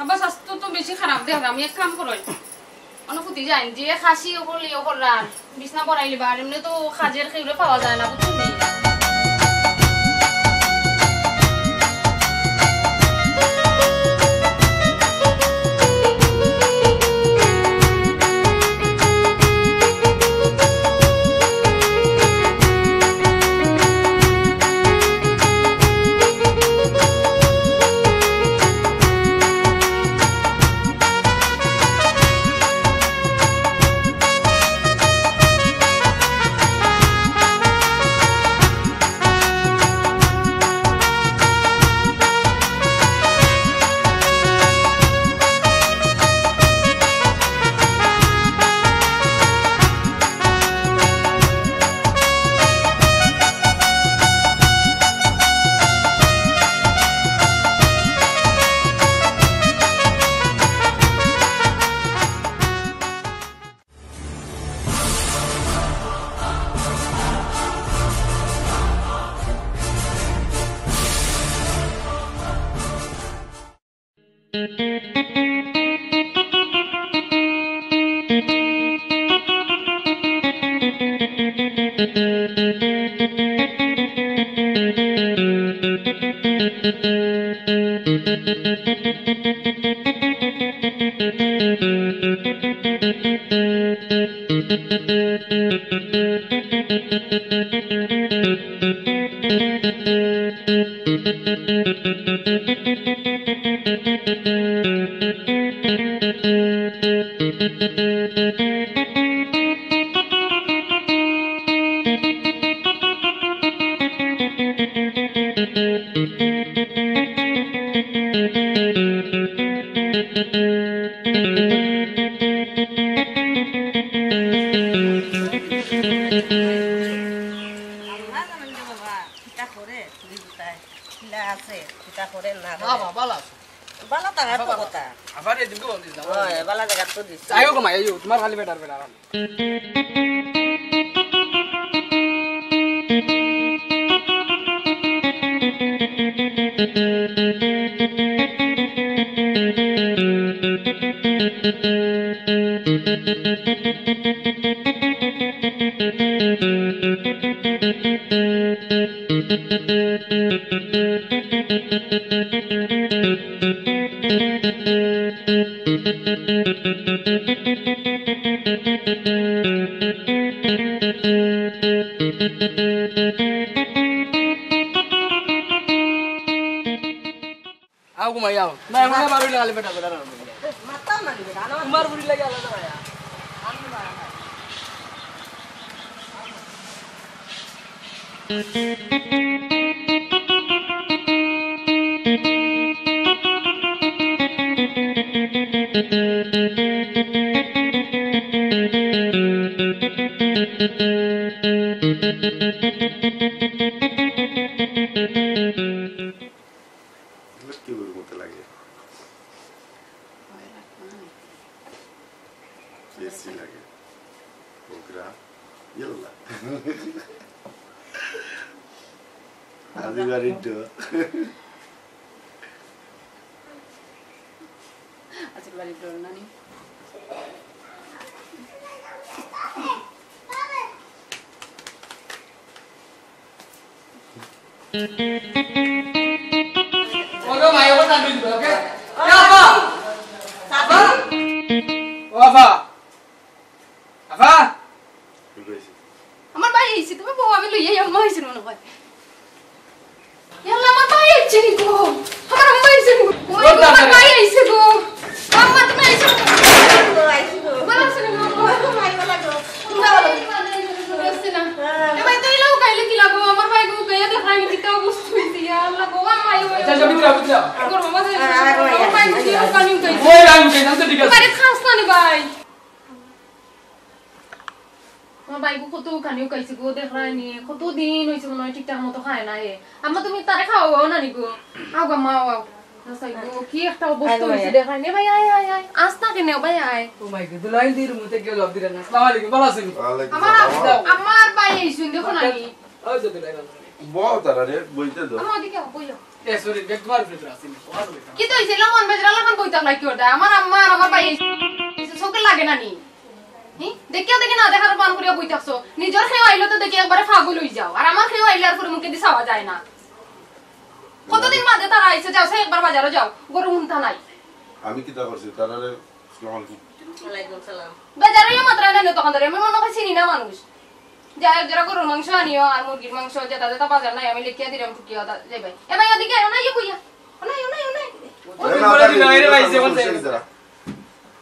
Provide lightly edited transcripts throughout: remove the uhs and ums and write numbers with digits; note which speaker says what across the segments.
Speaker 1: আবার স্বাস্থ্য তো বেশি খারাপ দেখ আমি এক কাম করই অনুভূতি যাই যে খাসি করলে রান বিছনা পড়াইলি বা এমনি তো খাজের খেউরে পাওয়া যায় না বুঝলি
Speaker 2: বল তারা রে বইতে দাও
Speaker 1: আমার দিকে বইও
Speaker 3: এ সরি বেগ তোমার ভিতর আছে
Speaker 1: কি তো হইছে মন বেজরা লাগান বইতাম না কি ওটা আমার আম্মা আর আমার ভাই চোখে লাগে না নি দেখিও দেখি না দেখার পান করিয়া বইতাছো নিজের খেয়ে আইলো তো দেখি একবারে ফাগুল হই যাও আর আমার খেয়ে আইলে আর পুরো মুখে দিয়ে চাওয়া যায় না কতদিন মাঝে তারা আইছে যাও সেই একবার বাজারে যাও গরু উনতা নাই
Speaker 2: আমি কি তা করছি তারা রে আসসালামু আলাইকুম
Speaker 4: ওয়ালাইকুম সালাম
Speaker 1: বাজারে মাত্রা নেই তখন ধরে আমি মনে হয় চিনি না মানুষ যাই যারা গরুর মাংস আনিও আর মুরগির মাংস যেটা যেটা বাজার নাই আমি লিখিয়া দিলাম টুকিয়া যাইবাই এবার ওদিকে না ইয়ে কইয়া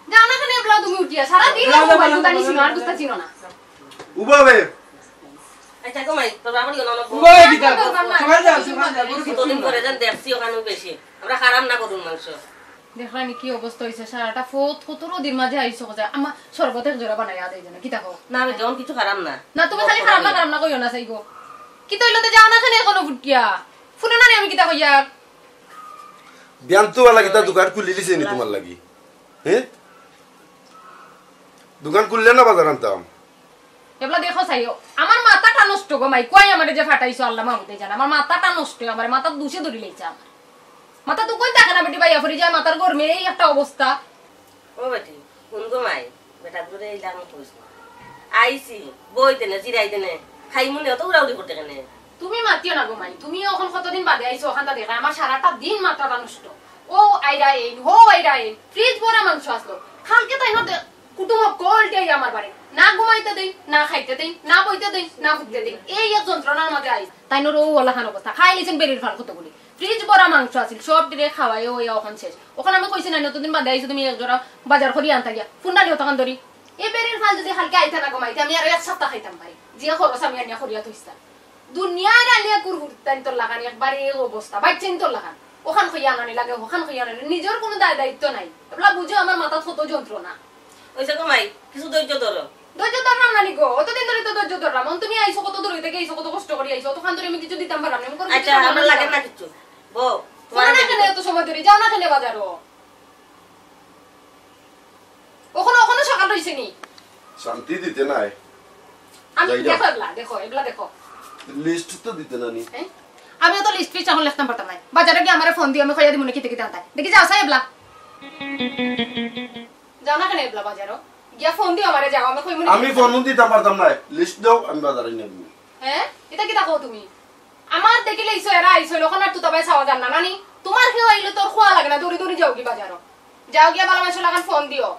Speaker 1: যাও না কেন এবলা তুমি উঠিয়া সারা দিন মোবাইল উঠানি ছিল আর বুঝতা ছিল না
Speaker 2: উবাবে
Speaker 4: আচ্ছা কমাই তোর আমার গেল না
Speaker 3: ওই দিদা সকাল যাও
Speaker 4: কতদিন পরে যান দেখছি ওখানে বেশি আমরা খারাপ না করুন মাংস
Speaker 1: দেখলানি কি অবস্থা হইছে সারাটা ফোত 17 দিন মাঝে আইছো কজা আমা সর্বতে জোড়া বানাইয়া দেই জানা কি দেখো
Speaker 4: না আমি যখন কিছু খারাপ না
Speaker 1: না তুমি খালি খারাপ না কইও না চাইগো কি তইলতে যাও না কেন কোনো ফুটকিয়া ফুনে না আমি কি তা কইয়া
Speaker 2: ব্যান্তু वाला কিতা দোকান খুলি দিছে নি তোমার লাগি হ্যাঁ দোকান খুললে না বাজার আনতাম
Speaker 1: এবলা দেখো চাইও আমার মাথাটা নষ্ট গো মাই কই আমারে যে ফাটাইছো আল্লাহ মাহমুদে জানা আমার মাথাটা নষ্ট আমার মাথা দুষে ধরি লইছে আমার মাথা তো কই থাকে না বেটি ভাইয়া ফরি যায় মাথার গরমে এই একটা অবস্থা
Speaker 4: ও বেটি কোন গো মাই বেটা দূরে ইলাম কইছ আইছি বইতে না জিরাইতে না খাই মনে অত উড়াউড়ি করতে কেন
Speaker 1: তুমি মাতিও না গো মাই তুমি এখন কতদিন বাদে আইছো ওখানটা দেখা আমার সারাটা দিন মাথাটা নষ্ট ও আইরা এই হো আইরা এই ফ্রিজ ভরা মাংস আসলো কালকে তাই না কুটুম কলটাই আমার বাড়ি না ঘুমাইতে দেই না খাইতে দেই না বইতে দেই না ঘুরতে দেই এই এক যন্ত্রণার মধ্যে আইস তাই নো ওলা খান অবস্থা খাই লিছেন বেরির ফাল কতগুলি ফ্রিজ ভরা মাংস আছিল সব দিলে খাওয়াই ওই ওখান শেষ ওখানে আমি কইছি না নতুন বাদে আইছো তুমি এক জোড়া বাজার করি আনতা গিয়া ফুন্ডালিও তখন ধরি এই বেরির ফাল যদি হালকা আইতা না ঘুমাইতে আমি আর এক সপ্তাহ খাইতাম ভাই যে খরচ আমি আনিয়া করিয়া থইস্তা দুনিয়ার আলিয়া কুরহুরতান তোর লাগান একবার এই অবস্থা বাইচেন তোর লাগান ওখান কইয়া আনানি লাগে ওখান কইয়া আনানি নিজের কোনো দায়িত্ব নাই এবলা বুঝো আমার মাথা কত যন্ত্রণা
Speaker 4: ওইসা কো মাই কিছু ধৈর্য ধরো
Speaker 1: ধৈর্য ধরলাম না নিগো অতদিন ধরে তো ধৈর্য ধরলাম তুমি আইছো কত দূর থেকে আইছো কত কষ্ট করে আইছো তখন ধরে আমি কিছু দিতাম পারলাম না আমি করে
Speaker 4: আচ্ছা আমার লাগে না কিছু বউ
Speaker 1: তোমার না কেন এত সময় ধরে যাও না খেলে বাজারও ওখানে সকাল হইছে নি
Speaker 2: শান্তি দিতে নাই
Speaker 1: আমি দেখো এবলা দেখো
Speaker 2: লিস্ট তো দিতে না নি
Speaker 1: আমি তো লিস্ট ফিস এখন লিখতাম পারতাম না বাজারে গিয়ে আমারে ফোন দিয়ে আমি কইয়া দিব না কিতে কিতে আনতাই দেখি যাও সাই এবলা যাও না কেন এবলা বাজারও গিয়া ফোন দিয়ে আমারে যাও আমি কইমু
Speaker 2: আমি ফোন দিতাম পারতাম না লিস্ট দাও আমি বাজারে নিয়ে দিব
Speaker 1: হ্যাঁ এটা কি দেখো তুমি আমার দেখিলে ইসো এরা আইছো লোকন আর তুতাবাই চাওয়া জান না নানি তোমার কেউ আইলে তোর খোয়া লাগে না দৌড়ি দৌড়ি যাও কি বাজারও যাও গিয়া বালা মাইছো লাগান ফোন দিও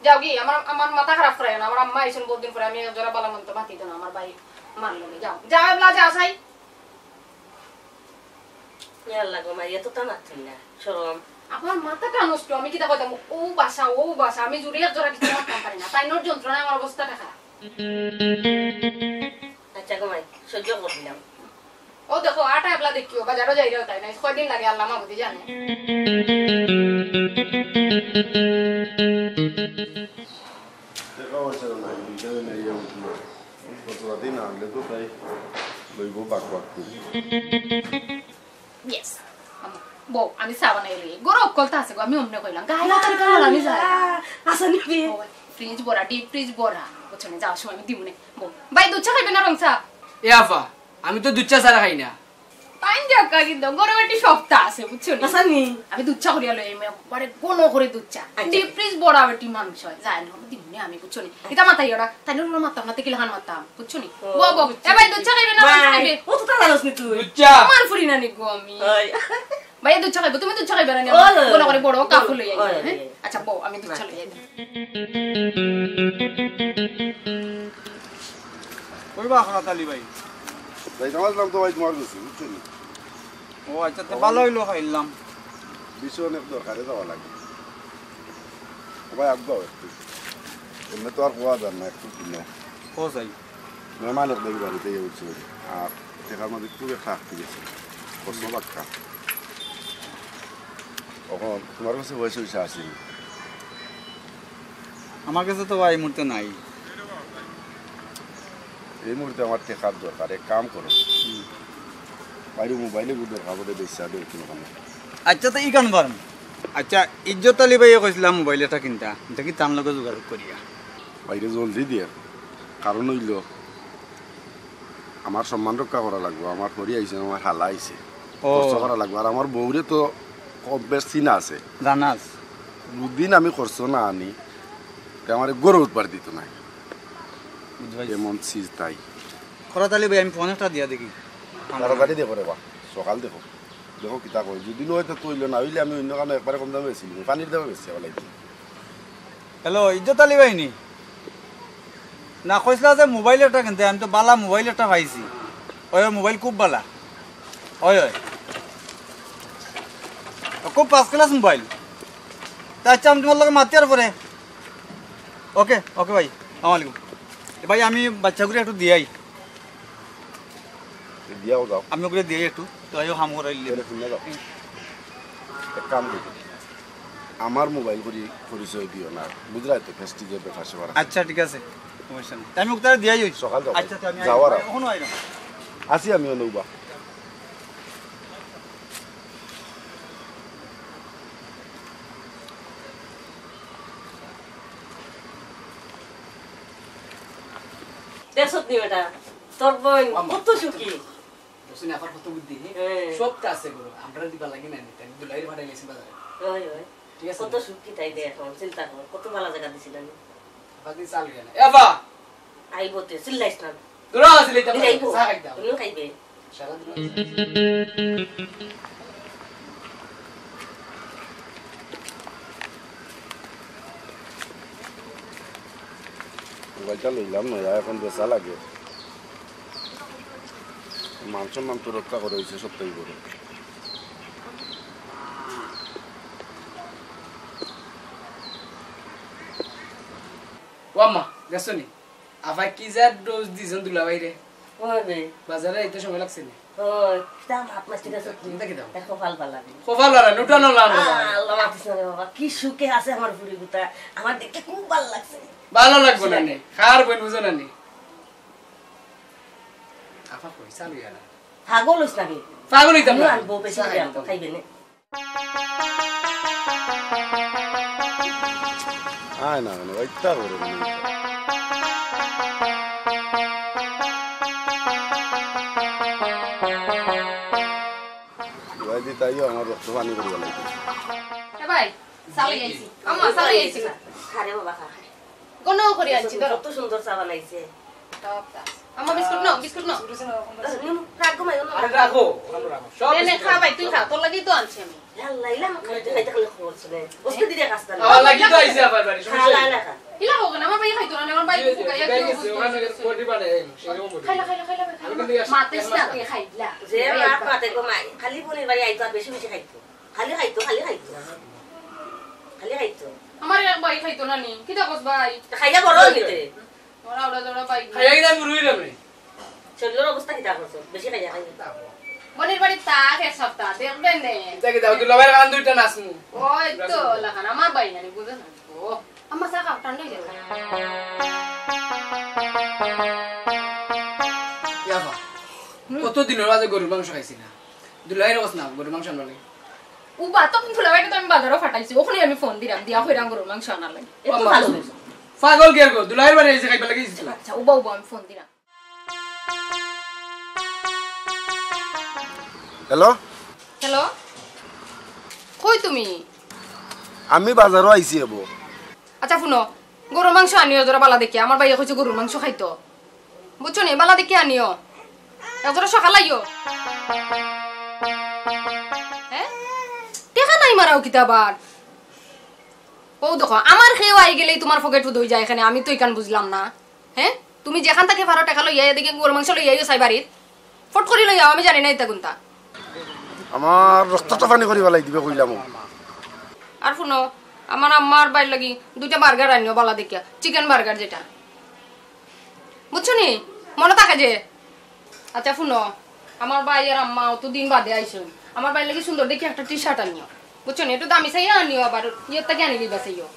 Speaker 1: যাও কি আমার মাথা খারাপ করে না আমার আম্মা আইছেন বহুদিন পরে আমি জোড়া বালা মন্ত মাতি দেন আমার ভাই মানলো নি যাও যাও এবলা যাও সাই
Speaker 4: ইয়াল্লা গো মাই এত টানা না শরম
Speaker 1: আমার মাথাটা নষ্ট আমি কি দেখো ও বাসা আমি জুড়ে এক জোড়া কিছু করতে পারি না তাই নোর যন্ত্রণায় আমার অবস্থাটা খারাপ
Speaker 4: আচ্ছা গো মাই সহ্য করলাম
Speaker 1: ও দেখো আটা এবলা দেখিও বাজারও যাই রেও তাই না কয়দিন লাগে আল্লাহ মাহমুদি জানে
Speaker 2: দেখা হচ্ছে না বিকেলে নেই উঠলো কত দিন আনলে তো তাই লইব বাক বাক করি
Speaker 1: ইয়েস বউ আমি চা বানাই লই গরম কলতা আছে গো আমি অমনে কইলাম গাইলা তার কারণ আমি যাই
Speaker 4: আসনি কি
Speaker 1: ফ্রিজ ভরা ডিপ ফ্রিজ ভরা বুঝছনি যাও সময় আমি দিমুনে বউ ভাই দুধ চা খাইবে না রং চা
Speaker 3: এ আফা আমি তো দুধ চা ছাড়া খাই না
Speaker 1: পাইন জাকা কিন্তু গরম একটি সপ্তাহ আছে বুঝছনি
Speaker 4: আসনি
Speaker 1: আমি দুধ চা করিয়া লই আমি একবারে কোন করে দুধ চা ডিপ ফ্রিজ ভরা একটি মাংস যায় না দিমুনে আমি বুঝছনি এটা মাথায় ওরা তাই না মারতাম না তেকিল খান মারতাম বুঝছনি বউ বউ এ ভাই দুধ চা খাইবে না রং চা খাইবে
Speaker 4: ও তো টানালস নি তুই
Speaker 3: দুধ চা
Speaker 1: আমার ফুরি না নিগো আমি ভাই দুধ চা খাইবে তুমি দুধ চা খাইবে না বড় করে বড় কাপড় লই আইবে আচ্ছা বউ আমি দুধ চা লই আইবে
Speaker 5: কইবা খারাপ আলী ভাই
Speaker 2: তাই নামাজলাম তো ভাই তোমার কাছে বুঝছো নি
Speaker 5: ও আচ্ছা তো ভালো হইলো খাইলাম
Speaker 2: বিষয় অনেক দরকারে যাওয়া লাগে ভাই একদম একটু এমনি তো আর কোয়া যান না একটু কিনে
Speaker 5: ও যাই
Speaker 2: মেহমান এক দেখি বাড়িতে উঠছে আর দেখার মধ্যে খুব একটা আটকে গেছে প্রশ্ন বাক্কা এখন তোমার কাছে বয়স হয়েছে আসেনি
Speaker 5: আমার কাছে তো ভাই মুহূর্তে নাই
Speaker 2: এই মুহূর্তে আমার টেকার দরকার এক কাম করো বাইরে মোবাইলে গুড দরকার বলে বেশি দেয় কোনো কামে
Speaker 5: আচ্ছা তো ই কান পারেন আচ্ছা ইজ্জত আলী ভাইয়ে কইছিলাম মোবাইল এটা কিনতা দেখি তার লগে যোগাযোগ করিয়া
Speaker 2: বাইরে জলদি দিয়ে কারণ হইল আমার সম্মান রক্ষা করা লাগবে আমার পরি আইছে আমার হালা আইছে
Speaker 5: ও
Speaker 2: খরচ করা লাগবে আর আমার বউরে তো কম বেশ চিনা আছে
Speaker 5: জানাস
Speaker 2: দুদিন আমি খরচ না আনি আমার গরু উৎপাদ দিত না
Speaker 5: বুঝবাই
Speaker 2: এমন চিজ তাই
Speaker 5: খরাতালি ভাই আমি ফোন একটা দিয়া দেখি
Speaker 2: তাড়াতাড়ি দেখো রে বা সকাল দেখো দেখো কিতা কই যদি হয়তো তৈল না হইলে আমি অন্য কারণে একবারে কম দামে বেশি পানির দামে বেশি হওয়া লাগবে
Speaker 5: হ্যালো ইজ্জত আলী ভাইনি না কইসলা যে মোবাইল একটা কিনতে আমি তো বালা মোবাইল একটা পাইছি ওই মোবাইল খুব বালা ওই ওই খুব ফার্স্ট ক্লাস মোবাইল তা আচ্ছা আমি তোমার লগে মাতি আর পরে ওকে ওকে ভাই আসসালামাইকুম ভাই আমি বাচ্চাগুলো একটু দিয়াই
Speaker 2: দিয়াও যাও
Speaker 5: আমি ওগুলো দিয়াই একটু তো আইও হাম করাই
Speaker 2: এরে শুনে যাও এক কাম করো আমার মোবাইল করি পরিচয় দিও না বুঝলাই তো ফেস্টিজের ব্যাপার সেবার
Speaker 5: আচ্ছা ঠিক আছে সমস্যা নেই আমি ওকে দিয়াই হইছি
Speaker 2: সকাল যাও
Speaker 5: আচ্ছা তো আমি
Speaker 2: যাওয়ার
Speaker 5: এখনো আইলাম
Speaker 2: আসি আমি অনুবা
Speaker 4: দেখছত নি বেটা তোর বোন কত সুখী
Speaker 3: শুনে আবার কত বুদ্ধি
Speaker 4: হ্যাঁ।
Speaker 3: সবটা আছে গরু আমরা দিবা লাগি না তাই দুলাইর ভাড়া গেছি বাজারে
Speaker 4: ওই ওই
Speaker 3: ঠিক আছে
Speaker 4: কত সুখী তাই দে এখন চিন্তা কর কত ভালো জায়গা দিছিল আমি
Speaker 3: বাকি চাল গেল এবা
Speaker 4: আইব তে চিল্লাইস না
Speaker 3: দূরা আসলে তা
Speaker 4: আইব
Speaker 3: চা খাই দাও
Speaker 4: তুমিও খাইবে
Speaker 3: সারা দিন
Speaker 2: মোবাইলটা লইলাম না এখন বেচা লাগে মান সম্মান তো রক্ষা করে হয়েছে সপ্তাহে করে
Speaker 3: ওয়াম্মা গেছনি আফা কি যা ডোজ দিছেন দুলা বাইরে
Speaker 4: ওই বে
Speaker 3: বাজারে এত সময় লাগছে না
Speaker 4: ওই দাম আপনার ঠিক আছে
Speaker 3: দেখি দাও
Speaker 4: দেখো ভাল ভাল লাগে
Speaker 3: খোফা লড়া নুটানো লানো
Speaker 4: আল্লাহ মাফিস না রে বাবা কি সুখে আছে আমার বুড়ি গুতা আমার দেখতে খুব ভালো লাগছে
Speaker 3: ভালো লাগবে না নে খার বই বুঝো না নি আফা কই চালু ইয়ালা
Speaker 4: পাগল হইছ নাকি
Speaker 3: পাগল হইতাম না
Speaker 4: আনবো বেশি করে আনবো খাইবে না
Speaker 2: আয় না মানে ওইটা করে ওই দিতাইও আমার রক্ত পানি করে লাগবে
Speaker 1: এ ভাই চালাই আইছি আম্মা চালাই আইছি
Speaker 4: খারে বাবা খা
Speaker 1: গনো করে আনছি ধরো
Speaker 4: কত সুন্দর চা বানাইছে
Speaker 1: আম্মা বিস্কুট নাও বিস্কুট নাও
Speaker 4: রাগ ঘুমাই গেল
Speaker 3: আরে রাখো ভালো রাখো সব
Speaker 1: নে খা ভাই তুই খা তোর লাগি তো আনছি আমি
Speaker 4: লাইলা খাইতে খাইতে খালি খবর শুনে ওস্তে দিতে কাজটা
Speaker 3: আবার লাগি তো আইছে আবার বাড়ি
Speaker 4: খা লাইলা খা
Speaker 1: হিলা হোক না আমার ভাই খাইতো না আমার ভাই ফুকাইয়া কি
Speaker 3: গেছে ওখানে কোটি বাড়ে সেরকম বলি
Speaker 1: খাইলা মাতেছ না তুই খাইলা
Speaker 4: যে রাত পাতে ঘুমাই খালি পনির বাড়ি আইতো আর বেশি বেশি খাইতো খালি খাইতো খালি খাইতো খালি খাইতো
Speaker 1: আমার এক ভাই খাইতো না নি কি দেখছ ভাই
Speaker 4: খাইয়া বড় হইতে
Speaker 1: ওরা ওরা ওরা ভাই
Speaker 3: খাইয়া গিয়ে আমি রুই রে
Speaker 4: শরীরের অবস্থা কিটা করছো বেশি খাইয়া খাইয়া
Speaker 1: বনির বাড়ি তা এক সপ্তাহ দেখবেন নে
Speaker 3: দেখি দাও দুলা বাইরে গান দুইটা নাচমু
Speaker 1: ওই তো লাখান আমার ভাই জানি বুঝছ না ও আমার চা খাও ঠান্ডা হয়ে যাবে
Speaker 3: ইয়াবা কত দিনের মাঝে গরুর মাংস খাইছি না দুলাইর অবস্থা না গরুর মাংস আনলে
Speaker 1: উবা তো ফুলা ভাইটা তো আমি বাজারও ফাটাইছি ওখানে আমি ফোন দিলাম দিয়া কইরাম গরু মাংস আনার লাগে
Speaker 4: একটু ভালো হইছে
Speaker 3: পাগল গেল গো দুলাইর বাড়ি এসে খাইবা লাগিয়েছি
Speaker 1: আচ্ছা উবা উবা আমি ফোন দিলাম
Speaker 2: হ্যালো
Speaker 1: হ্যালো কই তুমি
Speaker 2: আমি বাজারও আইছি এবো
Speaker 1: আচ্ছা শুনো গরুর মাংস আনিও জোরা বালা দেখি আমার ভাইয়া কইছে গরুর মাংস খাইতো বুঝছো নি বালা দেখি আনিও এজোরা সকাল আইও হ্যাঁ টেকা নাই মারাও কিতাবার ও দেখো আমার খেয়েও আই গেলেই তোমার পকেট ধুই যায় এখানে আমি তো এখান বুঝলাম না হ্যাঁ তুমি যেখান থেকে পারো টাকা লইয়া এদিকে গরুর মাংস লইয়া আইও চাই বাড়িত ফট করে লইয়াও আমি জানি না ইতা কোনটা
Speaker 2: আমার রক্তটা পানি করিবা লাগি দিবে কইলাম
Speaker 1: আর শুনো আমার আম্মার বাইর লাগি দুইটা বার্গার আনিও বালা দেখিয়া চিকেন বার্গার যেটা বুঝছো নি মনে থাকে যে আচ্ছা শুনো আমার ভাই আর আম্মা অত দিন বাদে আইসো আমার ভাই লাগি সুন্দর দেখি একটা টি শার্ট আনিও বুঝছো নি একটু দামি চাইয়া আনিও আবার ইয়ের থেকে আনি দিবা চাইও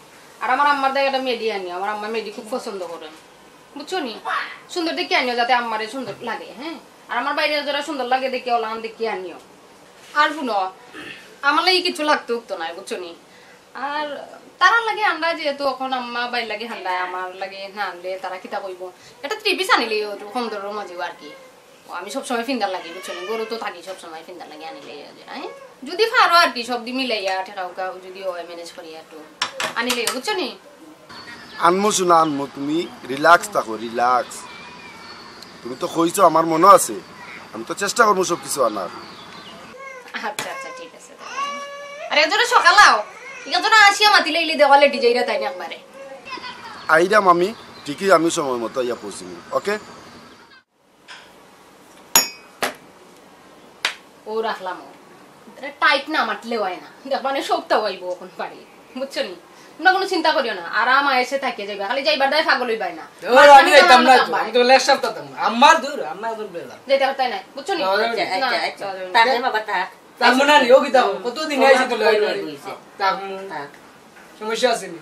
Speaker 1: আর আমার আম্মার দেখে একটা মেডি আনিও আমার আম্মা মেডি খুব পছন্দ করেন বুঝছো নি সুন্দর দেখি আনিও যাতে আম্মারে সুন্দর লাগে হ্যাঁ আর আমার বাইরে যারা সুন্দর লাগে দেখি ওলান দেখি আনিও আর শুনো আমার লাগি কিছু লাগতে উঠতো না বুঝছো নি আর তারার লাগে আমরা যেহেতু এখন আম্মা বাইর লাগে হান্দায় আমার লাগে না আনলে তারা কিতা কইব এটা 3 পিস আনিলে সুন্দরের মাঝেও আর কি আমি সব সময় ফিন্দার লাগি বুঝছো গরু তো থাকি সব সময় ফিন্দার লাগি আনিলে যদি পারো আর কি সব দি মিলাইয়া ঠেকাউকা যদি হয় ম্যানেজ করিয়া একটু আনিলে বুঝছো নি
Speaker 2: আনমো শোনা আনমো তুমি রিল্যাক্স থাকো রিল্যাক্স তুমি তো কইছো আমার মনে আছে আমি তো চেষ্টা করবো সব কিছু আনার
Speaker 1: আচ্ছা আচ্ছা ঠিক আছে আরে একজনে সকাল আও একজনে আসিয়া মাতিলে ইলি দেওয়ালে ডিজাইরা তাই না একবারে
Speaker 2: আইরা মামি ঠিকই আমি সময় মতো ইয়া পৌঁছিনি ওকে
Speaker 1: ও রাখলাম টাইট না মাতলেও হয় না দেখবানে সবটাও আইব এখন বাড়ি বুঝছো নি তোমরা কোনো চিন্তা করিও না আরাম এসে থাকে যাইবা খালি যাইবার দায় পাগল হইবাই না
Speaker 3: আমি যাইতাম না আমি তো লেস সপ্তাহতাম আমার দূর আমার দূর বেলা
Speaker 1: যেতে হতাই না বুঝছো নি
Speaker 4: তাহলে বাবা থাক
Speaker 3: তার মনে নেই ও কিতা কতদিন আইছি তো লই থাক সমস্যা আছে নি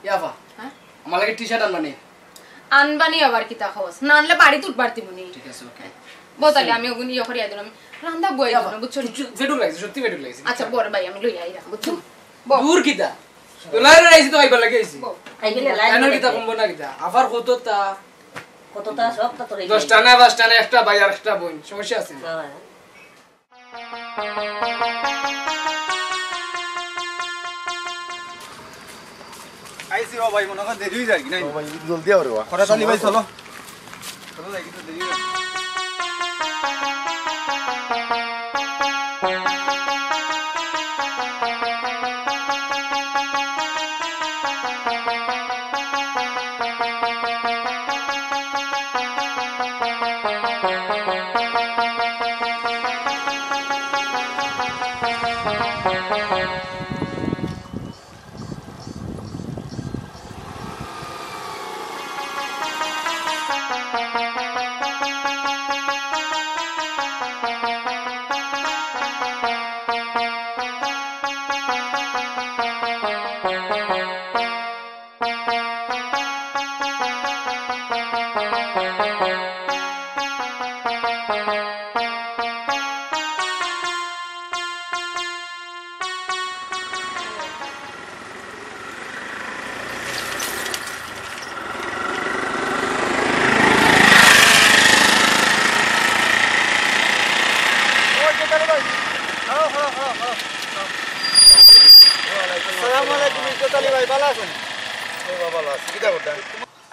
Speaker 3: ইয়াফা
Speaker 1: হ্যাঁ
Speaker 3: আমার লাগে টি-শার্ট আনবানি
Speaker 1: আনবানি আবার কিতা খবস না আনলে বাড়ি তুট পারতি মনি
Speaker 3: ঠিক আছে ওকে
Speaker 1: বতালে আমি ওগুন ইয়ে করিয়া দিলাম রান্দা বই না বুঝছো নি
Speaker 3: ফেটুক লাগছে সত্যি ফেটুক লাগছে
Speaker 1: আচ্ছা বড় ভাই আমি লই আইরা বুঝছো
Speaker 3: দূর কিতা তো লাইরে আইছি তো আইবার লাগে আইছি
Speaker 4: আইগলে লাইন
Speaker 3: লাইনের কিতা কমবো না কিতা আবার কতটা
Speaker 4: কতটা সব তা তোরে
Speaker 3: 10টা না 10টা না একটা ভাই আর একটা বোন সমস্যা আছে
Speaker 5: আইসি ও ভাই মনে হয় দেরি হয়ে যায় কি নাই
Speaker 2: ভাই জলদি আও রে বাবা
Speaker 5: খরা তালি ভাই চলো চলো যাই কিন্তু দেরি হয়ে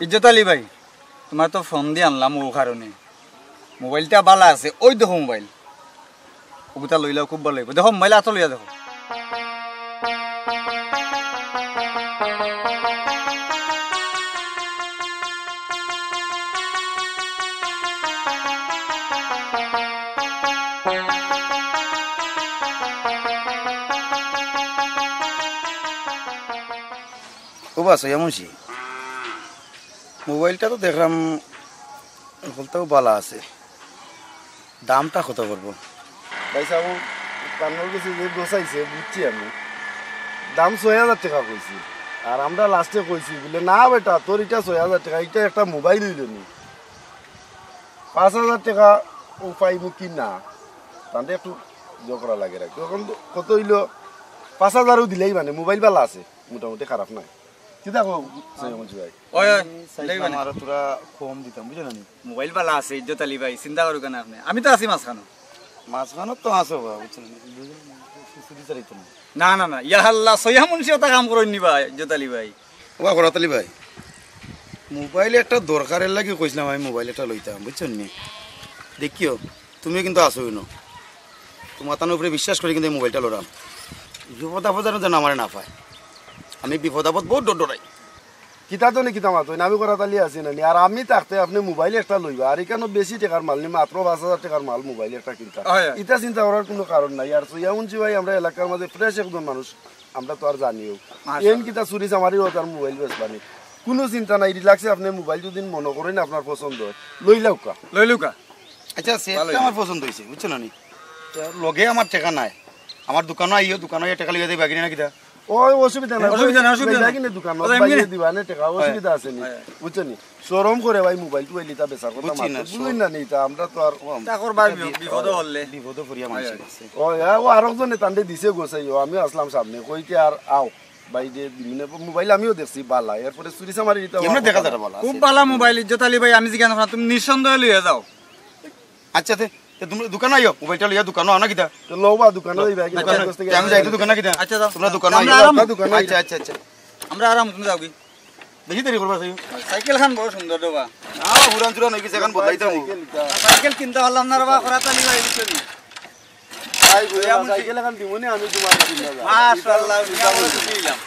Speaker 5: ইজ্জত আলী ভাই তোমার তো ফোন দিয়ে আনলাম ও কারণে মোবাইলটা বালা আছে ওই দেখো মোবাইল ওটা লইলেও খুব ভালো লাগবে দেখো মোবাইল আতো লইয়া দেখো
Speaker 6: ও বাস এমন মোবাইলটা তো দেখলাম বলতেও ভালো আছে দামটা কত করবো
Speaker 2: ভাই সাহেব আপনার কাছে যে গোছাইছে বুঝছি আমি দাম ৬,০০০ টাকা কইছি আর আমরা লাস্টে কইছি বলে না বেটা তোর এটা ৬,০০০ টাকা এটা একটা মোবাইল হইল নি ৫,০০০ টাকা ও পাইব কি না তাহলে একটু জোকরা লাগে রাখি তখন কত হইল ৫,০০০ও দিলেই মানে মোবাইল বালা আছে মোটামুটি খারাপ নাই কি দেখো ভাই
Speaker 5: ওই
Speaker 6: আর তোরা কম দিতাম বুঝলেন না
Speaker 5: মোবাইল বালা আছে ইজ্জত আলী ভাই চিন্তা করো কেন আপনি আমি তো আছি মাঝখানো
Speaker 6: মাঝখানত তো আছে বুঝছেন
Speaker 5: না না না ইয়া আল্লাহ সইয়া মুন্সি ওটা কাম করো নিবা ইজ্জত আলী ভাই
Speaker 6: ওয়া করাতালি ভাই মোবাইল একটা দরকারের লাগে কইছিলাম আমি মোবাইল একটা লইতাম বুঝছেন নি দেখিও তুমি কিন্তু আসো না তোমার তার উপরে বিশ্বাস করে কিন্তু এই মোবাইলটা লড়াম বিপদ আপদ যেন আমার না পায় আমি বিপদ আপদ বহুত ডরাই
Speaker 2: কিতা তো নি কিতা মাতো আমি করা তালি আছি না আর আমি থাকতে আপনি মোবাইল একটা লইবা আর এখানে বেশি টাকার মাল নি মাত্র ৫,০০০ টাকার মাল মোবাইল একটা কিনতা এটা চিন্তা করার কোনো কারণ নাই আর সৈয়ামুন্সি ভাই আমরা এলাকার মধ্যে ফ্রেশ একজন মানুষ আমরা তো আর জানিও এন কিতা চুরি চামারি হোক আর মোবাইল বেচবানি কোনো চিন্তা নাই রিল্যাক্সে আপনি মোবাইল যদি মনে করেন আপনার পছন্দ হয় লইলাউকা
Speaker 5: লইলুকা
Speaker 6: আচ্ছা সেটা আমার পছন্দ হয়েছে বুঝছেন নি লগে আমার টাকা নাই আমার দোকানও আইও দোকানও টাকা লিখে দেয় বাকি না কিতা
Speaker 2: ওই অসুবিধা নাই
Speaker 5: অসুবিধা নাই, অসুবিধা নাই।
Speaker 2: কিনে দোকান বাইরে দিবানে টাকা অসুবিধা আছে নি বুঝছেন নি শরম করে ভাই মোবাইল টু লিতা বেচার কথা
Speaker 6: বুঝছি না,
Speaker 2: মাত্র বুঝুন না নিতা আমরা তো আর
Speaker 5: তাকর ভাই বিপদ হলে
Speaker 6: বিপদ ফরিয়া মানুষ আছে
Speaker 2: ও আরেকজনে তান্ডে দিছে গোছাইও আমি আসলাম সামনে কইতে আর আও বাইরে দিনে মোবাইল আমিও দেখছি বালা এরপরে চুরি চামারি দিতে
Speaker 6: কেমনে দেখা যায় বলা
Speaker 5: খুব ভালো মোবাইল ইজ্জত আলী ভাই আমি জিজ্ঞাসা করলাম তুমি নিঃসন্দেহে লইয়া যাও
Speaker 6: আচ্ছা তে তুমি দোকান আইও মোবাইলটা লইয়া দোকানে আনা কিটা
Speaker 2: তো লওবা দোকানে যাইবা
Speaker 6: আমি যাইতে দোকানে কিটা
Speaker 5: আচ্ছা যাও
Speaker 6: তোমরা দোকানে
Speaker 5: আমরা
Speaker 6: আইও
Speaker 5: আরাম-
Speaker 6: দোকানে আচ্ছা আচ্ছা আচ্ছা
Speaker 5: আমরা আরাম তুমি যাওগি
Speaker 6: বেশি দেরি করবা চাই
Speaker 5: সাইকেল খান বড় সুন্দর দেবা
Speaker 6: না হুরান চুরান হই গেছে এখন বদলাইতাম
Speaker 5: সাইকেল কিনতে পারলাম না রবা করাতালি ভাই বুঝছি
Speaker 2: আই বুঝা সাইকেল এখন দিমুনি আমি তোমার কিনা যা
Speaker 5: মাশাআল্লাহ আমরা খুশি হইলাম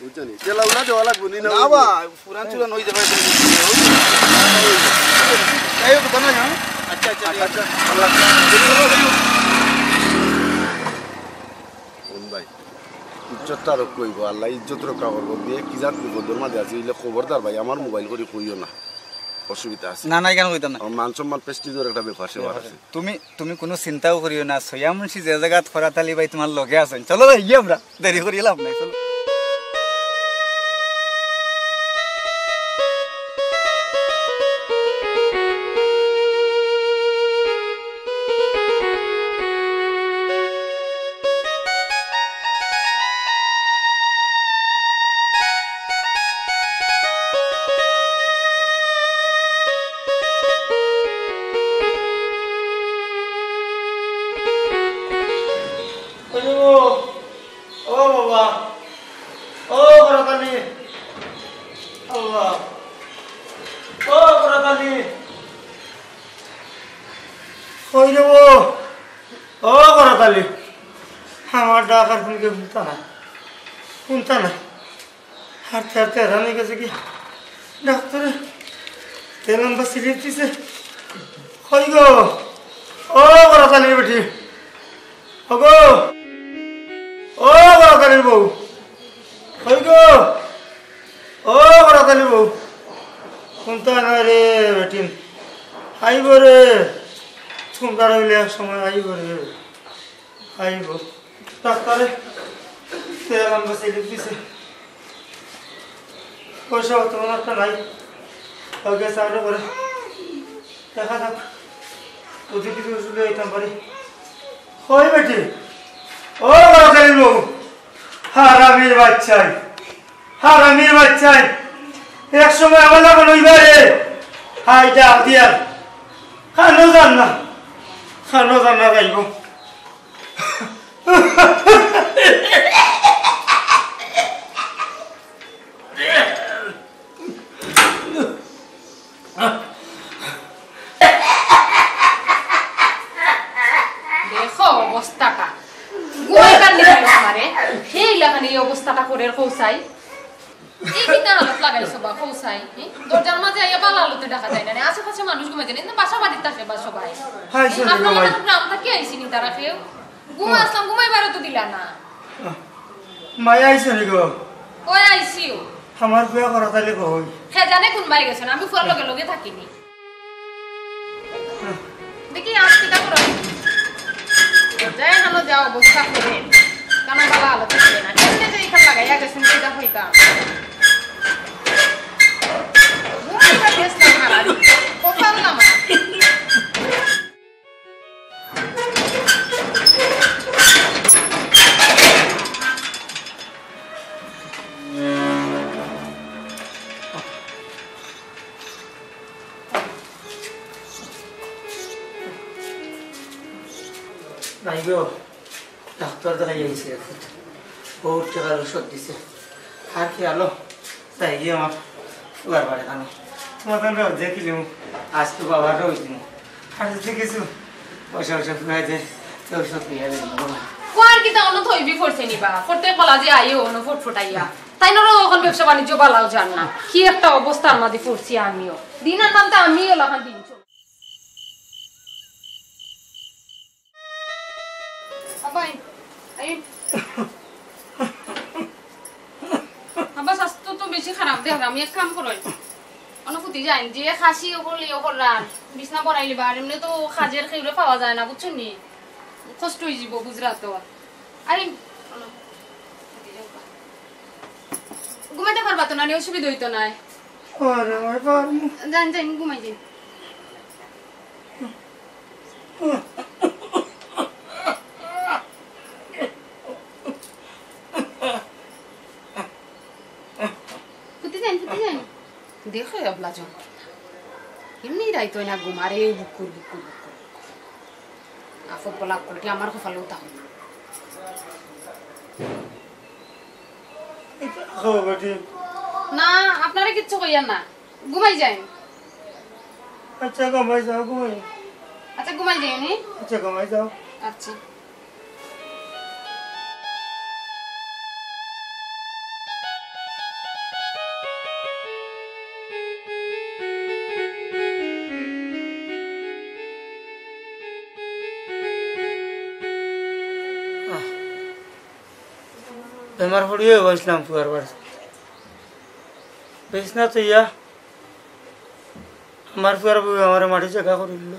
Speaker 2: বুঝছনি তেলাউলা দেওয়া লাগবো নি না
Speaker 6: না বা হুরান চুরান হই যাবে এই দোকানে যাও
Speaker 5: আচ্ছা আচ্ছা
Speaker 6: আচ্ছা আল্লাহ দেরি করবা যাইও
Speaker 2: কোন ভাই ইজ্জতটা রক্ষা কইব আল্লাহ ইজ্জত রক্ষা করবো দিয়ে কি জাত বিপদের মাঝে আছে এলে খবরদার ভাই আমার মোবাইল করে কইও না অসুবিধা আছে
Speaker 5: না নাই কেন কইতাম না
Speaker 2: আমার মান সম্মান প্রেস্টিজের একটা ব্যাপার সেবার আছে
Speaker 5: তুমি কোনো চিন্তাও করিও না সয়া মুন্সি যে জায়গাত করাতালি ভাই তোমার লগে আছেন চলো রে ইয়ে আমরা দেরি করি লাভ নাই চলো
Speaker 3: ও বাবা ও করতালি আল্লাহ ও করতালি কই দেব ও করতালি আমার ডাকার ফোনকে শুনতা না হাঁটতে হাঁটতে হারানি গেছে কি ডাক্তারে তেমন বা সিলিপ দিছে কই গো ও করতালি বেটি ও গো ও বড়তালির বউ কই গো ও বড়তালির বউ শুনতা না রে বেটিন আইব রে শুনতা রইলে এক সময় আইব রে আইব ডাক্তারে তেল আনবো সিলিপ দিছে পয়সা তেমন একটা নাই ওকে চাকরি করে দেখা থাক ওদের কিছু ওষুধ হইতাম পারি হয় বেটি ও বড়তালির বউ হারামির বাচ্চাই এক সময় আমার লাগানো হইবারে হাই ডাক দিয়ার খানো জান না গাইব
Speaker 1: দেখো অবস্থাটা গুয়াই কান্দি আমারে সেই লাগানি এই অবস্থাটা করে কৌসাই এই কিনা হালত লাগাইছো বা কৌসাই দরজার মাঝে আইয়া বালা আলোতে দেখা যায় না আশেপাশে মানুষ ঘুমাইতে না বাসা বাড়িতে থাকে বা সবাই আপনারা গ্রাম থেকে আইসি নি তারা কেউ ঘুমা আসলাম ঘুমাইবারও তো দিলা না
Speaker 3: মায়া আইসো নি গো
Speaker 1: কই আইসিও
Speaker 3: আমার বিয়া করা তাইলে কই
Speaker 1: হে জানে কোন বাই গেছেন আমি ফুয়ার লগে লগে থাকিনি দেখি আজকে কা করো যাই হানো যাও অবস্থা করে কানা বালা আলোতে থাকে না কেন যে এখান লাগাইয়া গেছেন সেটা হইতা বুঝা গেছ না মারা কোপাল না মা
Speaker 3: নাই গো ডাক্তার দেখাই আইছে এখন বহুত টাকার ওষুধ দিছে আর কি আলো তাই গিয়ে আমার উয়ার বাড়ি কানো তোমার কাছে দেখিলাম আজ তো বাবারও হইছিল আর দেখেছো পয়সা ফুরাই যে ওষুধ নিয়ে দেবো
Speaker 1: কোয়ার কি তা অন্য থইবি করছে নিবা করতে বলা যে আইও অন্য ফুটফুটাইয়া তাই না ওখান ব্যবসা বাণিজ্য বালাও জান না কি একটা অবস্থার মধ্যে পড়ছি আমিও দিনের নামটা আমিও লাখান দিন স্বাস্থ্য তো বেশি খারাপ দেখ আমি এক কাম করো অনুভূতি যাই যে খাসি করলি রান বিছনা বনাইলি বা এমনি তো খাজের খেয়ে পাওয়া যায় না বুঝছো নি কষ্ট হয়ে যাব গুজরাট আরে ঘুমাইতে পারবা তো না অসুবিধা হইতো না জান যাই ঘুমাই যাই দেখো এবলা জন এমনি রাইতো না ঘুমারে বুকুর বুকুর বুকুর আপদ বলা করলে আমার কপালেও তাহলে না আপনারা কিচ্ছু কইয়ান না ঘুমাই যাই
Speaker 3: আচ্ছা ঘুমাই যাও ঘুমাই
Speaker 1: আচ্ছা ঘুমাই যাই নি
Speaker 3: আচ্ছা ঘুমাই যাও
Speaker 1: আচ্ছা
Speaker 3: বেমার পড়িয়ে বসলাম পুয়ার বার বিছনা তো ইয়া আমার পুয়ার বউ আমার মাটি জায়গা করে দিল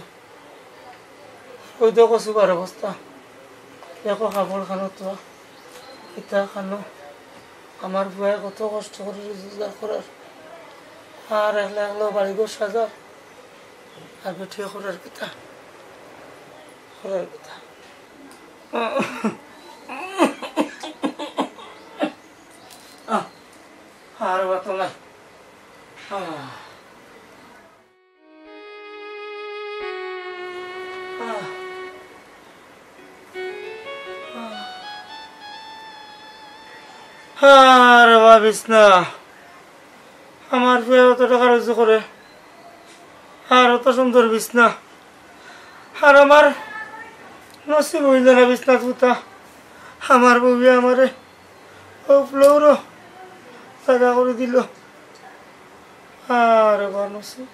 Speaker 3: ওই দেখো সুগার অবস্থা দেখো কাপড় খানো তো ইটা খানো আমার বুয়া কত কষ্ট করে রোজগার করার আর একলা একলা বাড়ি ঘর সাজা আর বেঠিয়ে করার কথা আর বাতো নাই আর ভাবিস না আমার পেয়ে অত টাকা রোজ করে আর অত সুন্দর বিছনা আর আমার নসিব হইল না বিছনা তুতা আমার বউয়ে আমারে ও ফ্লোর জায়গা করে দিল আর এবার নসিব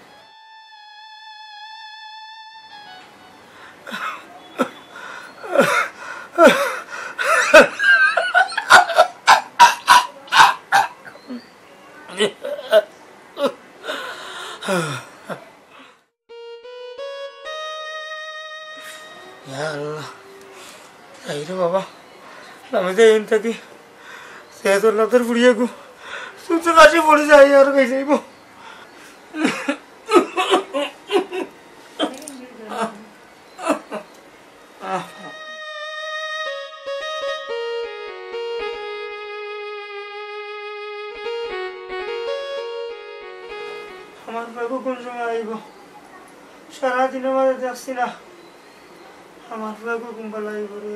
Speaker 3: বাবা আমি তো এন থাকি সে তোর লাতের পুড়িয়ে গো তুই তো কাছে পড়ে যাই আর খাই যাইব আমার বাবু কোন সময় আইব সারাদিনের মাঝে দেখছি না আমার বাবু কুম্বা লাগবে রে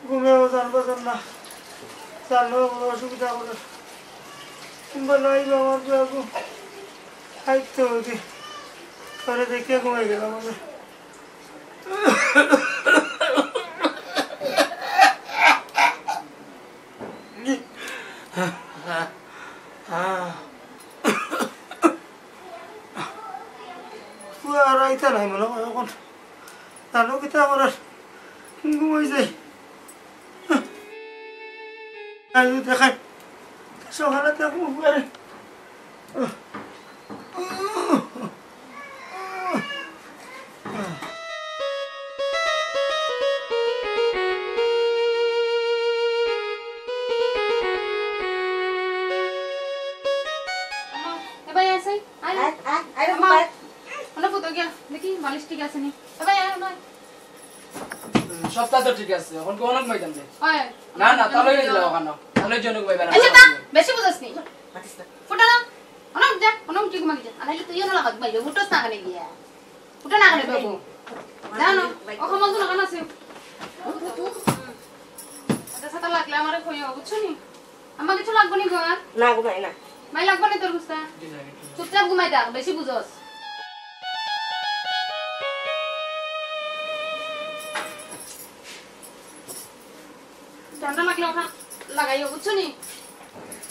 Speaker 3: ঘুমেও জানবো না জানলেও কোনো অসুবিধা করে কুম্বা লাগবে আমার বাবু খাইতে হবে পরে দেখে ঘুমাই গেলাম আমি আর আইতা নাই মনে হয় এখন জানো কিতা করার ঘুমাই যাই দেখাই সকালে দেখবো পারে
Speaker 7: সপ্তাহ তো ঠিক আছে এখন কোন অনেক মাইদাম না না তাহলে দিলাম ওখানে তাহলে জন্য কইবা না
Speaker 1: আচ্ছা তা বেশি বুঝাস নি ফুটা না অনেক যা অনেক ঠিক মাগি যা আনাইলে তুই না লাগাত বাইবে ফুটাস না কানে গিয়া ফুটা না কানে বাবু জানো ও কমল তো না আছে আচ্ছা সাতা লাগলে আমারে কইও বুঝছো নি আমার কিছু লাগবে নি গো
Speaker 4: না ঘুমাই না
Speaker 1: মাই লাগবে না তোর গুস্তা চুপচাপ ঘুমাই থাক বেশি বুঝস ঠান্ডা লাগলে ওখান লাগাইও বুঝছো নি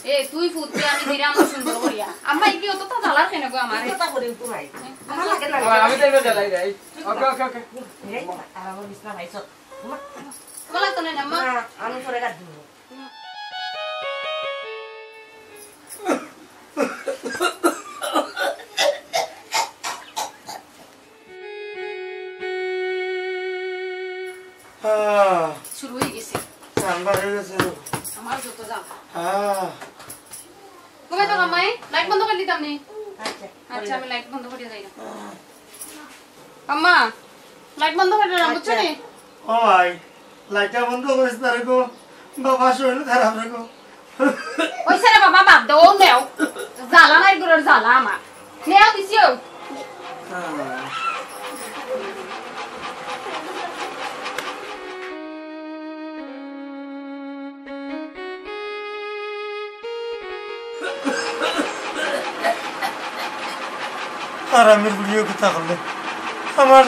Speaker 1: এ তুই ফুটতে আমি দিরাম সুন্দর করিয়া আম্মা কি অত তো জ্বালার কেন গো আমারে
Speaker 4: কথা করি ঘুমাই আমার লাগে না
Speaker 7: আমি তো জ্বালাই যাই ওকে ওকে ওকে
Speaker 4: আর আমার বিছনা ভাইছো
Speaker 1: বলা তো না আম্মা
Speaker 4: আমি পরে কাট দিব
Speaker 1: শুরু হয়ে গেছে
Speaker 3: জানবার হয়ে গেছে
Speaker 1: আমার যত যাও ঘুমাই তো আম্মাই লাইট বন্ধ করে দিতাম নি আচ্ছা আমি লাইট বন্ধ করে যাই না আম্মা লাইট বন্ধ করে দিলাম বুঝছো নি
Speaker 3: ও ভাই লাইটটা বন্ধ করিস না রে গো বাবা শরীর খারাপ রে গো
Speaker 1: ওইসে রে বাবা বাদ দাও নেও জ্বালা নাই গুলোর জ্বালা আমার নেও দিছিও
Speaker 3: আর আমির বুড়িও কথা করলে আমার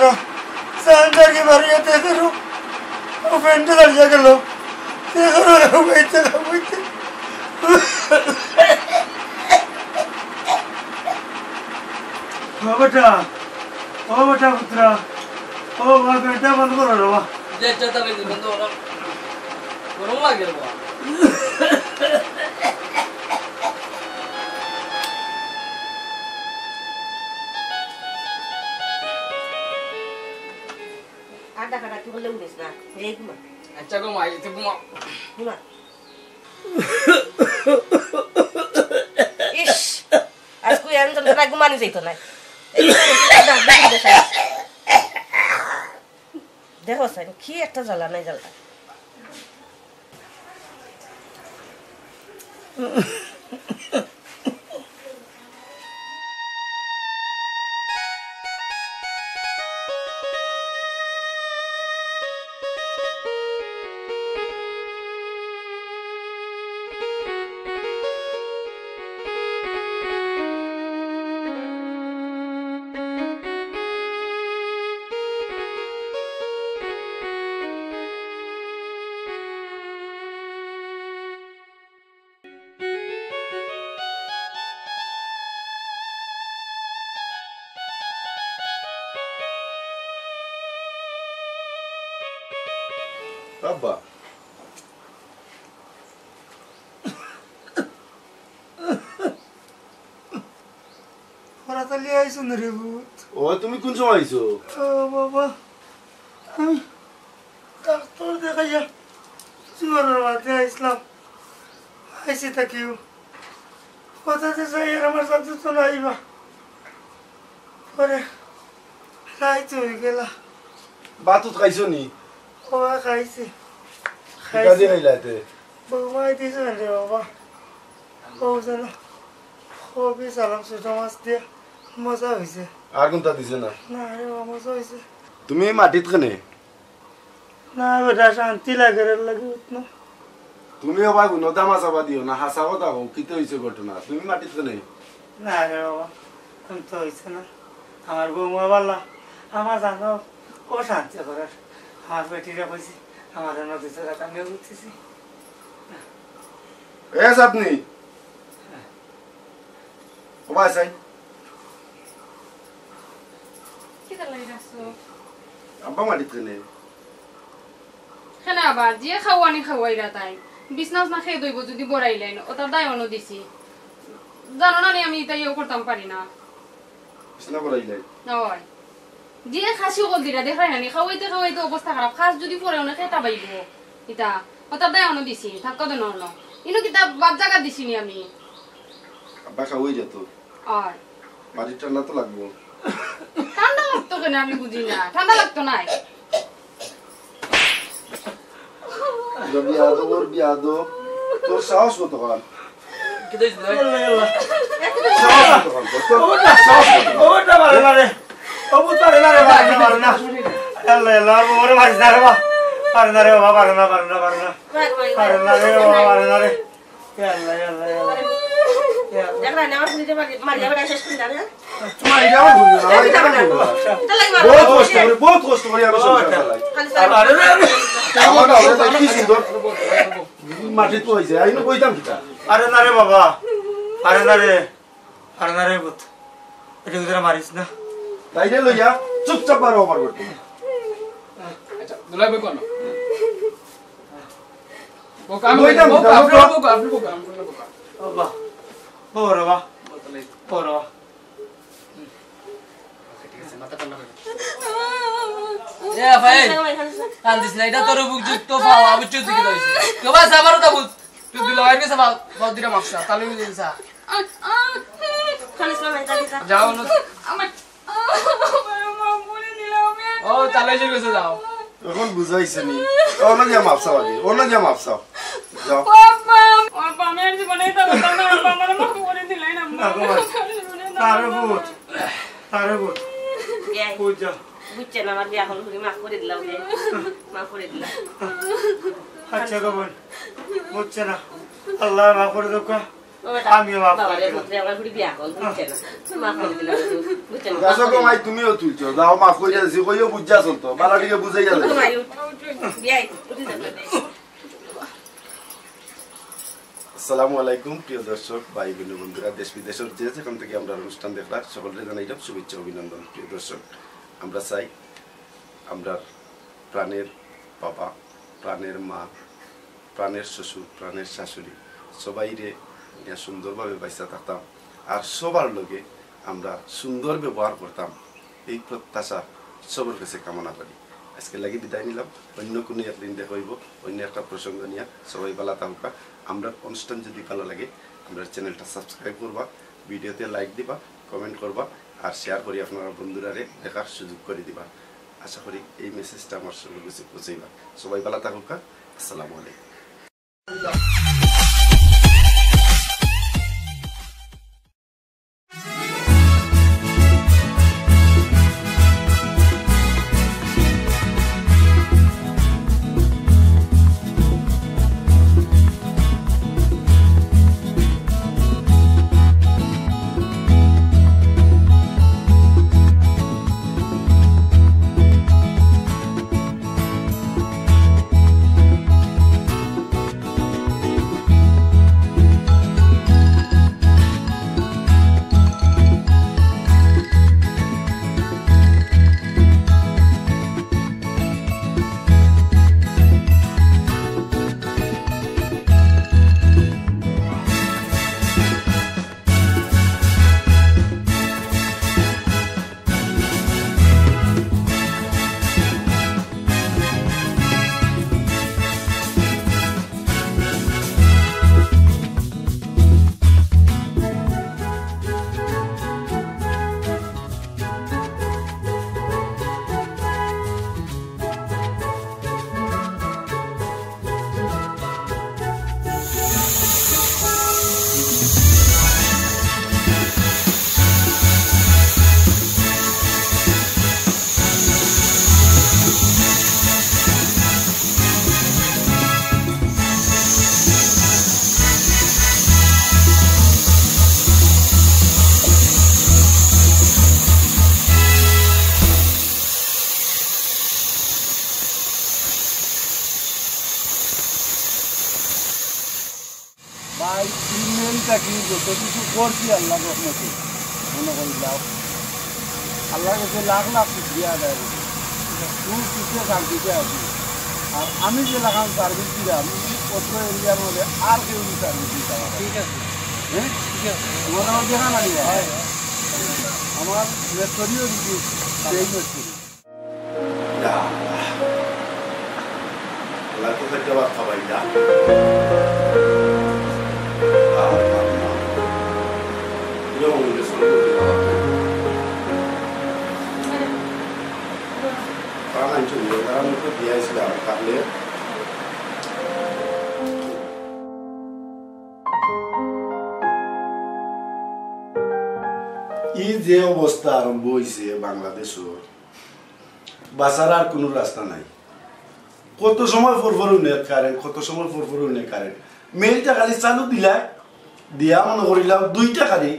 Speaker 3: সান্দারকে বাড়িয়ে দেখো ও ফ্রেন্ডে দাঁড়িয়ে গেল দেখো বইতে বইতে ও বেটা পুত্রা ও বেটা বন্ধ করো রে বাবা
Speaker 7: গরম লাগে বাবা
Speaker 4: ডাকাডাকি বলে উড়িস না এই ঘুমা
Speaker 7: আচ্ছা গো মাই তো ঘুমা
Speaker 4: ঘুমা ইস আজকে এমন তো ঘুমানি যাইতো না দেখো সাইন কি একটা জ্বালা নাই জ্বালা
Speaker 2: আব্বা
Speaker 3: ওরা তাহলে আইসো না রে ভূত
Speaker 2: ও তুমি কোন সময় আইছো
Speaker 3: ও বাবা আমি ডাক্তার দেখাইয়া সুগারের মাঝে আইসলাম আইসি থাকিও কোথাতে যাই আর আমার সাথে তো নাইবা পরে রাইতে হয়ে গেলা
Speaker 2: বাতুত খাইছো নি
Speaker 3: ও খাইছি
Speaker 2: কাজে খাইলাতে
Speaker 3: বৌমাই দিছো রে বাবা ও জানো খুবই সালাম ছোট মাছ দিয়ে মজা হয়েছে
Speaker 2: আর কোনটা দিছে না
Speaker 3: না রে বাবা মজা হয়েছে
Speaker 2: তুমি মাটিত কেনে
Speaker 3: না বেটা শান্তি লাগে রে লাগে উঠনো
Speaker 2: তুমি হবা গুনো দামা চাবা দিও না হাসা কথা হোক কিতে হয়েছে ঘটনা তুমি মাটিত কেনে
Speaker 3: না রে বাবা আমি তো হয়েছে না আমার বৌমা বাল্লা আমার জানো ও শান্তি করার আমার বেটিরা কইছি আমার নদীতে আমিও উঠতেছি
Speaker 2: এ সাপনি ও ভাই সাই
Speaker 1: কি করলাই রাসো
Speaker 2: আব্বা মাটিত কেনে
Speaker 1: কেন আবার যে খাওয়ানি খাওয়াইরা তাই বিছনাস না খেয়ে দইব যদি বড়াইলেন ও তার দায়নও দিছি জানো না আমি তাই করতাম পারি না
Speaker 2: বিছনা করাইলাই
Speaker 1: নয় যে খাসি কল দিরা দেখাই না খাওয়াইতে খাওয়াইতে অবস্থা খারাপ খাস যদি পরে অনেক খেতা পাইব ইতা ও তার দায়নও দিছি থাকা তো ন ইনো কিতাব বাদ জায়গা দিছি নি আমি
Speaker 2: আব্বা খাওয়াই যেত
Speaker 1: আর
Speaker 2: মাটির ঠান্ডা তো লাগবো
Speaker 1: ঠান্ডা লাগতো কেন আমি বুঝি না ঠান্ডা লাগতো নাই
Speaker 2: বিয়াদো তোর সাহস কত কাল
Speaker 7: কি দইছ না
Speaker 2: সাহস কত কাল
Speaker 3: ওটা ভালো না রে ও বুতারে না রে ভালো না আল্লাহ আল্লাহ ওরে মারিস না রে বাবা পারে না রে বাবা পারে না রে বাবা পারে না রে আল্লাহ আল্লাহ
Speaker 4: দেখরা না আমার শুনতে মারিয়া বেটা শেষ করে দাও
Speaker 2: তোমার এটা আমার ভুল না এটা আমার ভুল বহুত কষ্ট করে আমি সংসার চালাই আমার আরে কি সুন্দর মাটি তো হইছে আইনো কইতাম কিটা
Speaker 3: আরে না রে বাবা আরে না রে বুত এটা উদরা মারিস না
Speaker 2: তাইলে লইয়া চুপচাপ বারো ওভার করতে
Speaker 7: আচ্ছা দুলাই বই কোন বোকা আমি
Speaker 2: বইটা
Speaker 7: বোকা আপনি বোকা
Speaker 3: বাবা ওরে বাবা ওরে বাবা
Speaker 7: এ ভাই কান্দিস না এটা তোর বুক যুক্ত পাওয়া বুঝছ দিকে রইছে তো বাস আমারও তা বুঝ তুই দুলাই কে সব বহুত দিরা মাকসা তালু দিনসা
Speaker 4: খালিস না এটা
Speaker 7: যাও না
Speaker 1: আমার মা বলে দিলাম
Speaker 7: ও তালে গেছে যাও
Speaker 2: এখন বুঝাইছে নি অন্য গিয়া মাপসাও আগে অন্য গিয়া মাপসাও যাও
Speaker 1: বাবা বাবা আমি আর জীবনে এটা বলতাম না আব্বা আমার মাফ করে দিলেন আম্মা
Speaker 3: তারে বুঝ বুঝছো
Speaker 4: বুঝছে না আমার বিয়া হল করে মাফ করে দিলাম মাফ করে দিলাম
Speaker 3: আচ্ছা গো বোন বুঝছে না আল্লাহ মাফ করে দেব আমিও মাফ করে দিলাম
Speaker 4: আমার ঘুরি বিয়া হল বুঝছে না মাফ করে দিলাম বুঝছে না
Speaker 2: গাছ কো মাই তুমিও তুলছো যাও মাফ করে দিছি কইও বুঝা চলতো বালাটিকে বুঝাই গেল
Speaker 4: বিয়াই উঠে যাবে
Speaker 2: আসসালামু আলাইকুম প্রিয় দর্শক ভাই বোন বন্ধুরা দেশ বিদেশের যে যেখান থেকে আমরা অনুষ্ঠান দেখলাম সকলকে জানাইলাম শুভেচ্ছা অভিনন্দন প্রিয় দর্শক আমরা চাই আমরা প্রাণের বাবা প্রাণের মা প্রাণের শ্বশুর প্রাণের শাশুড়ি সবাইরে সুন্দরভাবে বাইসা থাকতাম আর সবার লগে আমরা সুন্দর ব্যবহার করতাম এই প্রত্যাশা সবার কাছে কামনা করি আজকে লাগি বিদায় নিলাম অন্য কোনো একদিন দেখা হইব অন্য একটা প্রসঙ্গ নিয়ে সবাই ভালো থাকুকা আমরা অনুষ্ঠান যদি ভালো লাগে আমরা চ্যানেলটা সাবস্ক্রাইব করবা ভিডিওতে লাইক দিবা কমেন্ট করবা আর শেয়ার করি আপনারা বন্ধুরারে দেখার সুযোগ করে দিবা আশা করি এই মেসেজটা আমার সঙ্গে কাছে পৌঁছাইবা সবাই ভালো থাকুকা আসসালামু আলাইকুম ভাই ইমেলটা কি যত কিছু করছি আল্লাহ রহমতে মনে করলাম আল্লাহ কাছে লাখ লাখ শুক্রিয়া আদায় করি খুব সুখে শান্তিতে আছি আর আমি যে লাগান সার্ভিস দিলাম অত্র এরিয়ার মধ্যে আর কেউ সার্ভিস দিতে পারে ঠিক আছে হ্যাঁ ঠিক আছে তোমার আমার দেখা না আমার রেস্তোরিও দিচ্ছি সেই রেস্তোরি আল্লাহ কোথায় যাওয়ার খাবাই যা এই যে অবস্থা আরম্ভ হয়েছে বাংলাদেশের বাঁচার আর কোনো রাস্তা নাই কত সময় ফরফর নেট কারেন্ট কত সময় ফরফর নেট কারেন্ট মেলটা খালি চালু দিলা দিয়া মনে করিলাম 2 টাকা দি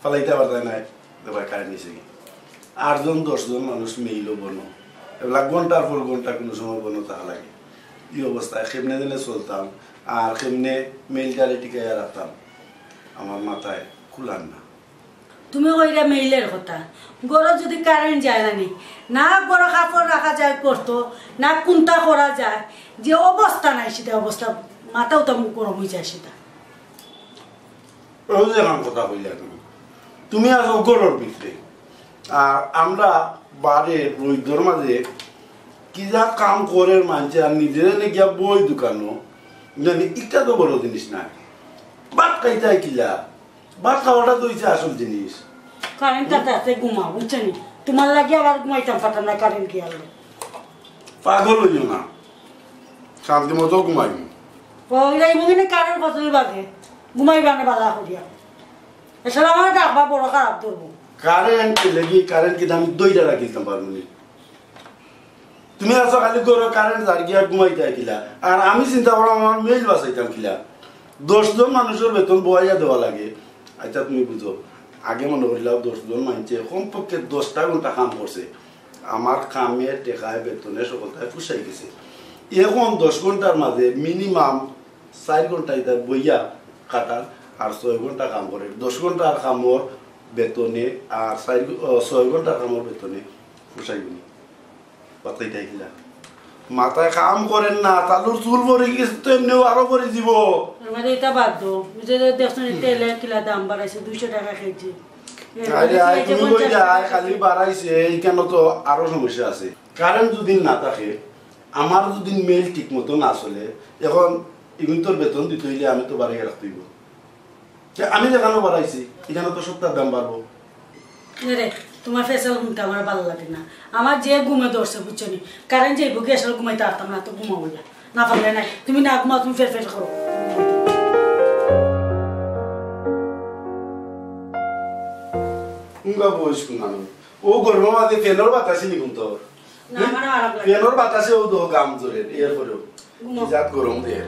Speaker 2: ফালাইতে পারতাই নাই দেবাই কারেন্ট নিছে 8 জন 10 জন মানুষ মেইলও বনো এগুলা ঘন্টার পর ঘন্টা কোনো সময় বনো তাহা লাগে এই অবস্থায় কেমনে দিনে চলতাম আর কেমনে মেইলটারে টিকাইয়া রাখতাম আমার মাথায় কুলান না
Speaker 8: তুমি কইরা মেইলের কথা গরো যদি কারেন্ট যায় না গরো কাপড় রাখা যায় করতো না কোনটা করা যায় যে অবস্থা নাই সেটা অবস্থা মাথাও তো গরম হয়ে যায় সেটা
Speaker 2: ওই যে কথা কইলা তুমি আসো গরুর ভিতরে আর আমরা বাড়ে রোহিতর মাঝে কি যা কাম করে মানছে আর নিজের গিয়া বই দোকানো জানি এটা তো বড় জিনিস না ভাত খাইতে কিলা ভাত খাওয়াটা তো হচ্ছে আসল জিনিস
Speaker 8: কারেন্টটা তাতে ঘুমা বুঝছেন তোমার লাগে আবার ঘুমাইতাম পাঠাম না কারেন্ট কি আলো
Speaker 2: পাগল হইও না শান্তি মতো ঘুমাই
Speaker 8: ওইরা ইমুগিনে কারের বদল বাজে ঘুমাইবা না বালা করিয়া এছাড়া আমার ডাকবা বড় খারাপ ধরবো
Speaker 2: কারেন্ট লাগি কারেন্ট কি আমি দইটা রাখিতাম পারমুনি তুমি আছো খালি গরো কারেন্ট যার গিয়া ঘুমাইতে কিলা আর আমি চিন্তা করলাম আমার মেইল বাঁচাইতাম কিলা 10 জন মানুষের বেতন বয়াইয়া দেওয়া লাগে আচ্ছা তুমি বুঝো আগে মনে করিলাম 10 জন মানুষে কমপক্ষে 10টা ঘন্টা কাম করছে আমার কামে টেকায় বেতনে সকলটায় পুষাই গেছে এখন 10 ঘন্টার মাঝে মিনিমাম 4 ঘন্টা এটা বইয়া কাটার আর 6 ঘন্টা কাম করে 10 ঘন্টার কামর বেতনে আর 6 ঘন্টার কামর বেতনে পুষাই গুনি বাতাইটাই কিলা মাথায় কাম করেন না তালুর চুল ভরে গেছে তো এমনিও আরো ভরে দিব
Speaker 8: আমাদের এটা বাদ দো যে দেখছেন তেলে কিলা দাম বাড়াইছে 200 টাকা কেজি
Speaker 2: তুমি কই যায় খালি বাড়াইছে এইখানে তো আরো সমস্যা আছে কারেন্ট যদি না থাকে আমার যদি মেল ঠিক মতো না চলে এখন ইগুন্তর বেতন দিতে হইলে আমি তো বাড়াই রাখতে হইব আমি যেখানে বাড়াইছি এখানে তো সপ্তাহ দাম বাড়বো
Speaker 8: রে তোমার ফেসাল ঘুমটা আমার ভালো লাগে না আমার যে ঘুমে ধরছে বুঝছো নি কারেন্ট যাইব কি আসলে ঘুমাইতে পারতাম না তো ঘুমাবো না পারলে নাই তুমি না ঘুমাও তুমি ফের করো
Speaker 2: বয়স কোন ও গরম মাঝে ফেনোর বাতাসে নি কিন্তু ফেনোর বাতাসে ও দো গাম জোরে এরপরেও জাত গরম দিয়ে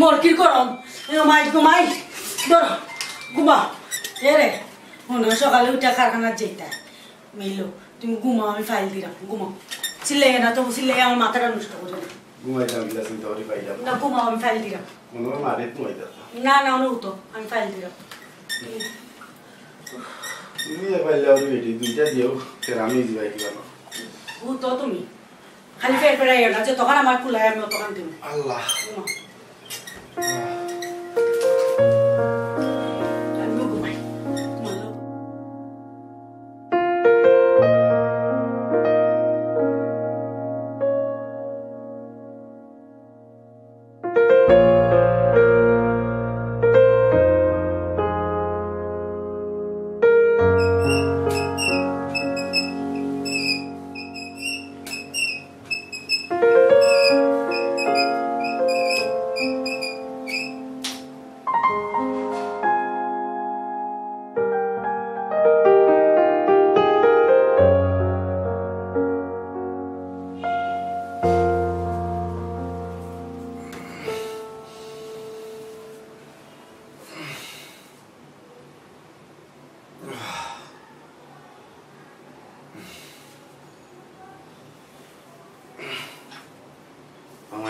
Speaker 8: মরকির গরম ঘুমাই ঘুমাই ধরো ঘুমাও রে সকালে উঠে কারখানার যেটা মিলো তুমি ঘুমাও আমি ফাইল দিলাম ঘুমাও চিল্লাই না তো চিল্লাই আমার মাথাটা নষ্ট করে না ঘুমাও আমি ফাইল দিলাম না না অনেক তো আমি ফাইল দিলাম তুমি খালি ফের ফেরাই না যে তখন আমার কুলাই আমি তখন দিব আল্লাহ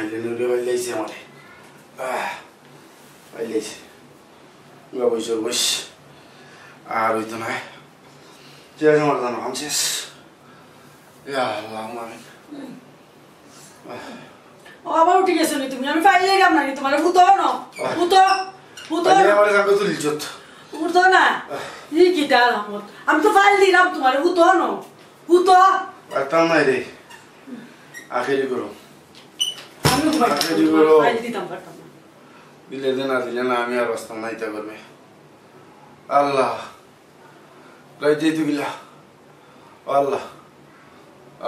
Speaker 2: মাইলে নুরে বাইলাইছে আমারে বাইলাইছে বৈশ বৈশ আর হইতো না যে আমার জানো কাম শেষ আল্লাহ আমিন
Speaker 8: আবার উঠে গেছো নি তুমি আমি পাইলে গাম না তোমার ভূতো না ভূতো ভূতো
Speaker 2: আমারে কাকে তুলি যত
Speaker 8: ভূতো না ই কি ডাল আমি তো ফাইল দিলাম তোমার ভূতো না ভূতো
Speaker 2: পারতাম না রে আখেরি করো
Speaker 8: আমি
Speaker 2: আখেরি করো
Speaker 8: ফাইল দিতাম পারতাম না
Speaker 2: দিলে না দিলে না আমি আর বাস্তব নাইতে করবে আল্লাহ রাইতে তো গিলা আল্লাহ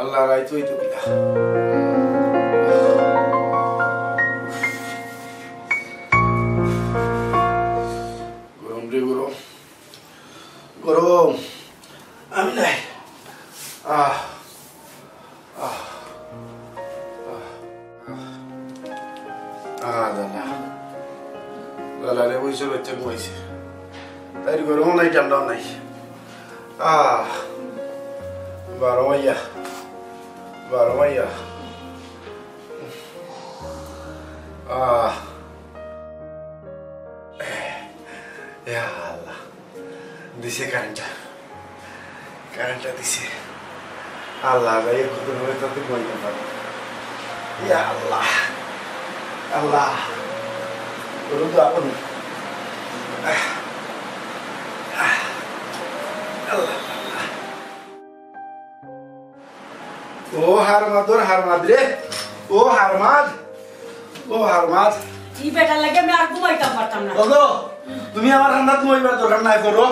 Speaker 2: আল্লাহ রাইতেই তো গিলা গরম রে গরম গরম আমি নাই দাদা রে বইসে বাচ্চা ঘুমাইছে তাই গরমও নাই ঠান্ডাও নাই বারো মাইয়া আল্লাহ দিছে কারেন্টটা দিছে আল্লাহ গাই কত ভাবে তাতে ঘুমাইতে পারবো আল্লাহ আল্লাহ গরম তো আপন ও হারমাদ রে ও হারমাদ
Speaker 8: ই বেটার লাগে আমি আর ঘুমাইতাম পারতাম না
Speaker 2: ওগো তুমি আমার ঠান্ডা ঘুমাইবার দরকার নাই করো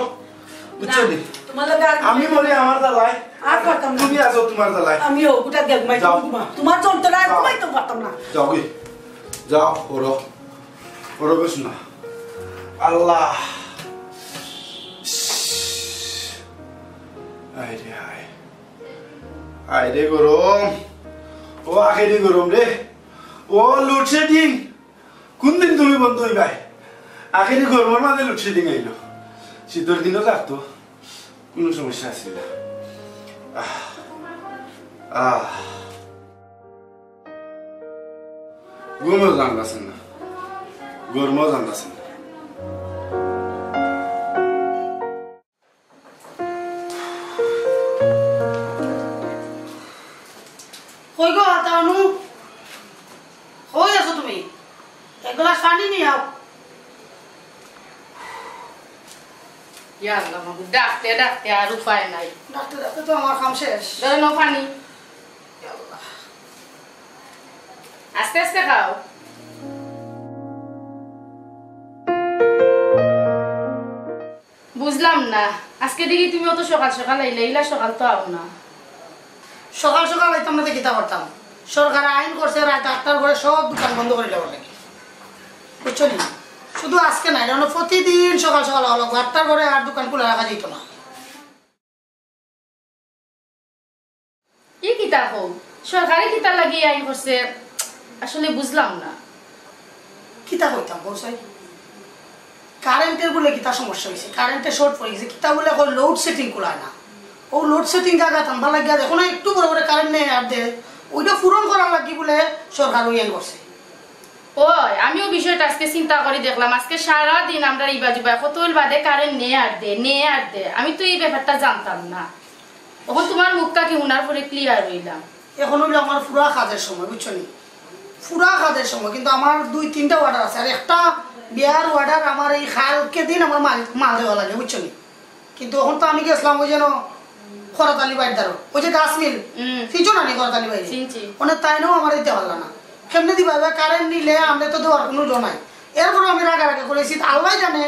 Speaker 2: বুঝছো নি
Speaker 8: তোমার লাগে
Speaker 2: আমি বলি আমার দালাই
Speaker 8: আর পারতাম না
Speaker 2: তুমি আসো তোমার দালাই
Speaker 8: আমি ও গুটা গেল ঘুমাইতাম তোমার যন্ত্রণা আর ঘুমাইতাম পারতাম না
Speaker 2: যাও গে যাও ওরো বেশ না আল্লাহ আইরে গরম ও আখেরি গরম রে ও লোডশেডিং কোন দিন তুমি বন্ধ হইবাই আখেরি গরমের মাঝে লোডশেডিং আইলো শীতের দিনও থাকতো কোনো সমস্যা আসছিল ঘুমও জানতেছেন না গরমও জানতেছেন না
Speaker 8: কই গো আতানু কই আছো তুমি এক গ্লাস পানি নিয়ে আও
Speaker 1: ইয়া আল্লাহ মাগো ডাকতে আর উপায় নাই
Speaker 8: ডাক্তার ডাক্তার তো আমার কাম শেষ
Speaker 1: ধরে নাও পানি আস্তে আস্তে খাও বুঝলাম না আজকে দেখি তুমি অত সকাল সকাল আইলা সকাল তো আও না
Speaker 8: সকাল সকাল আইতাম না কিতা করতাম সরকার আইন করছে রাত 8টার পরে সব দোকান বন্ধ করে দেওয়ার লাগে বুঝছো নি শুধু আজকে নাই যেন প্রতিদিন সকাল সকাল হলো 8টার পরে আর দোকান খুলে রাখা যেত না
Speaker 1: কি কিতা হোক সরকারি কিতা লাগিয়ে আইন করছে আসলে বুঝলাম না
Speaker 8: কিতা কইতাম বলছাই কারেন্টের বলে কিতা সমস্যা হয়েছে কারেন্টের শর্ট পড়ে গেছে কিতা বলে এখন লোড সেটিং করায় না ও লোড সেটিং জায়গা থাম্বা লাগিয়া দেখো না একটু বড় করে কারেন্ট নেই আর দে ওইটা পূরণ করার লাগি বলে সরকার ওই আইন করছে
Speaker 1: ওই আমিও বিষয়টা আজকে চিন্তা করে দেখলাম আজকে সারা দিন আমরা ইবাজুবা কতল বাদে কারেন্ট নে আর দে আমি তো এই ব্যাপারটা জানতাম না তখন তোমার মুখটা কি উনার পরে ক্লিয়ার হইলাম
Speaker 8: এখন হইলো আমার পুরা কাজের সময় বুঝছো নি পুরা কাজের সময় কিন্তু আমার 2-3টা অর্ডার আছে আর একটা বিয়ার অর্ডার আমার এই কালকে দিন আমার মাল দেওয়া লাগে বুঝছো নি কিন্তু এখন তো আমি গেছিলাম ওই যেন খরাতালি বাইদারো ওই যে গাছ মিল চিনছো না নি খরাতালি বাই অনেক তাইনেও আমার দিতে পারল না কেমনে দিবা কারেন্ট নিলে আমরা তো দেওয়ার কোনো জো নাই এরপরে আমি রাগারাগি করেছি আল্লাহ জানে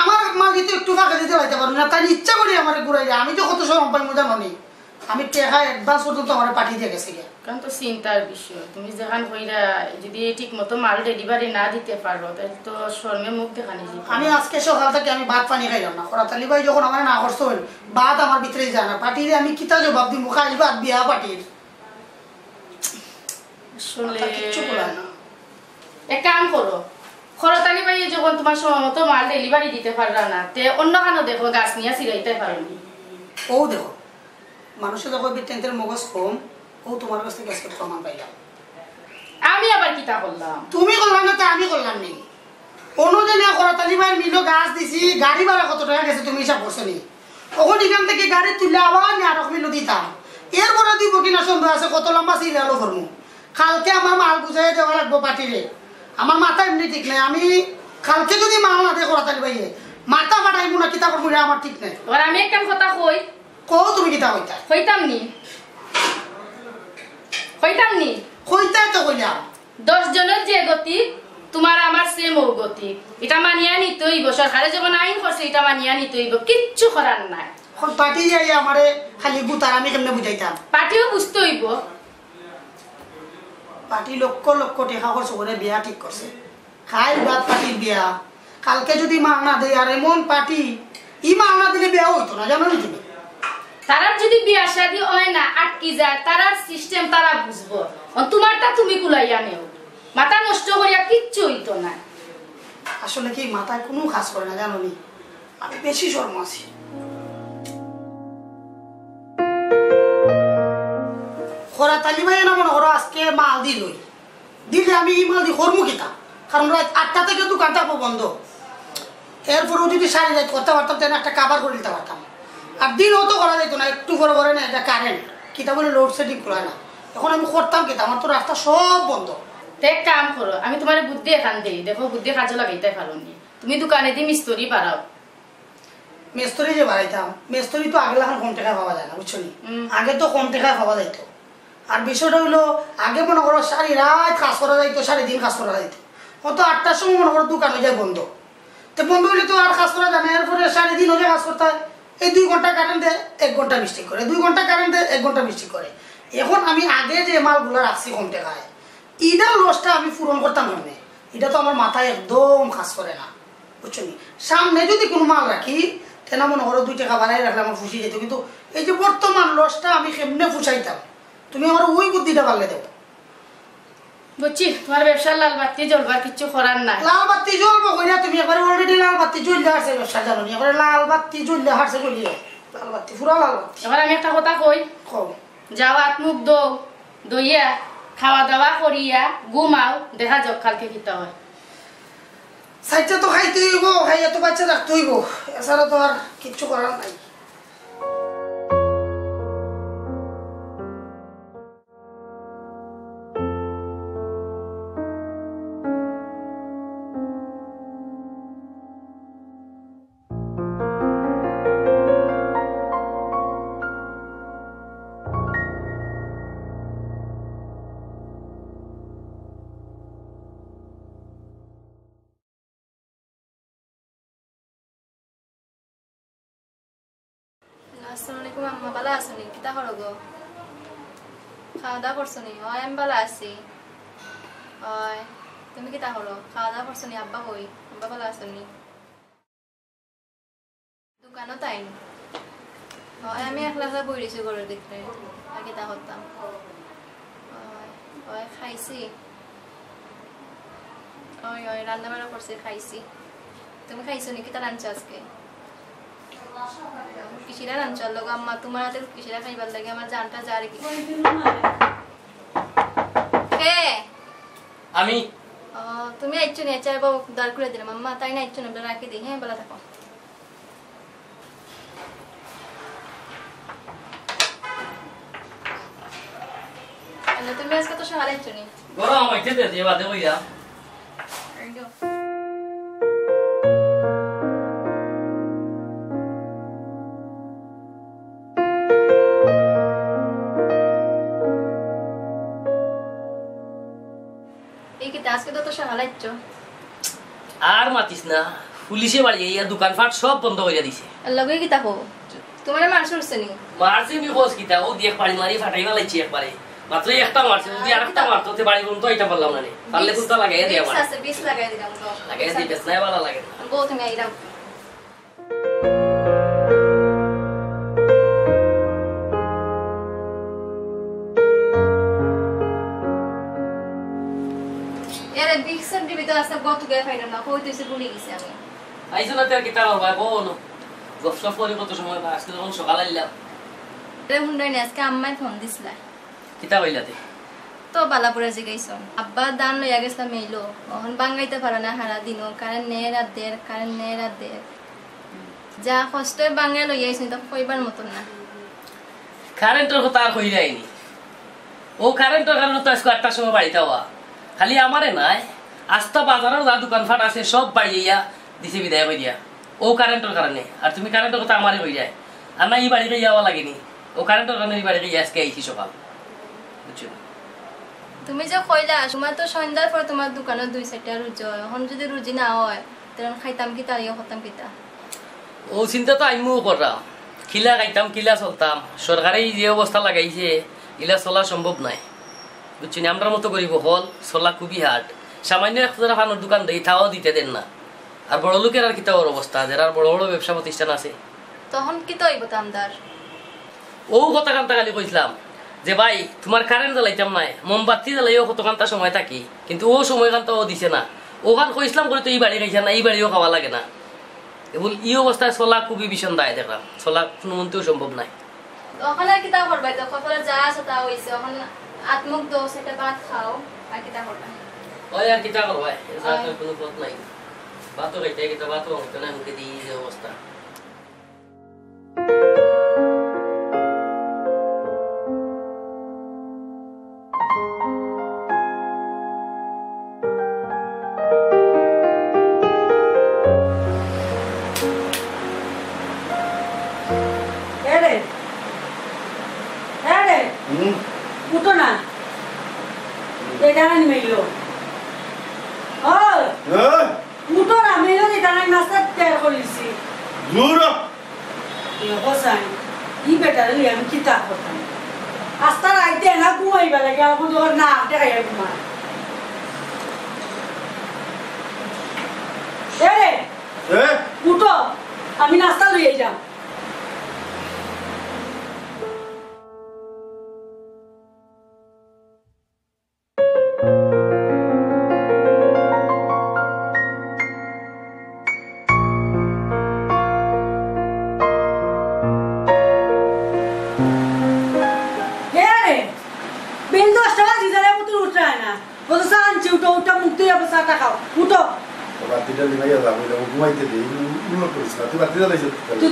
Speaker 8: আমার মাল দিতে একটু ফাঁকা দিতে পারতে পারবো না তাই ইচ্ছা করি আমার ঘুরাই যায় আমি তো কত সময় পাই মজা মানি আমি টাকা অ্যাডভান্স পর্যন্ত আমার পাঠিয়ে দিয়ে গেছি
Speaker 1: কারণ তো চিন্তার বিষয় তুমি যেখান কইরা যদি ঠিক মতো মাল ডেলিভারি না দিতে পারো তাহলে তো শর্মে মুখ দেখানি
Speaker 8: আমি আজকে সকাল থেকে আমি ভাত পানি খাইলাম না খরাতালি ভাই যখন আমার না করতে হইল ভাত আমার ভিতরে যায় না পাঠিয়ে আমি কিতা জবাব দিব খাইল ভাত বিয়া পাঠিয়ে
Speaker 1: আসলে এক কাম করো খরতালি ভাই যখন তোমার সময় মতো মাল ডেলিভারি দিতে পারলা না তে অন্য কানো দেখো গাছ নিয়ে সিরাইতে পারোনি
Speaker 8: ও দেখো মানুষের যখন বিটেন্টের মগজ কম ও তোমার কাছ থেকে আজকে প্রমাণ পাইলাম
Speaker 1: আমি আবার কিতা করলাম?
Speaker 9: তুমি করলাম না তো আমি করলাম নি। অনুজনে করতালি ভাই মিলো গাছ দিছি, গাড়ি ভাড়া কত টাকা গেছে তুমি হিসাব করছো নি? ওখান এখান থেকে গাড়ি তুলে আবার নাটক মিলো দিতাম। এরপরে দিব কিনা সন্দেহ আছে, কত লম্বা সিরিয়ালও করবো। কালকে আমার মাল বুঝাই দেওয়া লাগবো পার্টিরে। আমার মাথা এমনি ঠিক নাই, আমি কালকে যদি মাল না দিয়ে করতালি ভাইয়ে মাথা ফাটাইবো না কিতা করবো আমার ঠিক নাই।
Speaker 1: এবার আমি একটা কথা কই,
Speaker 9: কও তুমি কিতা কইতা?
Speaker 1: কইতাম নি
Speaker 9: কইতাই তো কইলাম।
Speaker 1: 10 জনের যে গতি তোমার আমার সেম ও গতি, এটা মানিয়া নিতে হইব। সরকারে যখন আইন করছে এটা মানিয়া নিতে হইব, কিচ্ছু করার নাই।
Speaker 9: পার্টি যাই আমারে খালি গুতার আমি কেমনে বুঝাইতাম?
Speaker 1: পার্টিও বুঝতে হইব।
Speaker 9: পার্টি লক্ষ লক্ষ টাকা খরচ করে বিয়া ঠিক করছে, খাই বাদ পার্টির বিয়া। কালকে যদি মাল না দেয় আর এমন পার্টি, ই মাল না দিলে বিয়া হইতো না, জানো তুমি?
Speaker 1: তারার যদি বিয়া শাদী হয় না আটকি যায়, তারার সিস্টেম তারা বুঝবো। তোমারটা তুমি কুলাইয়া নেও, মাথা নষ্ট হইয়া কিচ্ছু হইতো না।
Speaker 9: আসলে কি মাথায় কোনো কাজ করে না, জানো নি? আমি বেশি শর্ম আছি। খরা তালি ভাই না মনে করো আজকে মাল দিলই, দিলে আমি এই মাল দি করবো কিতা? কারণ রাত 8টা থেকে দোকান থাকবো বন্ধ। এরপরেও যদি সারি রাত করতে পারতাম তাহলে একটা কাবার করে দিতে পারতাম। আর দিন হতো করা যেত না, একটু করে করে না, এটা কারেন্ট কিতা বলে লোডশেডিং করা না। এখন আমি করতাম কিতা? আমার তো রাস্তা সব বন্ধ।
Speaker 1: এক কাম করো, আমি তোমার বুদ্ধি এখান দেই, দেখো বুদ্ধি কাজে লাগাইতে পারো নি। তুমি দোকানে দিয়ে মিস্ত্রি পারাও।
Speaker 9: মেস্তরি যে বাড়াইতাম, মেস্তরি তো আগে এখন কম টাকা পাওয়া যায় না, বুঝছো নি? আগে তো কম টাকা পাওয়া যাইত। আর বিষয়টা হইলো আগে মনে করো সারি রাত কাজ করা যাইতো, 3.5 কাজ করা যাইতো। হয়তো 8টার সময় মনে করো দোকান হয়ে যায় বন্ধ। তো বন্ধ হইলে তো আর কাজ করা যায় না, এরপরে 3.5 হলে কাজ করতে হয়। এই 2 ঘন্টা কারেন্ট দেয়, 1 ঘন্টা মিস্টেক করে, 2 ঘন্টা কারেন্ট দেয়, 1 ঘন্টা মিস্টেক করে। এখন আমি আগে যে মালগুলো রাখছি কম টাকায়, ইটার লসটা আমি পূরণ করতাম কেমনে? এটা তো আমার মাথায় একদম কাজ করে না, বুঝছো নি? সামনে যদি কোনো মাল রাখি তেনা মনে করো 2 টাকা বাড়াই রাখলে আমার ফুসি যেত, কিন্তু এই যে বর্তমান লসটা আমি কেমনে ফুসাইতাম? তুমি আমার ওই বুদ্ধিটা পারলে দেবো।
Speaker 1: বুঝছি, তোমার ব্যবসার লাল বাতি জ্বলবার কিচ্ছু করার নাই।
Speaker 9: লাল বাতি জ্বলবো কইনা? তুমি একবারে অলরেডি লাল বাতি জ্বললে হারছে ব্যবসা, জানো নি? একবারে লাল বাতি জ্বললে হারছে কইলে লাল বাতি, পুরা লাল বাতি।
Speaker 1: এবার আমি একটা কথা কই, যাও হাত মুখ দইয়া খাওয়া দাওয়া করিয়া ঘুমাও, দেখা যাক কালকে কিতা হয়।
Speaker 9: সাইডটা তো খাইতে হইব, খাইয়া তো বাচ্চা রাখতে হইব, এছাড়া তো আর কিচ্ছু করার নাই।
Speaker 10: আসসালামাইকুম আম্মা, ভালো আছো নি? কিতা করো গো? খাওয়া দাওয়া করছো নি? হয় আমি ভালো আছি। হয় তুমি কিতা করো? খাওয়া দাওয়া করছো নি? আব্বা কই? আব্বা ভালো আছো নি? দোকানও তাই নি? হয় আমি একলা একলা বই রয়েছি ঘরের দেখতে, আর কিতা করতাম? হয় খাইছি। হয় হয় রান্না বান্না করছি, খাইছি। তুমি খাইছো নি? কিতা রাঁধছো আজকে? কিসিরা রাঁধছো লোক আম্মা? তোমার হাতে কিসিরা খাইবার লাগে আমার জানটা যারে কি? কে?
Speaker 7: আমি।
Speaker 10: তুমি আইছো নি? আচ্ছা বাবু দাঁড় করে দিলাম আম্মা, তাই না? আইছো না, রাখি দিই। হ্যাঁ, বলা থাকো। তুমি আজকে তো সকালে আইছো নি?
Speaker 7: গরম হইতে দে, যে বাদে হইয়া
Speaker 10: আজকে তো সকালে আইছো।
Speaker 7: আর মাতিস না, পুলিশে বাড়ি এই দোকানপাট সব বন্ধ করে দিছে।
Speaker 10: লগে কি তাকো তোমার মারছ উঠছে নি?
Speaker 7: মারছে নি কোস কিতা? ও দিয়ে পানি মারি ফাটাই ফেলাইছি একবারে। মাত্র একটা মারছে, যদি আরেকটা মারতো তে বাড়ি বন্ধ এটা বললাম না রে। পারলে কুত্তা লাগাই দে আমার।
Speaker 10: 20 লাগাই দিলাম তো।
Speaker 7: লাগাই দিস না, ভালো লাগে না।
Speaker 10: গো তুমি আইরাম। এরে বিক্সন দিবি তো আসলে গত গে ফাইনা না, কইতেছি ভুলে গেছি আমি।
Speaker 7: আইছো না তোর কিতা হবে কোন? গফসফ করে কত সময় আজকে যখন সকাল আইলাম।
Speaker 10: রে হুন্ডাই না, আজকে আম্মাই ফোন দিছিলা।
Speaker 7: কিতা হইলাতে?
Speaker 10: তো বালাপুরা জিগাইছন আব্বা দান লইয়া গেছিলাম মেইলো অহন বাঙ্গাইতে পারে না হারা দিনও কারেন্ট নে রাত দের কারেন্ট নে রাত দের যা কষ্টে বাঙ্গাই লইয়া আইছেন তা কইবার মতন না
Speaker 7: কারেন্টের কথা আর কই যায়নি ও কারেন্টের কারণে তো আজকে 8টার সময় বাড়িতে হওয়া খালি আমারে নাই আস্তা বাজারের যা দোকানপাট আছে সব বাড়িয়া দিছে বিদায় করিয়া ও কারেন্টের কারণে আর তুমি কারেন্টের কথা আমারে কই যায় আর না এই বাড়িতে যাওয়া লাগেনি ও কারেন্টের কারণে এই বাড়িতে আজকে আইছি সকাল বুঝছো
Speaker 10: তুমি যে কইলা তোমার তো সন্ধ্যার পর তোমার দোকানে 2-4টা রুজি হয় এখন যদি রুজি না হয় তখন খাইতাম কি তারিও খতাম কিতা
Speaker 7: ও চিন্তা তো আমিও করলাম খিলা খাইতাম কিলা চলতাম সরকারে যে অবস্থা লাগাইছে ইলা চলা সম্ভব নাই বুঝছি না আমরা মতো গরিব হল চলা খুবই হার্ড সামান্য 1,000 খানোর দোকান দেই তাও দিতে দেন না আর বড় লোকের আর কিতা ওর অবস্থা যারা বড় বড় ব্যবসা প্রতিষ্ঠান আছে
Speaker 10: তখন কি তো হইব তামদার
Speaker 7: ও কথা কান্তা খালি কইছিলাম যে ভাই তোমার কারেন্ট জ্বালাইতাম নাই মোমবাতি জ্বালাইও কত কান্তা সময় থাকি কিন্তু ও সময় কান্তা ও দিছে না ওখান কইছিলাম করে তো এই বাড়ি খাইছে না এই বাড়িও খাওয়া লাগে না এবং এই অবস্থায় চলা খুবই ভীষণ দায় দেখলাম চলা কোনো মন্তেও সম্ভব নাই
Speaker 10: তখন আর কিতা করবাই তো কপালে যা আছে তা হইছে এখন আত্মক দোষ এটা ভাত খাও আর কিতা করবা
Speaker 7: ওই আর কিতা করবা এর কোনো পথ নাই ভাতও খাইতে কিতা ভাতও হতো না মুখে দিয়ে যে অবস্থা
Speaker 8: উঠো না এটা আমি মেইলো উঠো না মেইলো এটা আমি নাস্তা তৈরি করেছি
Speaker 2: দূর
Speaker 8: হোসাই ই বেটারে লিয়ে আমি কিতা করতাম আস্তা রাইতে না ঘুমাইবা লাগে আমার দোকান না দেখাই ঘুমা উঠো আমি নাস্তা লইয়ে যাম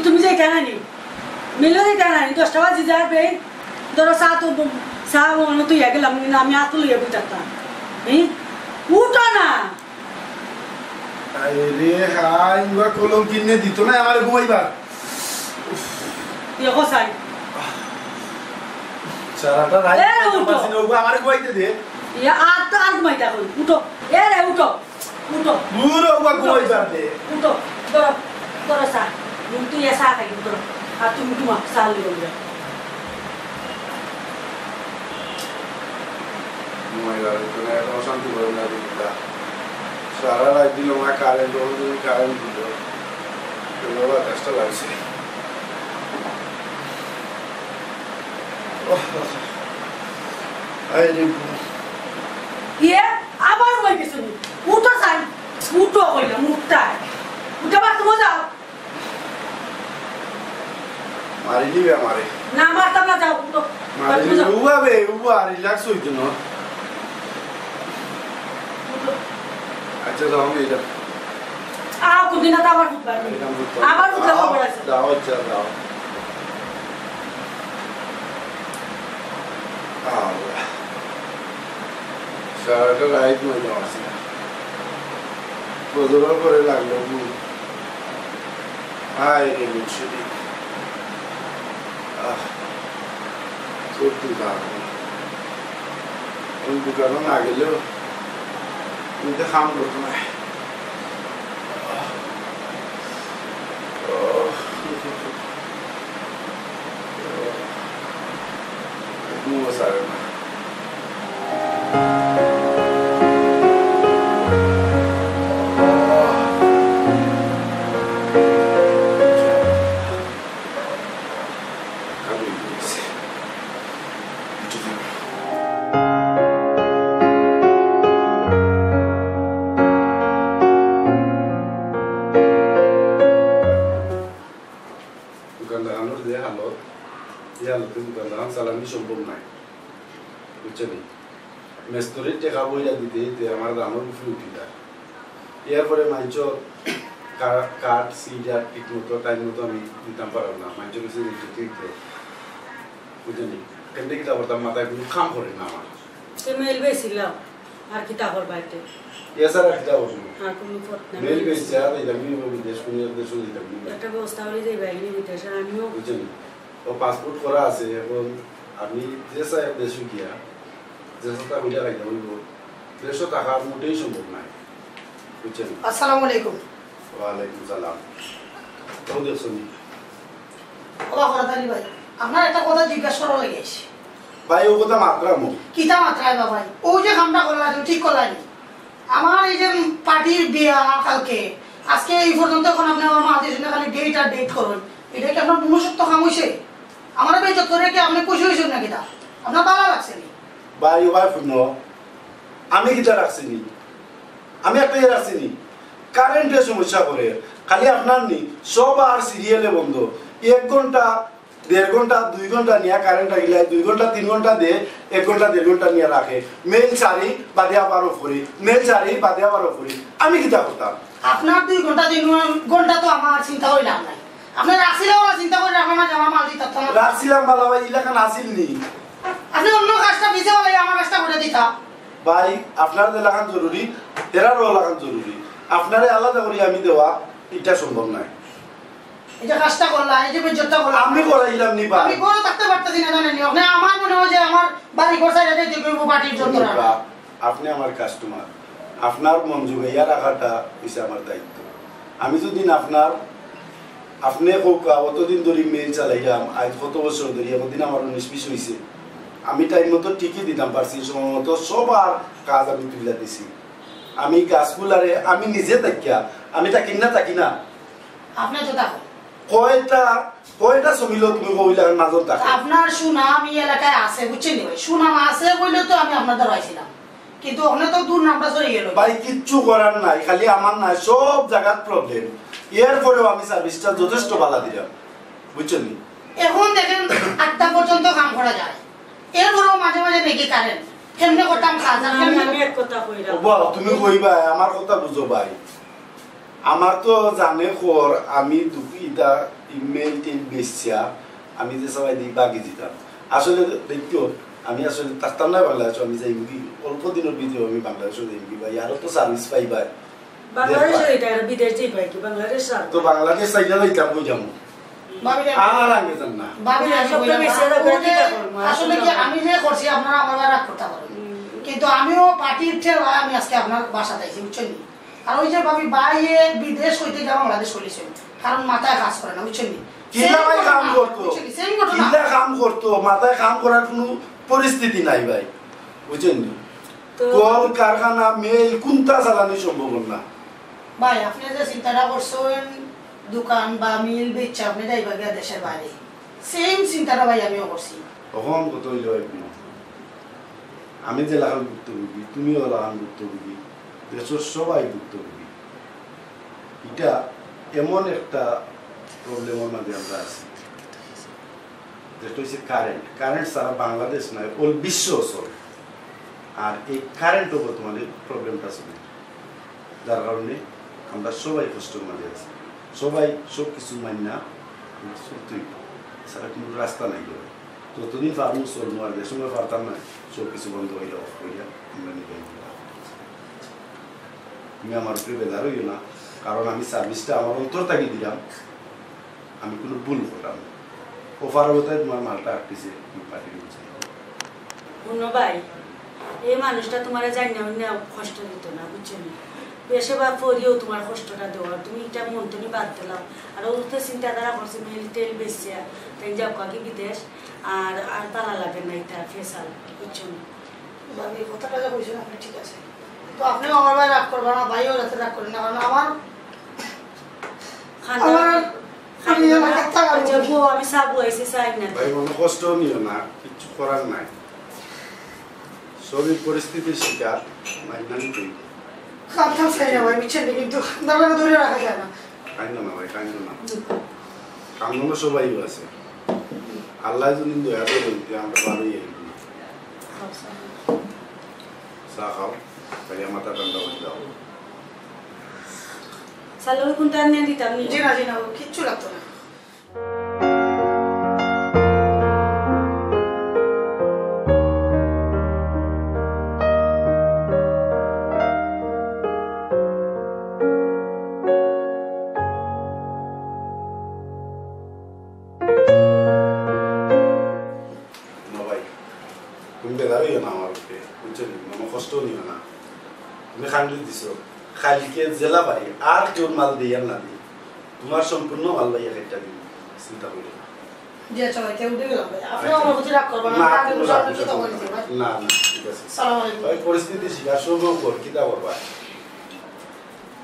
Speaker 8: তুমি যে কেন নি মিলো যে কেন নি 10টা বাজে যাবে ধরো চা তুই গেলাম আমি আতো লইয়া বুঝতাম উঠো না
Speaker 2: আরে হাই উয়া কলম কিনে দিত না আমার ঘুমাইবার
Speaker 8: ইয়ে কোসাই
Speaker 2: সারাটা রাত পাসিন ওগো আমার ঘুমাইতে দে
Speaker 8: ইয়া আর ঘুমাইতা কই উঠো এ রে উঠো উঠো
Speaker 2: পুরো ওগো ঘুমাইবার দে
Speaker 8: উঠো ধরো ধরো চা তুই এসা খাই ধরো আর তুমি ঘুমা চা লইয়া
Speaker 2: ঘুমাইবার তো না এত শান্তি করে না দিতা সারা রাত দিল না কারেন্ট দিল তো বাবা কষ্ট লাগছে আরে
Speaker 8: ইয়ে আবার হয়ে গেছে উঠো চাই উঠো কইলাম উঠতা উঠে বা তুমি যাও
Speaker 2: মারি দিবে আমারে
Speaker 8: না মারতাম না যাও উঠো
Speaker 2: মারি দিবে উবাবে উবা রিল্যাক্স হইতো না আচ্ছা যাও আমি এটা
Speaker 8: কোনদিন না আবার উঠবা আবার উঠলে খবর আছে
Speaker 2: দাও আচ্ছা দাও আল্লাহ সারাটা রাইট মজা আসছে বদলার করে লাগলো হাই রে মুশকিল সত্যি দারুণ ওই দোকানে না গেলেও কিন্তু খাম করতো না ঘুমো সারে না মেস্তরির টেকা বইটা দিতে দিতে আমার দামের উপরে উঠি যায় এরপরে মাঞ্চ কাঠ সিজার ঠিক মতো টাইম মতো আমি দিতাম পারব না মাঞ্চ কিছু দিতে বুঝলি কেমনি কিতা করতাম মাথায় কোনো কাম করে না আমার
Speaker 8: সে মেল বেছিলাম আর কিতা করবা এতে
Speaker 2: এছাড়া কিতা করবো
Speaker 8: আর কোনো পথ নাই
Speaker 2: মেল বেশি আর দিলাম বিদেশ কোনো দেশ দিলাম
Speaker 8: একটা ব্যবস্থা হলে যাই বাইরে বিদেশে আমিও
Speaker 2: বুঝলি ও পাসপোর্ট করা আছে এখন আমি যে সাহেব দেশে গিয়া যে সাথে বুঝা খাইতে বলব 150 টাকা মোটেই সম্ভব নাই বুঝছেন
Speaker 9: আসসালামু আলাইকুম
Speaker 2: ওয়ালাইকুম সালাম তো দেখুন
Speaker 9: ওবা খরাতালি ভাই আপনার একটা কথা জিজ্ঞাসা করা লেগেছে
Speaker 2: ভাই ও কথা মাত্রামো
Speaker 9: কিতা মাত্রায় বা ভাই ও যে কামটা করলা তুমি ঠিক করলাই আমার এই যে পার্টির বিয়া কালকে আজকে এই পর্যন্ত এখন আপনি আমার মা দিয়ে খালি ডেট আর ডেট করুন এটা কি আপনার মনুষ্যত্ব কাম হয়েছে আমার বেজত করে কি আপনি খুশি হয়েছেন নাকি তা আপনার ভালো লাগছে নি
Speaker 2: ভাই ও ভাই শুনো আমি কিটা রাখছিনি আমি একটাই রাখছিনি কারেন্টের সমস্যা করে খালি আপনার নি সব আর সিরিয়ালে বন্ধ 1 ঘন্টা 1.5 ঘন্টা 2 ঘন্টা নিয়ে কারেন্ট আগিলায় 2 ঘন্টা 3 ঘন্টা দিয়ে 1 ঘন্টা 1.5 ঘন্টা নিয়ে রাখে মেল চারি বাদে আবারও করি মেল চারি বাদে আবারও করি আমি কিটা করতাম
Speaker 9: আপনার 2 ঘন্টা 3 ঘন্টা তো আমার চিন্তা হইলাম নাই আপনি রাখছিলেও চিন্তা করে রাখলাম না আমার মাল দিতে
Speaker 2: রাখছিলাম বালা ভাই এলাকা আসিলনি
Speaker 9: আপনি অন্য কাজটা ভিজে বলে আমার কাজটা করে দিতা
Speaker 2: ভাই আপনার এলাকান জরুরি এরারও এলাকান জরুরি আপনারে আলাদা করে আমি দেওয়া এটা সম্ভব নয়
Speaker 9: এটা কাজটা করলা এই যে বেজতটা করলা
Speaker 2: আমি করাইলাম নি ভাই
Speaker 9: আমি করে থাকতে পারতেছি না জানেন আপনি আমার মনে হয় যে আমার বাড়ি ঘর সাইডে দেখে পার্টির যন্ত্রণা
Speaker 2: আপনি আমার কাস্টমার আপনার মন জুগাইয়া রাখাটা হচ্ছে আমার দায়িত্ব আমি যদি আপনার আপনি কতদিন ধরে মেল চালাইলাম আজ কত বছর ধরে এমন আমার 19-20 হয়েছে আমি টাইম মতো ঠিকই দিতাম পারছি সময় মতো সবার কাজ আমি তুলে দিছি আমি গাছগুলারে আমি নিজে থাকিয়া আমি থাকি না
Speaker 9: আপনি তো দেখো
Speaker 2: কয়টা সমিল তুমি কইলার মাজত থাকো
Speaker 9: আপনার সুনাম এই এলাকায় আছে বুঝছেন ভাই সুনাম আছে বলে তো আমি আপনাদের আইছিলাম কিন্তু ওখানে তো দূর নামটা চলে গেল
Speaker 2: ভাই কিচ্ছু করার নাই খালি আমার নাই সব জায়গার প্রবলেম এরপরেও আমি সার্ভিসটা যথেষ্ট ভালো দিলাম বুঝছেন
Speaker 9: এখন দেখেন 8টা পর্যন্ত কাম করা যায় এরপরেও মাঝে মাঝে দেখি কারেন্ট কেমনে করতাম কাজ
Speaker 8: আমি এক কথা কইরা
Speaker 2: তুমি কইবা আমার কথা বুঝো ভাই আমার তো জানে খর আমি দুইটা ইমেল টিম বেচছিয়া আমি যে সবাই দিই বাকি দিতাম আসলে দেখো আমি আসলে থাকতাম না বাংলাদেশ আমি যাই অল্প দিনের ভিতরে আমি বাংলাদেশে যাই ভাই আরো তো সার্ভিস পাই ভাই
Speaker 8: বাংলাদেশে এটা বিদেশে পাই কি বাংলাদেশ
Speaker 2: তো বাংলাদেশ চাইলে যাইতাম কই যাবো আর আগে যান না
Speaker 9: আসলে কি আমি যে করছি আপনারা আমার রাগ করতে পারেন কিন্তু আমিও পার্টির ঠেলা আমি আজকে আপনার বাসা যাইছি বুঝছেন আর ওই যে ভাবি বাইরে বিদেশ হইতে যাওয়া বাংলাদেশ চলেছেন কারণ মাথায় কাজ করে না বুঝছেন
Speaker 2: কাম করতো মাথায় কাম করার কোনো পরিস্থিতি নাই ভাই বুঝছেন কল কারখানা মেল কোনটা চালানো সম্ভব না
Speaker 9: ভাই আপনি যে চিন্তাটা করছেন দোকান বা মিল বেচা আপনি যাইবা গিয়া দেশের বাইরে সেম চিন্তাটা ভাই আমিও করছি
Speaker 2: তখন কত হইল আমি যে লাগান ভুক্তভোগী তুমিও লাগান ভুক্তভোগী দেশের সবাই ভুক্তভোগী এটা এমন একটা প্রবলেমের মধ্যে আমরা আছি যেটা হচ্ছে কারেন্ট ছাড়া বাংলাদেশ নয় ওল বিশ্ব চলে আর এই কারেন্টও বর্তমানে প্রবলেমটা চলে যার কারণে আমরা সবাই কষ্টের মাঝে আছি সবাই সব কিছু মানি না সত্যি ছাড়া কোনো রাস্তা নাই যতদিন পারবো চলবো আর যে সময় পারতাম না সব কিছু বন্ধ হইল হইয়া আমরা নিয়ে তুমি আমার উপরে বেজার হইও না কারণ আমি সার্ভিসটা আমার অন্তর থাকি দিলাম আমি কোনো ভুল করলাম না ওফার বোধহয় তোমার মালটা আটকেছে পার্টি
Speaker 8: শুনো ভাই এই মানুষটা তোমার জানি না কষ্ট দিত না বুঝছো না বেশে বা পরিও তোমার কষ্টটা দেওয়া তুমি এটা মন তুমি বাদ দিলাম আর ও তো চিন্তাধারা করছে মেল টেল বেশি তাই যাও কাকি বিদেশ আর আর তালা লাগে না এটা ফেসাল বুঝছো না
Speaker 9: ভাবি কথাটা যা কইছেন আপনি ঠিক আছে তো আপনি আমার ভাই রাগ করবেন না ভাইও রাতে রাগ করেন না কারণ আমার
Speaker 8: আমি সাবু আইসি চাই না
Speaker 2: ভাই মনে কষ্ট নিও না কিছু করার নাই শরীর পরিস্থিতির শিকার মাইনান্তি
Speaker 9: খামখাম চাই না ভাই মিছে কিন্তু দাঁড়ানো ধরে রাখা যায় না
Speaker 2: কান্দো না ভাই কান্দো না কান্দো সবাই আছে আল্লাহ যদি দয়া করে আমরা পারি চা খাও খাইয়া মাথা ঠান্ডা করে দাও
Speaker 8: সালোর কোনটা আনিয়ে দিতাম নি?
Speaker 9: জি না কিচ্ছু লাগতো না।
Speaker 2: খালিকে জেলা বাড়ি আর কেউ মাল দিয়ে না দিই তোমার সম্পূর্ণ মাল বাইয়া একটা দিন চিন্তা করি না
Speaker 9: জি আচ্ছা ভাই উঠে গেলাম ভাই আপনি আমার প্রতি রাগ করবেন না আগে বুঝাতে কি তো বলছি ভাই
Speaker 2: না ঠিক আছে
Speaker 9: আসসালামু আলাইকুম
Speaker 2: ভাই পরিস্থিতি শিকার সঙ্গে কর কি দা করবা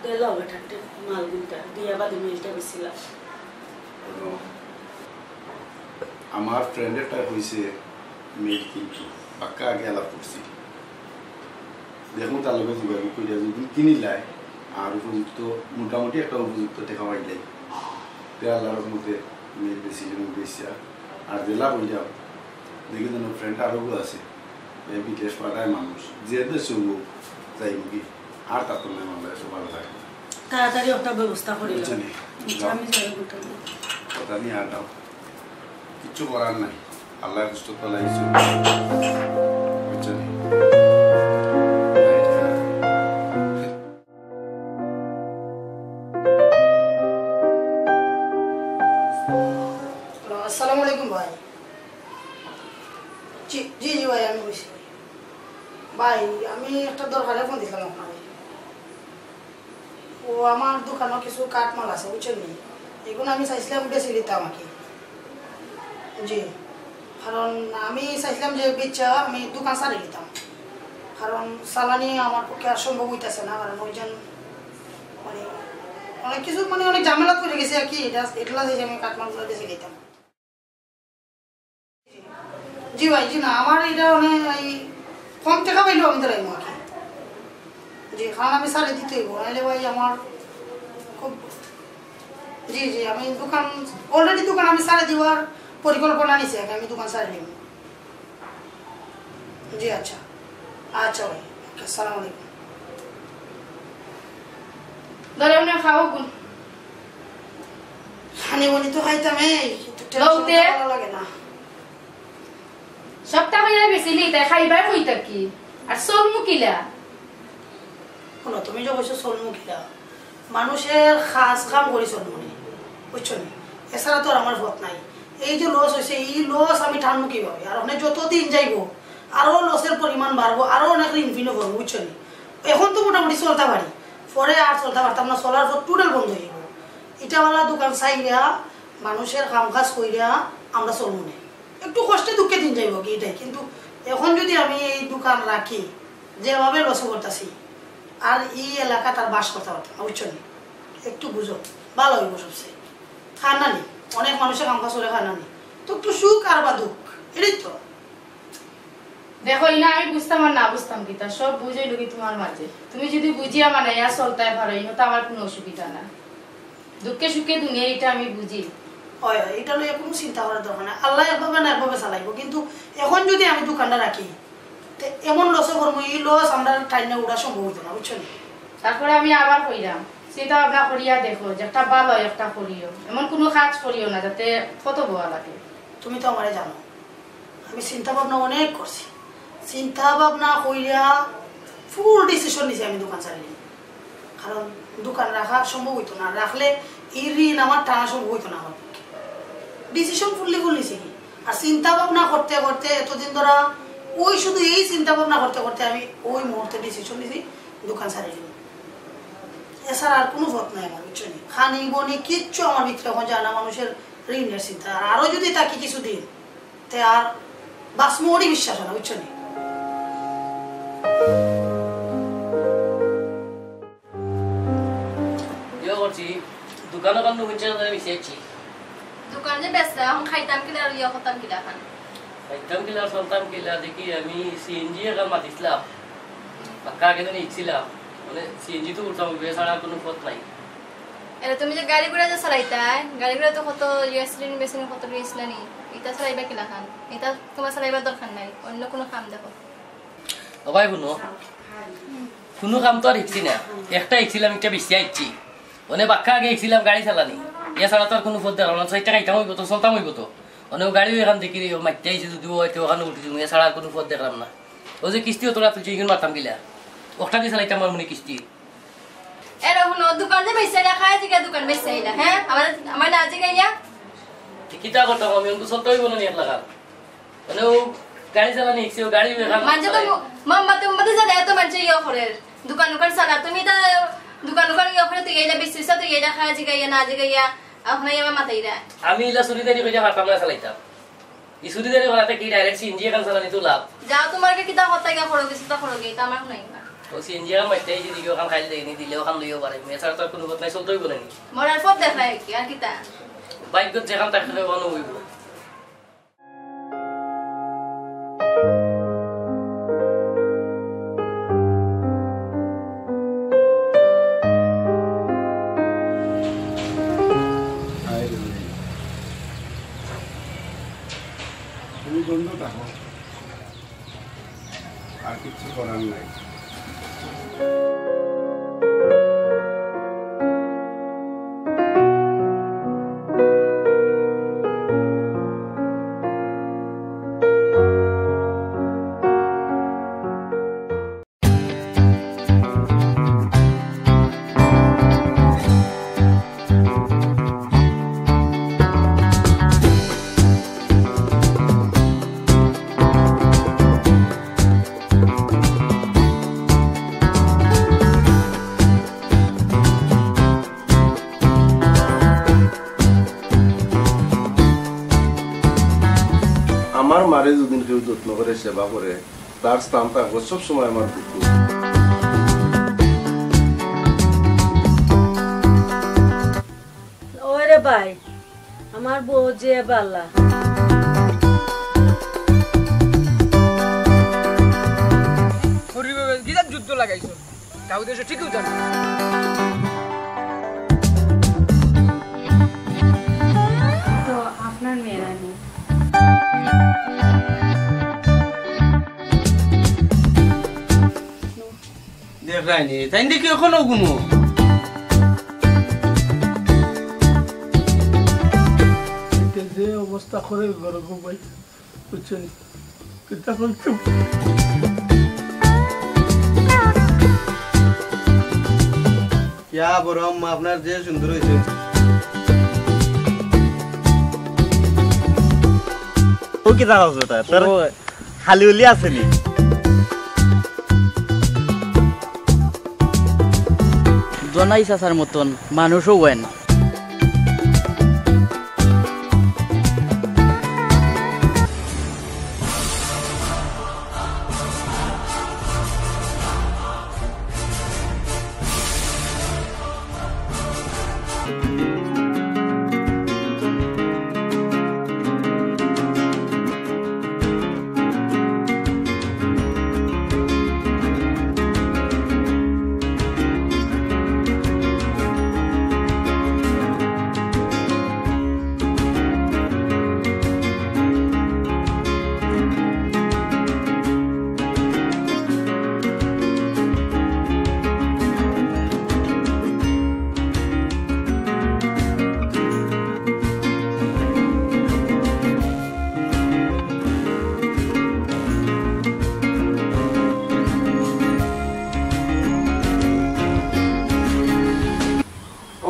Speaker 8: দেলাও বেটাতে মালগুনটা দিয়া বাদে মিলটা বেছিলাম
Speaker 2: আমার ফ্রেন্ডেরটা হইছে মেল কিন্তু পাক্কা আগে আলাপ করছি দেখুন তার লগে যোগাযোগ করিয়া যদি কিনিলাই আর উপযুক্ত মোটামুটি একটা উপযুক্ত টেকা পাইলাই আল্লাহর মধ্যে মেয়ে বেশি বেশিয়া আর জেলা হয়ে যাও দেখি যেন ফ্রেন্ড আরও আছে এই বিদেশ পাঠায় মানুষ যে দেশে হোক যাইব কি আর তারপর নাই মামলা এসব ভালো থাকে
Speaker 8: তাড়াতাড়ি একটা ব্যবস্থা করে
Speaker 2: আমি কথা নিয়ে আর দাও কিচ্ছু করার নাই আল্লাহ কষ্ট তো লাগছে বুঝছেন
Speaker 9: আসসালামু আলাইকুম ভাই জি জি জি ভাই আমি বলছি ভাই আমি একটা দরকারে ফোন দিলাম আপনার ও আমার দোকানে কিছু কাঠমাল আছে বুঝছেন নি এগুলো আমি চাইছিলাম বেশি দিতাম আমাকে জি কারণ আমি চাইছিলাম যে বেচা আমি দোকান সারিয়ে দিতাম কারণ সালানি আমার পক্ষে আর সম্ভব হইতেছে না কারণ ওইজন মানে অনেক কিছু মানে অনেক ঝামেলা করে গেছে আর কি এটা যে আমি কাঠমালগুলো বেশি দিতাম জি ভাই জি না আমার এটা অনেক এই কম টাকা পাইলেও আমি ধরাইবো আর কি জি কারণ আমি সারে দিতেই নাহলে ভাই আমার খুব জি জি আমি দোকান অলরেডি দোকান আমি সারে দেওয়ার পরিকল্পনা নিছি আমি দোকান সারে নিব জি আচ্ছা আচ্ছা ভাই আসসালামু আলাইকুম
Speaker 1: ধরে না খাও গুণ
Speaker 9: খানি বলি তো খাইতাম এই ভালো লাগে না
Speaker 1: সপ্তাহ হইয়া বেশিলি তাই খাইবার হইতা কি আর চলমুকিলা
Speaker 9: শোনো তুমি যে বলছো চলমুকিলা মানুষের খাস কাম করি চলমুনি বুঝছো নি এছাড়া তো আর আমার ভোট নাই এই যে লস হয়েছে এই লস আমি টানবো কিভাবে আর ওখানে যতদিন যাইবো আরো লসের পরিমাণ বাড়বো আরো অনেক ঋণ ফিনও করবো বুঝছো নি এখন তো মোটামুটি চলতে পারি পরে আর চলতে পারতাম না চলার পর টোটাল বন্ধ হয়ে যাবো ইটাওয়ালা দোকান চাইরা মানুষের কাম কাজ কইরা আমরা চলমুনি একটু কষ্টে দুঃখে দিন যাইব কি এটাই কিন্তু এখন যদি আমি এই দোকান রাখি যেভাবে লসে করতেছি আর এই এলাকা তার বাস করতে পারতাম বুঝছো নি একটু বুঝো ভালো হইব সবচেয়ে খানা নি অনেক মানুষের কাম কাজ করে খানা নি তো একটু সুখ আর বা দুঃখ এটাই তো
Speaker 1: দেখো ইনা আমি বুঝতাম আর না বুঝতাম কিতা সব বুঝাই লোকি তোমার মাঝে তুমি যদি বুঝিয়া মানে ইয়া চলতাই পারো ইহতে আমার কোনো অসুবিধা না দুঃখে সুখে দুনিয়া এটা আমি বুঝি
Speaker 9: হয় এটা লইয়া কোনো চিন্তা করার দরকার নাই আল্লাহ একভাবে না একভাবে চালাইব কিন্তু এখন যদি আমি দোকানটা রাখি এমন লসে করবো এই লস আমরা টাইনে উড়া সম্ভব হইতো না বুঝছো নি
Speaker 1: তারপরে আমি আবার কইরাম চিন্তা ভাবনা করিয়া দেখো যে একটা ভালো একটা করিও এমন কোনো কাজ করিও না যাতে কত বোয়া লাগে
Speaker 9: তুমি তো আমারে জানো আমি চিন্তা ভাবনা অনেক করছি চিন্তা ভাবনা কইরা ফুল ডিসিশন নিছি আমি দোকান চালিয়ে কারণ দোকান রাখা সম্ভব হইতো না রাখলে এই ঋণ আমার টানা সম্ভব হইতো না আমার ডিসিশন ফুললি ফুল নিছি আর চিন্তা ভাবনা করতে করতে এতদিন ধরা ওই শুধু এই চিন্তা ভাবনা করতে করতে আমি ওই মুহূর্তে ডিসিশন নিছি দোকান ছাড়িয়ে দিব এছাড়া আর কোনো পথ নাই আমার বুঝছো নি খানি বনি কিচ্ছু আমার ভিতরে এখন জানা মানুষের ঋণের চিন্তা আর আরও যদি তাকে কিছুদিন তে আর বাসমোরই বিশ্বাস হয় না বুঝছো নি
Speaker 7: দোকানে কান্ড হচ্ছে না মিশাইছি
Speaker 10: দোকান যে বেচলা এখন খাইতাম কিলা আর ইয়া করতাম কিলা খান
Speaker 7: খাইতাম কিলা চলতাম কিলা দেখি আমি সিএনজি এখন মাতিছিলাম পাক্কা আগে তো ইচ্ছিলাম মানে সিএনজি তো উঠতাম বেছাড়া কোনো পথ নাই
Speaker 10: এটা তুমি যে গাড়ি ঘোড়া যে চালাইতাই গাড়ি ঘোড়া তো কত রিয়াসলিন বেসিন কত রিয়াসলা নি এটা চালাইবা কিলা খান এটা তোমার চালাইবার দরকার নাই অন্য কোনো কাম দেখো
Speaker 7: ও ভাই শুনো কোনো কাম তো আর শিখছি না একটা শিখছিলাম একটা বেশি আইছি অনেক বাক্কা আগে শিখছিলাম গাড়ি চালানি ইয়া ছাড়া তো আর কোনো পথ দেখালাম না 6 টাকা ইটাম হইব তো চলতাম হইব তো অনেক গাড়িও এখান থেকে মাইতে আইছে যদিও হয়তো ওখানে উঠেছি ইয়া ছাড়া আর কোনো পথ দেখলাম না ও যে কিস্তিও তোরা তুলছি এখানে মারতাম গিলা ওটা দিয়ে চালাইতাম আমার মনে কিস্তি
Speaker 10: এরকম দোকানে বেসাইলা খায় জিগা দোকান বেসাইলা হ্যাঁ আমার না জিগাইয়া
Speaker 7: কিতা করতাম আমি তো চলতে হইব না এক লাগার মানে ও গাড়ি চালানি শিখছে ও গাড়ি
Speaker 10: মানছে তো মাম্মাতে যা দেয় তো মানছে ইয়ে করে দোকান চালা তুমি তো দোকান ইয়ে করে তুই এইটা বেশি তুই এইটা খায় জিগাইয়া না জিগাইয়া আপনার আমার মাথায় দেয়
Speaker 7: আমি ইলা চুরিদারি করে পারতাম না চালাইতাম এই চুরিদারি করাতে কি ডাইরেক্ট সিএনজি এখন চালানি তো লাভ
Speaker 10: যাও তোমার কিতা কথা গা করো কিছু তা করো এটা আমার নাই
Speaker 7: ও সিএনজি এখন মাইতে আইছে দিকে ওখান খাইলে দেয়নি দিলে ওখান লইও পারে এছাড়া তো কোনো কথা নাই চলতে হইব না
Speaker 10: মরার পথ দেখায় কি আর কিতা
Speaker 7: বাইকত যেখান থাকলে ওখানে হইব
Speaker 2: তুমি বন্ধু থাকো আর কিছু করার নাই আমার মারে যদি কেউ যত্ন করে সেবা করে তার স্থান থাকবো সবসময় আমার বুকু
Speaker 8: ওরে ভাই আমার বউ যে বালা
Speaker 11: যুদ্ধ লাগাইছো তাও দেশে ঠিকই জানো
Speaker 10: তো আপনার মেয়েরা নেই
Speaker 3: দেখায়নি তাই দেখি এখনো গুনো
Speaker 11: যে অবস্থা করে গরো ভাই বুঝছেন তখন
Speaker 6: क्या বড় আম্মা আপনার যে সুন্দর হয়েছে
Speaker 5: ও কি জানো তো তোর খালি উলি আসেনি
Speaker 12: জনাই চাচার মতন মানুষও ওয়েন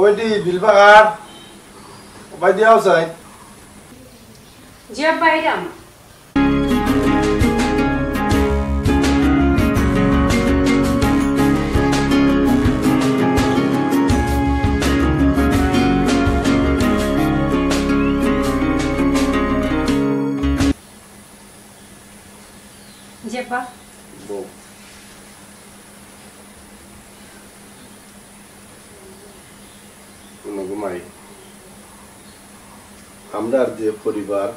Speaker 2: ওইটি বিলবাগার বাই দিয়াও চাই
Speaker 8: যে বাইরাম যেপা
Speaker 2: বউ ঘুমাই আমরা যে পরিবার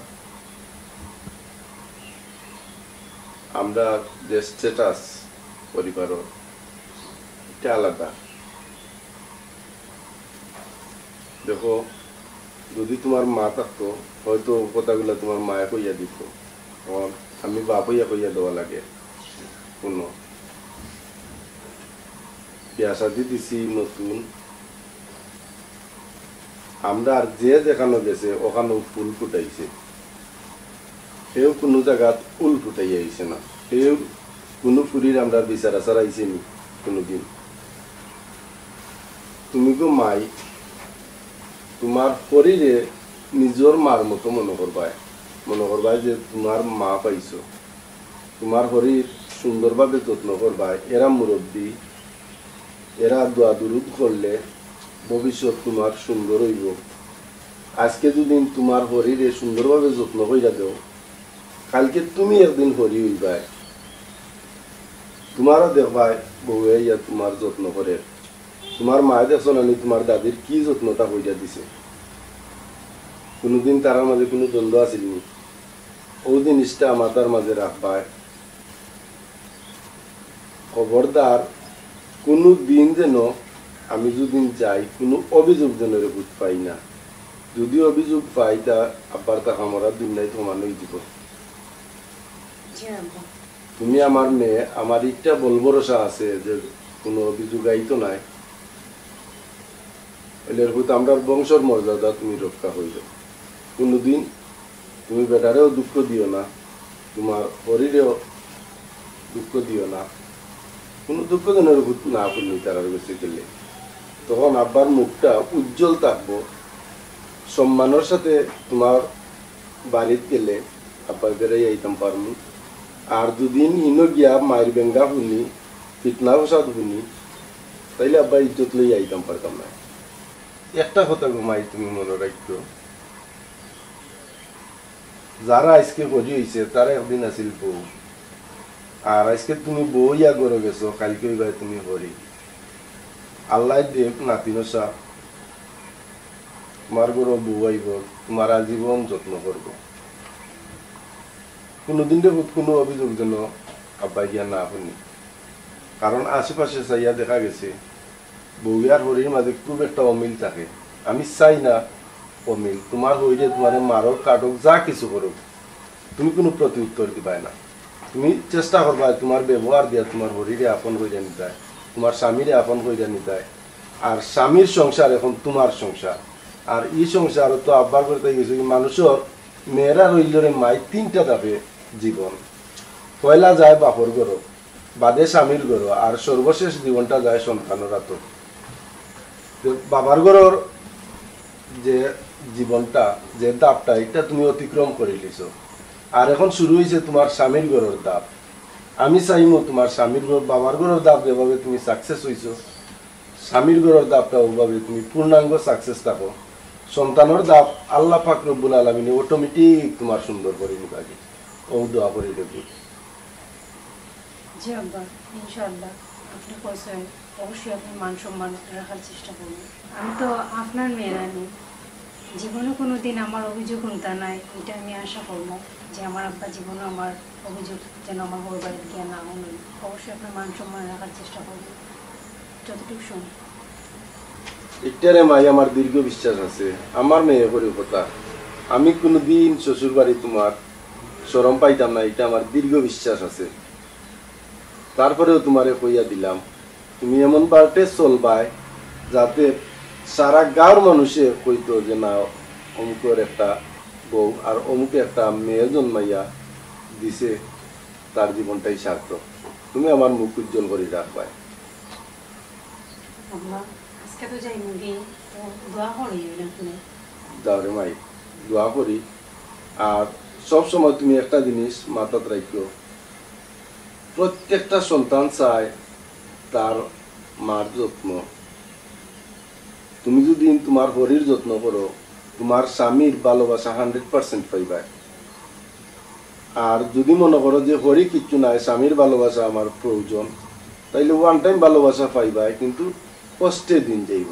Speaker 2: আমরা যে স্ট্যাটাস পরিবার এটা আলাদা দেখো যদি তোমার মা থাকতো হয়তো কথাগুলো তোমার মায়া কইয়া দিত আমি বাপ হইয়া কইয়া দেওয়া লাগে কোনো বিয়া শাদি দিছি নতুন আমরা আর যে দেখানো গেছে ওখানেও ফুল ফুটাইছে সেও কোনো জায়গাত ফুল ফুটাই আইছে না সেও কোনো ফুরির আমরা বিচার আচার আইছে নি কোনোদিন তুমি তো মাই তোমার শরীরে নিজের মার মতো মনে করবাই যে তোমার মা পাইছো তোমার শরীর সুন্দরভাবে যত্ন করবাই এরা মুরব্বী এরা দোয়া দুরুদ করলে ভবিষ্যৎ তোমার সুন্দর হইব আজকে যদি তোমার শরীরে সুন্দরভাবে যত্ন কইরা দেও কালকে তুমি একদিন হরি হইবাই তোমারও দেখবাই বউয়ে ইয়া তোমার যত্ন করে তোমার মায়ে দেখছো না তোমার দাদির কি যত্নটা কইরা দিছে কোনোদিন তার মাঝে কোনো দ্বন্দ্ব আছিল নি ও জিনিসটা আমাদের মাঝে রাখবাই খবরদার কোনো দিন যেন আমি যদি যাই কোনো অভিযোগ যেন বুঝ পাই না যদি অভিযোগ পাই তা আবার তা আমরা দুনিয়ায় সমান হয়ে দিব তুমি আমার মেয়ে আমার একটা বল ভরসা আছে যে কোনো অভিযোগ আইতো নাই এর হয়তো আমরা বংশর মর্যাদা তুমি রক্ষা হইল কোনোদিন তুমি বেটারেও দুঃখ দিও না তোমার শরীরেও দুঃখ দিও না কোনো দুঃখ যেন না করলি তার বেশি গেলে তখন আব্বার মুখটা উজ্জ্বল থাকবো সম্মানের সাথে তোমার বাড়িতে গেলে আব্বার বেড়াই আইতাম পারমু আর দুদিন ইনো গিয়া মায়ের বেঙ্গা শুনি ফিটনা প্রসাদ শুনি তাইলে আব্বা ইজ্জত লই আইতাম পারতাম না একটা কথা ঘুমাই তুমি মনে রাখতো যারা আজকে হরি হয়েছে তারা একদিন আছিল বউ আর আজকে তুমি বউ ইয়া করে গেছো কালকে ভাই তুমি হরি আল্লাহ দেব নাতিনসা তোমার গরো বউ আইব তোমার আজীবন যত্ন করব কোনোদিন কোনো অভিযোগ যেন আব্বা গিয়া না শুনি কারণ আশেপাশে চাইয়া দেখা গেছে বউ আর হরির মাঝে খুব একটা অমিল থাকে আমি চাই না অমিল তোমার হইলে তোমার মারক কাটক যা কিছু করুক তুমি কোনো প্রতি উত্তর দিবাই না তুমি চেষ্টা করবা তোমার ব্যবহার দিয়া তোমার হরিরে আপন কইরা নিতায় তোমার স্বামীরে আপন কইরা নিতায় আর স্বামীর সংসার এখন তোমার সংসার আর এই সংসার তো আব্বার করতে গেছে মানুষের মেয়েরা রইলরে মাই তিনটা ধাপে জীবন পয়লা যায় বাপর ঘর বাদে স্বামীর ঘর আর সর্বশেষ জীবনটা যায় সন্তানের হাত বাবার ঘরের যে জীবনটা যে দাপটা এটা তুমি অতিক্রম করে লিছ আর এখন শুরু হয়েছে তোমার স্বামীর ঘরের দাপ আমি চাইমো তোমার স্বামীর ঘর বাবার ঘরের দাপ যেভাবে তুমি সাকসেস হইছো স্বামীর ঘরের দাপটা ওভাবে তুমি পূর্ণাঙ্গ সাকসেস থাকো সন্তানের দাপ আল্লাহ পাক রব্বুল আলামিনে অটোমেটিক তোমার সুন্দর করে নিবাগে ও দোয়া করে দেবো
Speaker 8: জি আব্বা ইনশাআল্লাহ আপনি কইছেন অবশ্যই আপনি মান সম্মান রাখার চেষ্টা করবেন আমি তো আপনার মেয়ের আনি জীবনে কোনো দিন আমার অভিযোগ শুনতা নাই এটা আমি আশা করবো যে আমার আব্বা জীবনে আমার অভিযোগ যেন আমার বড় বাড়িতে গিয়ে না শুনুন অবশ্যই আপনার মান সম্মান রাখার চেষ্টা করবেন যতটুকু শুন
Speaker 2: এটারে মাই আমার দীর্ঘ বিশ্বাস আছে আমার মেয়ে করে কথা আমি কোনোদিন শ্বশুর বাড়ি তোমার শরম পাইতাম না এটা আমার দীর্ঘ বিশ্বাস আছে তারপরেও তোমারে কইয়া দিলাম তুমি এমন পাল্টে চলবাই যাতে সারা গাঁর মানুষে কইতো যে না অমুকের একটা বউ আর অমুকে একটা মেয়ে জন্মাইয়া দিছে তার জীবনটাই সার্থক তুমি আমার মুখ উজ্জ্বল করে রাখবাই
Speaker 8: আজকে তো যাই মুগি তো দোয়া করি আপনি
Speaker 2: যাও রে মাই দোয়া করি আর সব সময় তুমি একটা জিনিস মাথাত রাখো প্রত্যেকটা সন্তান চায় তার মার যত্ন তুমি যদি তোমার শরীর যত্ন করো তোমার স্বামীর ভালোবাসা 100% পাইবা আর যদি মনে করো যে হরি কিচ্ছু নাই স্বামীর ভালোবাসা আমার প্রয়োজন তাইলে ওয়ান টাইম ভালোবাসা পাইবা কিন্তু কষ্টে দিন যাইব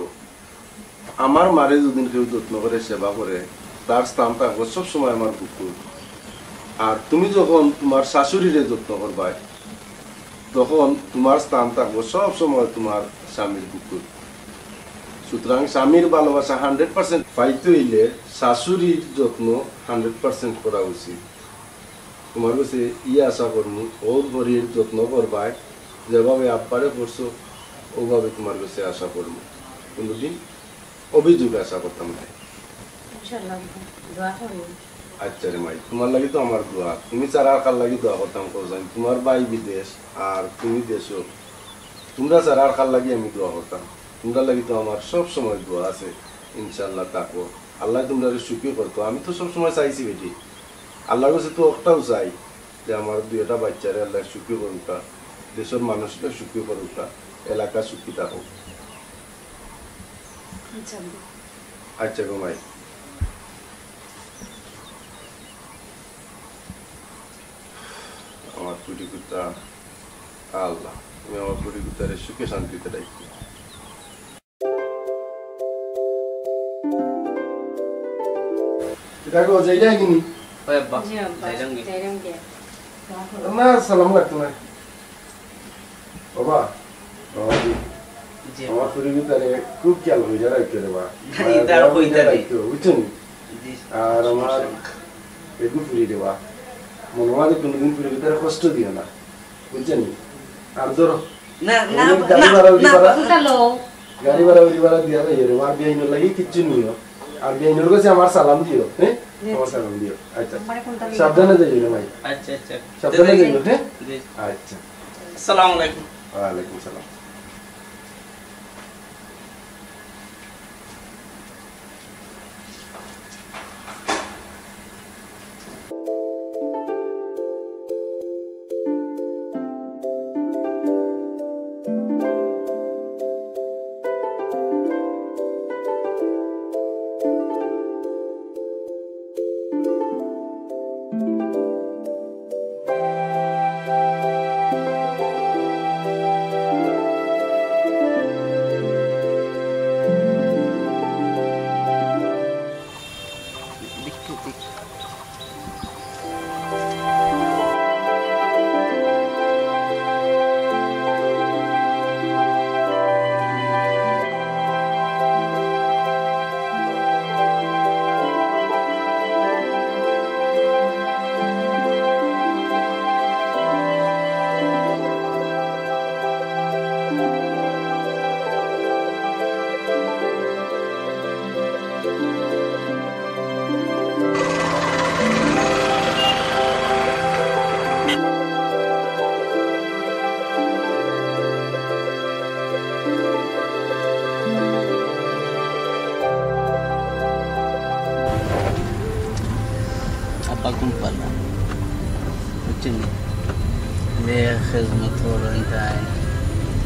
Speaker 2: আমার মারে যদি কেউ যত্ন করে সেবা করে তার স্থান থাকবো সবসময় আমার বুকুর আর তুমি যখন তোমার শাশুড়িরে যত্ন করবা তখন তোমার স্থান থাকবো সবসময় তোমার স্বামীর বুকুর সুতরাং স্বামীর ভালোবাসা 100% পাইতে হইলে শাশুড়ির যত্ন 100% করা উচিত তোমার কাছে আশা করবো ওর ঘরের যত্ন করবাই যেভাবে আব্বারে করছো ওভাবে তোমার কাছে আশা করবো কোনোদিন অভিযোগ আশা করতাম না আচ্ছা রে মাই তোমার লাগি তো আমার দোয়া তুমি ছাড়া আর কার লাগি দোয়া করতাম কোথায় তোমার ভাই বিদেশ আর তুমি দেশও তোমরা ছাড়া আর কার লাগি আমি দোয়া করতাম তোমরা লাগি তো আমার সব সময় দোয়া আছে ইনশাল্লাহ থাকো আল্লাহ তোমরা সুখী করতো আমি তো সবসময় চাইছি বেটি আল্লাহর কাছে তো একটাও চাই যে আমার দুইটা বাচ্চারে আল্লাহ সুখী করুকা দেশের মানুষকে সুখী করুকা এলাকা সুখী থাকুক আচ্ছা গো মাই আমার পুরি কুত্তা আল্লাহ তুমি আমার পুরি কুত্তারে সুখে শান্তিতে রাখি দেখো যাইলে কিনি না সালাম লাগতো না বাবা আমার পুরি কুত্তারে খুব খেয়াল হয়ে যায় রাখতে দেবা বুঝছেন আর আমার একটু পুরি দেবা মনে হয় কোনোদিন পুরি কুত্তারে কষ্ট দিও না বুঝছেন আর ধরো গাড়ি ভাড়া উড়ি ভাড়া দিয়া যাই রে আর বেআইনের লাগি কিচ্ছু নিও আর বেআইনের কাছে আমার সালাম দিও হ্যাঁ আমার সালাম দিও আচ্ছা সাবধানে যাইও রে ভাই আচ্ছা আচ্ছা সাবধানে যাইও হ্যাঁ আচ্ছা
Speaker 7: আসসালামু আলাইকুম
Speaker 2: ওয়া আলাইকুম সালাম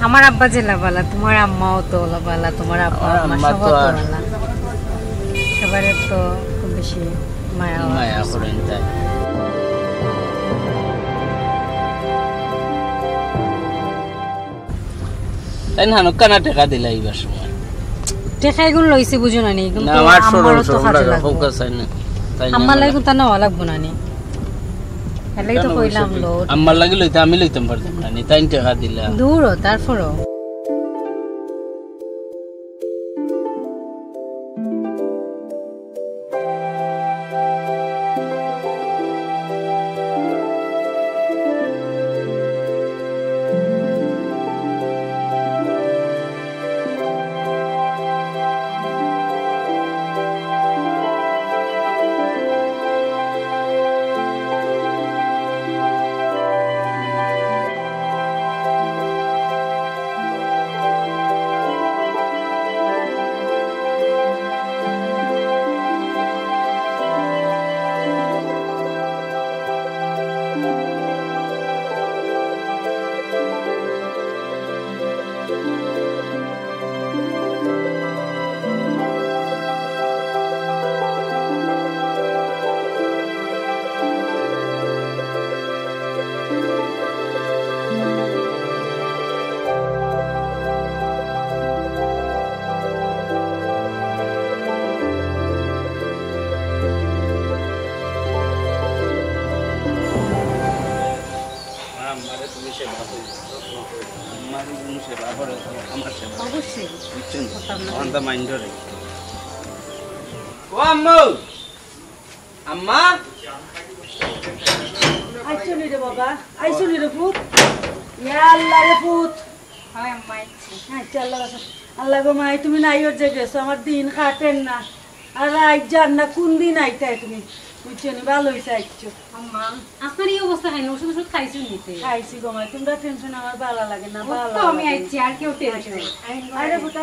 Speaker 13: আমার আব্বা যে লাবালা তোমার আম্মাও তো লাবালা তোমার আব্বা আম্মা সব লাবালা সবার তো খুব বেশি মায়া করেন তাই
Speaker 7: তাই না কানা টাকা দিলা এইবার সময়
Speaker 13: টাকা এগুলো লইছে বুঝো না নি কিন্তু
Speaker 7: আমার সরল সরল ফোকাস হয় না তাই না
Speaker 13: আমার লাগি তা না লাগবো না নি এলাই তো কইলাম লো
Speaker 7: আমার লাগি লইতে আমি লইতাম পারতাম না নি তাই টাকা দিলা
Speaker 13: দূর তারপরও
Speaker 8: আইছো নি রে বাবা আইছো নি রে পুত ইয়া আল্লাহ রে পুত
Speaker 10: হয় আম্মা আইছি
Speaker 8: আচ্ছা আল্লাহ গো মাই তুমি নাইও যে গেছো আমার দিন কাটেন না আর রাত যান না কোন দিন আইতাই তুমি বুঝছো নি ভালো হইছে আইছো
Speaker 13: আম্মা আপনার এই অবস্থা হয় না ওষুধ খাইছো নিতে
Speaker 8: খাইছি গো মাই তোমরা টেনশন আমার ভালো লাগে না ভালো
Speaker 13: তো আমি আইছি আর কেউ টেনশন
Speaker 8: আরে পুতা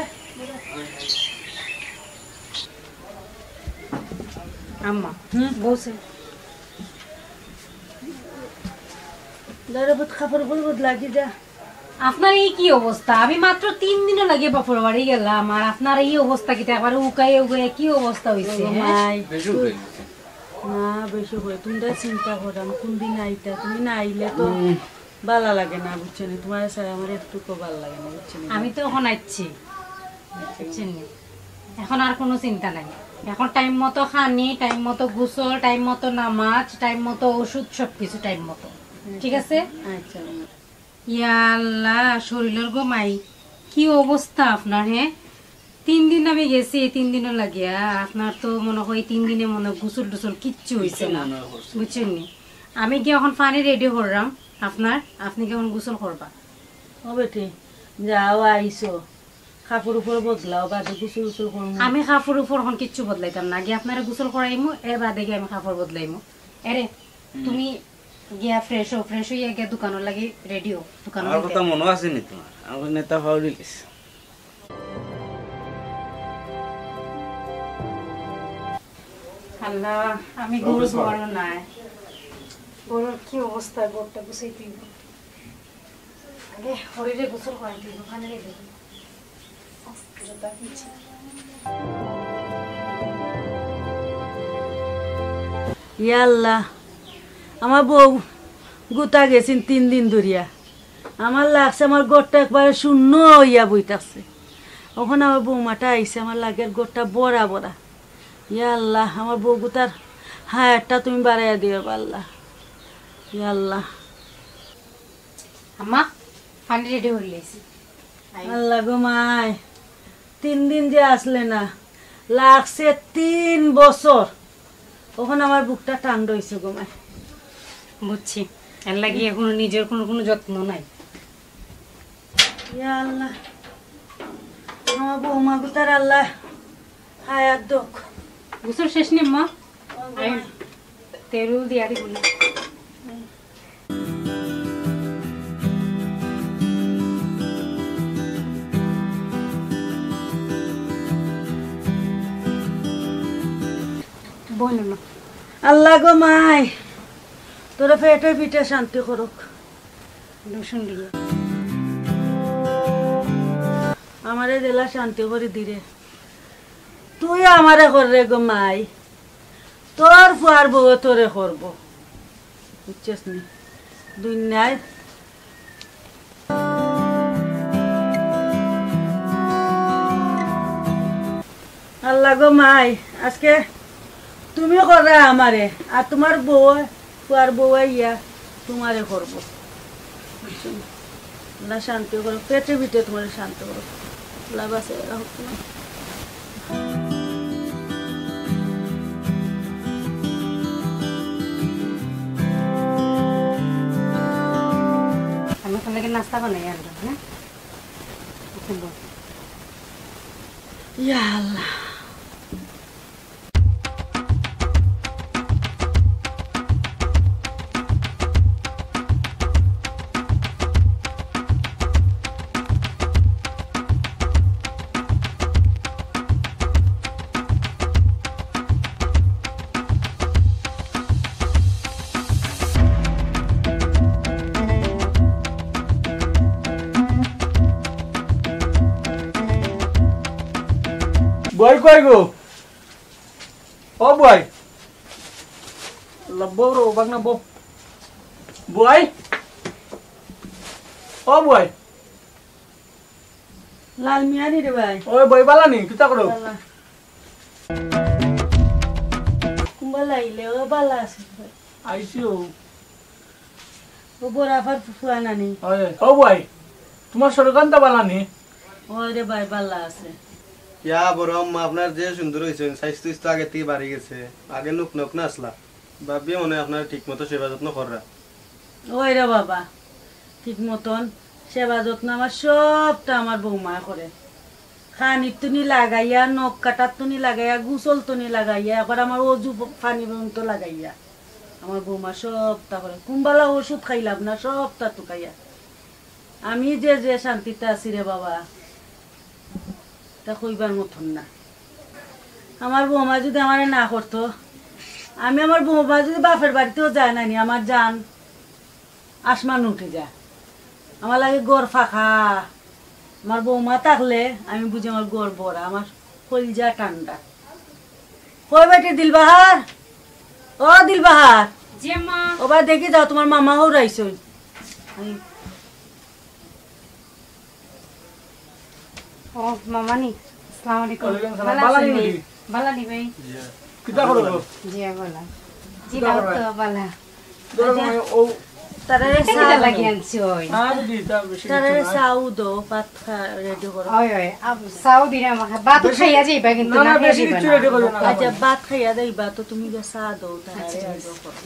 Speaker 13: আম্মা বসে
Speaker 8: দাঁড়া বুত খাবার বলবো লাগি যা
Speaker 13: আপনার এই কি অবস্থা আমি মাত্র 3 দিনও লাগে বাপর বাড়ি গেলাম আর আপনার এই অবস্থা কি একবার উকায়ে উকায়ে কি অবস্থা হইছে
Speaker 8: মাই না বেশি হয়ে তোমরা চিন্তা করো আমি কোন দিন আইতা তুমি না আইলে তো ভালো লাগে না বুঝছো না তোমার সাথে আমার একটুকু ভালো লাগে না বুঝছো না
Speaker 13: আমি তো এখন আইছি বুঝছেন এখন আর কোনো চিন্তা নাই এখন টাইম মতো খানি টাইম মতো গোসল টাইম মতো নামাজ টাইম মতো ওষুধ সবকিছু টাইম মতো ঠিক আছে
Speaker 8: আচ্ছা
Speaker 13: ইয়া আল্লাহ শরীরের গো মাই কি অবস্থা আপনার হ্যাঁ 3 দিন আমি গেছি 3 দিনও লাগিয়া আপনার তো মনে হয় 3 দিনে মনে গোসল টোসল কিচ্ছু হইছে না বুঝছেন নি আমি কি এখন পানি রেডি করলাম আপনার আপনি কি এখন গোসল করবা
Speaker 8: ও বেটি যাও আইছো কাপড় উপর বদলাও বাদে গোসল গোসল করবো
Speaker 13: আমি কাপড় উপর এখন কিচ্ছু বদলাইতাম না গিয়ে আপনারা গোসল করাইমু এর বাদে গিয়ে আমি কাপড় বদলাইমু এরে তুমি গিয়া ফ্রেশ হইয়া গিয়া দোকানের লাগি রেডিও দোকানের
Speaker 14: আমার কথা মনে আছে নি তোমার আমার নেতা ফাউরি গেছে
Speaker 13: আল্লাহ আমি গরু বড় নাই গরুর কি অবস্থা গরুটা গুছাই দিব আগে হরিরে গোসল করাই দিব ওখানে রেখে দিব জুতা কিনছি
Speaker 8: ইয়া আল্লাহ আমার বউ গোটা গেছেন 3 দিন ধরিয়া আমার লাগছে আমার গোটটা একবারে শূন্য হইয়া বইতাছে ওখানে আমার বৌমাটা আইছে আমার লাগের গোটটা বড়া বড়া ইয়া আল্লাহ আমার বউ গোটার হায়ারটা তুমি বাড়াইয়া দিও আল্লাহ ইয়া আল্লাহ
Speaker 13: আম্মা পানি রেডি হয়ে গেছি
Speaker 8: আল্লাহ গো মাই 3 দিন যে আসলে না লাগছে 3 বছর ওখানে আমার বুকটা টান রয়েছে গো মাই
Speaker 13: বুঝছি এর লাগি এখন নিজের কোনো যত্ন নাই
Speaker 8: ইয়া আল্লাহ আমার বৌমা গোটার আল্লাহ হায়াত দুঃখ
Speaker 13: গোসল শেষ নি মা তেরু দিয়া দিব না বলো না
Speaker 8: আল্লাহ গো মাই তোরা পেটে পিঠে শান্তি করুক
Speaker 13: রসুন দিয়ে
Speaker 8: আমারে দিলা শান্তি করে দিরে তুই আমারে করে গো মাই তোর ফুয়ার বউ তোরে করব বুঝছিস নি দুনিয়ায় আল্লাহ গো মাই আজকে তুমি করে আমারে আর তোমার বউ ফুয়ার বউ ইয়া তোমারে করবো না শান্তি করো পেটে পিঠে তোমার শান্তি করো লাভ আছে
Speaker 13: আমি ওখানে নাস্তা বানাই আর হ্যাঁ
Speaker 8: ইয়া আল্লাহ
Speaker 11: বই কই গো ও বই লব্বো রো বাগনা বো বই ও বই
Speaker 8: লাল মিয়া নি রে ভাই
Speaker 11: ওই বই বালা নি কিতা করো
Speaker 8: কুম্বালা আইলে ও বালা আছে
Speaker 11: আইসিও
Speaker 8: ও বরাবর ফুয়ানা নি
Speaker 11: ও বই তোমার সরকারটা বালা নি
Speaker 8: ওই রে ভাই বালা আছে
Speaker 15: ইয়া বড় আম্মা আপনার যে সুন্দর হয়েছেন স্বাস্থ্য আগে থেকে বাড়ি গেছে আগে নুক নক না আসলা ভাবি মনে আপনার ঠিক মতো সেবা যত্ন করা
Speaker 8: ওই রে বাবা ঠিক মতন সেবা যত্ন আমার সবটা আমার বৌমা করে। খানির তুনি লাগাইয়া, নখ কাটার তুনি লাগাইয়া, গুসল তুনি লাগাইয়া, এখন আমার অজু পানি পর্যন্ত লাগাইয়া আমার বৌমা সবটা করে। কুম্বালা ওষুধ খাইলাম না, সবটা টুকাইয়া। আমি যে যে শান্তিতে আছি রে বাবা তা কইবার মতন না। আমার বৌমা যদি আমার না করতো, আমি আমার বৌমা যদি বাপের বাড়িতেও যায় না, আমার জান আসমান উঠে যায়। আমার লাগে গড় ফাঁকা। আমার বৌমা থাকলে আমি বুঝি আমার গড় বড়া, আমার কলিজা ঠান্ডা। কই বেটি দিলবাহার, ও দিলবাহার, ওবার দেখি যাও তোমার মামা হরাইছ।
Speaker 13: ও মামানি আসসালামু আলাইকুম। ভালো নি ভাই?
Speaker 11: কিটা করো?
Speaker 13: জি ভালো। জি দাও তো ভালো।
Speaker 11: ও
Speaker 8: তারে
Speaker 13: সাউদ লাগি আনছি ওই।
Speaker 8: তারে সাউদ ভাত রেডি করো।
Speaker 13: ওই ওই সাউদ দিরা আমাকে ভাত খাইয়া যাইবা কিন্তু না বেশি কিছু রেডি করো না।
Speaker 8: আচ্ছা ভাত খাইয়া যাইবা তো তুমি যে চা দাও তারে রেডি করো।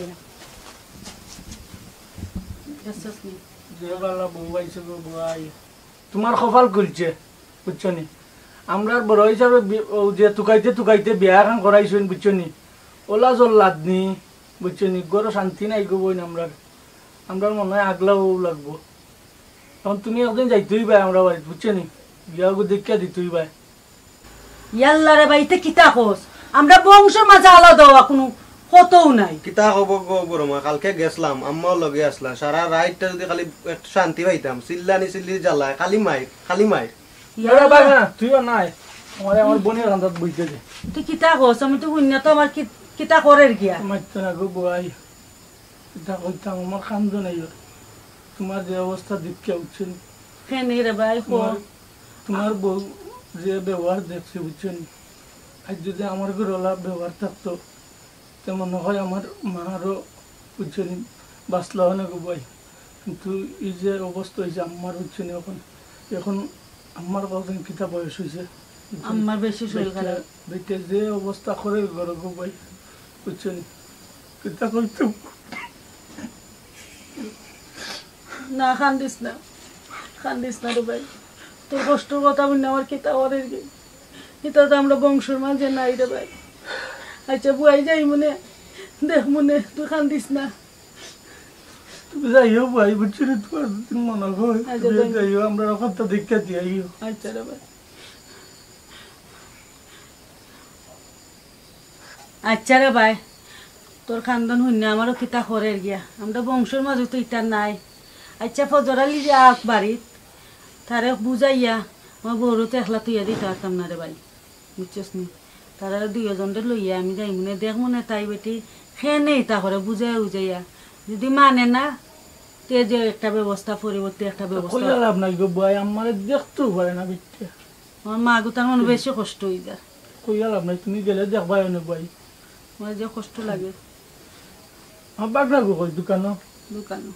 Speaker 11: তোমার কপাল খুলছে বুঝছো নি? আমরা বড় হিসাবে যে টুকাইতে টুকাইতে বিয়া এখন করাইছেন বুঝছো নি? ওলা জল লাদনি বুঝছো নি? গরো শান্তি নাই গো বই আমরা আমরা মনে হয় আগলাও লাগবো। তখন তুমি একদিন যাইতেই পাই আমরা বাড়ি বুঝছো নি? বিয়া দেখিয়া দিতেই পাই।
Speaker 8: ইয়াল্লা রে বাইতে কিতা কোস? আমরা বংশের মাঝে আলাদা হওয়া কোনো কতও নাই।
Speaker 15: কিতা হব গো বড়মা, কালকে গেছলাম আম্মাও লগে আসলা, সারা রাইটটা যদি খালি একটু শান্তি পাইতাম। চিল্লানি চিল্লি জ্বালায়, খালি মাইর খালি মাইর।
Speaker 11: তুইও নাই আমার বোনের রান্ধাত বইতে দে।
Speaker 8: তুই কিতা কোস? আমি তো শুনি তো আমার কিতা করের গিয়া
Speaker 11: মারতো না গো বই। কিতা কইতাম আমার কান্দ নাই। তোমার যে অবস্থা দেখে উঠছেন
Speaker 8: কেনে রে ভাই?
Speaker 11: তোমার বউ যে ব্যবহার দেখছে বুঝছেন, আজ যদি আমার ঘরওয়ালা ব্যবহার থাকতো তেমন হয় আমার মারও বুঝছেন বাঁচলা হয় না গো ভাই। কিন্তু এই যে অবস্থা হয়েছে আমার হচ্ছে না এখন। এখন আমার কতদিন কিতা বয়স হয়েছে,
Speaker 8: আমার বেশি শরীর খারাপ
Speaker 11: দেখে যে অবস্থা করে ঘরে গো ভাই বুঝছেন। কিতা করতে
Speaker 8: না কান্দিস না, কান্দিস না রে ভাই। তোর কষ্টর কথা বলি আমার কিতা করের গে, কিতা তো আমরা বংশের মাঝে নাই রে ভাই। আচ্ছা বুয়াই যাই মনে দেখ মনে, তুই কান্দিস না।
Speaker 11: তুমি যাইও ভাই বুঝছি রে, তোমার মনে হয় যাইও আমরা কথা দেখে দিও।
Speaker 8: আচ্ছা রে ভাই, আচ্ছা রে ভাই। তোর খানদান হইনা আমারও কিতা করের গিয়া, আমরা বংশের মাঝে তো ইটা নাই। আচ্ছা ফজরালি যে আখ বাড়িত তারে বুঝাইয়া আমার বউরও তো একলা তুইয়া দিতে পারতাম না রে ভাই বুঝছিস নি? তারা দুইজনটা লইয়া আমি যাই মনে দেখ মনে তাই বেটি খেয়ে তা করে বুঝাই বুঝাইয়া যদি মানে না তে যে একটা ব্যবস্থা পরিবর্তে একটা ব্যবস্থা
Speaker 11: আপনার ভাই আমার দেখতেও পারে না বিচ্ছে।
Speaker 8: আমার মা গোতার মনে বেশি কষ্ট হয়ে যায়।
Speaker 11: কইয়াল আপনার তুমি গেলে দেখবাই না ভাই,
Speaker 8: আমার যে কষ্ট লাগে।
Speaker 11: আমার বাগনা গো কই দোকানো
Speaker 8: দোকানো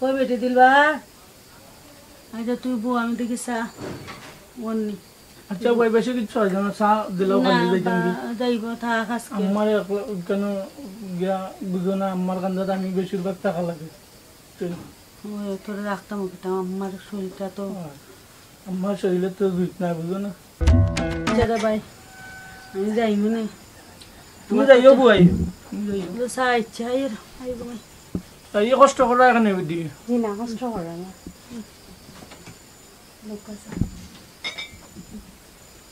Speaker 8: কই বেটি দিলবা। আচ্ছা তুই বউ আমি দেখি চা বন্নি।
Speaker 11: আচ্ছা ভাই বেশি কিছু হয় না, চা দিলেও খালি
Speaker 8: যাইব থাক আজকে।
Speaker 11: আমার কেন গিয়া বুঝো না, আমার কান্দাতে আমি বেশিরভাগ টাকা লাগে।
Speaker 8: তোরে রাখতাম ওটা, আমার শরীরটা তো
Speaker 11: আমার শরীরে তো জুত নাই বুঝো না।
Speaker 8: দাদা ভাই আমি যাই মনে,
Speaker 11: তুমি যাইও ভাই,
Speaker 8: চা ইচ্ছা আইব
Speaker 11: তাই কষ্ট করা এখানে দিই
Speaker 13: না, কষ্ট করা না।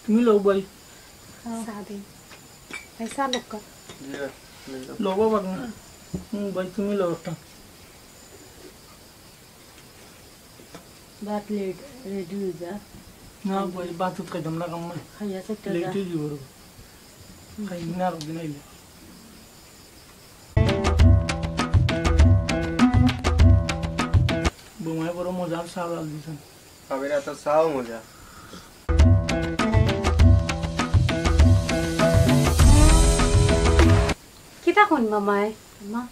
Speaker 11: তুমি লো ভাই লোক ভাই তুমি লো একটা
Speaker 8: বাত লেট রেডি হয়ে যা
Speaker 11: না ভাই বাত খাইতাম না কাম
Speaker 8: খাইয়া সেটা
Speaker 11: লেট হয়ে যাব খাই না আর দিন আইলে বোমায় বড় মজার চাল দিছেন।
Speaker 15: খাবে না তো চাও মজা।
Speaker 13: কিতা কোন মামায়
Speaker 8: মা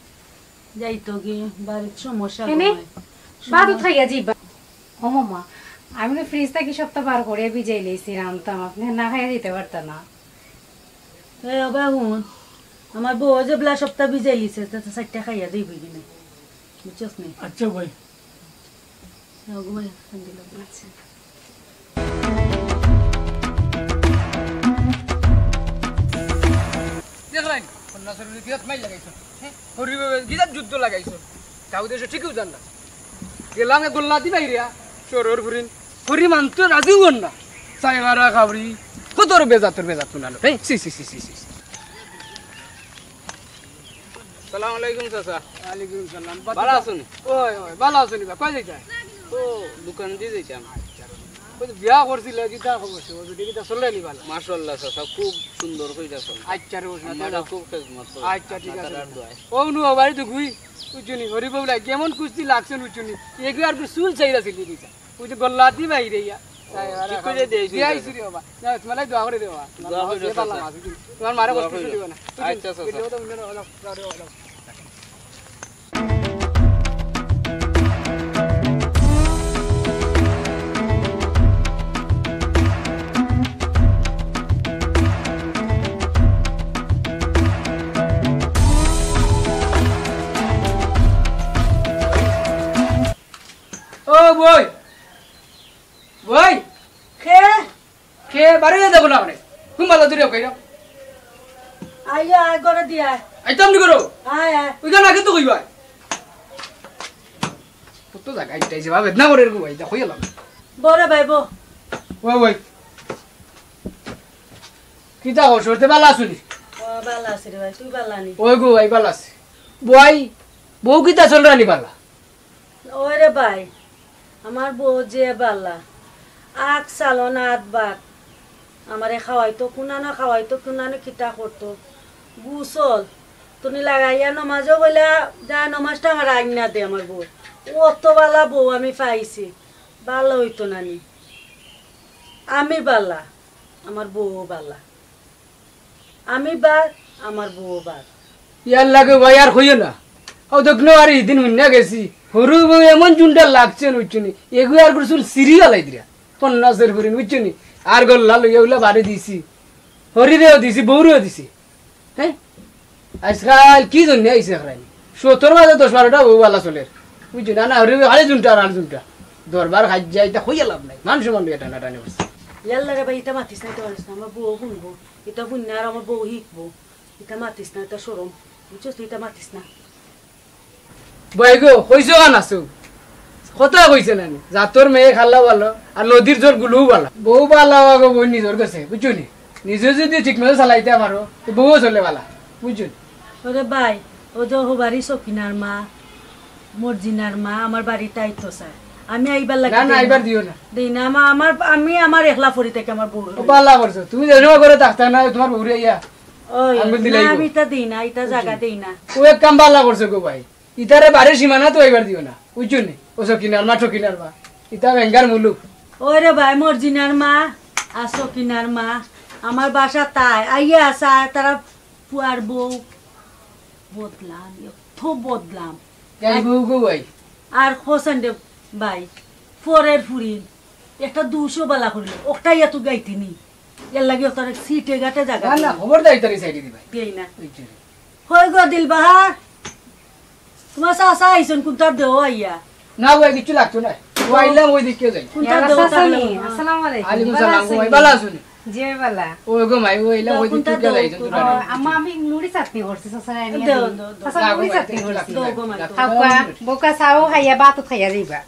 Speaker 8: যাইতো কি বাড়ির সমস্যা
Speaker 13: এনে বাদ খাইয়া যাইবা। ও মামা আমি না ফ্রিজ থেকে সপ্তাহ বার করে ভিজাই লইছি রান্তাম, আপনি না খাইয়া দিতে পারতা না।
Speaker 8: এই বাবুন আমার বউ যে বেলা সপ্তাহ ভিজাই লিছে তাতে 4টা খাইয়া দিবি কিনা। বুঝছস নি
Speaker 11: আচ্ছা ভাই
Speaker 8: ঘুমাই দিল আচ্ছা
Speaker 16: দেখলেন কন্যাসর বিয়াত মাই লাগাইছো হরি গিজাত যুদ্ধ লাগাইছো তাও দেশে ঠিকই জান না গেলাম গোল্লা দি বাইরিয়া চোরর ঘুরিন হরি মানতো রাজি হন না সাইগারা খাবরি কতর বেজাত শুনালো এই সি সি সি সি সি আসসালামু আলাইকুম চাচা ওয়ালাইকুম সালাম ভালো আছেন ওই ওই ভালো আছেন বা কই যাইতা ও দোকান দিয়ে যাইতাম ওই বিয়া করছিল কিটা খবর ছিল যদি কিটা চলে নি ভালো মাশাআল্লাহ চাচা খুব সুন্দর কইরা চল আচ্ছা রে আমরা খুব খেজমত করি আচ্ছা ঠিক আছে ও নু বাড়ি তো গুই উচুনি হরি বাবলা কেমন কুস্তি লাগছেন উচুনি একবার চুল চাইরা ছিল দিছা ওই যে গল্লা দি বাইরে ইয়া ঠিক করে দেইছি দেইছি রে বাবা না তোমারে দোয়া করে দেবা দোয়া করে ভালো আছে তোমার মারে কষ্ট দিও না আচ্ছা চাচা ও বই বই কে বাড়ি দেখো না মানে তুমি ভালো দূরে কইরা
Speaker 8: আইয়া আই করে দিয়া
Speaker 16: আইতাম নি করো
Speaker 8: আয় আয়
Speaker 16: ওই গান আগে তো কইবা কত জায়গা আইতাইছে ভাবে না করে গো ভাই দেখো এলাম
Speaker 8: বড় ভাই বো
Speaker 16: ওই ওই কিটা ও সরতে ভালো আছুনি
Speaker 8: ও ভালো আছে রে ভাই তুই ভালো নি
Speaker 16: ওই গো ভাই ভালো আছে বই বউ কিটা চল রানি ভালো
Speaker 8: ওই রে ভাই আমার বউ যে বালা আখ চালন আট বাট আমারে খাওয়াইতো কুনানো খাওয়াইতো কুনানো খিতা করতো গুসল তুমি লাগাইয়া নমাজও বলে যা নমাজটা আমার আইনা দে আমার বউ অত বালা বউ আমি পাইছি ভালো হইতো নানি আমি বালা আমার বউ বালা আমি বার আমার বউ বার
Speaker 16: ইয়ার লাগে ভাই আর কইও না ও দেখলো আর দিন মুন্না গেছি হরু বউ এমন চুনটা লাগছে উচ্চনি এগু আর করে চুল সিরিয়াল আই দিয়া 50 করে উচ্চনি আর গল্লা লইয়া উলা বাড়ি দিছি হরিরেও দিছি বউরেও দিছি হ্যাঁ আজকাল কি জন্য আইছে খালি 17 বাজে 10-12টা বউ বালা চলে বুঝছি না না হরি আরে জুনটা আর জুনটা দরবার খাই যাইতা কইয়া লাভ নাই মানুষ মানুষ এটা না টানে বসে
Speaker 8: ইয়াল্লা রে ভাই এটা মাতিস না তো আমার বউ শুনবো এটা শুননা আর আমার বউ শিখবো এটা মাতিস না এটা সরম বুঝছিস এটা মাতিস না
Speaker 16: বই গো কইছো গান আছো কথা কইছে না জাতর মেয়ে খাল্লা ভালো আর নদীর জোর গুলোও ভালো বউ ভালো গো বই নিজের কাছে বুঝছো নি নিজে যদি ঠিক মতো চালাইতে পারো তো বউও চলে ভালো বুঝছো
Speaker 8: ওরে ভাই ও যে বাড়ি সকিনার মা মর্জিনার মা আমার বাড়িতে আইতো স্যার আমি আইবার লাগে
Speaker 16: না আইবার দিও না
Speaker 8: দেই না আমার আমি আমার একলা ফরি থেকে আমার বউ
Speaker 16: ভালো করছো তুমি যেন করে থাকতা না তোমার বউরে আইয়া
Speaker 8: ওই আমি তা দেই না এটা জায়গা দেই না
Speaker 16: ও এক কাম ভালো করছো গো ভাই ইতারে বাড়ির সীমানা তো আইবার দিও না বুঝছো নি ও সকিনার মা ঠকিনার মা ইতা বেঙ্গার মুলুক
Speaker 8: ওরে ভাই মর্জিনার মা আর সকিনার মা আমার বাসা তাই আইয়া আসা তারা পুয়ার বউ বদলাম খুব বদলাম আর হোসেন দেব ভাই ফরের ফুরিন একটা 200 বালা করিল ওটাই এত গাইতিনি এর লাগে তার সিটে গাটে জায়গা
Speaker 16: না খবর দাই তারি সাইডে দি ভাই
Speaker 8: দেই না হই গো দিল বাহার তোমার সাসা আইছেন কোনটা দেও আইয়া
Speaker 16: না ভাই কিছু লাগতো না ও আইলাম ওই দিকে যাই
Speaker 8: কোনটা দেও তাহলে
Speaker 13: আসসালামু আলাইকুম
Speaker 16: ওয়ালাইকুম সালাম ভাই ভালো আছেন
Speaker 13: জি বালা
Speaker 16: ও গো মাই ও আইলাম ওই দিকে যাই তোরা
Speaker 13: আম্মা আমি মুড়ি চাটনি করছি সসারা আমি
Speaker 8: দেও
Speaker 13: সসারা মুড়ি চাটনি করছি
Speaker 8: দেও গো মাই
Speaker 13: খাওয়া বোকা সাও খাইয়া বাত খাইয়া দিবা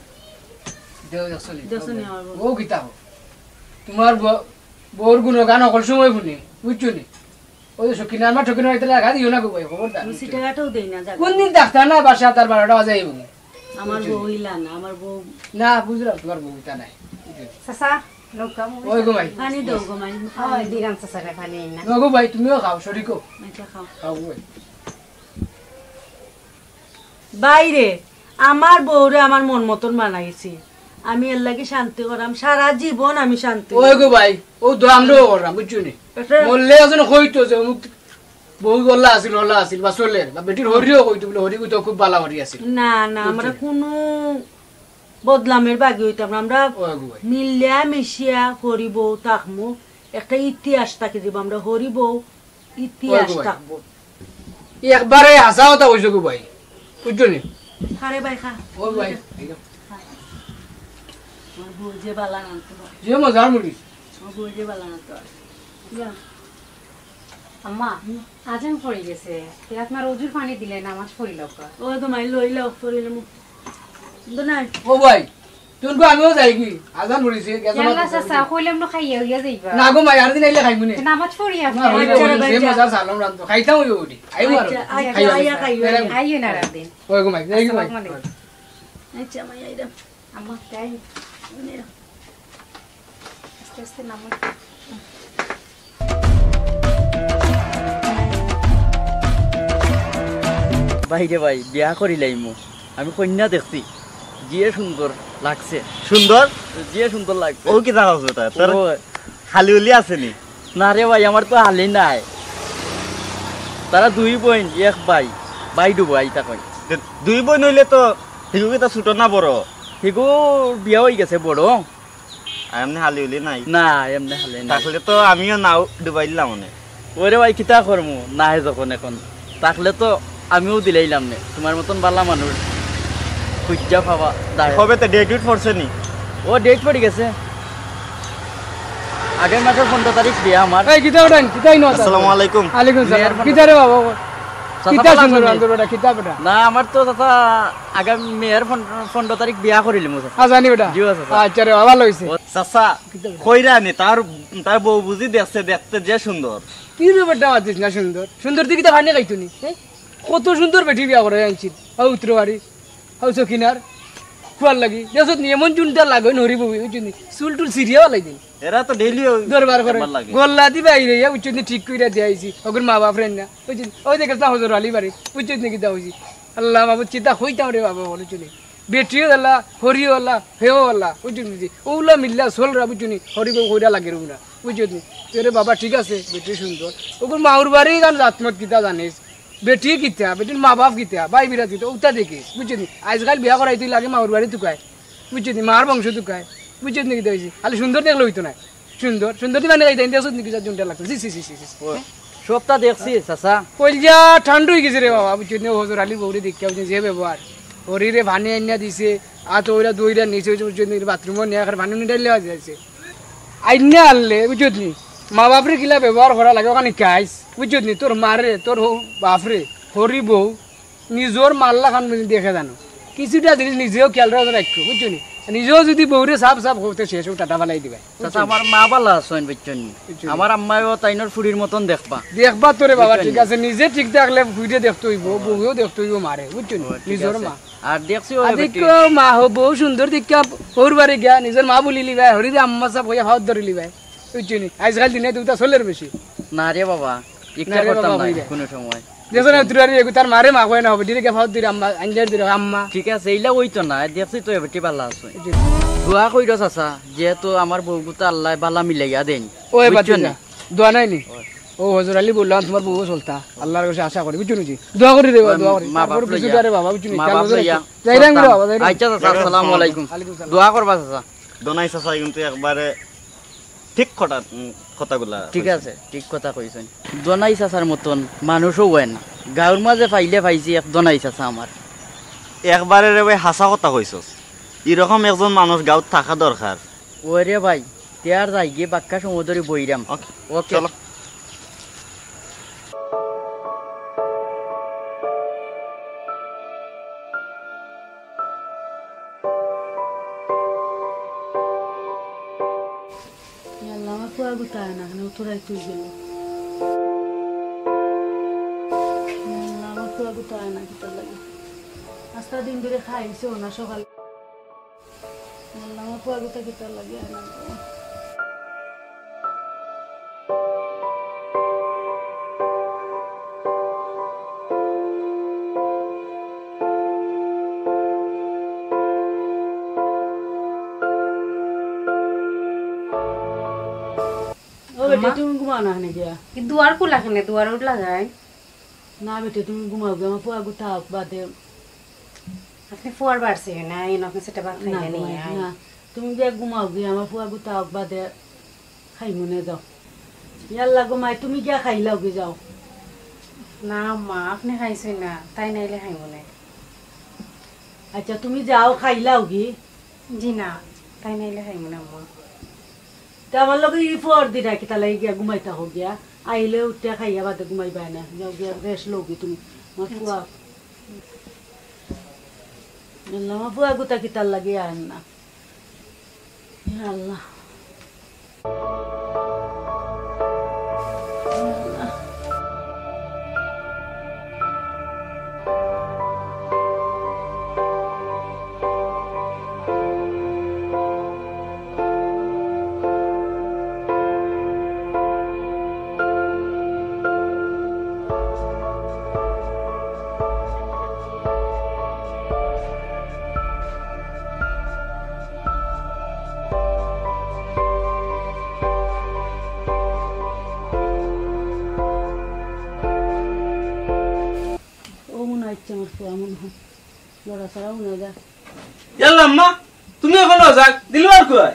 Speaker 16: দেও দেখছনি
Speaker 8: দেখছনি
Speaker 16: ও কিতা তোমার বউর গুণ গান অকল সময় শুনি বুঝছো নি ওই সকিনার মা ঠকিনার হইতে লাগা দিও না গো ভাই খবরদার
Speaker 8: আমি সিটে গাটাও দেই না জায়গা
Speaker 16: কোন দিন ডাক্তার না বাসা তার 12টা বাজে আইবো
Speaker 8: আমার বউ ইলা না আমার বউ
Speaker 16: না বুঝলাম তোমার বউ তা নাই
Speaker 13: সসা নৌকা
Speaker 16: ওই গো ভাই
Speaker 8: পানি দাও গো মাই
Speaker 13: ওই দিরাম সসারে পানি না
Speaker 16: গো ভাই তুমিও খাও শরীকো
Speaker 8: আচ্ছা খাও
Speaker 16: খাও ভাই
Speaker 8: বাইরে আমার বউরে আমার মন মতন বানাইছি আমি এর লাগি শান্তি করাম সারা জীবন আমি শান্তি
Speaker 16: ওই গো ভাই ও তো আমরাও করাম বুঝছো নি বললে এখন কইতো যে মুখ বউ গল্লা আছিল বা চলের বা বেটির হরিও কইতো বলে হরি কইতো খুব ভালো হরি আছিল
Speaker 8: না না আমরা কোনো বদলামের বাকি হইতাম আমরা মিলিয়া মিশিয়া হরি বউ থাকবো একটা ইতিহাস থাকি দিব আমরা হরি বউ ইতিহাস থাকবো
Speaker 16: একবারে হাসা কথা কইছো গো ভাই বুঝছো নি
Speaker 8: খারে বাই খা
Speaker 16: ও ভাই
Speaker 8: আমার বউ যে বালা না তো
Speaker 16: যে মজার মুড়ি
Speaker 8: আমার বউ যে বালা না তো
Speaker 13: আম্মা আজান পড়ে গেছে আপনার রোজুর পানি দিলে নামাজ পড়িল
Speaker 8: ও তো মাই লইলাও পড়িলাম না
Speaker 16: ও ভাই তুনকো আমিও যাই কি আজান পড়িছে
Speaker 13: আল্লাহ চাচা কইলাম না খাইয়া হইয়া যাইবা
Speaker 16: না গো ভাই আর দিন আইলে খাইমু নে
Speaker 13: নামাজ পড়ি আপনি
Speaker 16: যে মজার সালাম রান্ত খাইতাম ওই ওটি আইও আর
Speaker 13: আইও না রাত দিন
Speaker 16: ওই গো ভাই যাই কি ভাই
Speaker 8: আচ্ছা মাই আইরাম
Speaker 13: আম্মা তাই আস্তে আস্তে নামাজ
Speaker 12: বাইরে ভাই বিয়া করিলাইমু আমি কন্যা দেখছি জিয়ে সুন্দর লাগছে
Speaker 14: সুন্দর
Speaker 12: জিয়ে সুন্দর লাগছে
Speaker 14: ও কি জানা আছে তোর খালি উলি আছে নি
Speaker 12: না রে ভাই আমার তো হালি নাই তারা দুই বোন এক ভাই ভাই ডুবো আইতা কই
Speaker 14: দুই বোন হইলে তো হিগু কি তা ছোট না বড়
Speaker 12: হিগু বিয়া হয়ে গেছে বড়
Speaker 14: এমনি হালি উলি নাই
Speaker 12: না এমনি হালি নাই
Speaker 14: তাহলে তো আমিও নাও ডুবাইলাম মনে
Speaker 12: ওরে ভাই কিতা করমু নাই যখন এখন তাহলে তো আমিও দিলাইলাম নে তোমার মতন বালা মানুষ খুঁজা পাবা
Speaker 14: কবে তো ডেট পড়ছে নি
Speaker 12: ও ডেট পড়ে গেছে আগের মাসের 15 তারিখ বিয়া আমার
Speaker 16: এই কিতা ওটান কিতাই নো
Speaker 14: আসসালামু আলাইকুম
Speaker 16: আলাইকুম সালাম কিতা রে বাবা কিতা সুন্দর আন্দর ওটা কিতা বেটা
Speaker 12: না আমার তো চাচা আগামী মেয়ের 15 তারিখ বিয়া করিলি মু
Speaker 16: চাচা জানি বেটা
Speaker 12: জি চাচা
Speaker 16: আচ্ছা রে ভালো হইছে
Speaker 14: চাচা কইরা নি তার বউ বুঝি দেখতে যে সুন্দর
Speaker 16: কি রে বেটা আছিস না সুন্দর সুন্দর দিকে তো খানে খাইতুনি কত সুন্দর বেটি বিয়া করে আনছি হাউ উত্তরবাড়ি হাউ সখিনার খুয়ার লাগি দেশত নি এমন চুনটা লাগে নরি বউ বুঝুনি চুল টুল সিরিয়া লাগি
Speaker 14: এরা তো ডেইলি
Speaker 16: দরবার করে গল্লা দি বাইরে বুঝুনি ঠিক কইরা দেয়াইছি ওগর মা বাপ রেন না বুঝুনি ওই দেখছ না হজর আলী বাড়ি বুঝুনি কি দাওছি আল্লাহ বাবু চিতা হইতাম রে বাবা বুঝুনি বেটিও আল্লাহ হরিও আল্লাহ হেও আল্লাহ বুঝুনি ওলা মিল্লা সোলরা বুঝুনি হরি বউ কইরা লাগে রুনা বুঝুনি তোরে বাবা ঠিক আছে বেটি সুন্দর ওগর মাউর বাড়ি গান জাতমত কিতা জানিস বেটি কিতা বেটির মা বাপ কিতা ভাই বিরাট কিতা উতা দেখিস বুঝলি আজকাল বিয়া করাই তুই লাগে মাউর বাড়ি তুকায় বুঝলি মার বংশ তুকায় বুঝলি কিতা হয়েছি খালি সুন্দর দেখলে হইতো না সুন্দর সুন্দর মানে দেশত নাকি জুনটা লাগতো জি জি জি জি
Speaker 12: সবটা দেখছি চাচা
Speaker 16: কইলজা ঠান্ডা হয়ে গেছে রে বাবা বুঝলি হজর আলী বৌরে দেখতে যে ব্যবহার হরিরে ভানি আইনা দিছে আত ওইরা দইরা নিচে বুঝলি বাথরুমও নিয়ে আর ভানি নিয়ে যাচ্ছে আইনা আনলে বুঝলি মা বাপরে কিলা ব্যবহার করা লাগে ওখানে কাইস বুঝলি তোর মারে তোর বাপরে হরি বউ নিজের মাল্লা খান দেখে জানো কিছুটা জিনিস নিজেও খেয়াল রাখো বুঝলি নিজেও যদি বউরে সাপ সাপ হতে শেষ টাটা ফেলাই দিবে
Speaker 12: চাচা আমার মা বালা আছেন বুঝছেন আমার আম্মাও তাইনর ফুড়ির মতন দেখবা
Speaker 16: দেখবা তোরে বাবা ঠিক আছে নিজে ঠিক থাকলে ফুড়ে দেখতে হইব বউও দেখতে হইব মারে বুঝছেন নিজের মা
Speaker 12: আর দেখছি
Speaker 16: মা হো বউ সুন্দর দেখা ওর বাড়ি গিয়া নিজের মা বলি লিবাই হরি আম্মা সাপ হইয়া ভাত ধরে লিবাই বুঝছেন আজকাল দিনে দুটা চলের বেশি
Speaker 12: না রে বাবা ইচ্ছা করতাম না কোনো সময়
Speaker 16: দেখো না তুই আর তার মারে মা কয় না হবে দিলে ভাত দিলে আম্মা আঞ্জার দিলে আম্মা
Speaker 12: ঠিক আছে এইলা হইতো না দেখছি তো এবারটি ভালো আছে দোয়া কইরো চাচা যেহেতু আমার বউগুতা আল্লাহ বালা মিলাইয়া দেন
Speaker 16: ওই বাচ্চা না দোয়া নাই নি ও হযরত আলী বললাম তোমার বউ চলতা আল্লাহর কাছে আশা করি বুঝছো নি দোয়া করি রে দোয়া করি মা বাপ কিছু করে বাবা বুঝছো নি যাই রাং রে বাবা
Speaker 12: আচ্ছা চাচা আসসালামু আলাইকুম দোয়া করবা চাচা
Speaker 14: দনাই চাচা কিন্তু একবারে ঠিক কথাগুলা
Speaker 12: ঠিক আছে ঠিক কথা কইছেন দনাই চাচার মতন মানুষও হয় না গাঁর মাঝে পাইলে পাইছি এক দনাই চাচা আমার
Speaker 14: একবারে রে ভাই হাসা কথা কইছস এরকম একজন মানুষ গাঁত থাকা দরকার
Speaker 12: ওরে ভাই তেয়ার যাই গিয়ে বাক্কা সমুদ্রে বইরাম ওকে
Speaker 14: চলো
Speaker 8: আস্তা দিন ধরে খাইছো না সকাল আমার পুয়াগুতা কিতা লাগে না বেटे তুমি ঘুমাও না এখানে গিয়া
Speaker 13: দুয়ার খোলা খানে দুয়ার উঠলা যায়
Speaker 8: না বেটে তুমি ঘুমাও গিয়া আমার পুয়া গুতা বাদে
Speaker 13: আপনি ফোর বারছে না এনকে সেটা বাদ খাইলে নি
Speaker 8: না তুমি গিয়া ঘুমাও গিয়া আমার পুয়া গুতা বাদে খাই মনে যাও ইয়াল্লা ঘুমাই তুমি গিয়া খাইলাও গিয়ে যাও
Speaker 13: না মা আপনি খাইছেন না তাই নাইলে খাই মনে
Speaker 8: আচ্ছা তুমি যাও খাইলাও কি
Speaker 13: জি না তাই নাইলে খাইব না আম্মা
Speaker 8: তা আমার লগে ই পর দিনা কি তাহলে গিয়া ঘুমাইতা হোক গিয়া আইলে উঠতে খাইয়া বাদে ঘুমাইবা না যাও গিয়া রেস্ট লও কি তুমি আমার ফুয়া আমার ফুয়া গুতা কি তার লাগে আন না আল্লাহ
Speaker 16: আম্মা তুমি এখনো যাক দিলু আর কই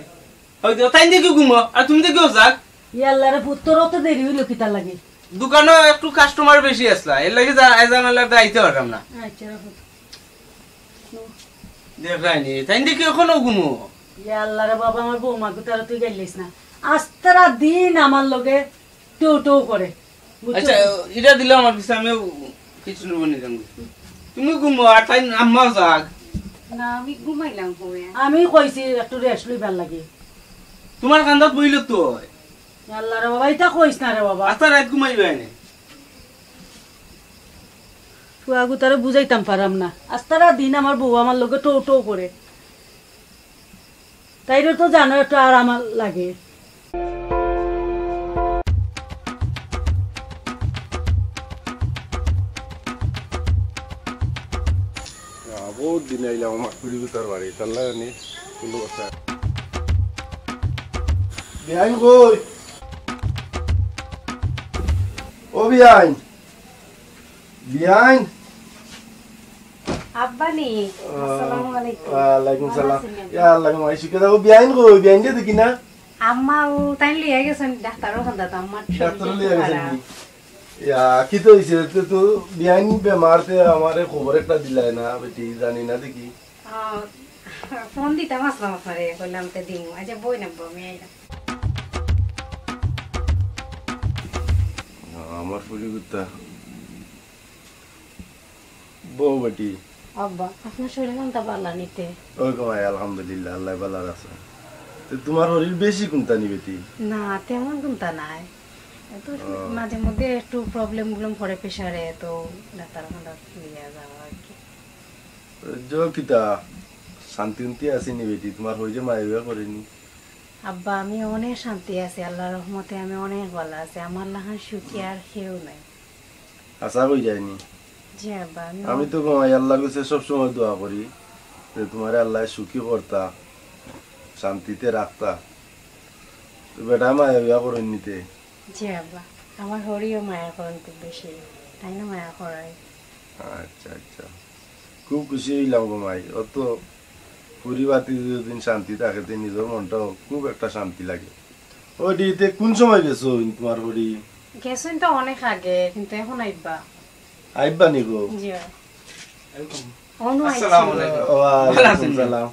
Speaker 16: হয়তো তাই দেখি ঘুমো আর তুমি দেখিও যাক
Speaker 8: ইয়াল্লারে পুত্তরও তো দেরি হইলো কি তার লাগে
Speaker 16: দোকানে একটু কাস্টমার বেশি আসলা এর লাগি যা আইজামেলাতে আইতে পারলাম না
Speaker 8: আচ্ছা রাখো
Speaker 16: দেখাইনি তাই দেখি এখনো ঘুমো
Speaker 8: ইয়াল্লারে বাবা আমার বৌমা গুতার তুই গেলিস না আস্তারা দিন আমার লগে টো টো করে
Speaker 16: আচ্ছা এটা দিলে আমার কিছু আমি কিছু নেব নি তুমি ঘুমো আর তাই আম্মাও যাক
Speaker 13: না আমি ঘুমাইলাম কই
Speaker 8: আমি কইছি একটু রেস্ট লইবার লাগে
Speaker 16: তোমার কান্দাত বইল তো
Speaker 8: আল্লাহর বাবা এটা কইছ না রে বাবা
Speaker 16: আস্তা রাত ঘুমাইবে না
Speaker 8: ফুয়া গুতারে বুঝাইতাম পারাম না আস্তারা দিন আমার বউ আমার লগে টো টো করে তাইরে তো জানো একটু আরাম লাগে
Speaker 2: বহুত দিন আইলাম আমার কুড়ি ভিতর বাড়ি তাল্লা জানি কোনো কথা বিআইন কই ও বিআইন বিআইন
Speaker 13: আব্বা নি আসসালামু আলাইকুম
Speaker 2: ওয়ালাইকুম সালাম ইয়া আল্লাহ মাই শিখে দাও বিআইন কই বিআইন কে দেখি না
Speaker 13: আম্মা ও তাই লিয়ে গেছেন ডাক্তারও খান্দা তো আমার
Speaker 2: ডাক্তার লিয়ে গেছেন या की तो इसे तो बिहान बीमार थे हमारे खबर एक दिला है ना बेटी जानी ना देखी
Speaker 13: फोन দিতাম আসলাম আপনারে কইলাম তে দিমু আচ্ছা বই না আমি আইলাম
Speaker 2: আমার ফুলি গুত্তা বউ বেটি
Speaker 13: আব্বা আপনার শরীর কোনটা ভালো নিতে
Speaker 2: ওই গো ভাই আলহামদুলিল্লাহ আল্লাহ ভালো রাখছে তো তোমার শরীর বেশি কোনটা নি বেটি
Speaker 13: না তেমন কোনটা নাই তো মাঝে মধ্যে একটু প্রবলেম পড়ে প্রেসারে তো ডাক্তার খান্ডা নিয়ে যাওয়া আর কি
Speaker 2: जो किता শান্তি উন্তি আসেনি বেটি তোমার হই যে মাইয়া করেনি
Speaker 13: আব্বা আমি অনেক শান্তি আছি আল্লাহর রহমতে আমি অনেক ভালো আছি আমার লাহান সুখী আর কেউ নাই
Speaker 2: আশা কই যায়নি
Speaker 13: জি আব্বা
Speaker 2: আমি তো আল্লাহর কাছে সব সময় দোয়া করি যে তোমারে আল্লাহ সুখী করতা শান্তিতে রাখতা তো বেটা মায়া করেন নিতে
Speaker 13: জি আব্বা আমার হরিও মায়া করেন খুব বেশি তাই না মায়া করাই
Speaker 2: আচ্ছা আচ্ছা খুব খুশি হইলাম গো মাই অত পরিবারটি যদিন শান্তি থাকে তো নিজের মনটাও খুব একটা শান্তি লাগে ওইটিতে কোন সময় গেছো তোমার বাড়ি
Speaker 13: গেছেন তো অনেক আগে কিন্তু এখন আইবা
Speaker 2: আইবা নি গো
Speaker 13: জি
Speaker 2: আসসালামু আলাইকুম ওয়ালাইকুম সালাম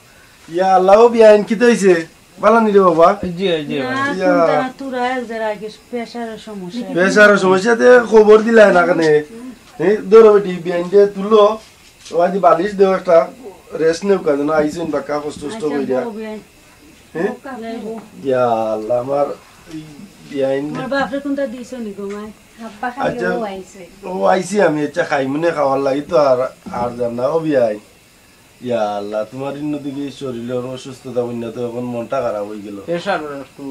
Speaker 2: ইয়া আল্লাহ বিয়ান কি হইছে ভালো নি রে বাবা
Speaker 16: জি জি
Speaker 8: ইয়া তোরা জরা কি প্রেসারের সমস্যা
Speaker 2: প্রেসারের সমস্যাতে খবর দিলা না কেনে এই ধরো বেটি বিয়ান দে তুলো ওয়াদি বালিশ দেও একটা রেস্ট নেও কাজনা আইছেন বাকা কষ্ট কইরা হ্যাঁ ইয়া আল্লাহ আমার বিয়ান
Speaker 8: আমার বাপরে কোনটা দিছো নি গো মাই
Speaker 13: আব্বা খালি ও আইছে
Speaker 2: ও আইছি আমি এটা খাইমনে খাওয়ার লাগি তো আর জান না ও বিয়াই ইয়া আল্লাহ তোমার ইন্নদিকে শরীরের অসুস্থতা উন্নত এখন মনটা খারাপ হয়ে গেল
Speaker 16: প্রেসার একটু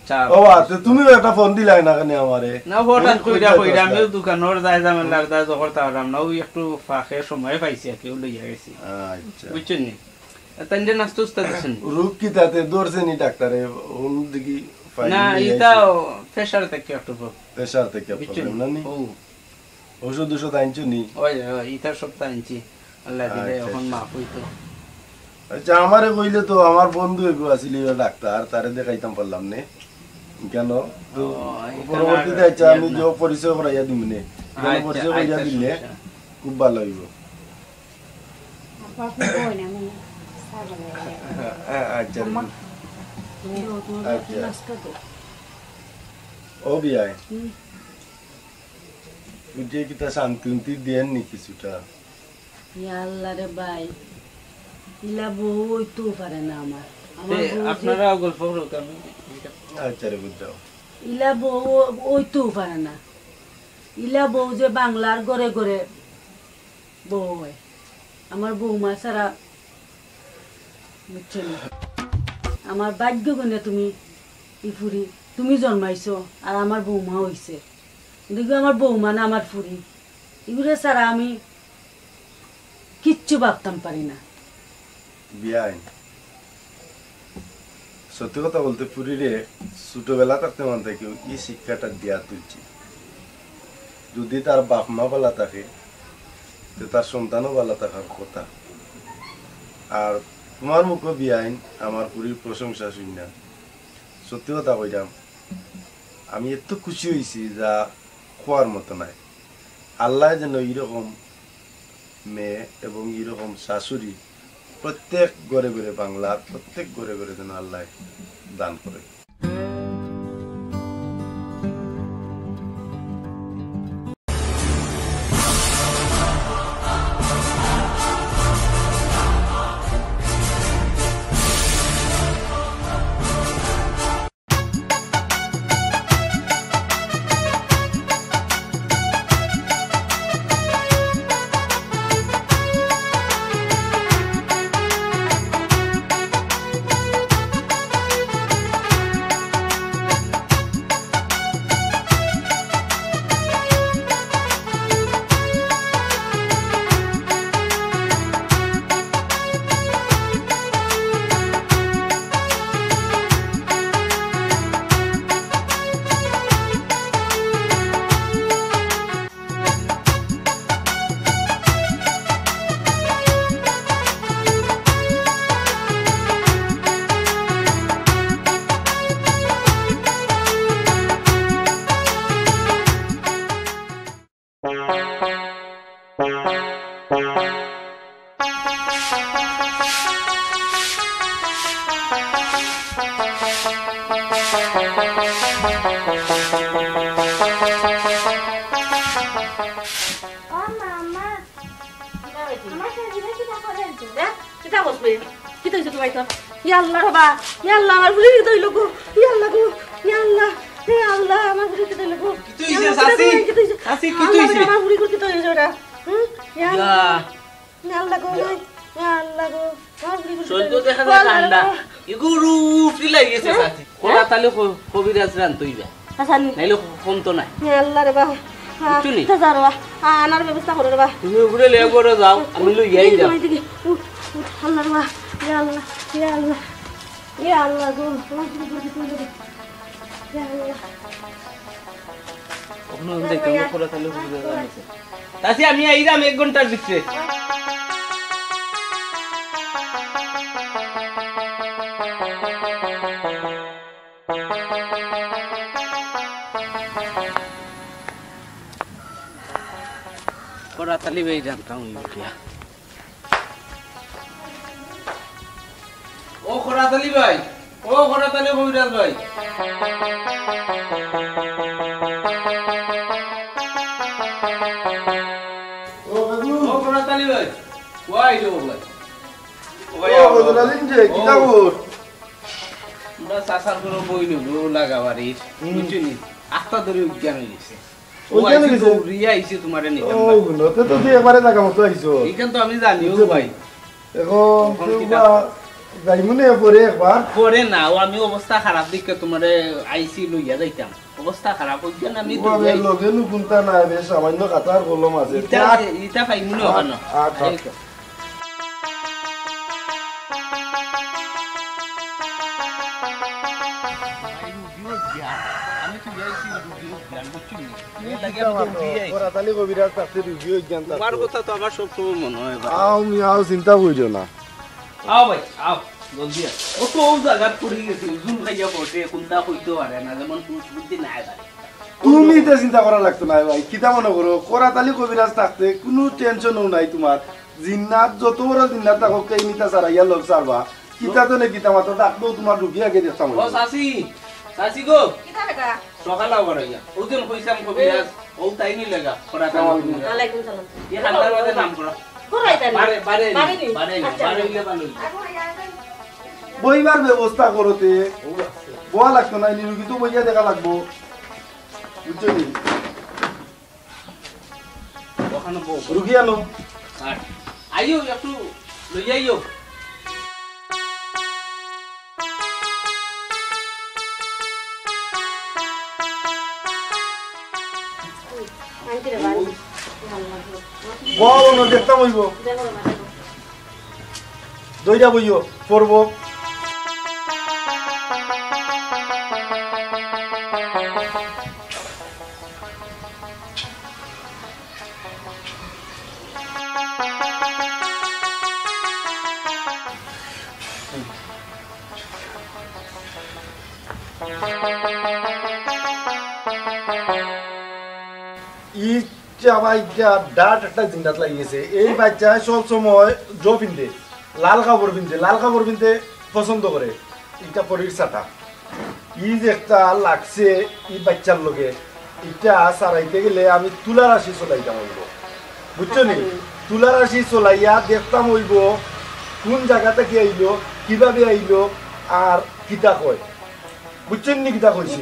Speaker 16: চাপ
Speaker 2: ও আচ্ছা তুমি একটা ফোন দিলাই না কেন আমারে
Speaker 16: না হঠাৎ কইরা আমি দোকানের যাই জামেলার দাজ করতে পারলাম না ওই একটু ফাঁকে সময় পাইছি আর কেউ লইয়া গেছি
Speaker 2: আচ্ছা
Speaker 16: বুঝছেন নি তাইলে নাস্তা উস্তা দিছেন
Speaker 2: রোগ কি তাতে দৌড়ছে নি ডাক্তারে ওন দেখি
Speaker 16: না এটা প্রেসার থেকে একটু
Speaker 2: প্রেসার থেকে প্রবলেম না নি ওষুধ আনছো নি
Speaker 16: ওই এটা সপ্তাহ আনছি আল্লাহ দিলে এখন মাফ হইতো
Speaker 2: আচ্ছা আমারে কইলে তো আমার বন্ধু এগো আছিল ডাক্তার তারে দেখাইতাম পারলাম নে কেন তো পরবর্তীতে আচ্ছা আমি যে পরিচয় করাইয়া দিমনে পরিচয় করাইয়া দিলে খুব ভালো হইব
Speaker 13: আপনি কই না আমি
Speaker 2: আচ্ছা
Speaker 8: নাস্তা তো
Speaker 2: ও বিয়াই বুঝে কি তা শান্তি দেন নি কিছুটা
Speaker 8: আল্লাহ রে ভাই ইলা বউ হইতো পারে না আমার
Speaker 12: আপনারা গল্প করুন
Speaker 2: আচ্ছা রে বুঝাও
Speaker 8: ইলা বউ হইতো পারে না ইলা বউ যে বাংলার ঘরে ঘরে বউ হয় আমার বৌমা ছাড়া বুঝছো না আমার ভাগ্য গুণে তুমি ইফুরি তুমি জন্মাইছো আর আমার বৌমা হইছে দেখো আমার বৌমা না আমার ফুরি এগুলো ছাড়া আমি কিচ্ছু ভাবতাম পারি না
Speaker 2: বিয়াই সত্যি কথা বলতে পুরীরে ছোটবেলা থাকতে মান থেকে এই শিক্ষাটা দেয়া তুলছি যদি তার বাপ মা ভালো থাকে তো তার সন্তানও ভালো থাকার কথা আর তোমার মুখে বিয়াইন আমার পুরীর প্রশংসা শুনলাম সত্যি কথা কইলাম আমি এত খুশি হয়েছি যা খোয়ার মতো নাই আল্লাহ যেন এইরকম মেয়ে এবং এইরকম শাশুড়ি প্রত্যেক ঘরে ঘরে বাংলার প্রত্যেক ঘরে ঘরে যেন আল্লাহ দান করে
Speaker 4: আনার ব্যবস্থা করো রে বা তুমি উপরে লে করে যাও আমি লই যাই যাও আল্লাহ রে বা ইয়া আল্লাহ ইয়া আল্লাহ ইয়া আল্লাহ গো ইয়া আল্লাহ
Speaker 12: আপনি দেখতে উপরে তাহলে উপরে যাবেন তাসি আমি আইরাম 1 ঘন্টার ভিতরে তালি ভাই জানতা হুঁ क्या
Speaker 16: ও খরাতালি ভাই ও খরাতালি কবিরাজ ভাই ও খরাতালি ভাই ওই দো ভাই
Speaker 2: ও বদলালিন যে কিটা কর
Speaker 16: আমরা সাসার করে বই নিব লাগাবারি বুঝছিনি আত্মা ধরে উজ্ঞান হইছে ও আইছে রিয়া আইছে তোমারে নিতে
Speaker 2: ও নতে তো তুই একবারে লাগা মতো আইছো
Speaker 16: এইখান তো আমি জানিও ভাই
Speaker 2: এখন তুইবা যাইমুনে পরে একবার
Speaker 16: পরে না ও আমি অবস্থা খারাপ দেখে তোমারে আইসি লইয়া যাইতাম অবস্থা খারাপ হইছে না আমি তো
Speaker 2: লগে নু কোনটা না বেশ সামান্য কাটার কলম আছে
Speaker 16: ইটা পাইমুনে ওখানে
Speaker 2: চিন্তা করিও না তুমি চিন্তা করা লাগতো না ভাই কিতা মনে করো করাতালি কবিরাজ থাকতে কোনো টেনশনও নাই তোমার জিন্নাত যত বড় জিন্নাত থাকো কে নিতা সারাইয়া লোক সারবা কিতা তো নে কিতা মাত্র ডাকবো তোমার রুগী আগে দেখতাম
Speaker 16: ও সাসি সাসি গো
Speaker 4: কিতা বেটা
Speaker 16: সকাল আওয়ারাইয়া ওজন কইসাম কবিরাজ ও তাই নি লাগা পড়া কাম
Speaker 4: আলাইকুম সালাম
Speaker 16: ये খান্দার মধ্যে নাম করা
Speaker 4: কোরাইতা নি
Speaker 16: বারে বারে
Speaker 4: বারে
Speaker 16: বারে ইলে ভালো
Speaker 2: বইবার ব্যবস্থা করতে বয়া লাগতো না রুগী তো বইয়া দেখা লাগবো বুঝছো নি
Speaker 16: ওখানে বউ
Speaker 2: রুগী আনো
Speaker 16: আইও একটু লই আইও
Speaker 2: বল দেখতাম হইব দইটা বইও পড়বো ডাট একটা জিন্দাত লাগিয়েছে এই বাচ্চা সব সময় জো পিনতে লাল কাপড় পিনতে পছন্দ করে এটা পরির চাটা ই যে একটা লাগছে এই বাচ্চার লগে এটা সারাইতে গেলে আমি তুলা রাশি চলাইতাম হইব বুঝছো নি তুলা রাশি চলাইয়া দেখতাম হইব কোন জায়গা থেকে আইলো কিভাবে আইলো আর কিতা কয় বুঝছেন নি কিতা কইছি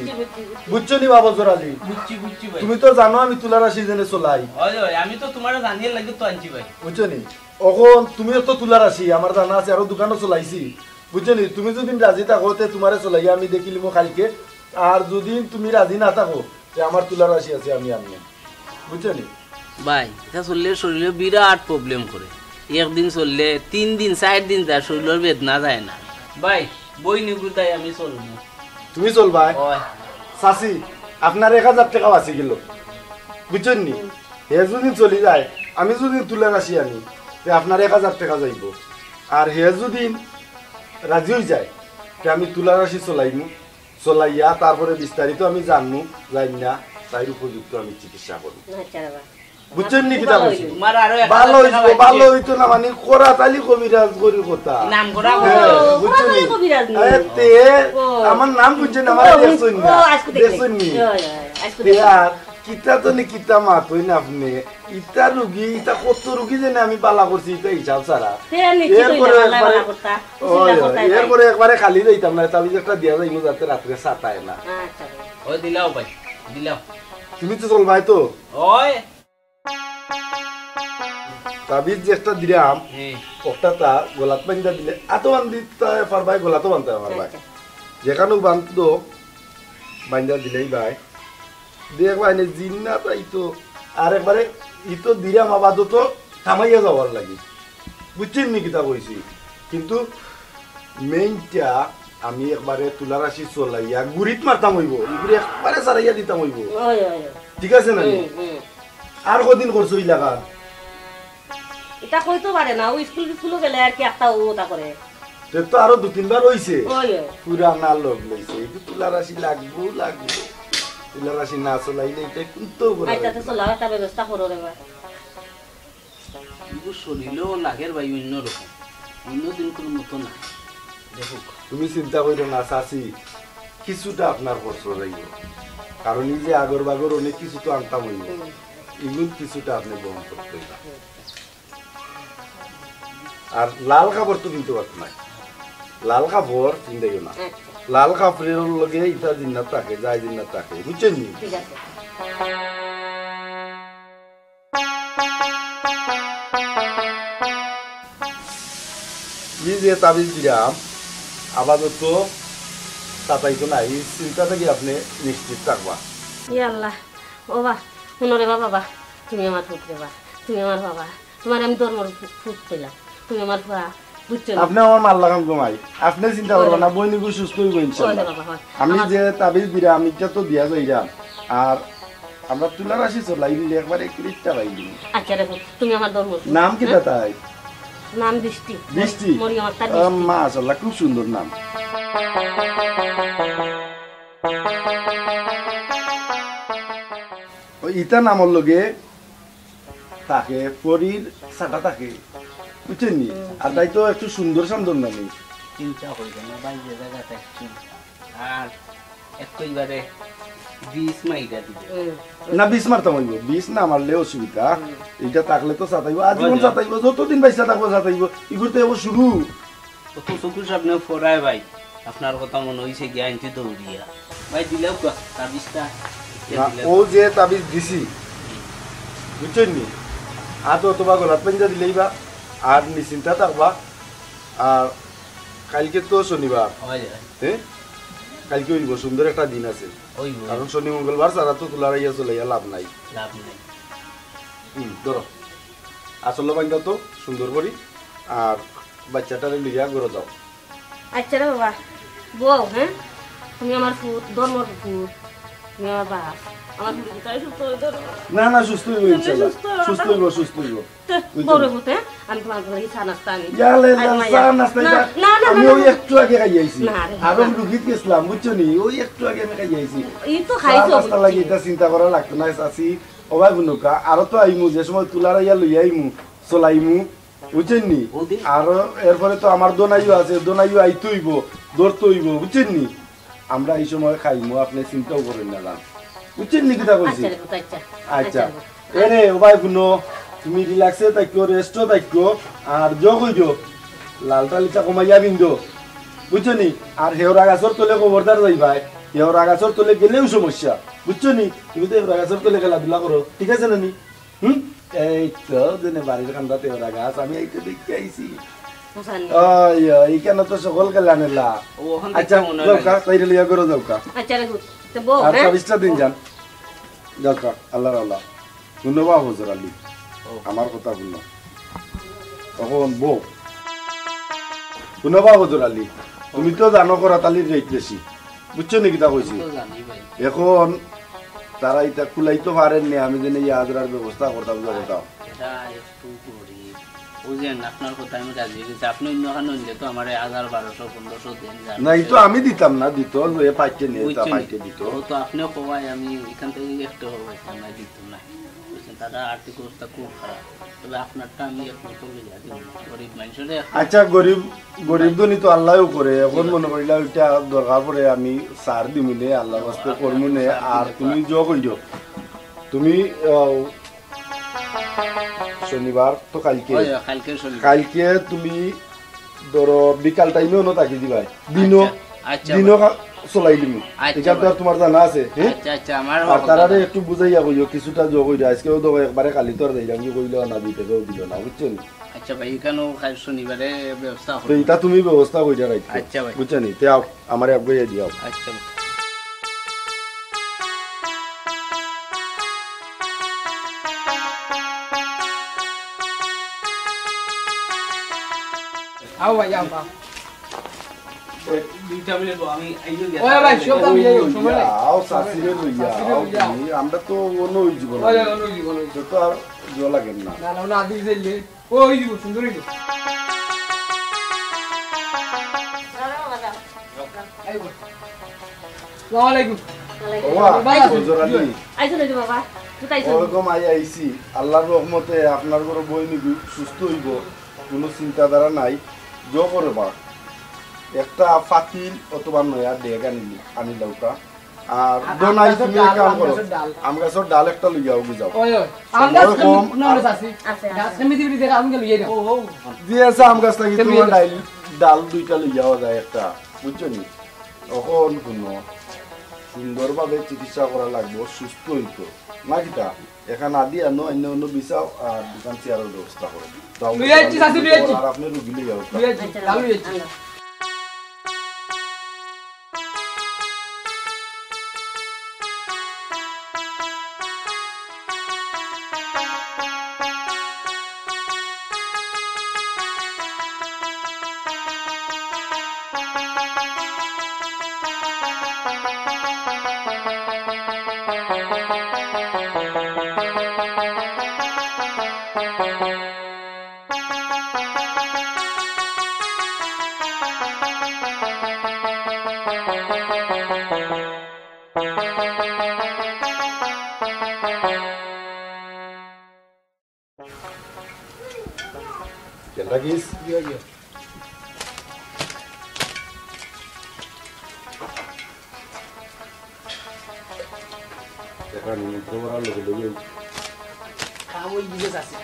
Speaker 2: বুঝছো নি বাবা জোরালি
Speaker 16: বুঝছি বুঝছি ভাই
Speaker 2: তুমি তো জানো আমি তুলা রাশি জেনে চলাই
Speaker 16: ওই ওই আমি তো তোমারে জানিয়ে লাগি তো আনছি ভাই
Speaker 2: বুঝছো নি এখন তুমিও তো তুলা রাশি আমার জানা আছে আরো দোকানও চলাইছি বুঝছো নি তুমি যদি রাজি থাকো তে তোমারে চলাই আমি দেখিলিমো কালকে আর যদি তুমি রাজি না থাকো তে আমার তুলা রাশি আছে আমি আনবো বুঝছো নি
Speaker 7: ভাই এটা চললে শরীরে বিরাট প্রবলেম করে একদিন চললে 3 দিন 4 দিন তার শরীরের বেদনা যায় না ভাই বই নিগুতাই আমি চলবো
Speaker 2: তুমি চলবা চাচি আপনার 1000 টাকা বাঁচি গেল বুঝছেন নি হে যদি চলি যায় আমি যদি তুলে রাশি আনি আপনার 1000 টাকা যাইব আর হে যদি রাজি হয়ে যায় আমি তুলা রাশি চলাইমু চলাইয়া তারপরে বিস্তারিত আমি জানমু জানি না তাই উপযুক্ত আমি চিকিৎসা করব বুঝছেন নি কিতা বলছি ভালো হইতো না মানে করা তালি কবিরাজ করি কথা
Speaker 7: নাম করা
Speaker 2: বুঝছেন নি এতে আমার নাম বুঝছেন আমার দেখছেন না দেখছেন নি আর কিতা তো নি কিতা মাত হই না আপনি ইটা রুগী ইটা কত রুগী জানে আমি পালা করছি ইটা হিসাব ছাড়া এরপরে একবারে খালি যাইতাম না তাহলে একটা দিয়া যাইমু যাতে রাত্রে সাতায় না
Speaker 7: ওই দিলাও ভাই দিলাও
Speaker 2: তুমি তো চলবাই তো
Speaker 7: ওই
Speaker 2: তাবিজ যে একটা দিলাম একটা তা গোলাত বান্ধা দিলে এত বান্ধিতে পারবাই গোলাতো বান্ধতে পারবাই যেখানেও বান্ধতো বান্ধা দিলেই ভাই দেখবাই না জিন্না তাই তো আর একবারে ই তো দিলাম আবাদত থামাইয়া যাওয়ার লাগে বুঝছেন নি কিতা কইছি কিন্তু মেইনটা আমি একবারে তুলা রাশি চলাইয়া গুড়িত মারতাম হইব এগুলি একবারে সারাইয়া দিতাম হইব ঠিক আছে না আর কদিন করছো এই লাগা
Speaker 4: এটা কইতো পারে না ও স্কুল গেলে আর কি একটা ওটা করে
Speaker 2: তো আরো 2-3 বার হইছে পুরা না লোক লইছে এই তুলা রাশি লাগবো তুলা রাশি না চলাইলে এটা কিন্তু করে
Speaker 4: আইতাতে চলা একটা ব্যবস্থা করো রে ভাই
Speaker 7: কিন্তু শরীরেও লাগের ভাই অন্যরকম অন্য দিন কোনো মতো না দেখো
Speaker 2: তুমি চিন্তা করো না চাচি কিছুটা আপনার খরচ যাইব কারণ এই যে আগর বাগর অনেক কিছু তো আনতাম হইব এগুলো কিছুটা আপনি বহন করতে আর লাল কাপড় তো কিনতে পারত না লাল কাপড় চিন্তাই না লাল কাপড়ের লগে ইটা জিন্নাত থাকে যাই জিন্নাত থাকে বুঝছেন নি এই যে তাবিজ দিলাম আপাতত তাতাইতো না এই চিন্তা থেকে আপনি নিশ্চিত থাকবা
Speaker 4: ইয়া আল্লাহ ও বা শুনো রে বাবা তুমি আমার ফুট রে বা তুমি আমার বাবা তোমার আমি ধর্মর ফুট পেলাম তুমি আমার বাবা বুঝছো
Speaker 2: আপনি আমার মাল লাগাম ঘুমাই আপনি চিন্তা করবেন না বইনিগু সুস্থ হইব ইনশাআল্লাহ আমি যে তাবিজ দিলাম এটা তো দিয়া যাইলাম আর আমরা তুলা রাশি চলাই দিলে একবারে ক্রিস্টা পাই দিই
Speaker 4: আচ্ছা দেখো তুমি আমার ধর্ম
Speaker 2: নাম কি তাই
Speaker 4: নাম বৃষ্টি
Speaker 2: বৃষ্টি
Speaker 4: মরিয়ম আক্তার বৃষ্টি
Speaker 2: মাশাআল্লাহ খুব সুন্দর নাম ওই ইটা নামর লগে তাকে পরীর সাটা থাকে বুঝছেন নি আর তাই তো একটু সুন্দর সুন্দর না নেই
Speaker 16: চিন্তা হইবে না বাইরে জায়গা থাকছি আর একইবারে 20 মাইরা দিবে
Speaker 2: না 20 মারতাম হইব 20 না মারলে অসুবিধা এটা থাকলে তো সাতাইব আজীবন সাতাইব যতদিন বাইসা থাকবো সাতাইব ইগুরতে এব শুরু
Speaker 16: কত চকুর সামনে ফরায় ভাই আপনার কথা মনে হইছে গিয়া আনতে দৌড়িয়া ভাই দিলেও তো তাবিজটা
Speaker 2: ও যে তাবিজ দিছি বুঝছেন নি আতো অথবা গলাত পাঞ্জা দিলেই বা আর নিশ্চিন্তা থাকবা আর কালকে তো শনিবার হ্যাঁ কালকে হইব সুন্দর একটা দিন আছে কারণ শনি মঙ্গলবার সারা তো তুলারাইয়া চলাইয়া লাভ নাই ধরো আসলে বান্ধা তো সুন্দর করি আর বাচ্চাটারে লইয়া ঘরে যাও
Speaker 4: আচ্ছা রে বাবা বউ হ্যাঁ তুমি আমার ফুট ধর্মর ফুট তুমি আমার বাপ আমার ফুট তাই সুস্থ হয়ে ধরো
Speaker 2: না না সুস্থ হইব ইনশাআল্লাহ সুস্থ হইব
Speaker 4: বউরে ফুট হ্যাঁ আমি তোমার ঘরে চা নাস্তা আনি
Speaker 2: ইয়ালে চা নাস্তা আমি ওই একটু আগে খাই আইছি আর আমি রুগীত গেছিলাম বুঝছো নি ওই একটু আগে আমি খাই আইছি
Speaker 4: এই তো খাইছো
Speaker 2: নাস্তা লাগি এটা চিন্তা করা লাগতো না চাচি অবাই বুনুকা আর তো আইমু যে সময় তুলারাইয়া লইয়া আইমু চলাইমু বুঝছেন নি আর এরপরে তো আমার দোনাইও আছে দোনাইও আইতে হইব দৌড়তে হইব বুঝছেন নি আমরা এই সময় খাইমু আপনি চিন্তাও করেন না যান বুঝছেন নি কিটা কইছি আচ্ছা এরে ওবাই বুনো তুমি রিল্যাক্সে থাকো রেস্টও থাকো আর যোগ হইজো লাল টালিটা কমাইয়া বিন্দো বুঝছো নি আর হেওরা গাছর তলে খবরদার যাইবাই হেওরা গাছর তলে গেলেও সমস্যা বুঝছো নি তুমি তো হেওরা গাছর তলে খেলাধুলা করো ঠিক আছে না নি এই তো দিনে বাড়ির কান্দাতে হেওরা গাছ আমি এইটা দেখতে আইছি এইখানে তো সকল খেলা নেলা আচ্ছা যাওকা তাইরে লিয়া করো যাওকা আর চাবিশটা দিন যান যাওকা আল্লাহর আল্লাহ ধন্যবাদ হুজুর আলী আমার কথা শুনো তখন বউ শুনবা হুজুর আলী তুমি তো জানো করাতালির রেট বেশি বুঝছো নাকি তা কইছি এখন তারা এটা খুলাইতে পারেননি আমি যেন এই আজরার ব্যবস্থা করতাম করতাম না এই তো আমি দিতাম না দিত পাইতে নিয়ে পাইতে দিত
Speaker 16: আপনিও কবাই আমি এখান থেকে একটা দিতাম না তারা আর্থিক অবস্থা খুব খারাপ তবে আপনারটা আমি গরিব মানুষের
Speaker 2: আচ্ছা গরিব ধনী তো আল্লাহও করে এখন মনে করিলা ওইটা দরকার পড়ে আমি সার দিমুনে আল্লাহ বাস্তে করমুনে আর তুমি জ কইও তুমি শনিবার তো কালকে তুমি ধরো বিকাল টাইমেও না তাকি দিবাই দিনও চলাই দিবি এটা তো তোমার জানা আছে আর তারারে একটু বুঝাইয়া কইও কিছুটা যোগ হইয়া আজকেও তো একবারে কালি তো আর যাইলাম কি কইলো না দিতেও দিল না বুঝছেন
Speaker 16: আচ্ছা ভাই কেন শনিবারে ব্যবস্থা
Speaker 2: তো এটা তুমি ব্যবস্থা কইরা রাখো আচ্ছা ভাই বুঝছেন তে আমারে আগে দিও
Speaker 16: আচ্ছা
Speaker 17: আও ভাই যাও বা
Speaker 2: আমরা তো অন্য জীবন তো আর জল লাগে না
Speaker 17: সুন্দর
Speaker 2: আল্লাহর রহমতে আপনার ঘরে বই নিবি সুস্থ হইব কোনো চিন্তাধারা নাই জ করে বা একটা পাতিল অথবা নয়া ডেগা নিলি আনি দাওকা আর দোনাই তুমি কাম করো আম গাছের ডাল একটা লইয়াও বুঝাও দিয়েছে আম গাছ থাকি তোমার ডাল দুইটা লইয়াও যায় একটা বুঝছো নি তখন শুনো সুন্দরভাবে চিকিৎসা করা লাগবে সুস্থ হইতো না কিটা এখানে আদি আনো অন্য অন্য বিচাও আর দোকান চেয়ারের ব্যবস্থা করো আর আপনি রুগী লইয়াও থাকিস দেখা নিমন্ত্রণ করার লগে লগে
Speaker 16: খাওয়াই দিতে যাচ্ছে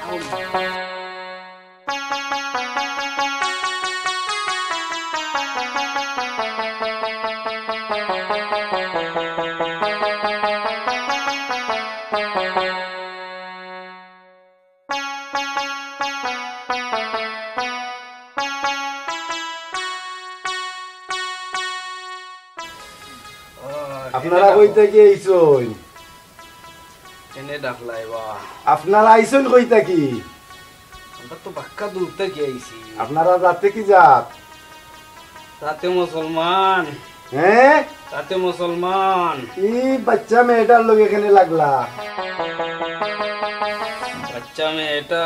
Speaker 2: আপনারা কই থেকে আইছন
Speaker 16: এনে ডাকলাই বা
Speaker 2: আপনারা আইছন কই থেকে
Speaker 16: আমরা তো বাক্কা দূর থেকে আইছি
Speaker 2: আপনারা রাতে কি জাত
Speaker 16: রাতে মুসলমান
Speaker 2: হ্যাঁ
Speaker 16: রাতে মুসলমান
Speaker 2: এই বাচ্চা মেয়েটার লোক এখানে লাগলা
Speaker 16: বাচ্চা মেয়েটা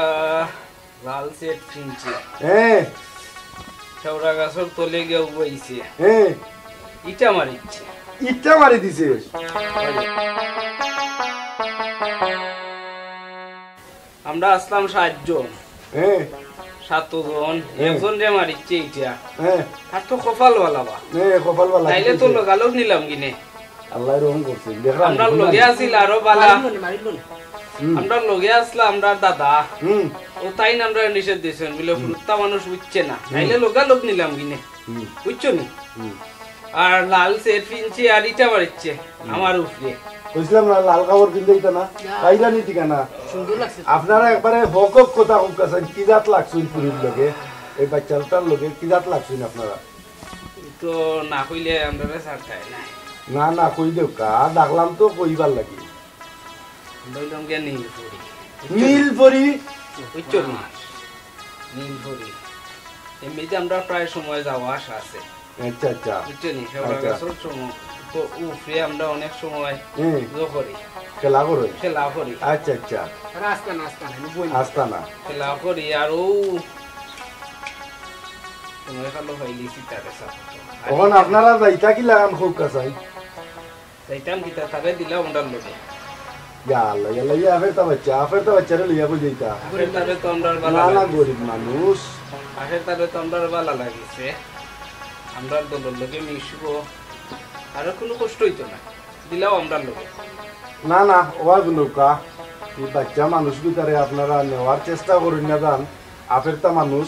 Speaker 16: লাল সেট ফিনছে
Speaker 2: হ্যাঁ
Speaker 16: শেওড়া গাছের তলে গিয়ে উবাইছে
Speaker 2: হ্যাঁ
Speaker 16: ইটা মারিচ্ছে
Speaker 2: ইটা মারি দিছে
Speaker 16: আমরা আসলাম 7 জন
Speaker 2: হ্যাঁ
Speaker 16: 7 জন একজন রে মারিচ্ছে ইটা
Speaker 2: হ্যাঁ
Speaker 16: আর তো কপালওয়ালা বা
Speaker 2: হ্যাঁ কপালওয়ালা
Speaker 16: তাইলে তো লগালগ নিলাম কিনে
Speaker 2: আল্লাহ রহম করছে দেখলাম
Speaker 16: আমরা লগে আসিল আরো বালা আমরা লগে আসলাম আমরা দাদা ও তাই না আমরা নিষেধ দিয়েছেন বলে ফুরুত্তা মানুষ বুঝছে না তাইলে লগালগ নিলাম কিনে বুঝছো নি আর লাল সেট ফিনছে আর ইটা মারিচ্ছে আমার উপরে
Speaker 2: বুঝলাম না লাল কাপড় কিনতে দিত না পাইলা নি ঠিকানা
Speaker 16: সুন্দর লাগছে
Speaker 2: আপনারা একবারে হক কথা হোক কাছে কি জাত লাগছুন পুরীর লগে এই বাচ্চাটার লগে কি জাত লাগছুন আপনারা
Speaker 16: তো না কইলে আমরা ছাড়তাই না
Speaker 2: না না কই দেও কা ডাকলাম তো কইবার লাগি
Speaker 16: লইলাম কে নীলপুরি
Speaker 2: নীলপুরি
Speaker 16: বুঝছো নি নীলপুরি এমনিতে আমরা প্রায় সময় যাওয়া আসা আছে
Speaker 2: আচ্ছা আচ্ছা
Speaker 16: বুঝছো নি শেওড়া গাছের সময় তো উপরে আমরা অনেক সময় করি
Speaker 2: খেলা করি
Speaker 16: খেলা করি
Speaker 2: আচ্ছা আচ্ছা আস্তানা
Speaker 16: খেলা করি আর ও তোমার খালো হইলি সিতারে
Speaker 2: তখন আপনারা যাইতা কি লাগান খুব কাছাই
Speaker 16: যাইতাম কিতা তারে দিলা ওন্ডার লগে
Speaker 2: ইয়াল্লা ইয়াল্লা ইয়া আফেরটা বাচ্চারে লইয়া কই যাইতা
Speaker 16: তারে তো ওন্ডার বালা
Speaker 2: না না গরিব মানুষ
Speaker 16: তারে তো ওন্ডার বালা লাগিছে আমরা দলের লগে মিশবো আর কোনো কষ্ট হইতো না দিলাও আমরা লগে
Speaker 2: না না ওয়া গুলোকা এই বাচ্চা মানুষ ভিতরে আপনারা নেওয়ার চেষ্টা করুন না জান আফেরটা মানুষ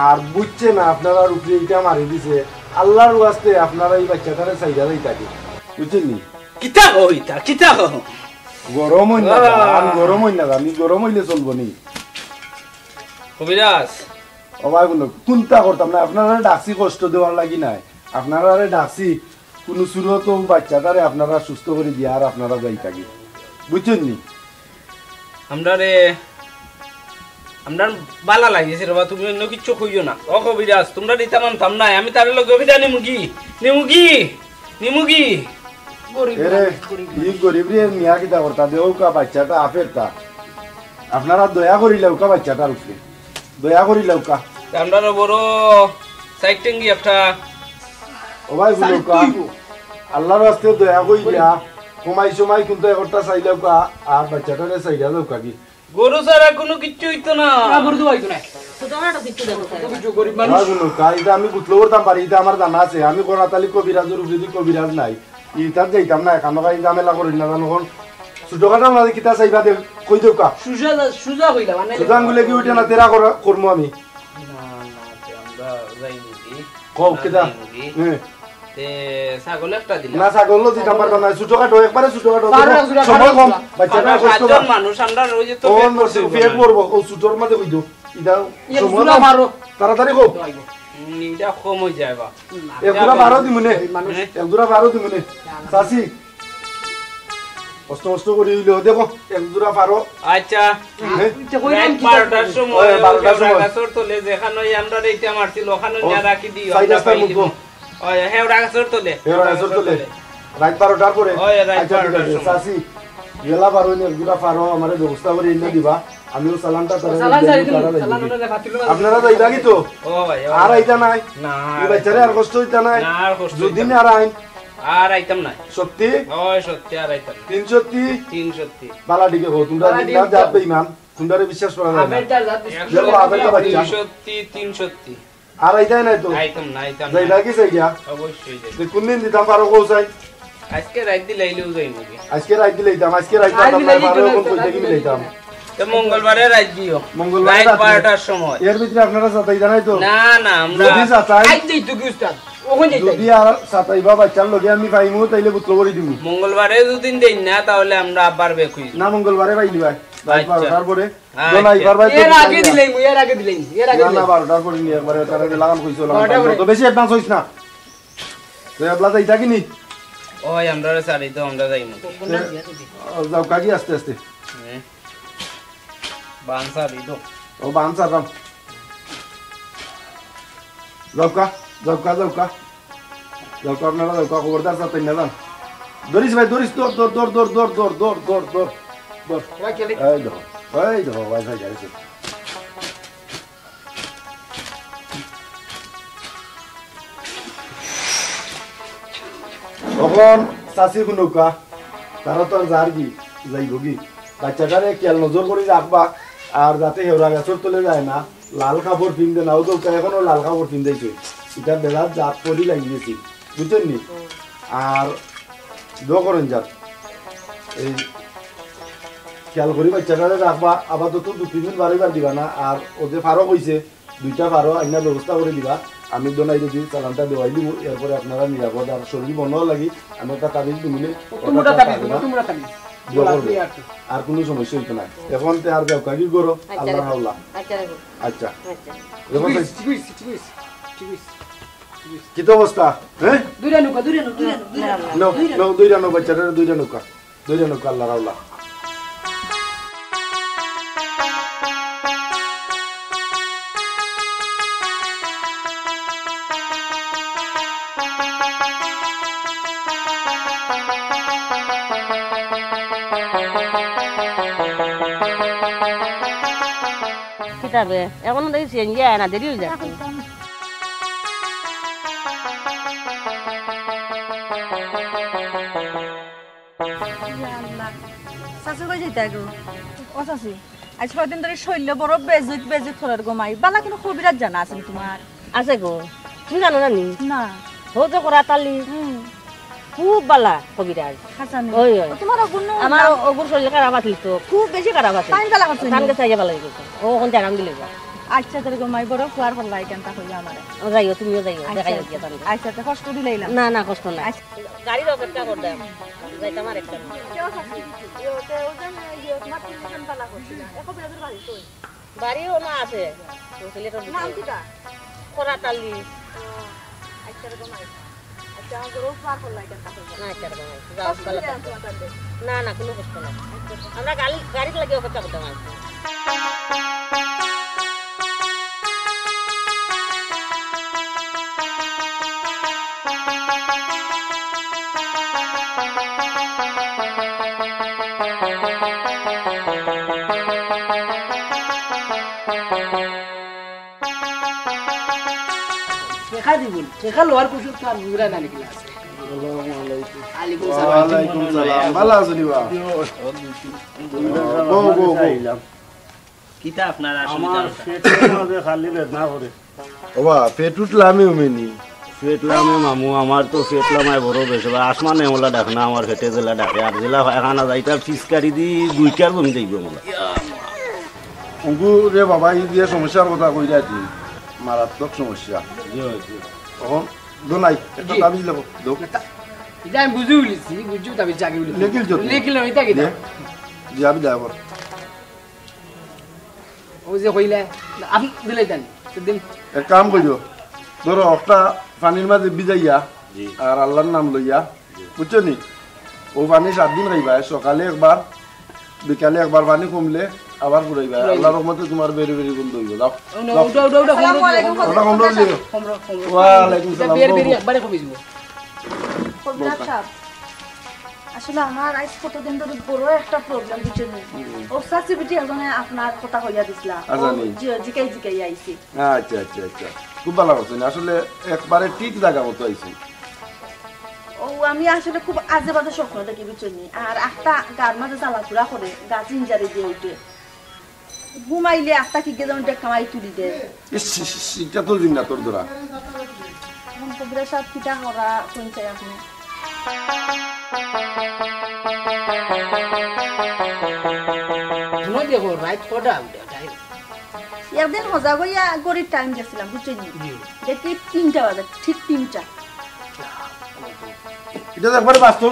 Speaker 2: আর বুঝছে না আপনারা উপরে এটা মারি দিছে আল্লাহর ওয়াস্তে আপনারা এই বাচ্চাটারে চাইদা দেই থাকি বুঝছেন নি
Speaker 16: কিতা হইতা কিতা
Speaker 2: গরম হই না গরম হই না আমি গরম হইলে চলবো নি
Speaker 16: কবিরাজ
Speaker 2: ওবা গুলো কোনটা করতাম না আপনারা ডাকছি কষ্ট দেওয়ার লাগি নাই আপনারা ডাকছি কোনো সুরত বাচ্চাটারে আপনারা সুস্থ করে দিয়া আর আপনারা যাই থাকি বুঝছেন নি
Speaker 16: আমরা বালা লাগিয়েছে রে তুমি অন্য কিছু কইও না ও কবিরাজ তোমরা দিতা মানতাম নাই আমি তার লগে কবিতা নিমুগি
Speaker 2: গরিব রে মিয়া কিতা করতা দেও কা বাচ্চাটা আফেরটা আপনারা দয়া করিলেও কা বাচ্চাটার উপরে দয়া করিলেও কা
Speaker 16: আমরা বড় সাইটেঙ্গি একটা
Speaker 2: ওবাই গুলোকা আল্লাহর রাস্তে দয়া কইরা কমাই সময় কিন্তু একটা চাইলেও কা আর বাচ্চাটারে চাইলা দাও কা কি
Speaker 16: গরু ছাড়া কোনো কিচ্ছু হইতো না গরু তো হইতো না
Speaker 2: আমি গুতলো করতাম পারি এটা আমার জানা আছে আমি কোনাতালি কবিরাজের উপরে কবিরাজ নাই ইটার যাইতাম না এখান ঝামেলা করি না জানো ছোটখাটার মাঝে কিতা চাইবা দে কই দেও কা
Speaker 16: সুজা হইলা মানে
Speaker 2: সুজান গুলে কি উঠে না তেরা করবো আমি কও কিতা
Speaker 16: ছাগল একটা দিলাম
Speaker 2: না ছাগল দিতাম পারবা না ছোটখাটো একবারে ছোটখাটো সময় কম বাচ্চাটা কষ্ট
Speaker 16: পাঁচজন মানুষ আমরা ওই যে তো
Speaker 2: পেট পড়বো ও ছোটর মাঝে কই দেও ইদা সময় মারো তাড়াতাড়ি কও
Speaker 16: নিটা কম হই যায় বা
Speaker 2: একদুরা 12 দিমুনে একদুরা 12 দিমুনে চাচি কষ্ট কষ্ট করি হইলো দেখো একদুরা 12
Speaker 16: আচ্ছা কইলাম কি 12টার সময় 12টার সময় গাছর তলে যেখানে আমরা এইটা মারছিল ওখানে নিয়া রাখি দিও আমরা পাইলিব ওই হেওড়া গাছর তলে
Speaker 2: রাত 12টার পরে আচ্ছা চাচি গেলা 12 নে একদুরা 12 আমারে ব্যবস্থা করে এনে দিবা আমিও সালামটা আপনারা যাইবা কি তো আর আইতা নাই
Speaker 16: না
Speaker 2: এই বাচ্চারে আর কষ্ট হইতা নাই যদি না আর আইন
Speaker 16: আর আইতাম না
Speaker 2: সত্যি
Speaker 16: ওই সত্যি আর আইতাম
Speaker 2: 3 সত্যি
Speaker 16: বালা
Speaker 2: দিকে হো তোমরা না যাবে ইমান সুন্দরে বিশ্বাস করা যায় না
Speaker 16: আবেলটার জাত
Speaker 2: দেখো আবেলটা বাচ্চা
Speaker 16: 330
Speaker 2: আর আইতাই নাই তো
Speaker 16: আইতাম না আইতাম
Speaker 2: যাই লাগি যাই যা
Speaker 16: অবশ্যই যাই
Speaker 2: তুই কোনদিন দিতাম পারো কোসাই
Speaker 16: আজকে রাত দিলাইলেও যাই নাকি
Speaker 2: আজকে রাত দিলাইতাম আজকে রাত দিলাম পারো কোন কই দেখি মিলাইতাম
Speaker 16: তো মঙ্গলবারে রাত দিও
Speaker 2: মঙ্গলবারে
Speaker 16: রাত 12টার সময়
Speaker 2: এর ভিতরে আপনারা সাতাই জানাই তো
Speaker 16: না না আমরা
Speaker 2: যদি সাতাই
Speaker 16: আই দেই তো কি উস্তাদ ওখানে যাই
Speaker 2: যদি আর সাতাই বাবা চাল লগে আমি পাইমু তাইলে বুতলো করে দিমু
Speaker 16: মঙ্গলবারে যদি দেই না তাহলে আমরা আবার বেক হই
Speaker 2: না মঙ্গলবারে পাইলি ভাই তারপরে
Speaker 16: আচ্ছা।
Speaker 2: দোলাই বারবার
Speaker 16: এর আগে দিলাই এর আগে দিলাই
Speaker 2: না 12টার পরে নি একবারে তার আগে লাগাম কইছো লাগাম তো বেশি অ্যাডভান্স হইছ না তুই এবলা যাই থাকি নি
Speaker 16: ওই আমরা সারি তো আমরা যাইমু
Speaker 2: যাও কাকি আস্তে আস্তে
Speaker 16: বানসা দিদো
Speaker 2: ও বানসা রাম যাওকা আপনারা যাওকা খবরদার সাথে না যান দরিস ভাই দরিস দৌড় এই দেখো ভাই যাইছে তখন চাষি নৌকা তারা তো যার কি যাইব কি বাচ্চাটারে খেয়াল নজর করে রাখবা আর যাতে হেওরা গাছের তলে যায় না লাল কাপড় পিনতে নাও তো এখনো লাল কাপড় পিনতেইছে এটা বেলা জাত পরি লাগিয়েছি বুঝছেন নি আর দো করেন জাত এই খেয়াল করি বাচ্চাটারে রাখবা আপাতত 2-3 দিন বারবার দিবা না আর ওদের ফারো কইছে 2টা ফারো আইনার ব্যবস্থা করে দিবা আমি দোনাই যদি চালানটা দেওয়াই দিব এরপরে আপনারা নিরাপদ আর শরীর বন্ধও লাগি আমি একটা তাবিজ দিলে আর কোনো সমস্যা হইতো না এখন তে আর যাও কাকি করো আল্লাহ হাওলা আচ্ছা কি তো অবস্থা হ্যাঁ দুইটা নৌকা বাচ্চারা দুইটা নৌকা আল্লাহ হাওলা
Speaker 4: কিতাবে এখন দেখছি ইয়ে না দেরি হয়ে যাচ্ছে
Speaker 17: আজ কদিন ধরে শৈল্য বড় বেজুত ফলের গমাই বালা কোনো কবিরাজ জানা আছে তোমার
Speaker 4: আছে গো তুমি জানো না নি
Speaker 17: না
Speaker 4: হো যে করা তালি খুব বালা কবিরাজ ওই ওই আমার ওগুর শরীরে খারাপ আছিল তো খুব বেশি খারাপ আছে কানকে চাইয়া ভালো গেছে ও কোন জানাম দিলে
Speaker 17: আচ্ছা তোর গমাই বড় ফুয়ার ফল লাই কেনটা হইয়া আমারে
Speaker 4: যাইও তুমিও যাইও দেখাই দিয়া তান
Speaker 17: আচ্ছা তো কষ্ট দিলাইলাম
Speaker 4: না কষ্ট না গাড়ির অপেক্ষা কর দাও যাইতাম আর একটা বাড়িও না আছে নাম কিটা করা তালি
Speaker 17: আচ্ছা গমাই আচ্ছা গরো ফুয়ার ফল লাই কেনটা হইয়া
Speaker 4: না আচ্ছা গমাই যাও না কোনো কষ্ট না আমরা গাড়ি লাগি অপেক্ষা করতাম
Speaker 16: শেখা দিবুন শেখা লোয়ার কুসুর তো আর মুরা না নিকলা আছে
Speaker 2: ওয়ালাইকুম সালাম ভালো আছো দিবা
Speaker 12: কিতা আপনার
Speaker 18: আমার পেটের মধ্যে খালি বেদনা করে
Speaker 2: ওবা পেট উঠলামই উমেনি
Speaker 18: পেটলামে মামু আমার তো পেটলামায় বড় বেশ আসমানে ওলা ডাক না আমার পেটে জেলা ডাকে আর জেলা এখানা যাইটা ফিসকারি দি 2টার জমি যাইব মোলা
Speaker 2: অঙ্কু রে বাবা এই দিয়ে সমস্যার কথা কই যাচ্ছি মারাত্মক সমস্যা তখন দোনাই একটা তাবিজ লেবো দো
Speaker 16: এটা আমি বুঝি উলিছি বুঝি তাবিজ জাগে উলি লেখিল এটা কি
Speaker 2: জি আমি যাবো
Speaker 16: ও যে কইলে আপনি দিলে দেন সেদিন
Speaker 2: এক কাম কইও ধরো একটা পানির মাঝে ভিজাইয়া আর আল্লাহর নাম লইয়া বুঝছো নি ও পানি 7 দিন খাইবা সকালে একবার বিকালে একবার পানি কমলে আবার ঘুরাইবা আল্লাহর রহমতে তোমার বেরি বেরি বন্ধ হইব দাও
Speaker 17: আসসালামু আলাইকুম
Speaker 2: ওয়া আলাইকুম সালাম
Speaker 16: বেরি একবারে কমে যাব
Speaker 17: কবিরাজ সাহেব আসলে আমার আজ কতদিন ধরে বড় একটা প্রবলেম হচ্ছে ও সাসিবিটি একজনে আপনার কথা কইয়া দিছিলা জিকাই আইছি
Speaker 2: আচ্ছা খুব ভালো করছেন আসলে একবারে ঠিক জায়গা মতো আইছি
Speaker 17: ও আমি আসলে খুব আজে বাজে স্বপ্ন দেখি বুঝছেন আর একটা গার মাঝে জ্বালাপুরা করে গাছ ইঞ্জারি দিয়ে উঠে ঘুমাইলে আটটা কি যেন কামাই তুলি দে
Speaker 2: এটা তো দিন না তোর ধরা
Speaker 17: কবিরা সাহেব কিটা করা শুনছে আপনি
Speaker 16: দেখো রাইট কটা
Speaker 17: একদিন মজা করিয়া গরিব টাইম গেছিলাম বুঝছেন দেখি 3টা বাজে ঠিক 3টা
Speaker 2: এটা একবার বাস্তব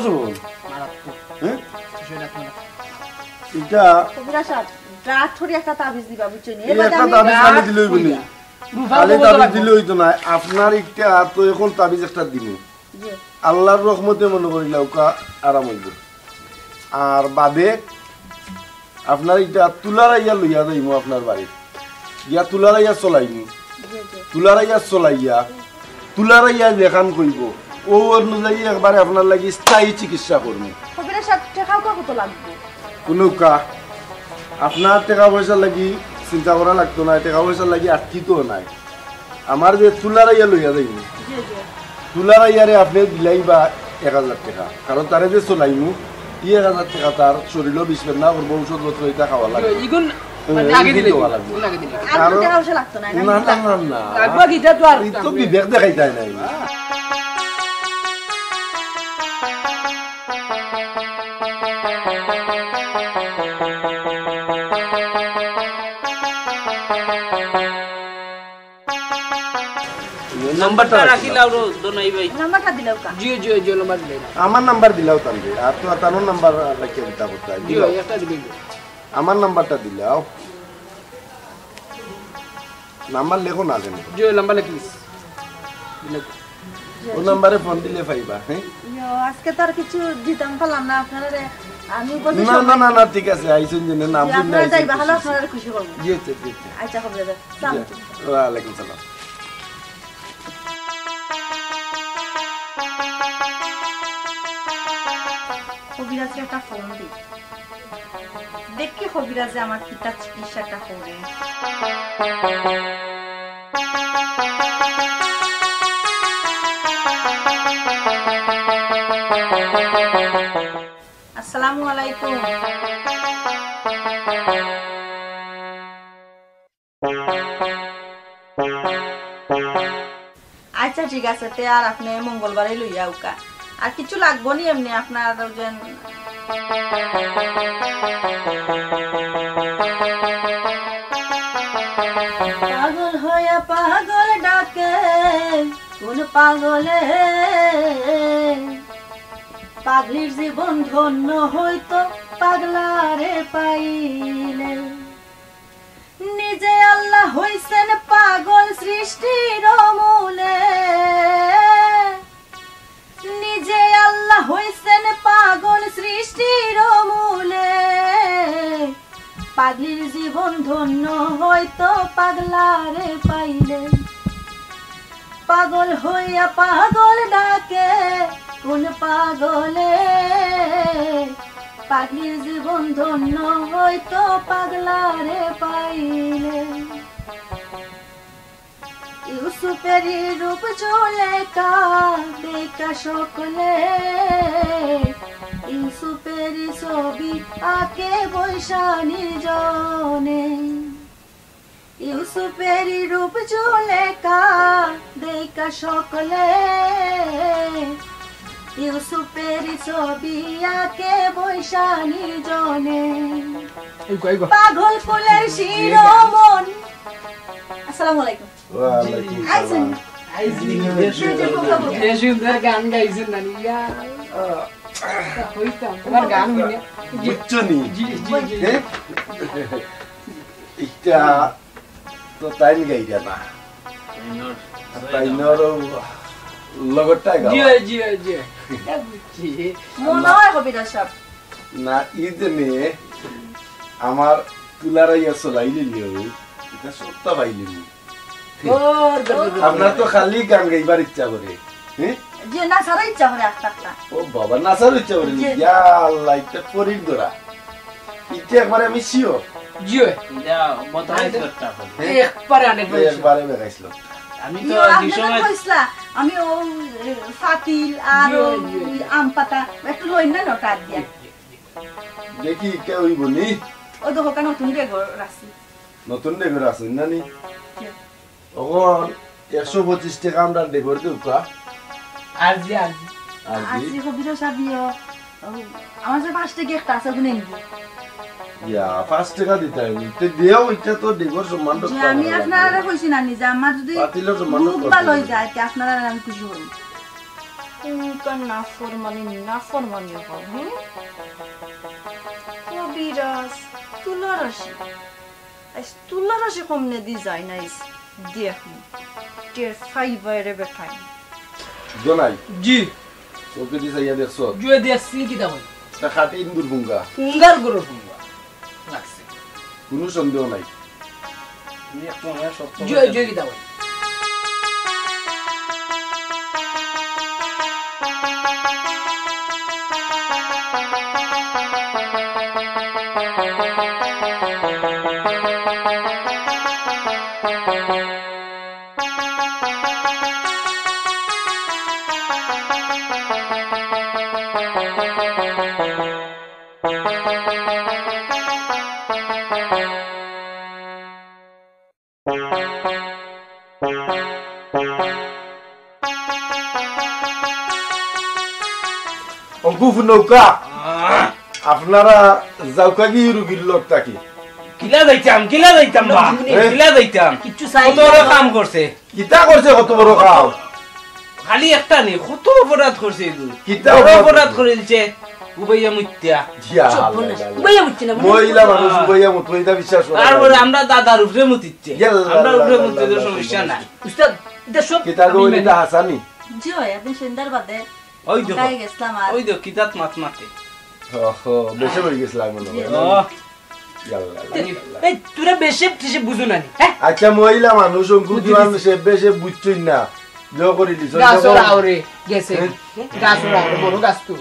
Speaker 2: হ্যাঁ এটা
Speaker 17: কবিরা সাহেব রাত ধরে একটা তাবিজ দিবা বুঝছেন
Speaker 2: একটা তাবিজ খালি দিলে হইব না খালি তাবিজ দিলে হইতো না আপনার একটা তো এখন তাবিজ একটা দিব আল্লাহর রহমতে মনে করিলা ওকা আরাম হইব আর বাদে আপনার এটা তুলারাইয়া লইয়া যাইমু আপনার বাড়ি ইয়া তুলারাইয়া চলাইমু তুলারাইয়া চলাইয়া তুলারাইয়া দেখান কইব ও অনুযায়ী একবারে আপনার লাগি স্থায়ী চিকিৎসা করবো
Speaker 17: কবিরা সাহেব টাকা কত লাগবে
Speaker 2: কোনো কা আপনার টাকা পয়সা লাগি চিন্তা করা লাগতো না টাকা পয়সা লাগি আটকিতো নাই আমার যে তুলারাইয়া লইয়া যাইব তুলারাইয়ারে আপনি দিলাইবা 1000 টাকা কারণ তারে যে চলাইমু 1000 টাকা তার শরীরও বিষবেন না করবো ঔষধ পত্র এটা খাওয়া লাগবে বিবেক দেখাই যায় নাই আমার নাম্বার দিলাও তাহলে আর তো তার নাম্বার রাখিয়ে দিতে করতে আমার নাম্বারটা দিলাও নাম্বার লেখো না কেন
Speaker 16: নাম্বার লিখিস
Speaker 2: ও নাম্বারে ফোন দিলে পাইবা হ্যাঁ
Speaker 17: আজকে তার কিছু দিতাম পারলাম না আপনারা আমি বলছি
Speaker 2: না না না ঠিক আছে আইছেন জেনে নাম দিন না
Speaker 17: যাই ভালো আপনারা খুশি করব
Speaker 2: জি জি জি
Speaker 17: আচ্ছা হবে দাদা সালাম
Speaker 2: ওয়া আলাইকুম সালাম
Speaker 17: কবিরাজকে একটা ফোন দিই দেখি কবিরাজে আমার কিতা চিকিৎসাটা করে আসসালামু আলাইকুম আচ্ছা ঠিক আছে তে আর আপনি মঙ্গলবারে লইয়া উকা আর কিছু লাগবো নি এমনি আপনার যেন পাগল হইয়া পাগল ডাকে কোন পাগলে পাগলির জীবন ধন্য হইতো পাগলারে পাইলে নিজে আল্লাহ হইছেন পাগল সৃষ্টির মূলে নিজে আল্লাহ হইছেন পাগল সৃষ্টির মূলে পাগলির জীবন ধন্য হইতো পাগলারে পাইলে পাগল হইয়া পাগল ডাকে কোন পাগলে পাগলির জীবন ধন্য হইতো পাগলারে পাইলে ইউসুফেরই রূপ ঝোলেকা দেখা সকলে ইউসুফেরই ছবি আঁকে বৈশানী জনে ইউসুফেরই রূপ ঝোলেকা দেখা সকলে ইউসুফেরই ছবি আঁকে বৈশানী জনে পাগল কুলের শিরোমণ আসসালামু আলাইকুম
Speaker 16: সুন্দর গান গাইছেন নানি তোমার গান
Speaker 2: এটা তো টাইম গাইরা না তাইনর লগটা গাও
Speaker 17: মনে হয় কবিতা সাহেব
Speaker 2: না ইদনে আমার তুলারাইয়া চলাইলি এটা সত্তা পাইলি আপনার তো খালি গান গাইবার ইচ্ছা করে
Speaker 17: যে নাচার ইচ্ছা করে একটা
Speaker 2: ও বাবা নাচার ইচ্ছা করে ইয়া আল্লাহ এটা পরির দরা ইচ্ছা একবারে আমি শিও
Speaker 16: জিও
Speaker 2: একবারে বেগাইছিল
Speaker 17: আমি তো কইছলা আমি ও ফাতিল আর আম পাতা একটু লই না নটা দিয়া
Speaker 2: দেখি কে হইব নি
Speaker 17: ও দেখো কেন তুমি রে রাখছি
Speaker 2: নতুন ডেগর আসুন না নি তখন 125 টাকা আমরা ডেগর দিও কা
Speaker 16: আজি আজি
Speaker 17: আজি কবির সাবিও আমার যে 5 টাকা একটা আছে গুনে নিব
Speaker 2: ইয়া 5 টাকা দিতে হইনি তে দেও এটা তো ডেগর সম্মান তো
Speaker 17: আমি আপনারা কইছি না নি যে আমার যদি
Speaker 2: পাতিলের সম্মান তো
Speaker 17: ভালো হই যায় তে আপনারা আমি খুশি হব কোন না ফরমানি হবে কবিরাজ তুলারাশি কমনে ডিজাইন আইস দেখুন টের ফাইবারে বেখাই
Speaker 2: জনাই
Speaker 16: জি
Speaker 2: ওকে দিছে ইয়া দেখছো
Speaker 16: জুয়ে দেখছি কি দাও
Speaker 2: তা খাটি ইন্দুর বুঙ্গা
Speaker 16: কুঙ্গার গরু ফুঙ্গা লাগছে
Speaker 2: কোনো সন্দেহ নাই
Speaker 16: জুয়ে জুয়ে কি দাও
Speaker 2: অঙ্কুফ নৌকা আপনারা যাওকা কি রুগীর লোক থাকি
Speaker 16: কিলা যাইতাম বা কিলা যাইতাম কিচ্ছু চাই কত বড় কাম করছে
Speaker 2: কিতা করছে কত বড় কাম
Speaker 16: খালি একটা নেই কত অপরাধ করছে
Speaker 2: কিতা
Speaker 16: অপরাধ করেছে উবাইয়া মুত্যা
Speaker 4: উবাইয়া মুত্যা না
Speaker 2: মহিলা মানুষ উবাইয়া মুত এটা বিশ্বাস করে
Speaker 16: তারপরে আমরা দাদার উপরে মুতিচ্ছে আমরা উপরে মুতিতে সমস্যা নাই
Speaker 4: উস্তাদ এটা সব
Speaker 2: কিতা গইলিটা হাসানি
Speaker 17: জি হয় আপনি সুন্দর বাদে
Speaker 16: ওই দেখো
Speaker 17: গাই গেছলাম আর
Speaker 16: ওই দেখো কিতাত মাতে
Speaker 2: ওহো বেশি হয়ে গেছিল মনে হয়
Speaker 16: এই তোরা বেশি কিছু বুঝো না হ্যাঁ
Speaker 2: আচ্ছা মহিলা মানুষ অঙ্কু দিওয়ান সে বেশি বুঝছই না জো করি দিছ
Speaker 16: গাছরা আউরে গেছে গাছরা আউরে বড় গাছ তো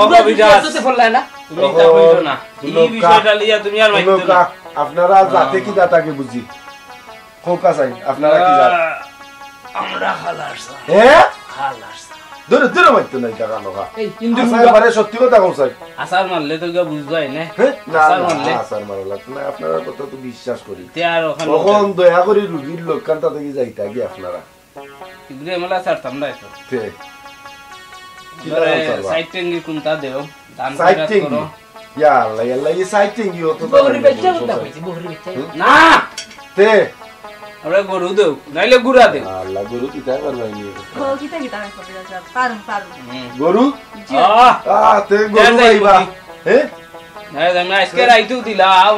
Speaker 16: ও বিজাতে ফললা না তুমি তা কইছো না এই বিষয়টা লিয়া তুমি আর মাইতো না
Speaker 2: আপনারা জাতে কি দাতাকে বুঝি কোকা চাই আপনারা কি জাত
Speaker 16: আমরা খালাস খালাস
Speaker 2: দূরে দূরে মাইতো নাই টাকা নকা
Speaker 16: এই হিন্দু
Speaker 2: পারে সত্যি কথা কইছাই
Speaker 16: আসার মারলে তো গা বুঝাই না
Speaker 2: না আসার মারলা না আপনারা কথা তো বিশ্বাস করি
Speaker 16: তে আর ওখানে
Speaker 2: তখন দয়া করি রুগীর লোকখানটা থেকে যাইতা কি আপনারা
Speaker 16: ইগরে মেলা ছাড়তাম না তো
Speaker 2: তে
Speaker 16: সাইটিং কোনটা দেও দান
Speaker 2: করো ইয়া আল্লাহ আল্লাহ এই সাইটিং ইও তো
Speaker 16: বহরি বেচা কোনটা কইছি বহরি বেচা না
Speaker 2: তে
Speaker 16: আমরা গরু দেও নাইলে গুড়া দেও
Speaker 2: আল্লাহ গরু কিতা করবাই নি
Speaker 17: ও কিতা কবিরাজ পারুম
Speaker 2: গরু তে গরু আইবা হে
Speaker 16: না আমি আজকে রাইতু দিলাও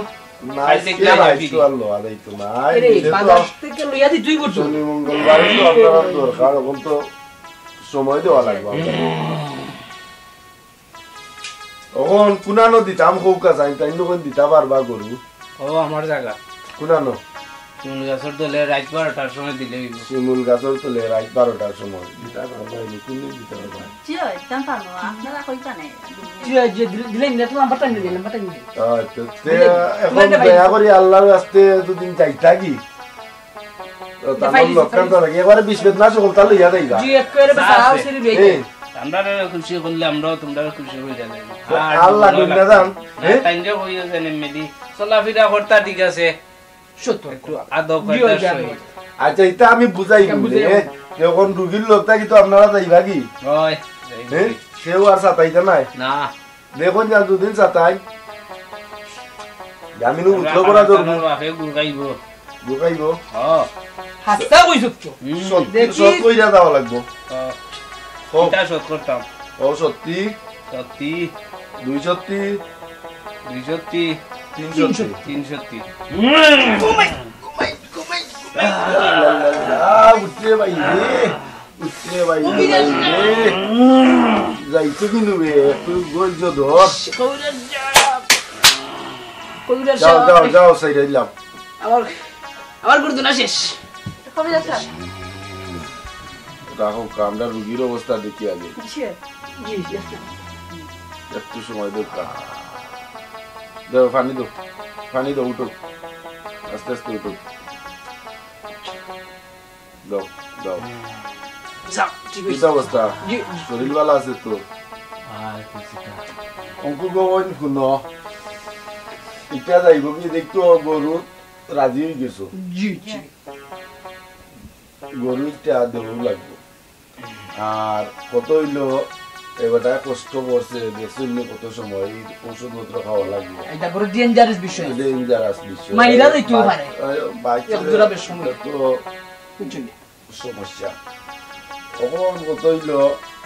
Speaker 2: আজকে রাইতু আল্লাহ আলাইতু নাই
Speaker 16: রে বাজার থেকে লইয়া দি তুই করছ
Speaker 2: শনি মঙ্গলবার তো আপনারা দরকার এখন তো সময় দেওয়া লাগবে এখন কুনানো দিতাম কৌকা চাই তাই নকন দিতা পারবা গরু
Speaker 16: ও আমার জায়গা
Speaker 2: কুনানো
Speaker 16: শিমুল গাছের তলে রাত 12টার সময় দিলে
Speaker 2: শিমুল গাছের তলে রাত 12টার সময় দিতা পারবা কোনে দিতা পারবা
Speaker 17: জি হয় জান পারবো আপনারা কইতা নাই
Speaker 16: জি দিলে না তো নাম্বারটা নিলে
Speaker 2: আচ্ছা তে এখন দয়া করি আল্লাহর রাস্তে দুদিন যাইতা কি তো তার লোকখান তো লাগে এবারে 20 বেদ না সকল তাহলে ইয়া দেইবা
Speaker 16: জি একবারে বেসাও সিরি বেকে আমরা খুশি করলে আমরা তোমরা খুশি হয়ে যাবে
Speaker 2: আল্লাহ গুন্না দান
Speaker 16: টাইমে হই আছে নেমেদি চলাফেরা করতা ঠিক আছে সত্য একটু আদব করে
Speaker 2: আচ্ছা এটা আমি বুঝাই যখন রুগীর লোকটা কি তো আপনারা যাইবা কি
Speaker 16: হয়
Speaker 2: কেউ আর সাতাইতে নাই
Speaker 16: না
Speaker 2: দেখুন যা দুদিন সাতাই জামিনু উঠলো করা ধরবো গুগাইব
Speaker 16: হাসতা কইছ তো
Speaker 2: সত কইরা যাওয়া লাগবো
Speaker 16: এটা সত করতাম
Speaker 2: ও সত্যি
Speaker 16: সত্যি
Speaker 2: 230
Speaker 16: 330
Speaker 2: উঠলে ভাই যাইতো কিন্তু একটু গর্জ ধর যাও যাও যাও সাইড দিলাম
Speaker 16: আমার গুরু না শেষ
Speaker 2: রাখো কামটা রুগীর অবস্থা দেখি আগে একটু সময় দরকার দাও পানি দাও উঠো আস্তে আস্তে উঠো দাও দাও কি অবস্থা শরীর ভালো আছে তো অঙ্কু গন শুনো এটা যাইব কি দেখতো গরু রাজি হয়ে গেছো
Speaker 16: জি জি
Speaker 2: গরুটা দেবো লাগবে আর কত হইলো এবারটা কষ্ট করছে দেখছেন কত সময় ওষুধপত্র খাওয়া লাগবে
Speaker 16: এটা বড় ডেঞ্জারাস বিষয়
Speaker 2: ডেঞ্জারাস বিষয়
Speaker 16: মাইরা যাইতেও পারে
Speaker 2: বাচ্চারা তো সমস্যা কখন কত হইলো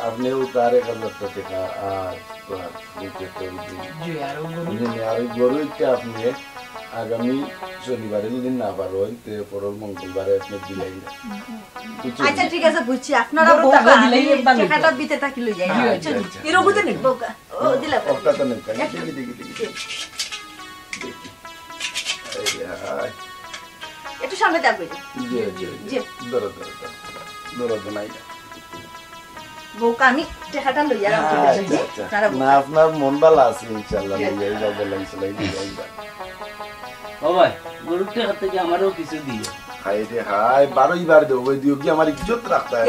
Speaker 2: আপনিও তার 1000 টাকা আর আর গরুটা আপনি আগামী শনিবারে যদি না পারো পরের মঙ্গলবারে আপনি দিলাই
Speaker 17: আচ্ছা ঠিক আছে বুঝছি আপনারা টাকা দিলাই টাকাটা বিতে থাকি লই যাই এরো বুঝে নি ও দিলা
Speaker 2: ওটা তো নেই দেখি
Speaker 17: একটু সামনে যাবে
Speaker 2: জি জি জি ধরো নাই
Speaker 17: বোকা আমি টাকাটা লইয়া
Speaker 2: না আপনার মন ভালো আছে ইনশাআল্লাহ লইয়া যাবে লাইছলাই দিবা
Speaker 12: ও ভাই গরুর টাকা থেকে আমারও কিছু দিও
Speaker 2: হাই রে হাই 12 বার দেবো দিও কি আমার ইজ্জত রাখতা है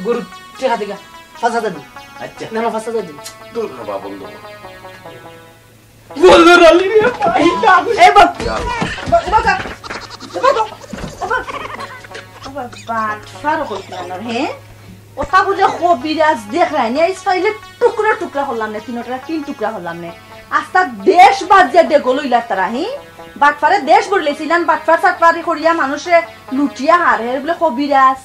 Speaker 16: গরুর টাকা থেকে 5000 দিন
Speaker 12: আচ্ছা
Speaker 16: না 5000 দিন
Speaker 2: তোর বাবা বন্ধু
Speaker 16: বললো রালি রে ভাই
Speaker 17: এই বাবা বাবা বাট ফারো কইতানো হে ওটা বুঝে কবিরাজ দেখায় না এই সাইলে টুকরা টুকরা হলাম না তিনটা তিন টুকরা হলাম না আস্তা দেশ বাদ যে দে গলইলা তারা হি বাটফারে দেশ বললেছিলেন বাটফার সাটফারি করিয়া মানুষে লুটিয়া হারে বলে কবিরাজ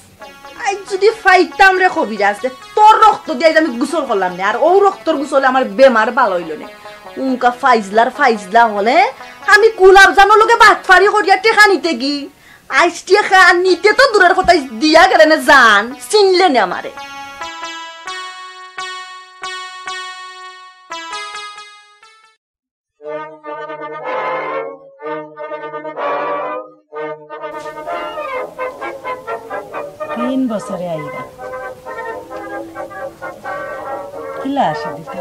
Speaker 17: আই যদি ফাইতাম রে কবিরাজ তোর রক্ত দিয়ে আমি গোসল করলাম না আর ও রক্তর গোসলে আমার বেমার ভালো হইল না উনকা ফাইজলা হলে আমি কুলাব জানো লোকে বাটফারি করিয়া টেকা নিতে গি আইসটিয়া খা নিতে তো দূরের কথা দিয়া গেলে না জান চিনলে না আমারে
Speaker 8: তিন বছরে আইরা কিলা আসে দিতে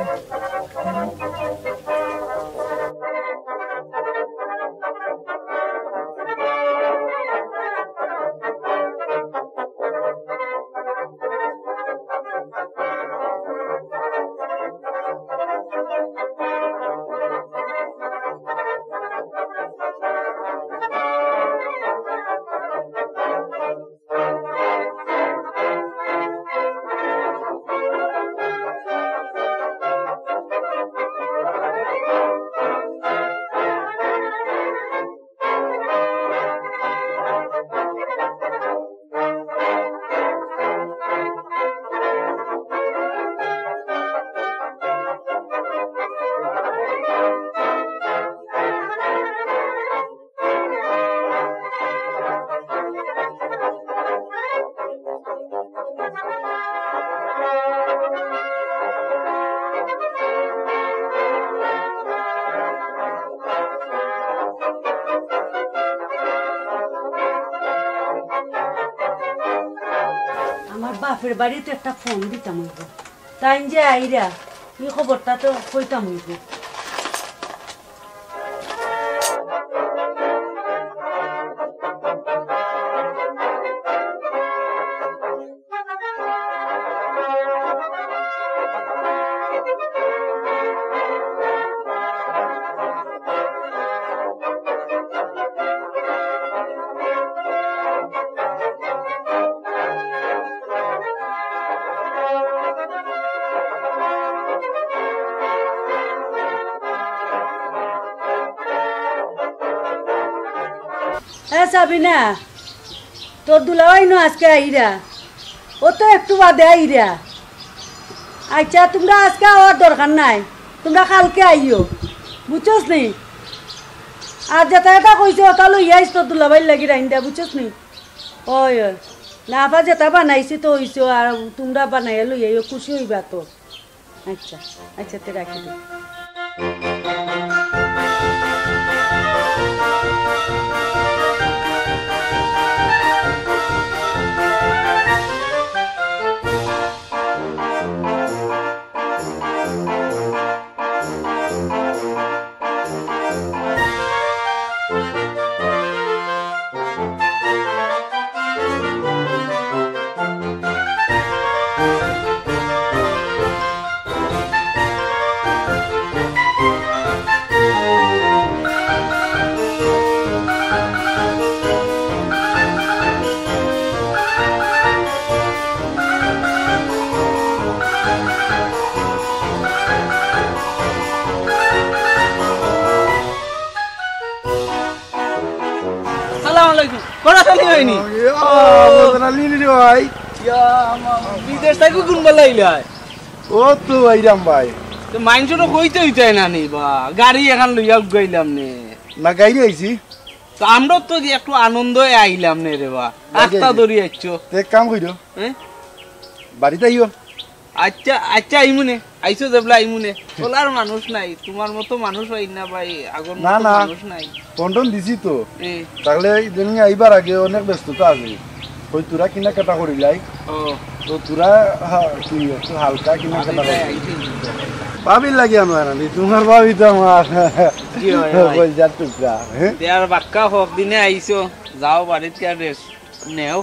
Speaker 8: বাপের বাড়িতে একটা ফোন দিতাম হইব তাই যে আইরা এই খবরটা তো কইতাম হইব সাবিনা তোর দুলাভাই না আজকে আইরা ও তো একটু বাদে আইরা আচ্ছা তোমরা আজকে আওয়ার দরকার নাই তোমরা কালকে আইও বুঝছস নি আর যেটা এটা কইছে ওটা লই আইস তোর দুলাভাই লাগি রাইন দে বুঝছস নি ওই না আপা যেটা বানাইছি তো হইছো আর তোমরা বানাইয়া লই আইও খুশি হইবা তো আচ্ছা আচ্ছা তে রাখি দে
Speaker 16: হয়নি
Speaker 2: লিলি রে ভাই
Speaker 16: বিদেশ থেকে কোন বেলা আইলাই
Speaker 2: ও তো ভাইরাম ভাই
Speaker 16: তো মাইনসটো কইতে হইতে না নি বা গাড়ি এখন লইয়া গইলাম নে
Speaker 2: না গাড়ি আইছি
Speaker 16: তো আমরা তো একটু আনন্দে আইলাম নে রে বা রাস্তা ধরি আইছো
Speaker 2: এক কাম কইরো
Speaker 16: হ্যাঁ
Speaker 2: বাড়িতে আইও
Speaker 16: আচ্ছা আচ্ছা আইমুনে আইছো দেবলা আইমুনে ওলার মানুষ নাই তোমার মতো মানুষ হই না ভাই আগর
Speaker 2: না
Speaker 16: মতো
Speaker 2: না
Speaker 16: মানুষ নাই
Speaker 2: পন্টন দিছি তো তাহলে দিন আইবার আগে অনেক ব্যস্ততা আছে কই তোরা কিনা কাটা করিলাই তো তোরা কি একটু হালকা কিনা কাটা ভাবি লাগে আমার তোমার ভাবি তো আমার বল যা টুকরা
Speaker 16: দেয়ার বাক্কা হোক দিনে আইছো যাও বাড়িতে আর রেস্ট নেও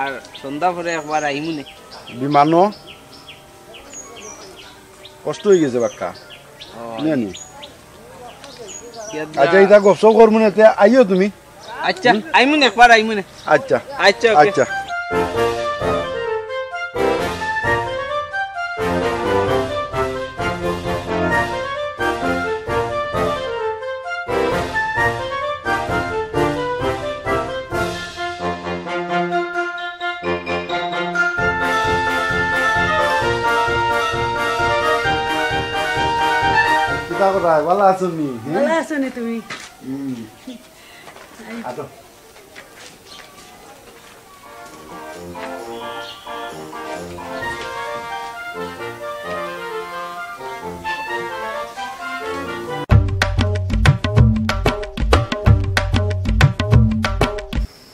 Speaker 16: আর সন্ধ্যা পরে একবার আইমুনে
Speaker 2: বিমানও কষ্ট হয়ে গেছে বাক্কা নি আচ্ছা এটা গপসপ করবো না আইও তুমি
Speaker 16: আচ্ছা আইমুনে একবার আইমুনে
Speaker 2: আচ্ছা
Speaker 16: আচ্ছা
Speaker 2: আচ্ছা ভালো আছো নি
Speaker 8: ভালো আছো নি তুমি
Speaker 2: আতো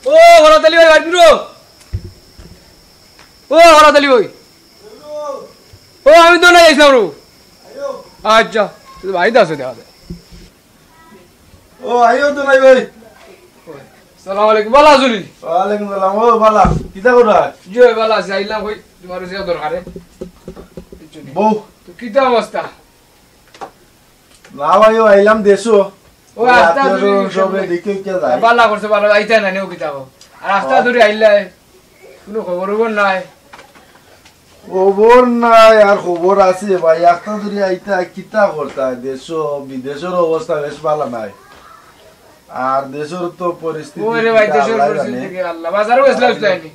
Speaker 16: ও হরতালি ভাই বাড়ি ও হরতালি ভাই ও আমি তো না যাইছিলাম রু আচ্ছা তুই ভাই দাসো দেখা দে
Speaker 2: ও আইও তো নাই ভাই
Speaker 16: সালাম আলাইকুম ভালো আছো নি
Speaker 2: ওয়ালাইকুম সালাম ও ভালো কিটা করো
Speaker 16: জয় ভালো আছে আইলাম কই তোমার যে দরকারে
Speaker 2: বউ
Speaker 16: তো কিটা অবস্থা
Speaker 2: না ভাই আইলাম দেশো
Speaker 16: ও রাস্তা ধরে
Speaker 2: সবে দেখে কে যায়
Speaker 16: ভালো করছে ভালো আইতা না নেও কিটা আর রাস্তা ধরে আইলা কোনো খবর নাই
Speaker 2: খবর নাই আর খবর আছে ভাই একটা ধরে আইতা কিতা করতা দেশ বিদেশের অবস্থা বেশ ভালো নাই আর দেশের তো পরিস্থিতি
Speaker 16: ওরে ভাই দেশের পরিস্থিতি কি আল্লাহ বাজারও আসলাইনি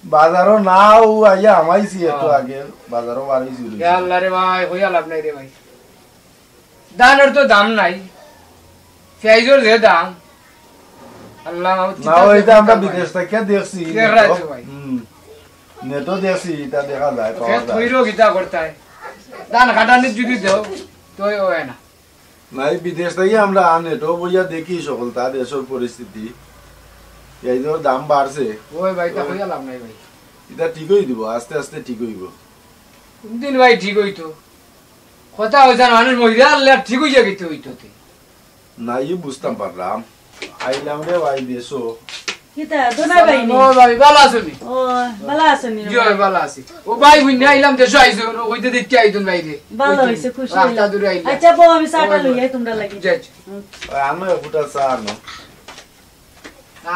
Speaker 2: বাজারও নাও আইয়া আমাইছি একটু আগে বাজারও বাড়াইছি
Speaker 16: কে আল্লাহ রে ভাই হইয়া লাভ নাই রে ভাই দানের তো দাম নাই পেঁয়াজের যে দাম আল্লাহ
Speaker 2: না ওইটা আমরা বিদেশ থেকে দেখছি নেটও দেখছি এটা দেখা যায় পাওয়া যায়
Speaker 16: থইরো গিতা করতে দান কাটানি যদি দেও তোই হয় না
Speaker 2: নাই বিদেশ থেকে আমরা নেটও বইয়া দেখি সকল তা দেশের পরিস্থিতি এই যে দাম বাড়ছে
Speaker 16: ওই ভাই তা হইয়া লাভ নাই ভাই
Speaker 2: এটা ঠিক হই দিব আস্তে আস্তে ঠিক হইব
Speaker 16: কোনদিন ভাই ঠিক হইতো কথা হইছে মানুষ মহিলা আল্লাহ ঠিক হইয়া গেতে হইতো
Speaker 2: নাই বুঝতাম পারলাম আইলাম রে ভাই দেশো
Speaker 8: কিতা দোনা ভাই নি
Speaker 16: ও ভাই ভালো আছো নি
Speaker 8: ও ভালো আছো নি
Speaker 16: জয় ভালো আছি ও ভাই বুইনা আইলাম দেশো আইছো ওইতে দেখতে আইতুন ভাই রে
Speaker 8: ভালো হইছে খুশি হইলাম আচ্ছা বউ আমি চাটা লইয়া তোমরা লাগি
Speaker 16: জয়
Speaker 2: আনো ফুটা চা আনো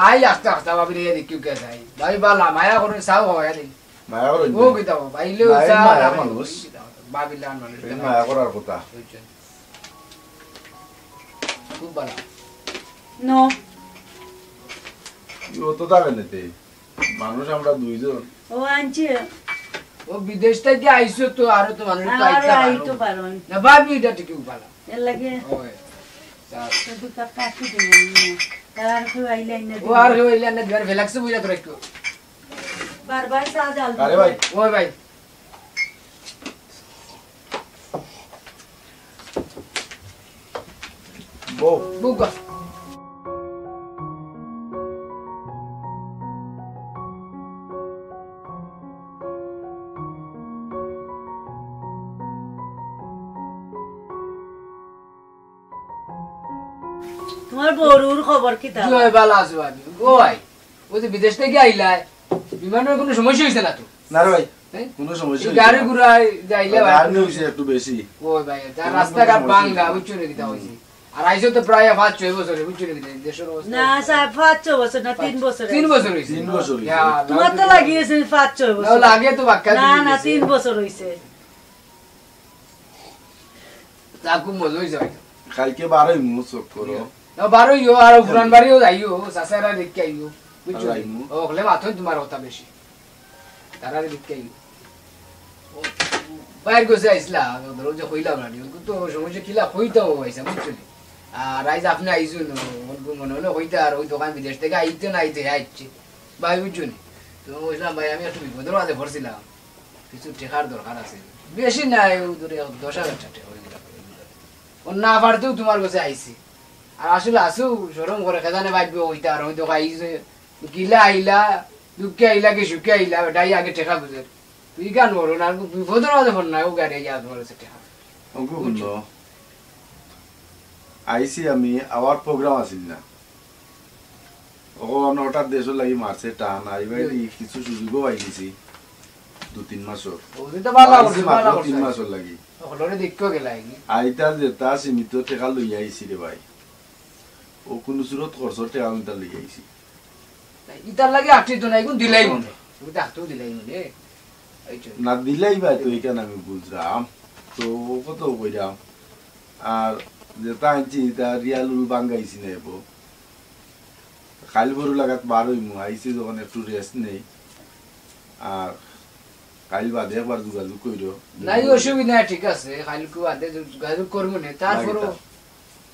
Speaker 16: আই আস্তে আস্তে ভাবি রে দেখি কে যাই ভাই ভালো মায়া করে সাও হয় রে
Speaker 2: মায়া করে
Speaker 16: ও কইতা ভাই লে চা
Speaker 2: মায়া মানুষ
Speaker 16: ভাবিলান মানুষ
Speaker 2: মায়া করার কথা
Speaker 16: খুব ভালো
Speaker 8: নো
Speaker 2: ও তো যাবে নাতে মানুষ আমরা দুইজন
Speaker 8: ও আনছি
Speaker 16: ও বিদেশ থেকে আইছো তো আরো তো মানুষ তো
Speaker 8: আইতো পারো
Speaker 16: না ভাবি এটা ঠিক ভালো
Speaker 8: এর লাগে
Speaker 16: ওই
Speaker 8: তো দুটা কাটি দিই আর কই আইলাই না
Speaker 16: ও আর হইলা না ঘর ফেলাক্স বুঝা তো রাখো
Speaker 8: বারবার চা জাল
Speaker 2: আরে ভাই
Speaker 16: ওই ভাই
Speaker 2: বউ
Speaker 16: বুকা
Speaker 8: তোমার বড়ুর খবর কি তা
Speaker 16: জয় ভালো আছো আমি ও ভাই ওই যে বিদেশ থেকে আইলাই বিমানের কোনো সমস্যা হইছে না তো
Speaker 2: না রে ভাই কোনো সমস্যা নেই
Speaker 16: গাড়ি ঘুরাই যাইলে ভাই
Speaker 2: গাড়ি হইছে একটু বেশি
Speaker 16: ওই ভাই তার রাস্তাঘাট ভাঙা বুঝছো নাকি তা হইছে আর আইছো তো প্রায় 5-6 বছর বুঝছো নাকি দেশের অবস্থা
Speaker 8: না স্যার 5-6 বছর না 3 বছর
Speaker 16: 3 বছর হইছে
Speaker 2: 3 বছর
Speaker 8: তোমার তো লাগিয়েছে 5-6 বছর
Speaker 16: লাগে তো বাক্কা
Speaker 8: না না 3 বছর হইছে
Speaker 16: তাকু মজা হইছে ভাই
Speaker 2: কালকে বারোই মুসক করো
Speaker 16: না বারোই আর পুরান বাড়িও যাইও সাসারা দেখে আইও
Speaker 7: বুঝছো ও হলে মাথা তোমার কথা বেশি তারা বিকাই বাইর গেছে আইসলা ধরো যে কইলাম না তো সমস্যা কিলা কইতাও হইছে বুঝছো আর আইজ আপনি আইছুন মনে হলো কইতা আর ওই দোকান বিদেশ থেকে আইতে না আইতে আইছে ভাই বুঝছো তো বললাম ভাই আমি একটু বিপদের মাঝে পড়ছিলাম কিছু টেকার দরকার আছে বেশি নাই ধরে 10,000 টাকা হয়ে গেল না পারতেও তোমার কাছে আইছি আর আসলে আসু সরম করে খেদানে ভাববে ওইটা আর হয়তো আইছে গিলা আইলা দুঃখে আইলা কি সুখে আইলা ওটাই আগে টেকা বুঝে তুই গান বলো না বিপদের মাঝে পড় না ও গাড়ি যা তোমার কাছে টেকা
Speaker 2: আইসি আমি আওয়ার প্রোগ্রাম আছিল না ওখানে হঠাৎ দেশের লাগি মারছে টান আইবাই কিছু সুযোগও পাইছি 2-3 মাসের 3 মাসের লাগি আইতার যেটা সীমিত টাকা লই আইছি রে ভাই ও কোন সুরত খরচ টাকা আমি তার লই আইছি
Speaker 7: ইতার লাগি আটি তো নাই কোন দিলাই মনে তুমি ডাক্তার দিলাই মনে
Speaker 2: না দিলাই ভাই তো এখানে আমি বুঝলাম তো কত কইরাম আর যেটা আনছি তা রিয়াল বাঙ্গাইছি না এবো খাইল বড় লাগাত বার হইমু আইছি যখন একটু রেস্ট নেই আর কাইল বাদে একবার যোগাযোগ কইরো
Speaker 7: নাই অসুবিধা ঠিক আছে কাইলকে বাদে যোগাযোগ করব না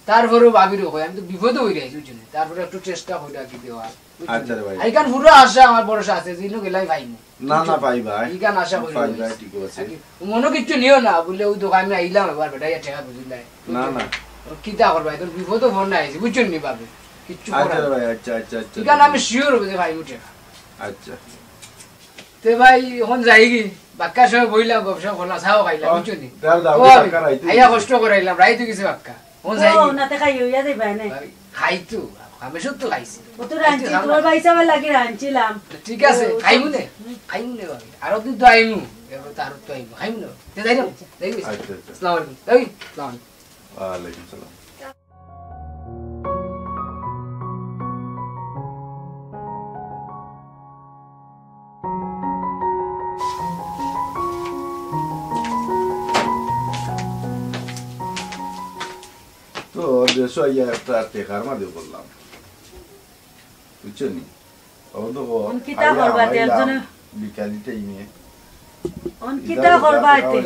Speaker 7: তারপরও ভাবিরো কই আমি তো বিপদ হই যাই বুঝছেন তারপরে একটু চেষ্টা কইরা কি দেওয়া
Speaker 2: আচ্ছা রে ভাই
Speaker 7: আইকান পুরো আশা আমার ভরসা আছে জিনো গেলাই ভাইমু
Speaker 2: না না ভাই ভাই
Speaker 7: ইকান আশা করি
Speaker 2: ভাই ভাই ঠিক আছে
Speaker 7: মনো কিছু নিও না বলে ওই দোকানে আমি আইলাম এবার বেটাইয়া টাকা বুঝিলাই
Speaker 2: না না
Speaker 7: কিটা করবা তোর বিপদ ফোন না আইছি বুঝছেন নি ভাবে কিছু
Speaker 2: আচ্ছা রে ভাই আচ্ছা আচ্ছা আচ্ছা
Speaker 7: ইকান আমি শিওর বুঝে ভাই উঠে
Speaker 2: আচ্ছা
Speaker 7: তে ভাই এখন যাই কি বাক্কা সব বইলা ব্যবসা খোলা ছাও খাইলা বুঝছো নি আইয়া কষ্ট করাইলাম রাইতো কিছু বাক্কা এখন যাই
Speaker 8: ও নাতে খাইও ইয়া দেই ভাই না
Speaker 7: খাইতো আমি সত্য খাইছি
Speaker 8: ও তো রাঞ্চি তোর ভাই সামনে লাগি রাঞ্চিলাম
Speaker 7: ঠিক আছে খাইমু নে ভাই আর দিন তো আইমু এবার তার তো আইমু খাইমু না তে যাই না যাই
Speaker 2: আচ্ছা
Speaker 7: আসসালামু আলাইকুম এই আসসালামু
Speaker 2: ওয়ালাইকুম সালাম তো দেশো আইয়া একটা টেকার মাঝে বললাম বুঝছো নি
Speaker 8: অনকিতা করবা তের জন্য
Speaker 2: বিকালি টাইমে
Speaker 8: অনকিতা করবা তে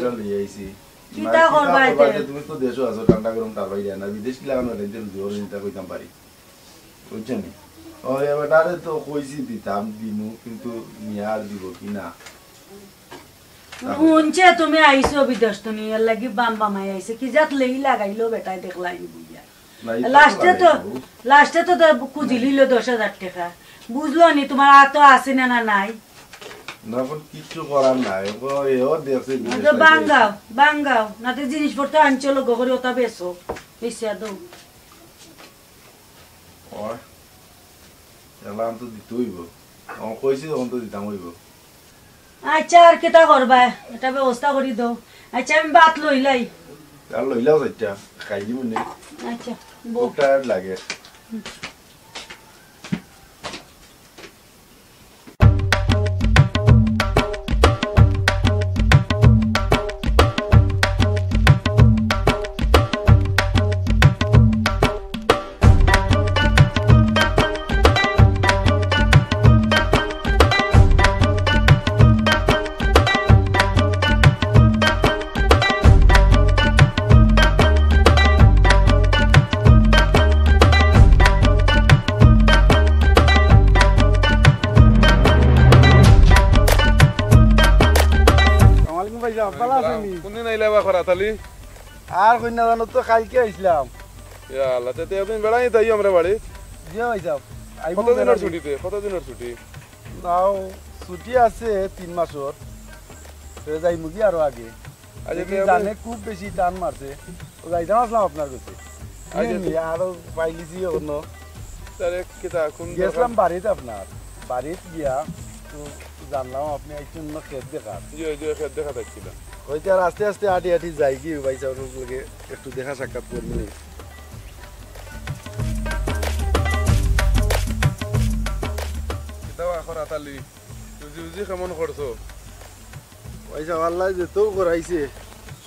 Speaker 8: কিতা করবা তে
Speaker 2: তুমি তো দেশো আছো ঠান্ডা গরম তার বাইরে না বিদেশ কি লাগানো রেঞ্জের জোর চিন্তা কইতাম পারি বুঝছো নি ও এবারে তো কইছি দিতাম দিমু কিন্তু নিয়ার দিব কি না
Speaker 8: উনছে তুমি আইছো বিদেশ তো নিয়ে লাগি বাম বামাই আইছে কি জাত লেই লাগাইলো বেটাই দেখলাই বুইয়া লাস্টে তো খুঁজিলিল 10,000 টাকা বুঝলো নি তোমার আর তো আছে না না নাই
Speaker 2: না কিছু করার নাই ও দেখছে
Speaker 8: বাঙ্গাও নাতে জিনিসপত্র আনছিল গহরে ওটা বেসো বেশিয়া দাও
Speaker 2: ওই এলাম তো দিতে হইব কইছি তখন তো দিতাম হইব
Speaker 8: আচ্ছা আর কেটা করবা এটা ব্যবস্থা করি দাও আচ্ছা আমি ভাত লইলাই
Speaker 2: আর লইলাও আচ্ছা খাই দিব নে
Speaker 8: আচ্ছা
Speaker 2: বুকটা লাগে আর কইনা জানো তো কালকে আইছিলাম
Speaker 19: ইয়াল্লা তে আপনি বেড়াই তাই আমরা বাড়ি
Speaker 2: জি ভাই সাহেব
Speaker 19: কতদিনের ছুটিতে কতদিনের ছুটি
Speaker 2: নাও ছুটি আছে 3 মাসের যাই মুগি আরো আগে জানে খুব বেশি টান মারছে যাইতাম আসলাম আপনার কাছে আরো পাইলিছি অন্য গেছিলাম বাড়িতে আপনার বাড়িতে গিয়া তো জানলাম আপনি একটু ক্ষেত দেখার
Speaker 19: ক্ষেত দেখা থাকছিল
Speaker 2: ওইটা আর আস্তে আস্তে হাঁটি হাঁটি যাই কি ভাই সাহেবের লগে একটু দেখা সাক্ষাৎ করবো
Speaker 19: কেমন করছো
Speaker 2: পয়সা আল্লাহ যেতেও করাইছে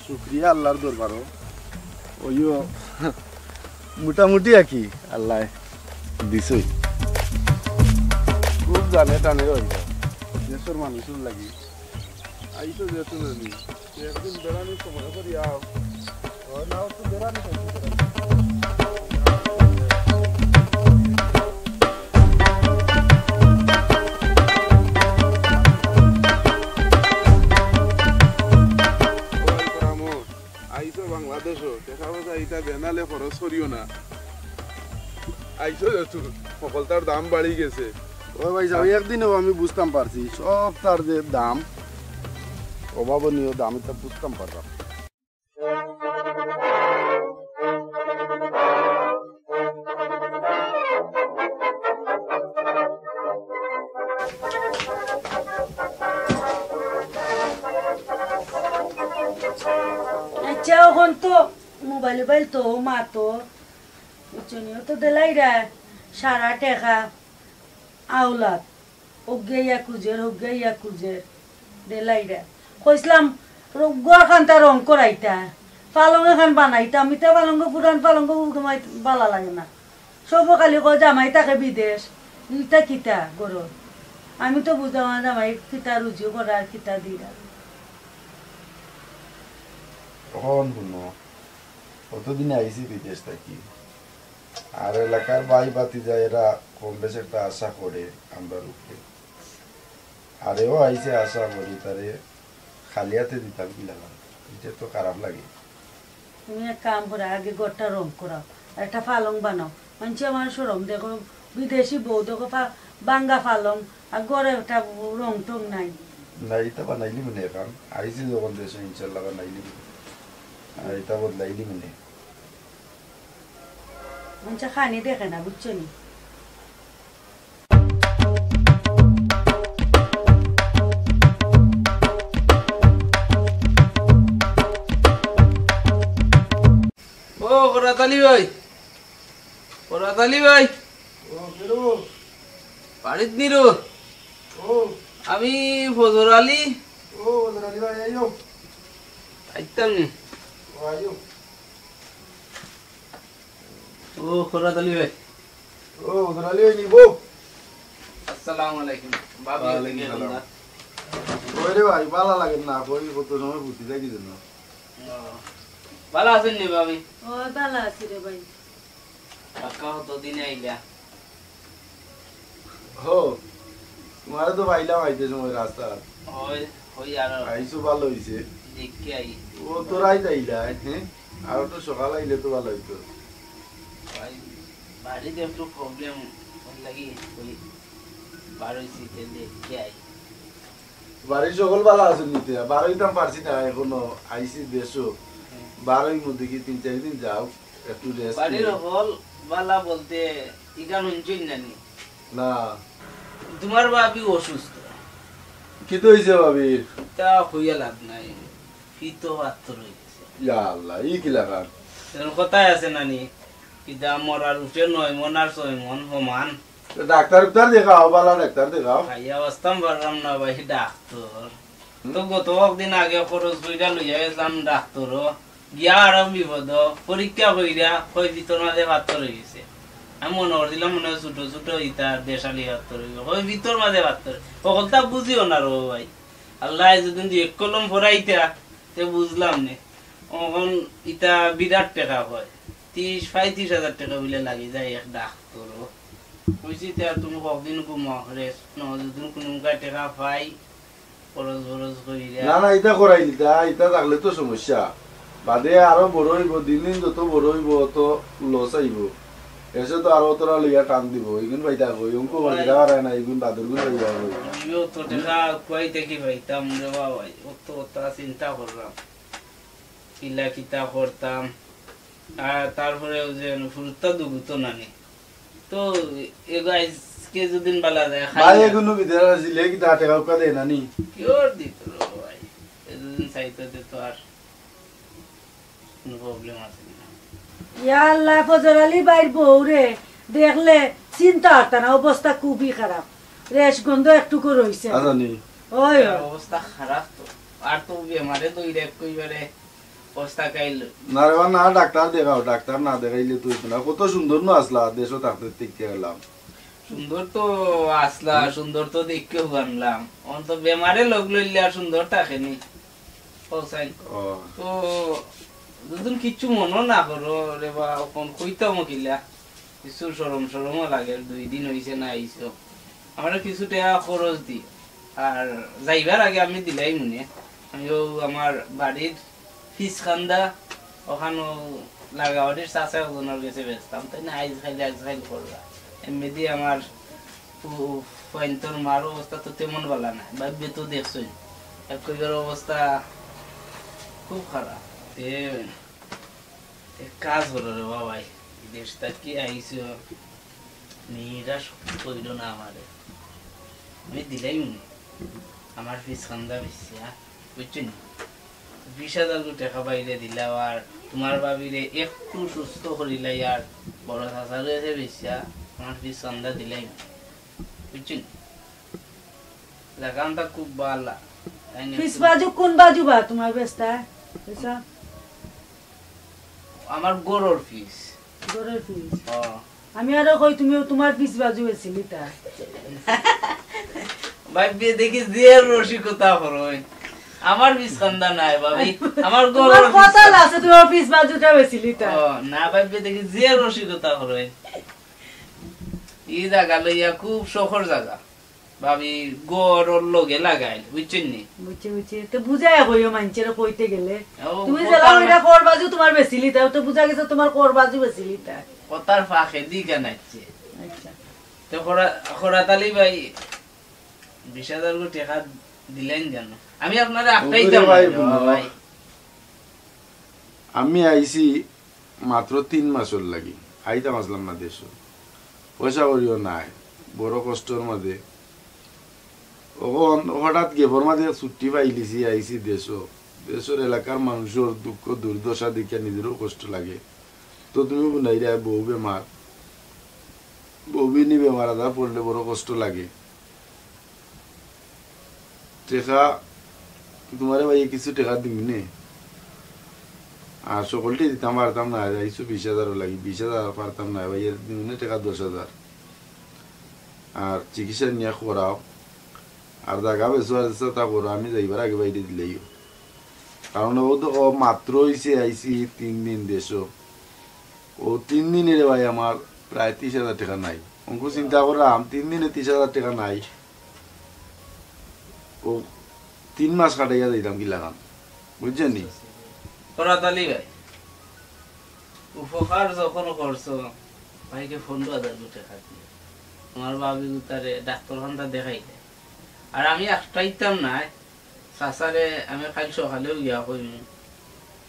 Speaker 2: শুক্রিয়া আল্লাহর দরবারও ওইও মোটামুটি আর কি আল্লাহ দিছই খুব জানে টানে হইল দেশের মানুষের লাগি আইসো যেত নানি একদিন বেড়ানোর সময় করি আও নাও তো বেড়ানি আইসো বাংলাদেশও দেখা যায় এটা বেনালে খরচ করিও না আইসো যেত সকলটার দাম বাড়ি গেছে ও ভাই যাও একদিনেও আমি বুঝতাম পারছি সব তার যে দাম অভাবনীয় দাম এটা বুঝতাম পারলাম
Speaker 8: আচ্ছা এখন তো মোবাইল তো মা তো বুঝছনিও তো দেলাইরা সারা টেকা আওলাদ ওগেইয়া কুজের দেলাইরা কইসলাম গোয়া খানটা রং করাইতা পালং এখান বানাইতা আমি তো পালঙ্গ পুরান পালঙ্গ তোমায় বালা লাগে না সব খালি কয় জামাই তাকে বিদেশ ইটা কিতা গর আমি তো বুঝলাম জামাই কিতা রুজিও করার কিতা দিরা
Speaker 2: তখন শুনো কতদিনে আইসি বিদেশ থাকি আর এলাকার ভাই বাতি যায় এরা কম বেশ একটা আশা করে আমরা রূপে আরেও আইসে আশা করি তারে খালিয়াতে দিতাম কি লাগাম এটা তো খারাপ লাগে
Speaker 8: তুমি এক কাম করে আগে ঘরটা রং করাও একটা পালং বানাও মানুষ আমার সরম দেখো বিদেশি বউ দেখো বাঙ্গা পালং আর ঘরে একটা রং টং নাই
Speaker 2: না এটা বানাইলি মানে এখন আইসি যখন দেশে ইনশাল্লাহ বানাইলি আর এটা বদলাইলি মানে
Speaker 8: মানুষ খানি দেখে না বুঝছো নি
Speaker 16: ও কোরাতালি ভাই বাড়িত নিরো আমি ফজর আলী
Speaker 2: ভাই আইও
Speaker 16: আইতাম
Speaker 2: আইও
Speaker 16: ও কোরাতালি ভাই
Speaker 2: ওদরালি নিব
Speaker 16: আসসালামু আলাইকুম বাবা লাগে না
Speaker 2: ওরে ভাই ভালো লাগে না কই কত সময় বুঝি যাই দিন না
Speaker 16: ভালো আছেন নি ভাবি
Speaker 8: ও ভালো আছি রে ভাই
Speaker 16: কাকা তো দিন আইলা
Speaker 2: হো তোমারে তো ভাইলাম আইতে সময় রাস্তা
Speaker 16: ওই আর
Speaker 2: আইসো ভালো হইছে
Speaker 16: দেখি আই
Speaker 2: ও তোরাই তাইলা হ্যাঁ আর তো সকাল আইলে তো ভালো হইতো
Speaker 16: ভাই বাড়িতে একটু প্রবলেম লাগি ওই বারোইছি দেখি আই
Speaker 2: বাড়ির সকল ভালো আছেন নিতে বারোইতাম পারছি না এখনো আইসি দেশও বারোই মধ্যে কি 3-4 দিন যাও একটু রেস্ট
Speaker 16: বাড়ির হল বালা বলতে ইগান হুনছুই নানি
Speaker 2: না
Speaker 16: তোমার বাবি অসুস্থ
Speaker 2: কি তো হইছে ভাবি
Speaker 16: তা হইয়া লাভ নাই ফিতো পাত্র হইছে
Speaker 2: ইয়া আল্লাহ ই কি লাগান
Speaker 16: এর কথাই আছে নানি কিদা মরার উঠে নয় মন আর 6 মন সমান
Speaker 2: ডাক্তার দেখাও বালা ডাক্তার দেখাও
Speaker 16: ভাইয়া অবস্থাম পারলাম না ভাই ডাক্তার তো গত দিন আগে খরচ কইরা লইয়া গেছিলাম ডাক্তার গিয়া আরো বিপদ পরীক্ষা কইরা কই ভিতর মাঝে পাত্র হয়ে গেছে আমি মনে করছিলাম মনে হয় ছোট ছোট ইতা দেশালি পাত্র হইব কই ভিতর মাঝে পাত্র সকলটা বুঝিও না রো ভাই আল্লাহ যেদিন এক কলম ফরাইতা তে বুঝলাম নে এখন ইতা বিরাট টাকা হয় 30-35 টাকা বলে লাগি যায় এক ডাক্তার কইছি তে তুমি কতদিন ঘুমো রেস্ট ন যদি কোনো টাকা পাই খরচ খরচ কইরা
Speaker 2: না না এটা করাই দিতা এটা থাকলে তো সমস্যা বাদে আরো বড় হইব দিন দিন যত বড় হইব তত লস আইব এসে তো আরো তোরা লইয়া টান দিব এগুন পাইতা কই অঙ্ক বাড়িটা আর না এগুন বাদুর গুলো লইয়া কই
Speaker 16: ইও তো টাকা কইতে কি পাইতাম রে বাবা অত তা চিন্তা করলাম কিলা কিতা করতাম আর তারপরে যে ফুরতা দুগুতো নানি তো এ গাইস কে যদিন বালা যায়
Speaker 2: ভাই এগুনো বিদেরা জিলে কি তা টাকা কা দেনা নি
Speaker 16: কিওর দিত রে ভাই এদিন চাইতে তো আর কোনো প্রবলেম আছে না
Speaker 8: ইয়া আল্লাহ ফজর আলী বাইর বউ রে দেখলে চিন্তা হতো না অবস্থা খুবই খারাপ রেশ গন্ধ একটুকু রইছে
Speaker 2: আজানি
Speaker 8: ওই
Speaker 16: অবস্থা খারাপ তো আর তো বেমারে তো ইরেক কইবারে অবস্থা কাইল
Speaker 2: না রে না ডাক্তার দেখাও ডাক্তার না দেখাইলে তুই না কত সুন্দর না আসলা দেশও থাকতে টিকে গেলাম
Speaker 16: সুন্দর তো আসলা, সুন্দর তো দেখেও বানলাম, অন তো বেমারে লোক লইলে আর সুন্দর থাকেনি। তো দুদিন কিচ্ছু মনে না করো রে বা, কোন কইতাম কিলা কিছু সরমও লাগে, 2 দিন হয়েছে না আইসো, আমার কিছু টাকা খরচ দি, আর যাইবার আগে আমি দিলাই মনে আমিও আমার বাড়ির ফিস খান্দা ওখানে লাগাওয়াটির চাষা ওজনের গেছে বেচতাম, তাই না আইজ খাইল করবা। এমনি আমার পয়েন্টর মার অবস্থা তো তেমন বলা না, ভাববে তো দেখছই একবার অবস্থা খুব খারাপ। কাজ হলো রে বাবাই, দেশটা কি আইস নিরাশ করিল না আমারে, আমি দিলাই মনে আমার ফিস খান্দা বেশি বুঝছেন, 20,000 টাকা বাইরে দিলাম, আর তোমার ভাবিরে একটু সুস্থ করিলাই, আর বড় চাষা রয়েছে বেশি আমার ফিস খান্দা দিলাই বুঝছেন, লাগানটা খুব ভালো।
Speaker 8: ফিস বাজু কোন বাজু বা তোমার বেস্তা পয়সা?
Speaker 16: আমার গরুর ফিস।
Speaker 8: গরুর ফিস? আমি আরো কই তুমি তোমার ফিস বাজু বেছিলি তা
Speaker 16: ভাবি দেখি যে রসিকতা করই, আমার ফিস খান্দা নাই ভাবি, আমার গরুর
Speaker 8: কথা আছে তোমার ফিস বাজুটা বেছিলি তা
Speaker 16: না, ভাবি দেখি যে রসিকতা করই। এই জায়গা লইয়া খুব শখর জায়গা ভাবি, গরুর লগে লাগাইল বুঝছেন নি?
Speaker 8: বুঝছি তো বুঝায় কইও মানছের কইতে গেলে তুমি জেলা ওইটা কোর বাজু তোমার বেছিলি তাও তো বুঝা গেছে তোমার কোর বাজু বেছিলি তা
Speaker 16: কথার ফাঁকে দিকে নাচছে। আচ্ছা তো খোরাতালি ভাই 20,000 টাকা দিলেন জানো, আমি আপনারা একটাই দাম ভাই,
Speaker 2: আমি আইছি মাত্র 3 মাসের লাগি, আইতাম আসলাম না দেশ, পয়সা করিও নাই, বড় কষ্টর মধ্যে হঠাৎ গেবর মাঝে ছুটি পাইলিছি, আইছি দেশের এলাকার মানুষের দুঃখ দুর্দশা দেখে নিজেরও কষ্ট লাগে। তো তুমি বুনাইরা বউ বেমার, বউবিনী বেমার আদা পড়লে বড় কষ্ট লাগে। টেকা তোমারে ভাই কিছু টাকা দিবি নে, আর সকলটি দিতাম পারতাম না, আইসো 20,000 লাগি, 20,000 পারতাম না ভাই, দিবি টাকা 10,000, আর চিকিৎসা নিয়ে করাও, আর জায়গা বেশি তা করো, আমি যাইবার আগে বাইরে দিলেই, কারণ ও তো মাত্র হয়েছে আইসি 3 দিন দেশ, ও 3 দিনের ভাই আমার প্রায় 30,000 টাকা নাই, অঙ্ক চিন্তা করলাম 3 দিনে 30,000 টাকা নাই, ও 3 মাস কাটাইয়া দিতাম কি লাগাম বুঝছেন নি?
Speaker 16: খোরাতালি ভাই উপকার যখন করছো ভাইকে 15,000 টাকা দিয়ে তোমার বাবি তারে ডাক্তারখানা দেখাই দেয়, আর আমি একটাইতাম না চাচারে, আমি কাল সকালেও গিয়া কইম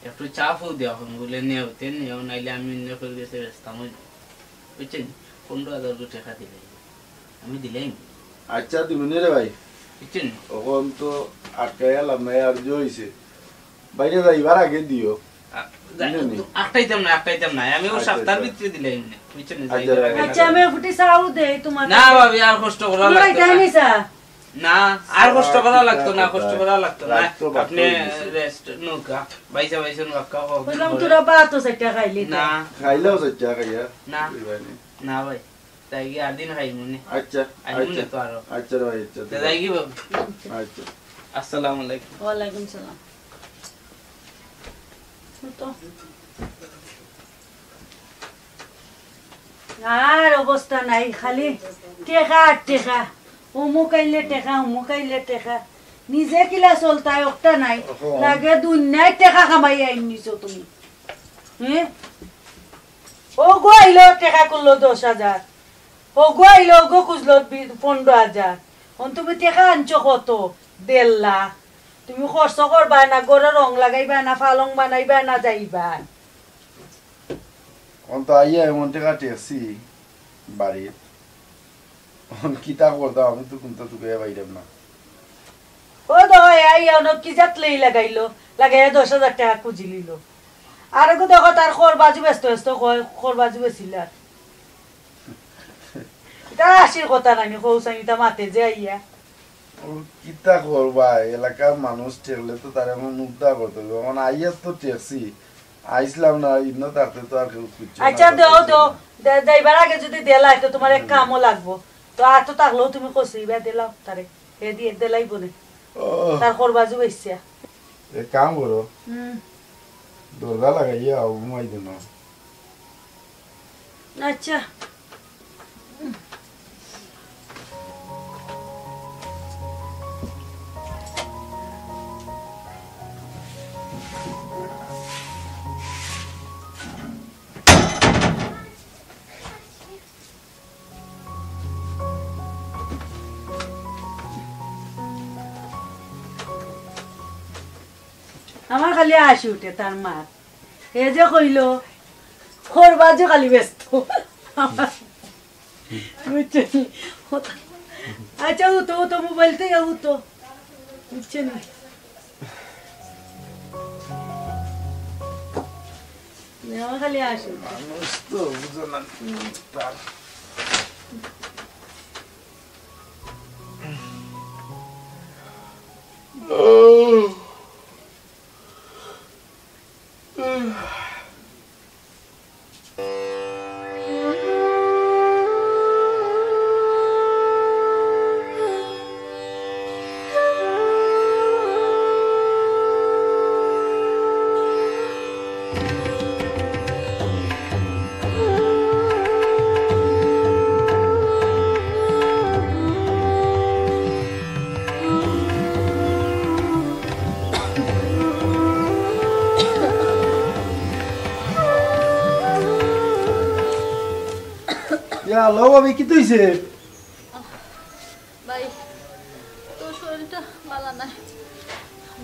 Speaker 16: একটু চাপও দেওয়া কইম বলে নেওতে নেও, নাইলে আমি অন্য করে গেছে ব্যস্তাম বুঝছেন, 15,000 টাকা দিলে আমি দিলাই।
Speaker 2: আচ্ছা দিবি রে ভাই,
Speaker 16: বুঝছেন
Speaker 2: তখন তো আটকাই এলাম না, আর যে হয়েছে বাইরে যাইবার আগে দিও,
Speaker 16: একটাইতাম না আমি ও সপ্তাহের ভিতরে দিলাই বুঝছেন।
Speaker 8: আচ্ছা আমি ফুটি সাউ দেই তোমার
Speaker 16: না ভাবি আর কষ্ট করা লাগতো না, আর কষ্ট করা লাগতো না, কষ্ট করা লাগতো না, আপনি রেস্ট নৌকা বাইসা নৌকা
Speaker 8: বললাম তোরা বাতো সেটা খাইলি
Speaker 16: না,
Speaker 2: খাইলেও সেটা খাইয়া
Speaker 16: না না ভাই তাই কি আর দিন খাই মনে।
Speaker 2: আচ্ছা
Speaker 16: আচ্ছা তো আর
Speaker 2: আচ্ছা ভাই, আচ্ছা
Speaker 16: তাই কি বাবু,
Speaker 2: আচ্ছা
Speaker 16: আসসালামু আলাইকুম।
Speaker 8: ওয়া আলাইকুম সালাম। তো আর অবস্থা নাই, খালি টেকা উমুকাইলে টেকা নিজে কিলা চলতা একটা নাই, লাগে দুনিয়ায় টেকা কামাই আইনিছো তুমি। হ্যাঁ ও গো আইলো টেকা করলো 10,000, ও গো আইলো গো খুঁজলো 15,000, তুমি টেকা আনছো কত 1.5 লাখ, তুমি খরচ করবা না, গড়ে রং লাগাইবা না, ফালং বানাইবা না, যাইবা
Speaker 2: তো আইয়া এমন টাকা টেকছি বাড়ির, কিতা করতাম আমি তো কোনটা তোকে বাইরাম না।
Speaker 8: ও আইয়া কি যাতলেই লাগাইলো, লাগাইয়া 10,000 টাকা খুঁজি লিল, আর দেখো তার খর বাজু ব্যস্ত খর বাজু বেছিল, এটা আসির কথা নানি কৌসানিটা মাতে যে আইয়া
Speaker 2: কিতা করবা, এলাকার মানুষ ঠেকলে তো তার এখন মুগ্ধা করতে হবে, এখন আইয়া তো টেকছি, আইসলাম না ইন্ন থাকতে তো আর কেউ খুঁজছে।
Speaker 8: আচ্ছা দেও যাইবার আগে যদি দেলাই তো তোমার এক কামও লাগবো, তো আর তো থাকলেও তুমি কষি বা দিলাও তারে এ দিয়ে দিলাই বলে তার করবাজু বেশিয়া
Speaker 2: এক কাম করো দরজা লাগাইয়া ঘুমাই দিন
Speaker 8: আচ্ছা আমার খালি হাসি উঠে তার মার এ যে কইল খরবাজও খালি ব্যস্ত আচ্ছা উতো উতো মোবাইল থেকে উতো বুঝছে না আমার খালি হাসি
Speaker 2: হ্যালো ভাবি কি তুইছে
Speaker 17: ভাই তোর শরীরটা ভালো না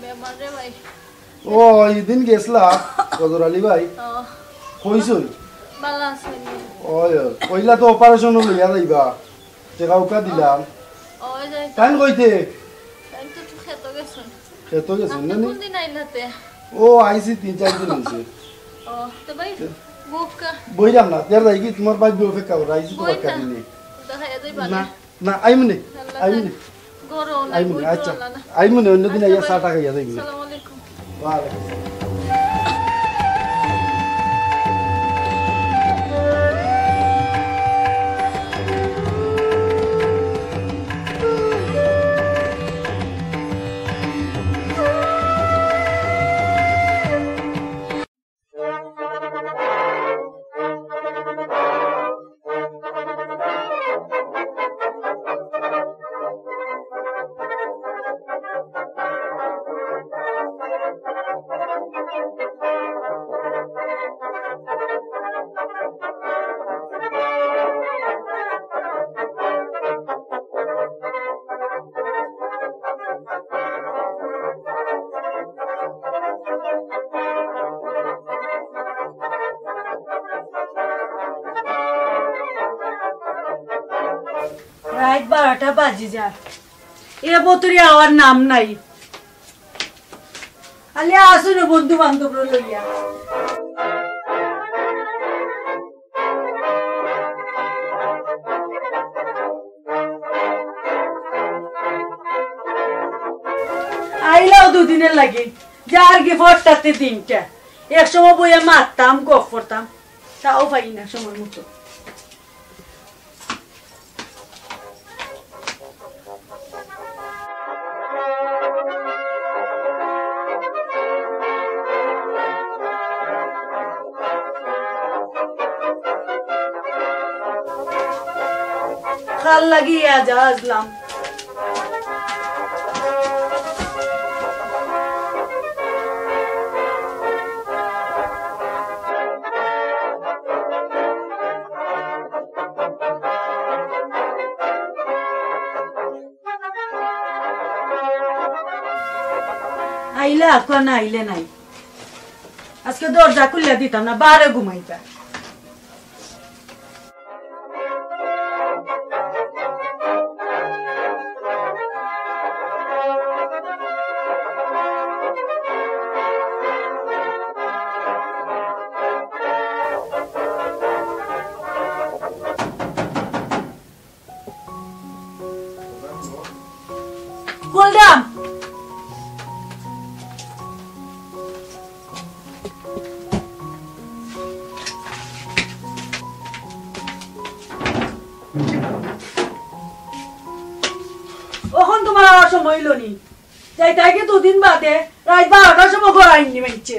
Speaker 17: বেমার রে ভাই
Speaker 2: ও এইদিন গেছলা গজর আলী ভাই কইছই
Speaker 17: ভালো আছে
Speaker 2: ওই কইলা তো অপারেশন লইয়া যাইবা টাকা উকা দিলাম
Speaker 17: ওই যাই
Speaker 2: টাইম কইতে
Speaker 17: টাইম তো খেত গেছুন
Speaker 2: খেত গেছুন না
Speaker 17: কোন দিন আইলাতে
Speaker 2: ও আইছি 3-4 দিন হইছে
Speaker 17: ও তো ভাই বুকা
Speaker 2: বইরাম না তের যাই কি তোমার ভাই বিও ফেকা রাইছি তো বাকা দিনে
Speaker 17: দেখা যাই
Speaker 2: না না আইমনে
Speaker 17: গরো না
Speaker 2: আইমনে আচ্ছা আইমনে অন্য দিন আইয়া 60 টাকা ইয়া যাইবে
Speaker 17: আসসালামু আলাইকুম
Speaker 2: ওয়া আলাইকুম
Speaker 8: রাত 12টা বাজে যায় এ বতরি আওয়ার নাম নাই আলে আসুন বন্ধু বান্ধব লইয়া আইলাও দুদিনের লাগে যার কি ফটটাতে দিনটা এক সময় বইয়া মারতাম গপ করতাম তাও পাই না সময় মতো কাল লাগিয়া যা আসলাম আইলে এখন আইলে নাই আজকে দরজা খুলে দিতাম না বারে ঘুমাইতা বললাম হইল নি যাই তাইকে দুদিন বাদে রাত 12টার সময় ঘর আইনি মাইছে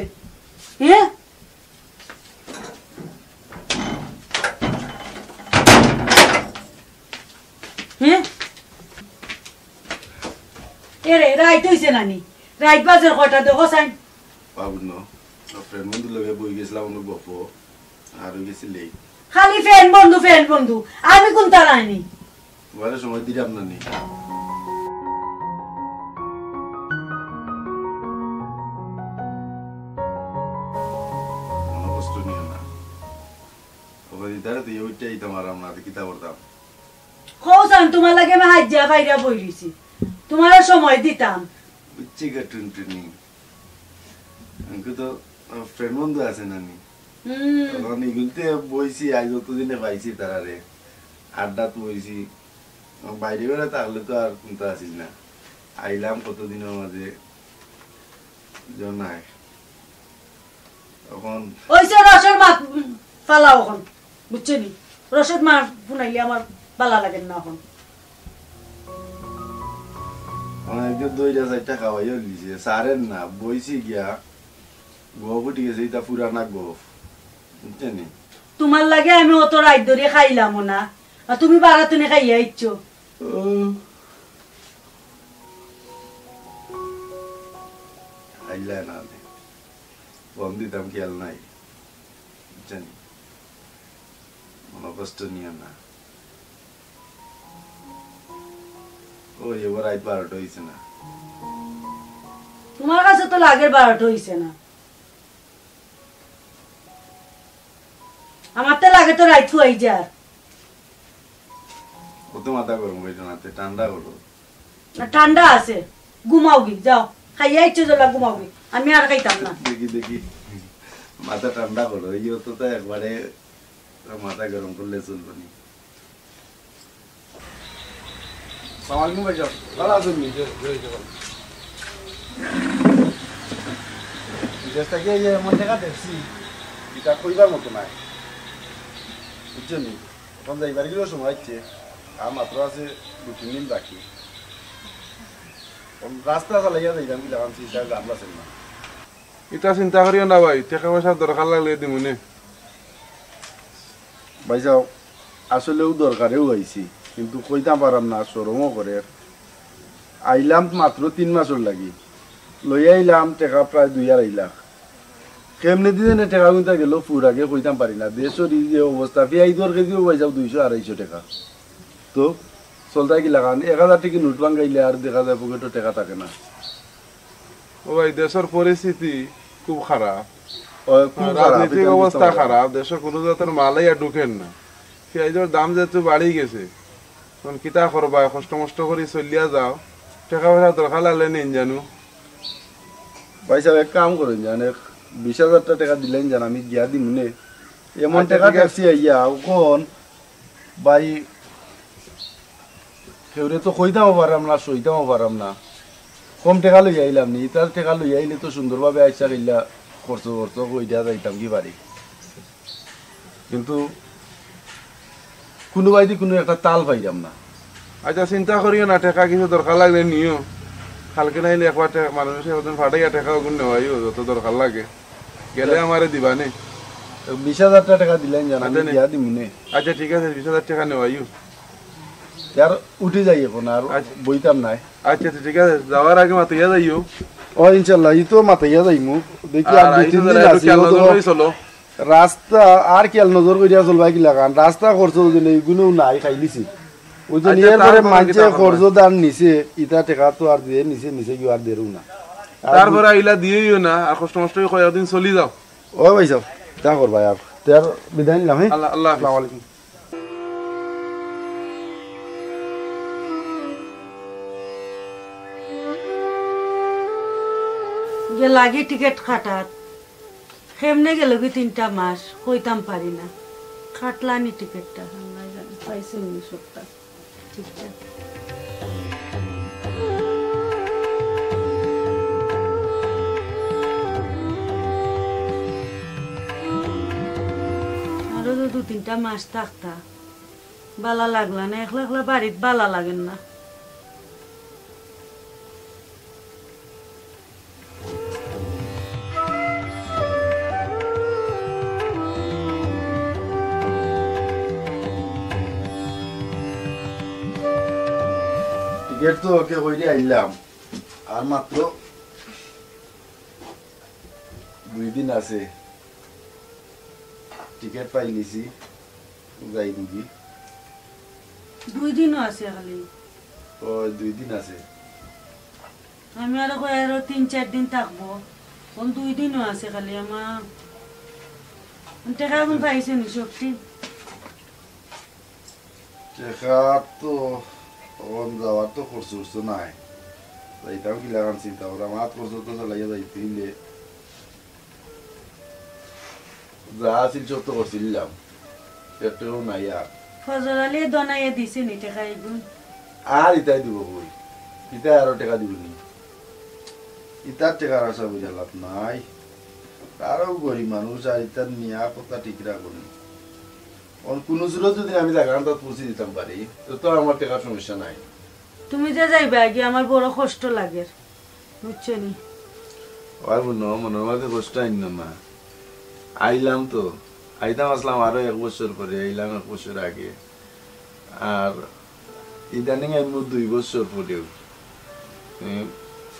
Speaker 8: হ্যাঁ হ্যাঁ এরে রাইত হইছে নানি রাইত বাজার কয়টা দেখো সাইন
Speaker 2: পাবন ফ্রেন্ড বন্ধু লগে বই গেছিলাম অন্য গপ আর গেছি লেট
Speaker 8: খালি ফ্যান বন্ধু আমি কোনটা রাইনি
Speaker 2: তোমার সময় দিলাম না নি মনোকষ্ট নিও না ওই দাঁড়া তুই ওইটাই তোমার আমরা কিতা করতাম
Speaker 8: খোসান তোমার লাগে আমি হাজ্জা বাইরা বইরিছি তোমার সময় দিতাম
Speaker 2: বুঝছি গা টুনটুনি আমাকে তো ফ্রেন্ড বন্ধু আছে নানি তখন এগুলোতে বইছি আজ যতদিনে পাইছি তারারে আড্ডা তো বইছি বাইরে বেড়ে থাকলে তো আর কোনটা আসিস না আইলাম কতদিনের মাঝে নাই তখন
Speaker 8: ওইসে রসের মাছ ফালাও এখন বুঝছো নি রসের মাছ ফুনাইলে আমার ভালো লাগে না এখন
Speaker 2: অনেকদিন 2-4টা খাওয়াইও দিছে সারেন না বইছি গিয়া গোপ উঠে গেছে এটা পুরানা গোপ বুঝছেন
Speaker 8: তোমার লাগে আমি অত রাত ধরে খাইলাম না আর তুমি বারাতুনে খাইয়া ইচ্ছো
Speaker 2: আইলা না বম দিতাম খেয়াল নাই বুঝছেন মনোকষ্ট নিয়ে না ওই এবার রাত 12টা হয়েছে না
Speaker 8: তোমার কাছে তো লাগের 12টা হইছে না আমার তো লাগে তো রাত হই যা
Speaker 2: কত মাথা গরম হইতো না ঠান্ডা হলো
Speaker 8: না ঠান্ডা আছে ঘুমাও গি যাও খাইয়া ইচ্ছে জলা ঘুমাও গি আমি আর খাইতাম না
Speaker 2: দেখি মাথা ঠান্ডা হলো এই তো তো একবারে মাথা গরম করলে চলবে না সালামালাইকুম ভাই সাহেব ভালো আছেন নি বিদেশটা কি এই এমন জায়গা দেখছি এটা কইবার মতো নাই বুঝছেন নি এখন যাইবার গেলেও সময় হচ্ছে আর মাত্র আছে 2-3 দিন বাকি রাস্তা চালাইয়া যাইলাম কি লাগান চিন্তা গামলা ছিল না
Speaker 19: এটা চিন্তা করিও না ভাই টাকা পয়সা দরকার লাগলে দিমুনে
Speaker 2: ভাই যাও আসলেও দরকারেও হয়েছি কিন্তু কইতাম পারাম না সরমও করে আইলাম মাত্র 3 মাসের লাগি লই আইলাম টাকা প্রায় 2.5 লাখ কেমনে দিনে টাকা কিন্তু গেল পুরাকে কইতাম পারি না দেশের যে অবস্থা পেঁয়াজ দর কেজিও পাই যাও 200-250 টাকা তো চলতা কি লাগান 1000 টাকা নোট ভাঙাইলে আর দেখা যায় পকেটে টাকা থাকে না
Speaker 19: ও ভাই দেশের পরিস্থিতি খুব খারাপ
Speaker 2: খুব
Speaker 19: রাজনৈতিক অবস্থা খারাপ দেশের কোনো জাতের মালাই আর ঢুকেন না পেঁয়াজের দাম যেহেতু বাড়ি গেছে তখন কিতা করবা কষ্ট মষ্ট করে চলিয়া যাও টাকা পয়সা দরকার লাগলে নিন জানো
Speaker 2: ভাই সাহেব এক কাম করেন জান 20,000 টাকা দিলেন জান আমি গিয়া দিম নে এমন টাকা দেখছি আইয়া কোন ভাই কেউরে তো কইতামও পারাম না সইতামও পারাম না কম টাকা লই আইলাম নি তার টাকা লই আইলে তো সুন্দরভাবে আইসা গেলা খরচ কই দিয়া যাইতাম কি পারি কিন্তু কোনো বাইদি কোনো একটা তাল পাইলাম না
Speaker 19: আচ্ছা চিন্তা করিও না টাকা কিছু দরকার লাগলে নিও কালকে নাইলে একবার মানুষের ওজন ফাটাইয়া টাকা ওগুন নেওয়াইও যত দরকার লাগে গেলে আমারে দিবা নে
Speaker 2: 20,000 টাকা দিলেন জান আমি দিয়া দিম নে
Speaker 19: আচ্ছা ঠিক আছে 20,000 টাকা নেওয়াইও
Speaker 2: यार उठी जाइए फोन यार बोईताम ना
Speaker 19: अच्छा ठीक है जावार आगे मत याद आइयो
Speaker 2: और इंशाल्लाह ये तो मत याद आइमु देखिए आप 2-3 दिन
Speaker 19: आसी
Speaker 2: रास्ता আর কি আল নজর কইরা চলবাই কি লাগান রাস্তা খরচ যদি গুনো নাই খাইলিছি ওই যে নিয়ে পরে মানছে খরচ দান নিছে ইটা টাকা তো আর দিয়ে নিছে কি আর দেরু না
Speaker 19: তারপরে আইলা দিইও না আর কষ্ট মষ্ট কয়েকদিন চলি যাও
Speaker 2: ও ভাই সাহেব তা কর ভাই আর তার বিদায় নিলাম হ্যাঁ
Speaker 19: আল্লাহ আসসালামু আলাইকুম
Speaker 8: যে লাগে টিকিট কাটাত কেমনে গেল কি 3টা মাস কইতাম পারি না কাটলানি টিকিটটা আমরা জানি পাইছি 19 টাকা ঠিক আছে আরো 2-3টা মাস থাকতা বালা লাগলা না একলা একলা বাড়িত বালা লাগেন না
Speaker 2: টিকিট তো ওকে কইরে আইলাম আর মাত্র 2 দিন আছে টিকিট পাই লিছি যাই দিবি
Speaker 8: 2 দিনও আছে খালি
Speaker 2: ও 2 দিন আছে
Speaker 8: আমি আরো 3-4 দিন থাকবো কোন 2 দিনও আছে খালি আমার টাকা কোন পাইছে নি শক্তি
Speaker 2: টাকা তো ওন যাওয়ার তো খরচ হচ্ছে নাই যাইতাম কি লাগান চিন্তা ওরা মাত খরচ তো চালাইয়া যাইতে হইলে যা আছিল সব তো করছিলাম একটাও নাই আর
Speaker 8: ফজর আলী দনাইয়া দিছে নি টাকা এগুন
Speaker 2: আর ইতাই দিব কই ইতা আরো টাকা দিব নি ইতার টাকার আশা বুঝা লাভ নাই আরো গরিব মানুষ আর ইতার নিয়া কথা ঠিক রাখুন কোনো সুরত যদি আমি জায়গাটা তো পৌঁছে দিতাম পারি তো আমার টাকার সমস্যা নাই
Speaker 8: তুমি যে যাইবে আগে আমার বড় কষ্ট লাগে বুঝছো নি
Speaker 2: আর বুনো মনের মাঝে কষ্ট আইন না আইলাম তো আইতাম আসলাম আরো 1 বছর পরে আইলাম 1 বছর আগে আর ইদানিং আমি 2 বছর পরেও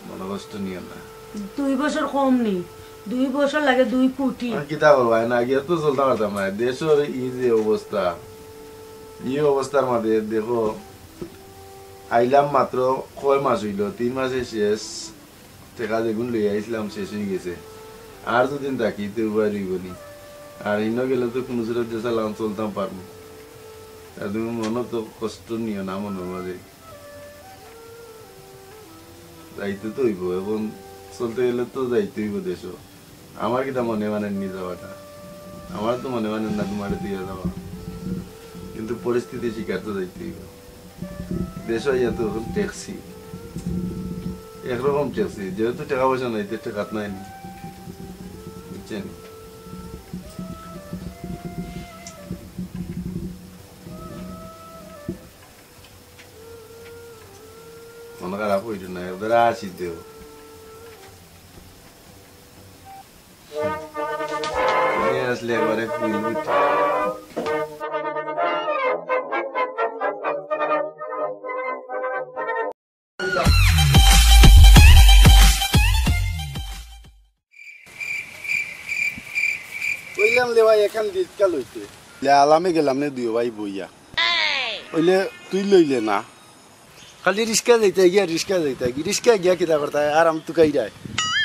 Speaker 2: মনে কষ্ট নিও না
Speaker 8: 2 বছর কম নি 2 বছর লাগে 2 কোটি
Speaker 2: কিতা করবো না আগে তো চলতে পারতাম না দেশের এই যে অবস্থা এই অবস্থার মধ্যে দেখো আইলাম মাত্র কয় মাস হইল 3 মাসে শেষ টাকা যেগুন লই আইছিলাম শেষ হয়ে গেছে আর দুদিন থাকি তো বাড়িবনি আর ইনো গেলে তো কোনো সুরত দেশা লাম চলতাম পারবো তুমি মনে তো কষ্ট নিও না মনের মাঝে যাইতে তো হইব এবং চলতে গেলে তো যাইতে হইব দেশ আমার কিটা মনে মানে নিয়ে যাওয়াটা আমার তো মনে মানে না তোমার দিয়ে যাওয়া কিন্তু পরিস্থিতি শিকার তো যাইতে হইব দেশ হইয়া তো এখন ট্যাক্সি একরকম ট্যাক্সি যেহেতু টাকা পয়সা নাই টাকা নাই বুঝছেন মনে খারাপ হইল না এবার আসি দেব আসলে একবারে ফুল বুঝছি কইলাম লে ভাই এখান দিকা লইতে আলামে গেলাম নে দুই ভাই বইয়া ওইলে তুই লইলে না খালি রিক্সা যাইতে গিয়া রিক্সা গিয়া কিতা করতা আর আমি তো কাই যায়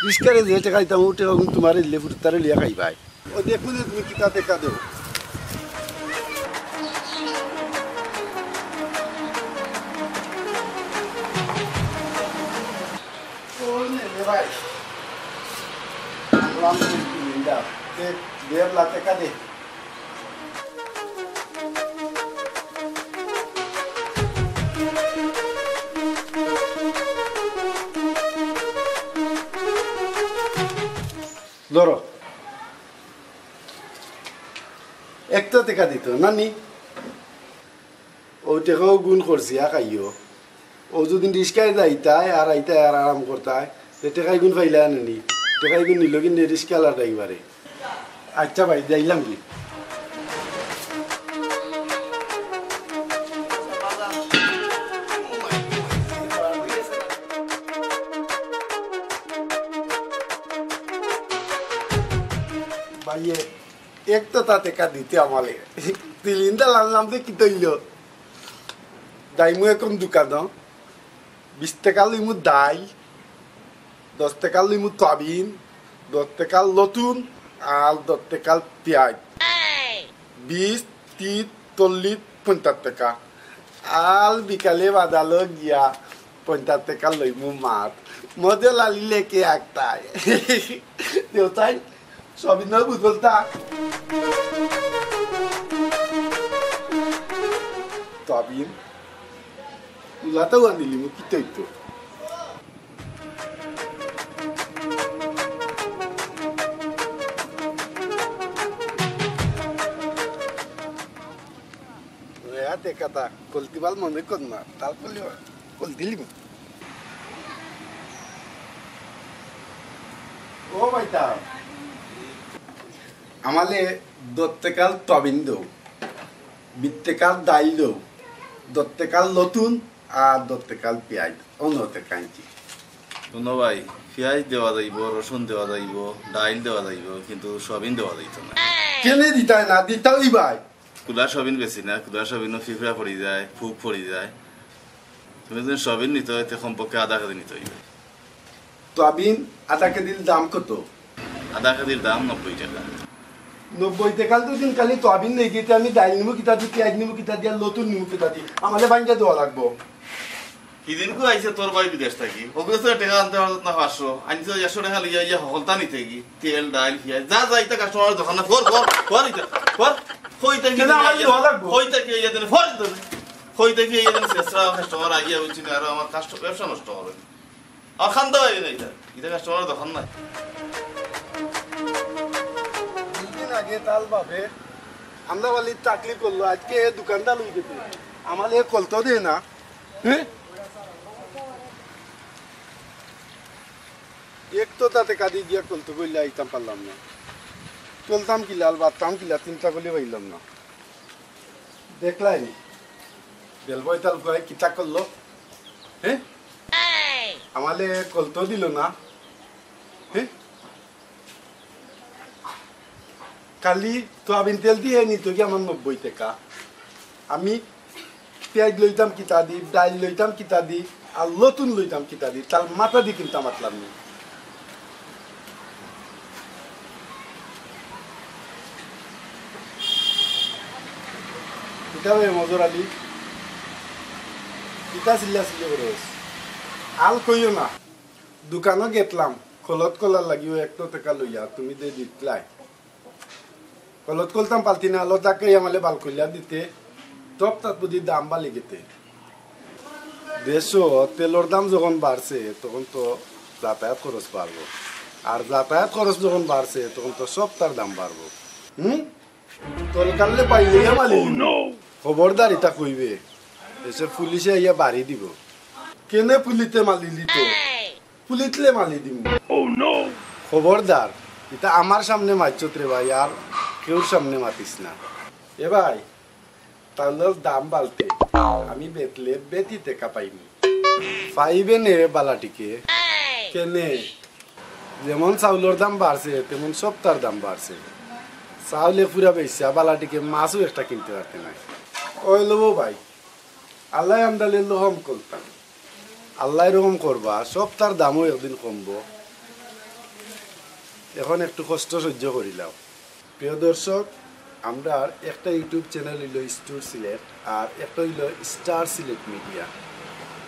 Speaker 2: রিক্সারে যে টাকা দিতাম ও টাকা তোমার দিলে ফুটারে লিয়া খাই ভাই ও দেখুন তুমি কিতা টাকা দেও ভাই দেড় লাখ টাকা দে ধরো একটা টাকা দিত নানি ও টাকাও গুণ করছি খাইও ও যদি রিক্সায় যাইতাই আর আইতাই আর আরাম করতাই টাকাই গুণ পাইলে আনি টাকাই গুণ নিল কিন্তু রিক্সাওয়ালার ড্রাইভারে আচ্ছা ভাই যাইলাম কি ভাইয়ে এক তো তা টাকা দিতে আমালে তিলিন্দা লাম তো কি তৈল দাইমু এখন দোকান 20 টাকা লইমু দাই 10 টাকা লইমু তবিন 10 টাকা লতুন আর 10 টাকা পেঁয়াজ 20, 30, 40, 50 টাকা আর বিকালে বাদালো গিয়া 50 টাকা লইমু মাছ মধ্যে লালি লেকে একটা দেউতাই সবই নয় বুঝবলতা তবিন তুলাতেও আনিলি মু কি তৈতো কথা কলতিবাল মনে কর না তারপরে কল দিলি ও ভাইতা আমালে দত্তেকাল তবিন দেও বিত্তেকাল দাইল দেও দত্তেকাল নতুন আর দত্তে কাল পেঁয়াজ অন্যতে কাঁচি
Speaker 18: শোনো ভাই পেঁয়াজ দেওয়া যাইব রসুন দেওয়া যাইব ডাইল দেওয়া যাইব কিন্তু সবিন দেওয়া যাইতো না
Speaker 2: কেনে দিতাই না দিতাই ভাই
Speaker 18: কুলা সবিন বেশি না কুলা সবিনও ফিফড়া পড়ি যায় ফুক পড়ি যায় তুমি যদি সবিন নিতে হয় কমপক্ষে আধা কেজি নিতে হইবে
Speaker 2: সয়াবিন আধা কেজির দাম কত
Speaker 18: আধা কেজির দাম 90 টাকা
Speaker 2: 90 টাকা তো দিন খালি সয়াবিন নেই গিয়ে আমি ডাইল নিবো কিতা দি পেঁয়াজ নিবো কিতা দিয়া লতুন নিবো কিতা দি আমাদের বাঞ্জা দেওয়া লাগবো
Speaker 18: কিদিনকো আইছে তোর ভাই বিদেশ থাকি ওগুলো তো টাকা আনতে পারত না 500 আনতে 100 টাকা লিয়া ইয়া হলতা নিতে কি তেল ডাল পেঁয়াজ যা যাইতা কাস্টমার দোকানে ফর ইতা ফর কইতা কি না আমার দেওয়া লাগবো কইতা কি ইয়া দেন ফর দিতে কইতা কি ইয়া দেন সেসরা কাস্টমার আইয়া হচ্ছে না আর আমার কাস্টমার ব্যবসা নষ্ট হবে আর খান দাও এটা এটা কাস্টমার দোকান নাই
Speaker 2: দিন আগে তাল বাবে আমরা বলি চাকরি করলো আজকে দোকানদার লই গেছে আমাদের কলতো দে না হ্যাঁ এক তো তাতে কাদি গিয়া কলতো কইলে আইতাম পারলাম না চলতাম কি লাল বাড়তাম কিলা চিন্তা করলে পাইলাম না দেখলাই বেলবই তাল কয় কিতা করলো হ্যাঁ আমালে কলতো দিল না হ্যাঁ কালি তো আবিন তেল দিয়ে নিত কি আমার 90 টাকা আমি পেঁয়াজ লইতাম কিতা দি ডাইল লইতাম কিতা দি আর লতুন লইতাম কিতা দি তার মাথা দিয়ে কিনতাম মাতলাম নি কিতা বে মজুর আলী কিতা চিল্লা চিল্লি করে আল কইও না দোকানও গেতলাম কলত কলার লাগিও 1 টাকা লইয়া তুমি দে দিতলাই কলত কলতাম পালতি না আলো তাকে আমালে বাল কইলা দিতে টপ তাত বুদ্ধি দাম বালি গেতে দেশো তেলর দাম যখন বাড়ছে তখন তো যাতায়াত খরচ বাড়বো আর যাতায়াত খরচ যখন বাড়ছে তখন তো সব তার দাম বাড়বো তলকালে পাইলে মালি খবরদার এটা কইবে দেশের পুলিশে ইয়া বাড়ি দিব কেনে পুলিতে মালি দিত পুলিতলে মালি দিব খবরদার এটা আমার সামনে মারছত রে ভাই আর কেউর সামনে মাতিস না এ ভাই তাহলে দাম বালতে আমি বেতলে বেতি টেকা পাইনি পাইবে নে বালাটিকে কেনে যেমন চাউলের দাম বাড়ছে তেমন সব তার দাম বাড়ছে চাউলে পুরা বেচা বালাটিকে মাছও একটা কিনতে পারতে নাই ওই লবো ভাই আল্লাহ আমদালে লহম করতাম আল্লাহ এরকম করবা সব তার দামও একদিন কমবো এখন একটু কষ্ট সহ্য করিলাম প্রিয় দর্শক আমরা একটা ইউটিউব চ্যানেল হইল স্টোর সিলেট আর একটা হইল স্টার সিলেট মিডিয়া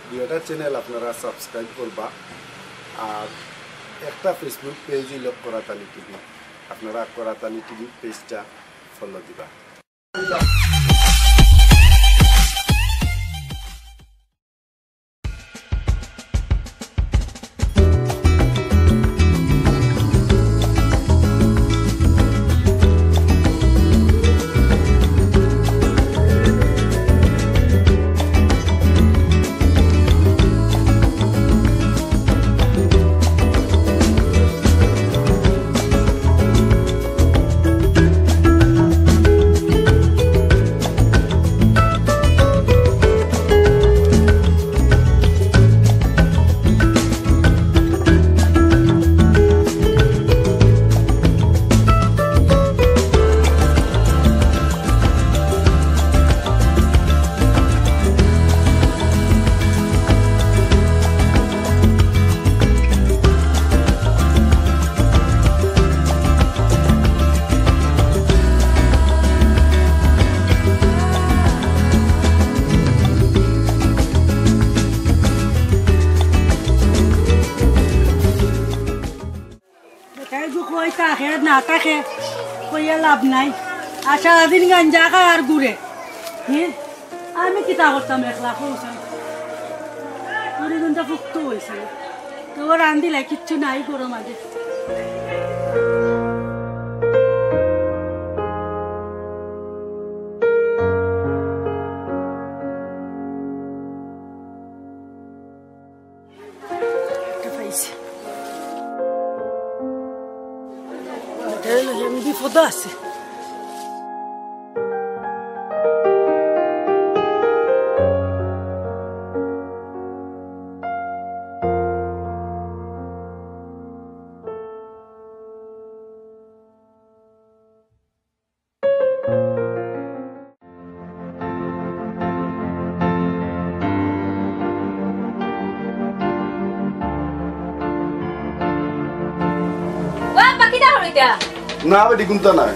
Speaker 2: দুইটা চ্যানেল আপনারা সাবস্ক্রাইব করবা আর একটা ফেসবুক পেজ হইল করাতালি টিভি আপনারা করাতালি টিভি পেজটা ফলো দিবা
Speaker 8: না তাকে কইয়া লাভ নাই আর সারাদিন গাঞ্জা খায় আর ঘুরে আমি কিতা করতাম একলা কুড়ি ঘন্টা ফুক্ত হয়েছে তো রান্ধিলাই কিচ্ছু নাই গরম আগে বিপদ আছে
Speaker 13: নিতা
Speaker 2: না বেটি কোনটা নাই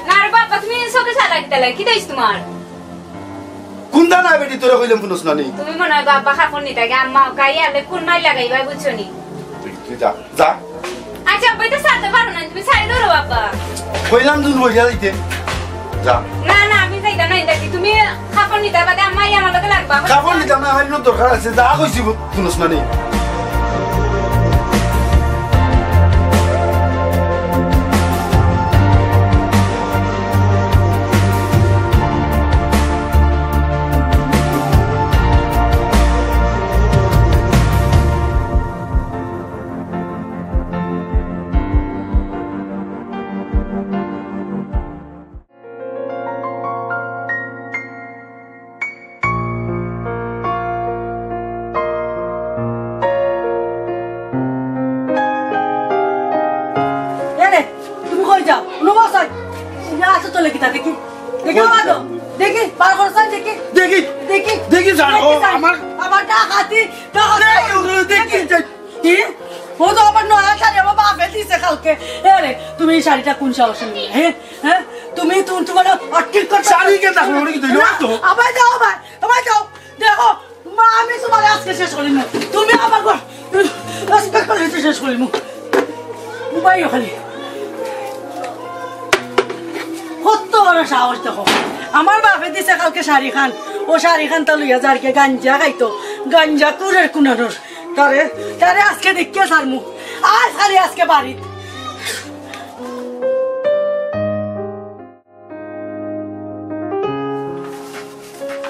Speaker 13: না রে বাবা তুমি সবে সালা দিতে লাগে কি দেইছ তোমার
Speaker 2: কোনটা নাই বেটি তোরে কইলাম কোনস না নি
Speaker 13: তুমি মনে হয় বাবা খাফর নিতা গে আম্মা গাইয়ালে কোন মাই লাগাইবা বুঝছো নি
Speaker 2: তুই যা যা
Speaker 13: আচ্ছা আব্বাই তো সাথে পারো না তুমি ছাড়ি দাও বাবা
Speaker 2: কইলাম তুই বইয়া দিতে যা
Speaker 13: না না আমি যাইতা না ইন্দা তুমি খাফর নিতা বাদে আম্মাই আমার লগে লাগবা
Speaker 2: খাবার নিতে না আমার নো দরকার আছে যা কইছি কোনস না নি
Speaker 8: তুমি কই যাও নবসাই আসো তো লেগে দেখি দেখি বাবা দেখি বার করছাই দেখি
Speaker 2: দেখি
Speaker 8: দেখি
Speaker 2: দেখি জানো আমার
Speaker 8: আমার টাকাতি দেখি কি ও তো আমার নয়া শাড়ি আমার বাপে দিছে কালকে আরে তুমি এই শাড়িটা কোন সাহসে নিয়ে হ্যাঁ তুমি তোমার ঠিক করে
Speaker 2: শাড়ি কে দেখো ওরে কি দিলো তো
Speaker 8: আবার যাও দেখো মা আমি তোমার আজকে শেষ করিম তুমি আমার ঘর আজকে করে শেষ করিম উপায় খালি কত বড় সাহস দেখো আমার বাপে দিছে কালকে শাড়ি খান ও শাড়ি খান তা লইয়া যারকে গাঞ্জা খাইতো গাঞ্জা কুরের কুনানোর তারে আজকে দেখিয়ে সারমু আর খালি আজকে বাড়িত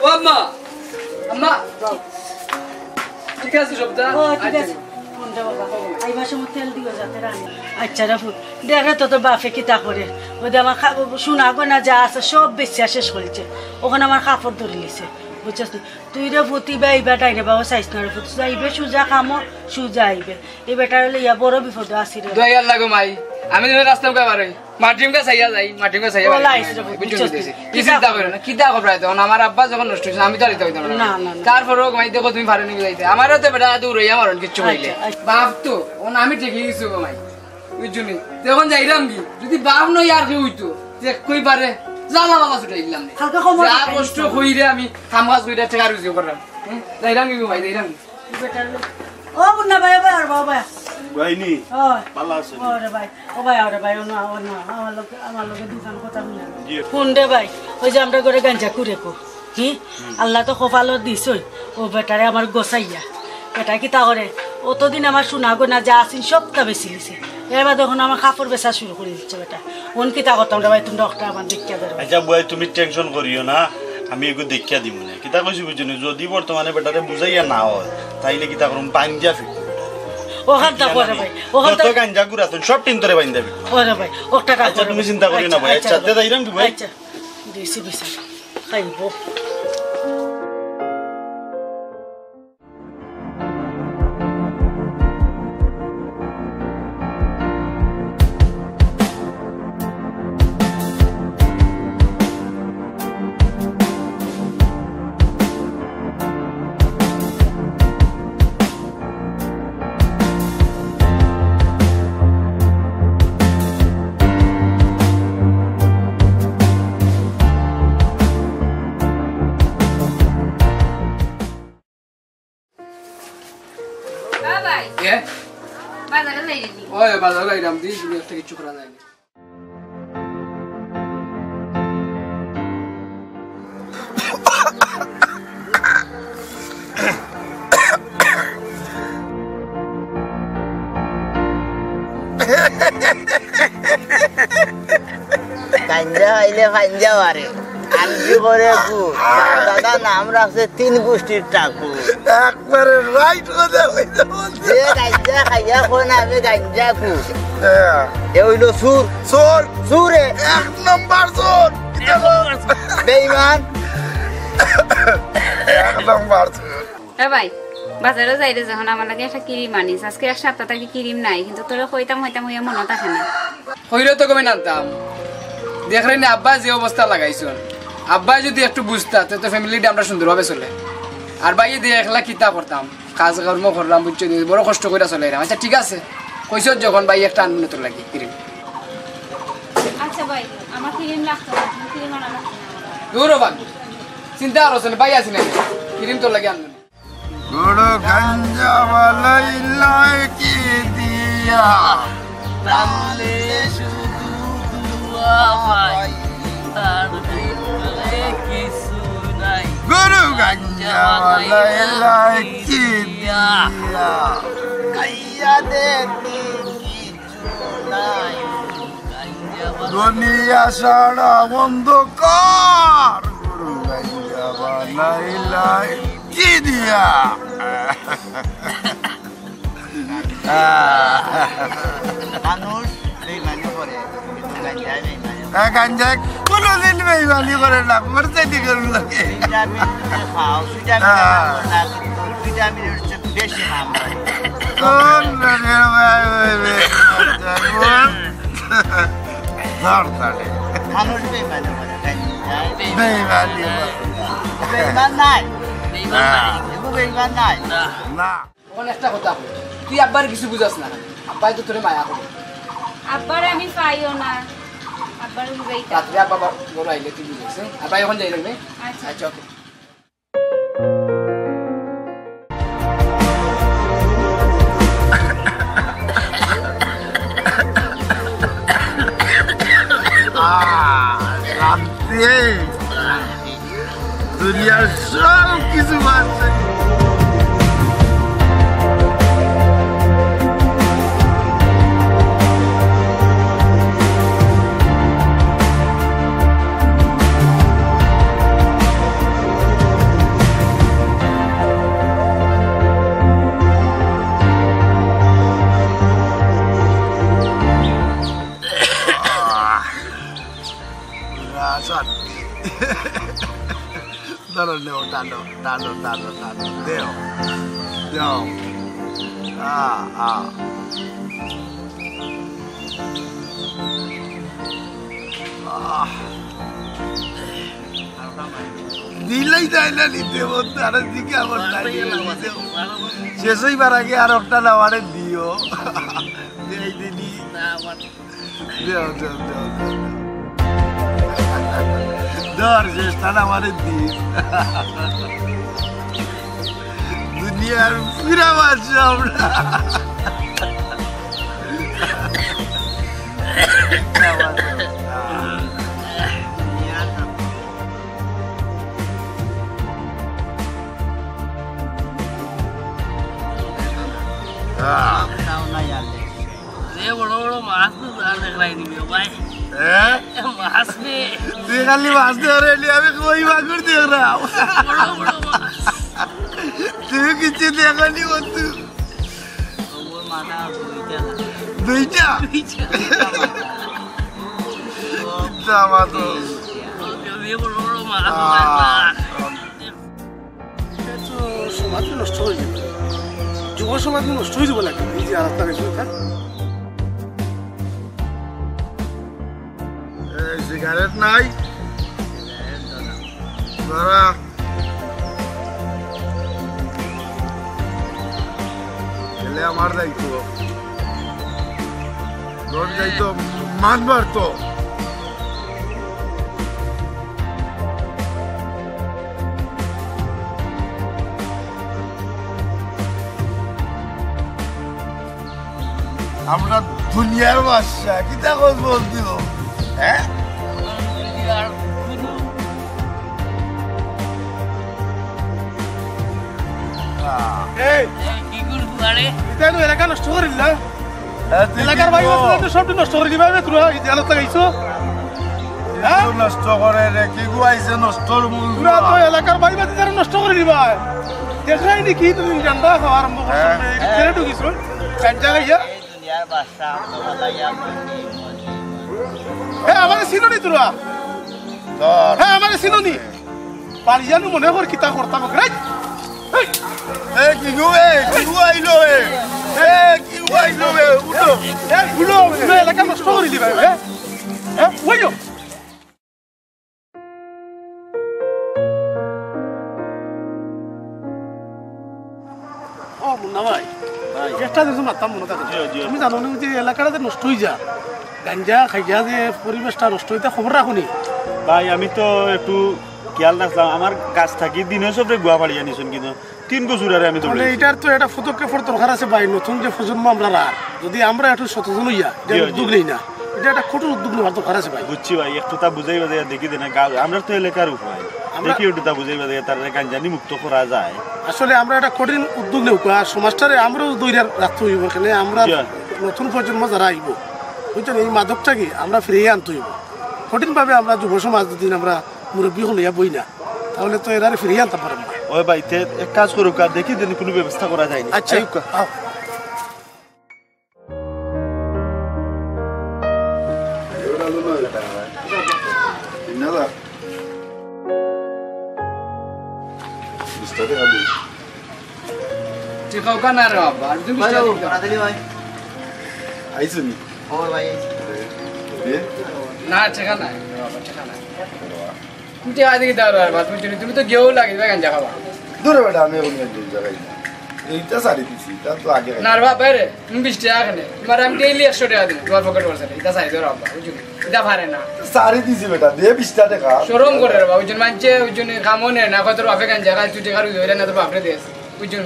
Speaker 16: ও আম্মা আম্মা ঠিক আছে সবটা
Speaker 8: ঠিক আছে আইবার সময় তেল দিও যাতে রানি আচ্ছা রাফু দেখে তো তোর বাপে কিতা করে ওদের আমার সোনা গয়না যা আছে সব বেশি শেষ করেছে ওখানে আমার কাপড় ধরে লিছে বুঝছিস তুই রে ফুটি বা এই বেটাই রে বাবা চাইছ না রে ফুটি যাইবে সুজা কামো সুজা আইবে এই বেটার লইয়া বড় বিপদ আসি রে
Speaker 16: দয়াল লাগো মাই আমি যেন রাস্তা কাবার মাটিমকা চাইয়া যাই মাটিমকা চাইয়া কি চিন্তা করো না কিতা খবর আইতো আমার আব্বা যখন নষ্ট হইছে আমি তো আইতে হইতাম না তারপরও মাই দেখো তুমি পারে নিয়ে যাইতে আমারও তো বেটা দূর হইয়া মারন কিচ্ছু হইলে বাপ তো আমি ঠিকই গেছি গো মাই বুঝছনি তখন যাইরাম কি যদি বাপ নই আর কি হইতো যে কই পারে জালা বালা ছুটে দিলাম যা কষ্ট কইরে আমি কাম কাজ কইরা টাকা রুজি করলাম যাইরাম কি ভাই যাইরাম
Speaker 8: ও মুন্না ভাই আর বাবা
Speaker 18: ভাইনি
Speaker 8: ও
Speaker 18: ভালো আছে
Speaker 8: ওরে ভাই ওরে ভাই আমার লগে দোকান কথা বলি ফোন দে ভাই ওই যে আমরা করে গাঞ্জা করে কো কি আল্লাহ তো কপাল দিছই ও বেটারে আমার গোসাইয়া বেটা কি তা করে অতদিন আমার সোনা গোনা যা আছিল সবটা বেশি লিছে এবার তখন আমার কাপড় বেচা শুরু করে দিচ্ছে বেটা ওন কি তা করতাম রে ভাই তুমি ডক্টর আমার দেখিয়া দেবো
Speaker 14: আচ্ছা বয় তুমি টেনশন করিও না আমি এগো দেখিয়া দিব না কিতা কইছি বুঝনি যদি বর্তমানে বেটারে বুঝাইয়া না হয় তাইলে কিতা করুম পাঞ্জা ফিট
Speaker 8: ওখান তা করে ভাই ওখান তা
Speaker 14: গাঞ্জা গুড়া তুমি সব টিম ধরে বাইন্দা দিবি
Speaker 8: ওরে ভাই ওটা কাজ
Speaker 14: আচ্ছা তুমি চিন্তা করিও না ভাই আচ্ছা দে দাইরাম কি ভাই
Speaker 8: আচ্ছা দিছি বিসা খাইবো
Speaker 16: ওই বাজার গাইরাম দি তুমি একটা কিছু করা যায় না
Speaker 20: গাঞ্জা হইলে গাঞ্জা মারে আনজি করে কু দাদা নাম রাখছে 3 গোষ্ঠীর টাকু
Speaker 2: একবারে রাইট কথা কইছো
Speaker 20: যে গাঞ্জা খাইয়া কোন আমি গাঞ্জা কু এ হইলো সুরে
Speaker 2: এক নাম্বার সুর
Speaker 20: বেঈমান
Speaker 2: এক নাম্বার সুর
Speaker 21: এ ভাই বাজারে যাইলে যখন আমার লাগে একটা ক্রিম আনিস আজকে এক সপ্তাহ থেকে ক্রিম নাই কিন্তু তোরা হইতাম হইয়া মনে থাকে না
Speaker 16: হইলে তো কমে নামতাম দেখলেন আব্বা যে অবস্থা লাগাইছো আব্বা যদি একটু বুঝতা তো ফ্যামিলিটা আমরা সুন্দরভাবে চলে আর ভাই দিয়ে একলা কিতা করতাম কাজ কর্ম করলাম বুঝছো বড় কষ্ট করে চলে আচ্ছা ঠিক আছে কইছ যখন ভাই একটা আনন্দ তোর লাগি ক্রিম
Speaker 21: আচ্ছা ভাই আমার ক্রিম লাগতো না ক্রিম আনা লাগতো না
Speaker 16: গৌরবান চিন্তা আর হচ্ছে না ভাই আছি না ক্রিম তোর লাগে আনবেন
Speaker 2: গুরু গঞ্জা বালাই লাইকি দিয়া
Speaker 7: প্রাণে শুধু দুয়া পাই তার ভিতরে কিছু নাই
Speaker 2: গুরু গঞ্জা বালাই লাইকি দিয়া
Speaker 20: কাইয়া দেখি কিছু নাই
Speaker 2: দুনিয়া সারা অন্ধকার গুরু গঞ্জা বালাই লাইকি দিয়া
Speaker 20: মানুষ বেইমানি করে কিন্তু গাঞ্জায় বেইমানি
Speaker 2: গাঞ্জায় কোনোদিন বেইমানি করে না মরচাইতে করুন লাগে
Speaker 20: খাও ভিটামিনের চেয়ে বেশি নাম মানুষ বেইমানি করে বেইমানি বেইমান নাই বেইমান নাই
Speaker 2: না
Speaker 16: ওখানে একটা কথা তুই আব্বার কিছু বুঝাস না আব্বাই তো তোরে মায়া করে
Speaker 21: আব্বারে আমি পাইও না আব্বারে বুঝাইতা
Speaker 16: রাত্রে আব্বা বড় আইলে তুই বুঝাইছে আব্বাই এখন যাই লাগবে আচ্ছা ওকে
Speaker 2: দুনিয়ার সব কিছু আছে No, dalo. Deo. দিলেই যায় না নিতে বলতে আর দিকে আমার শেষ হইবার আগে আর একটা নামারে দিও ধর শেষটা নামারে দিস দুনিয়ার ফিরা বাসি আমরা
Speaker 7: বড় বড় মাছ তো দেখাই দিবি ভাই মাছ
Speaker 2: তুই খালি মাছ ধরে আমি কই মাগুর দেখ না তুই কিছু দেখানি বন্ধু দুইটা
Speaker 1: সমাজ নষ্ট হয়ে যাবে যুব সমাজ নষ্ট হয়ে যাবে লাগে এই যে আর
Speaker 2: সিগারেট নাই ধরা গেলে আমার দায়িত্ব রোড দায়িত্ব মানবার তো আমরা দুনিয়ার বাদশা কিতা করব বলছো হ্যাঁ
Speaker 1: এলাকা নষ্ট করিল না এলাকার বাইরে সবটা নষ্ট করে দিবা তোরা এই জালত লাগাইছো
Speaker 2: নষ্ট করে রে কি গুয়াইছে নষ্টর মূল
Speaker 1: তোরা তো এলাকার বাইরে তারা নষ্ট করে দিবা দেখাই নাকি তুমি জানবা খাওয়া আরম্ভ করছো কেন ঢুকিছ কাঞ্জা গাইয়া
Speaker 20: দুনিয়ার বাদশা
Speaker 1: হ্যাঁ আমাদের সিনোনি তোরা হ্যাঁ আমাদের সিনোনি পারিয়ানু মনে কর কিতা করতাম রাইট
Speaker 2: কি গুয়াইলো
Speaker 1: উঠো এলাকা নষ্ট করে দিবা হ্যাঁ ওইও ও মুন্না ভাই একটা দেখো মাতাম মনে থাকে তুমি জানো না যে এলাকাটা নষ্ট হয়ে যা গাঞ্জা খাইয়া যে পরিবেশটা নষ্ট হইতে খবর রাখুনি
Speaker 14: ভাই আমি তো একটু খেয়াল রাখলাম আমার কাছ থাকি দিনে সবরে গুয়া ফাড়িয়া নিছেন কিন্তু 3 বছর আরে আমি
Speaker 1: মানে এটার তো একটা পদক্ষেপের দরকার আছে ভাই নতুন যে প্রজন্ম আমরা যদি আমরা একটু সচেতন হইয়া উদ্যোগ নেই না এটা একটা কঠোর উদ্যোগ নেওয়ার দরকার আছে ভাই
Speaker 14: বুঝছি ভাই একটু তা বুঝাই বাজাই দেখি দেন আমরা তো এলাকার উপায় দেখি একটু তা বুঝাই বাজাই তার গাঞ্জানি মুক্ত করা যায়
Speaker 1: আসলে আমরা একটা কঠিন উদ্যোগ নেব আর সমাজটারে আমরাও দৈরা রাখতে হইব এখানে আমরা নতুন প্রজন্ম যারা আইব বুঝছেন এই মাদকটাকে আমরা ফিরিয়ে আনতে হইব কঠিনভাবে আমরা যুব সমাজ যদি আমরা মুরব্বী হলিয়া বই না তাহলে তো এরা ফিরিয়ে আনতে পারবো না
Speaker 14: ওই ভাই এক কাজ করুক আর দেখি দেন কোনো ব্যবস্থা করা যায় না
Speaker 1: আচ্ছা
Speaker 16: না ঠেকা নাই তুমি তো গেও লাগে গাঞ্জা খাবা
Speaker 2: দূরে বেটা আমি জায়গায় এইটা সারি দিছি তা তো আগে
Speaker 16: না রে বাবা রে তুমি 20 টাকা কেনে তোমার আমি ডেইলি 100 টাকা দিই তোমার পকেট করছে এটা সারি দাও বাবা বুঝুন এটা পারে না
Speaker 2: সারি দিছি বেটা দে 20 টাকা
Speaker 16: শরম করে রে বাবা বুঝুন মানছে বুঝুন কামনে না কত বাপে গাঞ্জা খায় তুই টাকা রুই না তো বাপরে দেস বুঝুন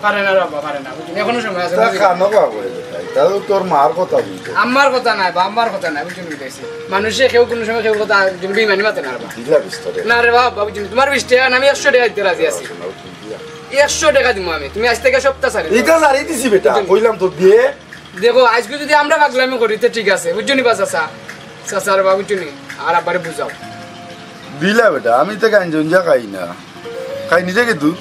Speaker 16: পারে না বাবা পারে না বুঝুন এখনো সময় আছে
Speaker 2: খানো বাবা এটা তোর মার কথা বলছো
Speaker 16: আমার কথা নাই বা আমার কথা নাই বুঝুন কইতেছি মানুষে কেউ কোনো সময় কেউ কথা বুঝুন বেইমানি মাতে না বাবা
Speaker 2: দিলা 20 টাকা
Speaker 16: না রে বাবা বুঝুন তোমার 20 টাকা আমি 100 টাকা দিতে রাজি আছি 100 টাকা দিমু আমি তুমি আজ থেকে সপ্তাহ সারি
Speaker 2: এটা সারি দিছি বেটা কইলাম তো দিয়ে
Speaker 16: দেখো আজকে যদি আমরা পাগলামি করি তো ঠিক আছে বুঝছনি বা চাচা চাচার বাবু বুঝছনি আর আবারে বুঝাও
Speaker 2: দিলা বেটা আমি তো গাঞ্জা খাই না খাই নিজে কে তুই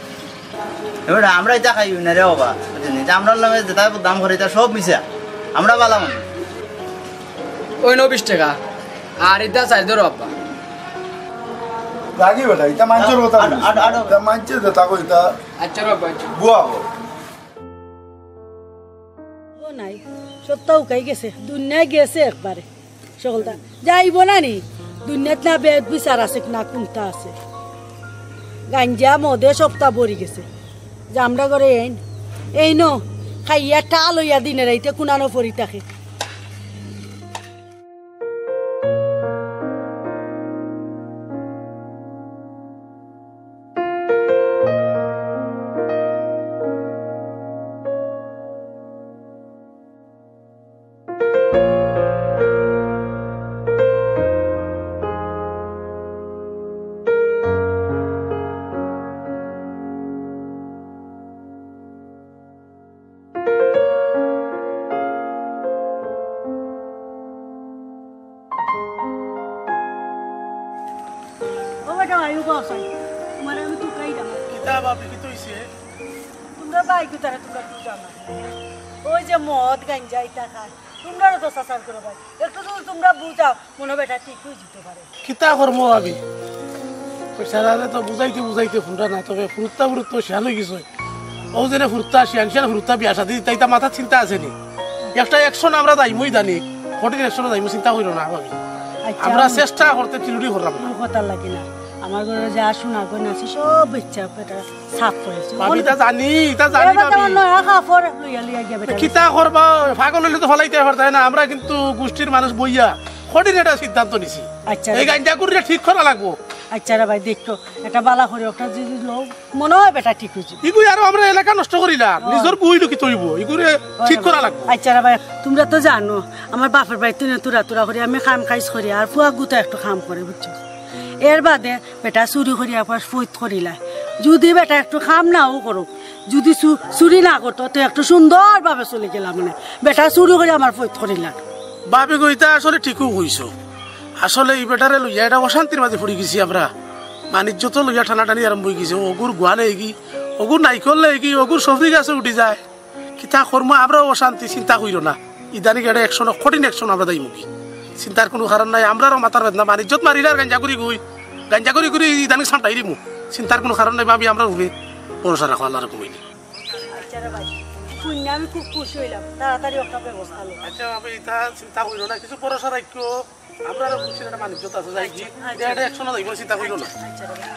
Speaker 20: এবার আমরা এটা খাই না রে বাবা বুঝলি আমরা লাগে যেটা দাম করে এটা সব মিশা আমরা বালা মানুষ
Speaker 16: ওই 20 টাকা আর এটা চাই ধরো বাবা
Speaker 2: লাগি বেটা এটা মানচর কথা এটা মানচে যেটা কইতা
Speaker 16: আচ্ছা বাবা
Speaker 2: বুয়া
Speaker 8: ও নাই সত্য উকাই গেছে দুনিয়া গেছে একবারে সকলটা যাইব না নি দুনিয়াত না বেদ বিচার আছে না কোনটা আছে গাঞ্জা মদে সপ্তাহ ভরি গেছে জামরা করে এই নো খাইয়া টাল হইয়া দিনে রাইতে কুনানো পরি থাকে তোমরা বাইক তারা তোমরা বুঝা না ওই যে মদ গাঞ্জা ইটা খায় তোমরা তো সাসার করো ভাই একটু তো তোমরা বুঝাও মনে বেটা ঠিক হয়ে যেতে পারে
Speaker 1: কিতা করবো আমি সারারে তো বুঝাইতে ফুটা না তবে ফুরুত্তা শিয়ান হয়ে গেছে ও যেন ফুরুত্তা শিয়ান ফুরুত্তা বিয়া সাথে তাইতা মাথা চিন্তা আছে নি একটা অ্যাকশন আমরা যাইমই জানি কঠিন অ্যাকশনে যাইমু চিন্তা করিল না ভাবি আমরা চেষ্টা করতে চিলুটি করলাম
Speaker 8: কথা লাগে না আমার ঘরে যা শোনা গো নাছি সব ইচ্ছা পেটা সাফ করেছে
Speaker 1: আমি তা জানি ভাবি
Speaker 8: নয়া খাফর লইয়া লইয়া গিয়া বেটা
Speaker 1: কিতা করবা পাগল হইলে তো ফলাইতে পারতাই না আমরা কিন্তু গোষ্ঠীর মানুষ বইয়া কঠিন একটা সিদ্ধান্ত নিছি
Speaker 8: আচ্ছা
Speaker 1: এই গাঞ্জা কুড়িটা ঠিক করা লাগবো
Speaker 8: আচ্ছা রে ভাই দেখতো এটা বালা করে একটা যদি লোক মনে হয় বেটা ঠিক হয়েছে
Speaker 1: ইগুই আর আমরা এলাকা নষ্ট করিলাম নিজের বই লুকি তৈব ইগুরে ঠিক করা লাগবে
Speaker 8: আচ্ছা রে ভাই তোমরা তো জানো আমার বাপের বাড়িতে তুরা তুরা করে আমি খাম খাইস করি আর ফুয়া গুতা একটু খাম করে বুঝছো এর বাদে বেটা চুরি করিয়া পর ফৈত করিলা যদি বেটা একটু খাম নাও করো যদি চুরি না করতো তো একটু সুন্দরভাবে চলে গেলাম মানে বেটা চুরি করে আমার ফৈত করিলা
Speaker 1: বাপে গইতা আসলে ঠিকও হইছ আসলে এই বেটারে লইয়া এটা অশান্তির মাঝে পড়ে গেছি আমরা বাণিজ্য তো লইয়া টানাটানি আরম্ভ হয়ে গেছে অগুর গোয়া নেই অগুর নাইকল নেই অগুর সবজি গাছে উঠি যায় কিতা কর্ম আমরাও অশান্তি চিন্তা করিল না ইদানিক এটা একশন কঠিন একশন আমরা দায়ী মুখী চিন্তার কোনো কারণ নাই আমরাও মাথার বেদনা বাণিজ্যত মারিলে আর গাঞ্জা করি ইদানিক সামটাই দিমু চিন্তার কোনো কারণ নাই ভাবি আমরা রুবে ভরসা রাখো আল্লাহর কমিনি
Speaker 8: আচ্ছা রে ভাই শুনে আমি খুব খুশি হইলাম তাড়াতাড়ি একটা ব্যবস্থা লো
Speaker 1: আচ্ছা ভাবি এটা চিন্তা করিল না কিছু ভরসা রাখো আমরা খুশির একটা বাণিজ্যত আছে যাই কি এটা একশন যাইব চিন্তা করিল না
Speaker 8: আচ্ছা রে ভাই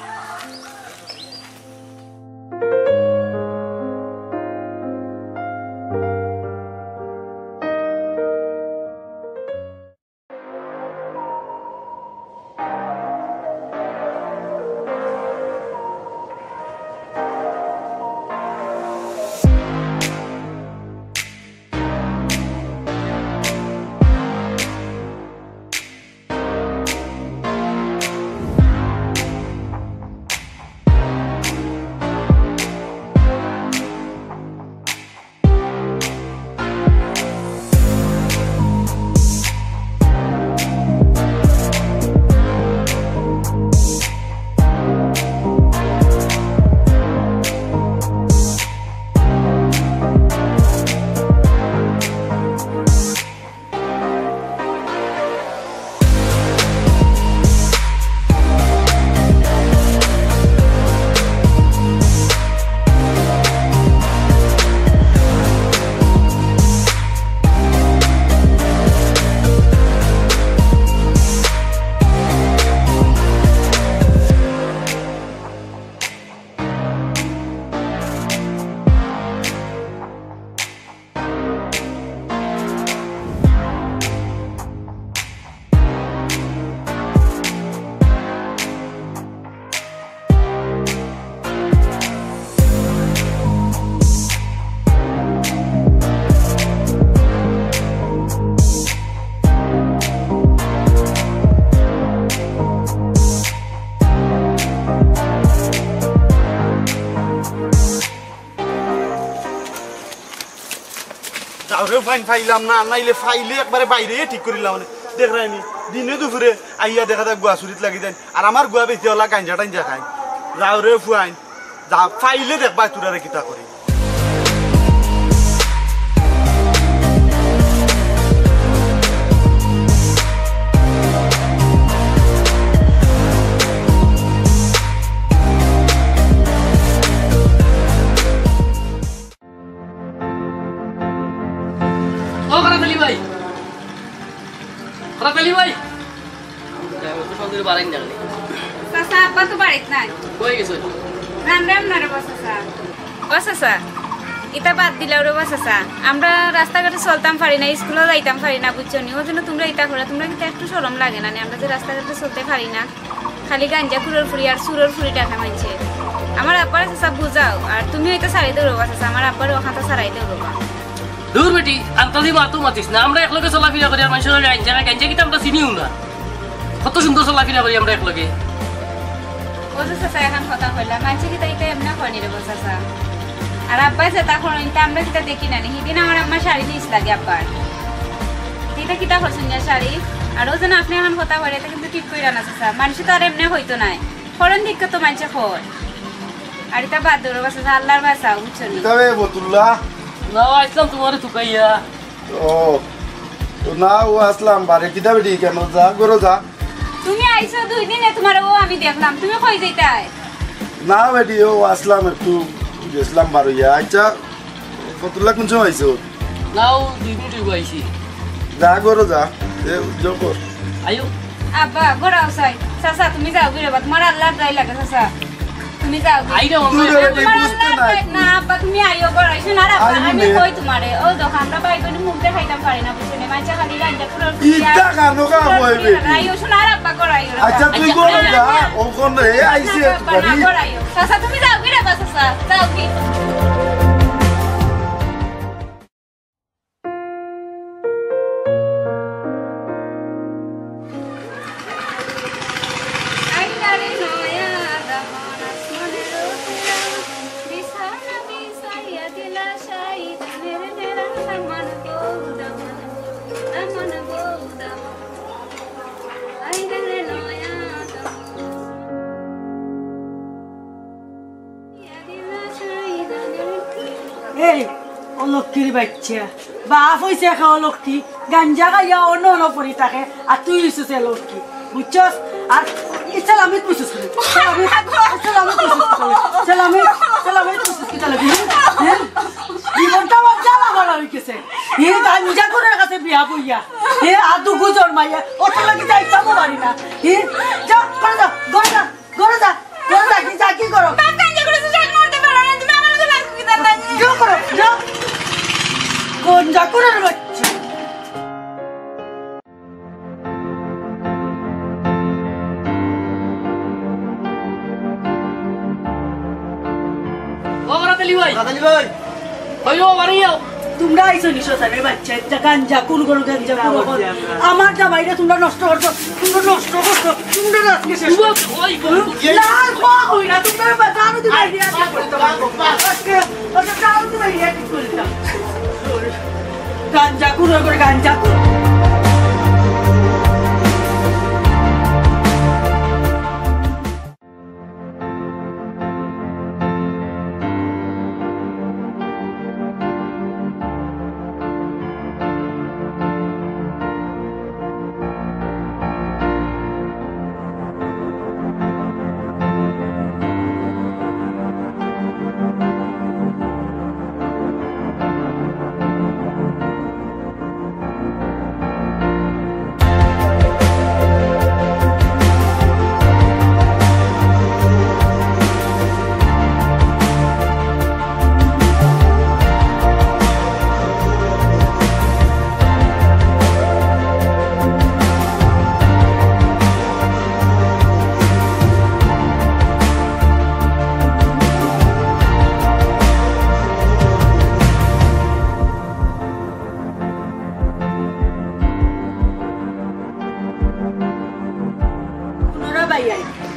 Speaker 14: মাইন ফাইলাম না নাইলে ফাইলে একবারে বাইরে ঠিক করিলাম মানে দেখ রাইনি দিনে দুপুরে আইয়া দেখা যায় গুয়া চুরিত লাগি যায় আর আমার গুয়া বেশি হলা গাঞ্জা টাঞ্জা খাই যাও রে ফুয়াইন যা ফাইলে দেখবা তোরারে কিতা করি
Speaker 21: চাচা আব্বা তো বাড়িত নাই রাম রাম না রে চাচা ও চাচা এটা বাদ দিলাও রে চাচা আমরা রাস্তাঘাটে চলতাম পারি না স্কুলে যাইতাম পারি না বুঝছো নি ওই জন্য তোমরা ইটা করে তোমরা কিন্তু একটু সরম লাগে না আমরা যে রাস্তাঘাটে চলতে পারি না খালি গাঞ্জা খুঁড়োর ফুরি আর সুরোর ফুরি টাকা মানছে আমার আব্বার চাচা বুঝাও আর তুমি ওইটা ছাড়াই দেবো চাচা আমার আব্বার ওখানটা ছাড়াই দেবো
Speaker 7: দূর বেটি আন্তলি মাতো মাতিস না আমরা একলগে চলাফেরা করি আর মানুষের গাঞ্জা গাঞ্জা কিন্তু আমরা চিনিও না কত সুন্দর চলাফেরা করি আমরা একলগে
Speaker 21: ও যে চাচা এখন কথা কইলাম মানছে কি তাইতে এমনি করি রে চাচা আর আব্বা যেটা করেন তা আমরা কিটা দেখি না সেদিন আমার আম্মা শাড়ি নিস লাগে আব্বার এটা কিটা করছেন না শাড়ি আর ও যেন আপনি এখন কথা করে এটা কিন্তু ঠিক কইরা না চাচা মানুষ তো আর এমনি হইতো নাই ফরেন দিকে তো মানুষে খর আর এটা বাদ দেবো চাচা আল্লাহর বাঁচাও বুঝছো নি
Speaker 2: তবে বতুল্লাহ
Speaker 7: না আসলাম তোমারে থুকাইয়া
Speaker 2: ও তো না ও আসলাম বারে কিতা বেটি কেন যা গরো যা
Speaker 21: তুমি আইছো 2 দিনে তোমার ও আমি দেখলাম তুমি কই যাইতাই
Speaker 2: না বেটি ও আসলাম একটু গেছিলাম বারোইয়া আচ্ছা বতুল্লাহ কোন সময় আইছো
Speaker 7: নাও 2 মিনিট হইছি
Speaker 2: যা গরো যা এ জো কর
Speaker 7: আয়ো
Speaker 21: আব্বা গড়াও সাই চাচা তুমি যাও গিরে বাত মার আল্লাহর দয় লাগে চাচা তুমি যাও
Speaker 7: আইরে
Speaker 21: না আব্বা তুমি আইও গড়াইছো না আব্বা আমি কই তোমারে ও দোকান আমরা বাই করে মুখ দেখাইতাম পারি না বুঝছেন মাইচা খালি গাঞ্জা পুরো
Speaker 2: ইটা কানো কা বইবে
Speaker 21: আইও শোনা আব্বা গড়াইও
Speaker 2: আচ্ছা তুই গরো যা ও কোন রে আইছে বাড়ি
Speaker 21: গড়াইও চাচা তুমি যাও গিরে বাত চাচা যাও কি
Speaker 8: এই ও লক্ষ্মীর বাচ্চা বাপ হয়েছে খাওয়া লক্ষ্মী গাঞ্জা খাইয়া অন্য অন্য পরি থাকে আর তুই হইছিস লক্ষ্মী বুঝছস আর ইসলামিক বুঝছিস জীবনটা আমার জ্বালা মারা হয়ে গেছে হে গাঞ্জা করে কাছে বিয়া বইয়া হে আর দুগু জন্মাইয়া ওটা লাগি যাইতাম পারি না হে যা করে যা ঘরে যা ঘরে যা ঘরে যা কি যা কি করো গাঞ্জা করে যাই মরতে পারো না তুমি আমার লাগে কি দাও যা করো যা গাঞ্জা করে বাচ্চা
Speaker 7: ও রাতালি ভাই ওইও বাড়িও
Speaker 8: তোমরা আইছো নিশোসানে বাচ্চা একটা গাঞ্জা কোন কোন গাঞ্জা পুরো আমার জামাইরা তোমরা নষ্ট করছো তোমরা আজকে শেষ
Speaker 7: ওই
Speaker 8: না খোয়া হই না তোমরা বাজানো দিবা দিয়া আজকে জানো দিবা দিয়া কি করতাম গাঞ্জা কোন করে গাঞ্জা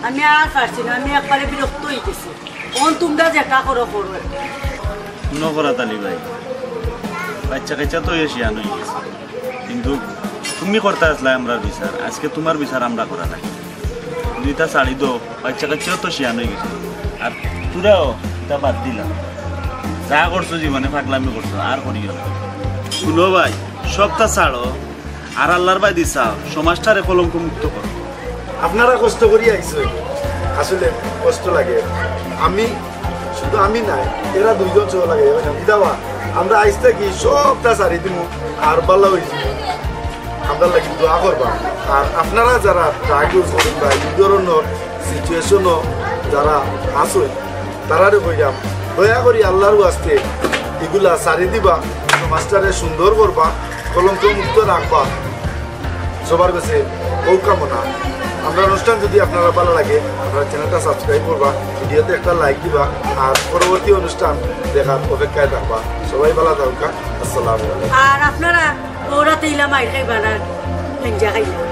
Speaker 8: আমি আর পারছি না আমি একবারে বিরক্ত হয়ে গেছি তোমরা যেটা করো করো
Speaker 14: নকরা তালি ভাই বাচ্চা কাচ্চা তো এসিয়ান হয়ে গেছে, কিন্তু তুমি করতে আসলে আমরা বিচার, আজকে তোমার বিচার আমরা করা নাই। দুইটা শাড়ি দো, বাচ্চা কাচ্চাও তো শিয়ান হয়ে গেছে, আর তোরাও এটা বাদ দিলাম। যা করছো জীবনে পাগলামি করছো, আর করিও না। শুনো ভাই, সবটা ছাড়ো, আর আল্লাহর বাই দিছাও, সমাজটারে কলঙ্ক মুক্ত করো।
Speaker 2: আপনারা কষ্ট করি আইসো, আসলে কষ্ট লাগে। আমি শুধু আমি নাই, এরা দুইজন চোখ লাগে বিধাবা। আমরা আইসতে কি সবটা সারি দিব, আর ভালো হয়েছি আমরা লাগি দোয়া করবা। আর আপনারা যারা ট্রাই ইউজ করেন বা এই ধরনের সিচুয়েশনও যারা আসুন, তারারে কইরাম দয়া করি আল্লাহর আসতে এগুলা সারি দিবা, সমাজটারে সুন্দর করবা, কলঙ্ক মুক্ত রাখবা। সবার কাছে ও কামনা। আমরা অনুষ্ঠান যদি আপনারা ভালো লাগে, আপনারা চ্যানেলটা সাবস্ক্রাইব করবা, ভিডিওতে একটা লাইক দিবা, আর পরবর্তী অনুষ্ঠান দেখার অপেক্ষায় থাকবা। সবাই ভালো থাকুকা। আসসালামু আলাইকুম।
Speaker 8: আর আপনারা ওরা তেইলা মাইর খাইবা না, লেঞ্জা খাইবা।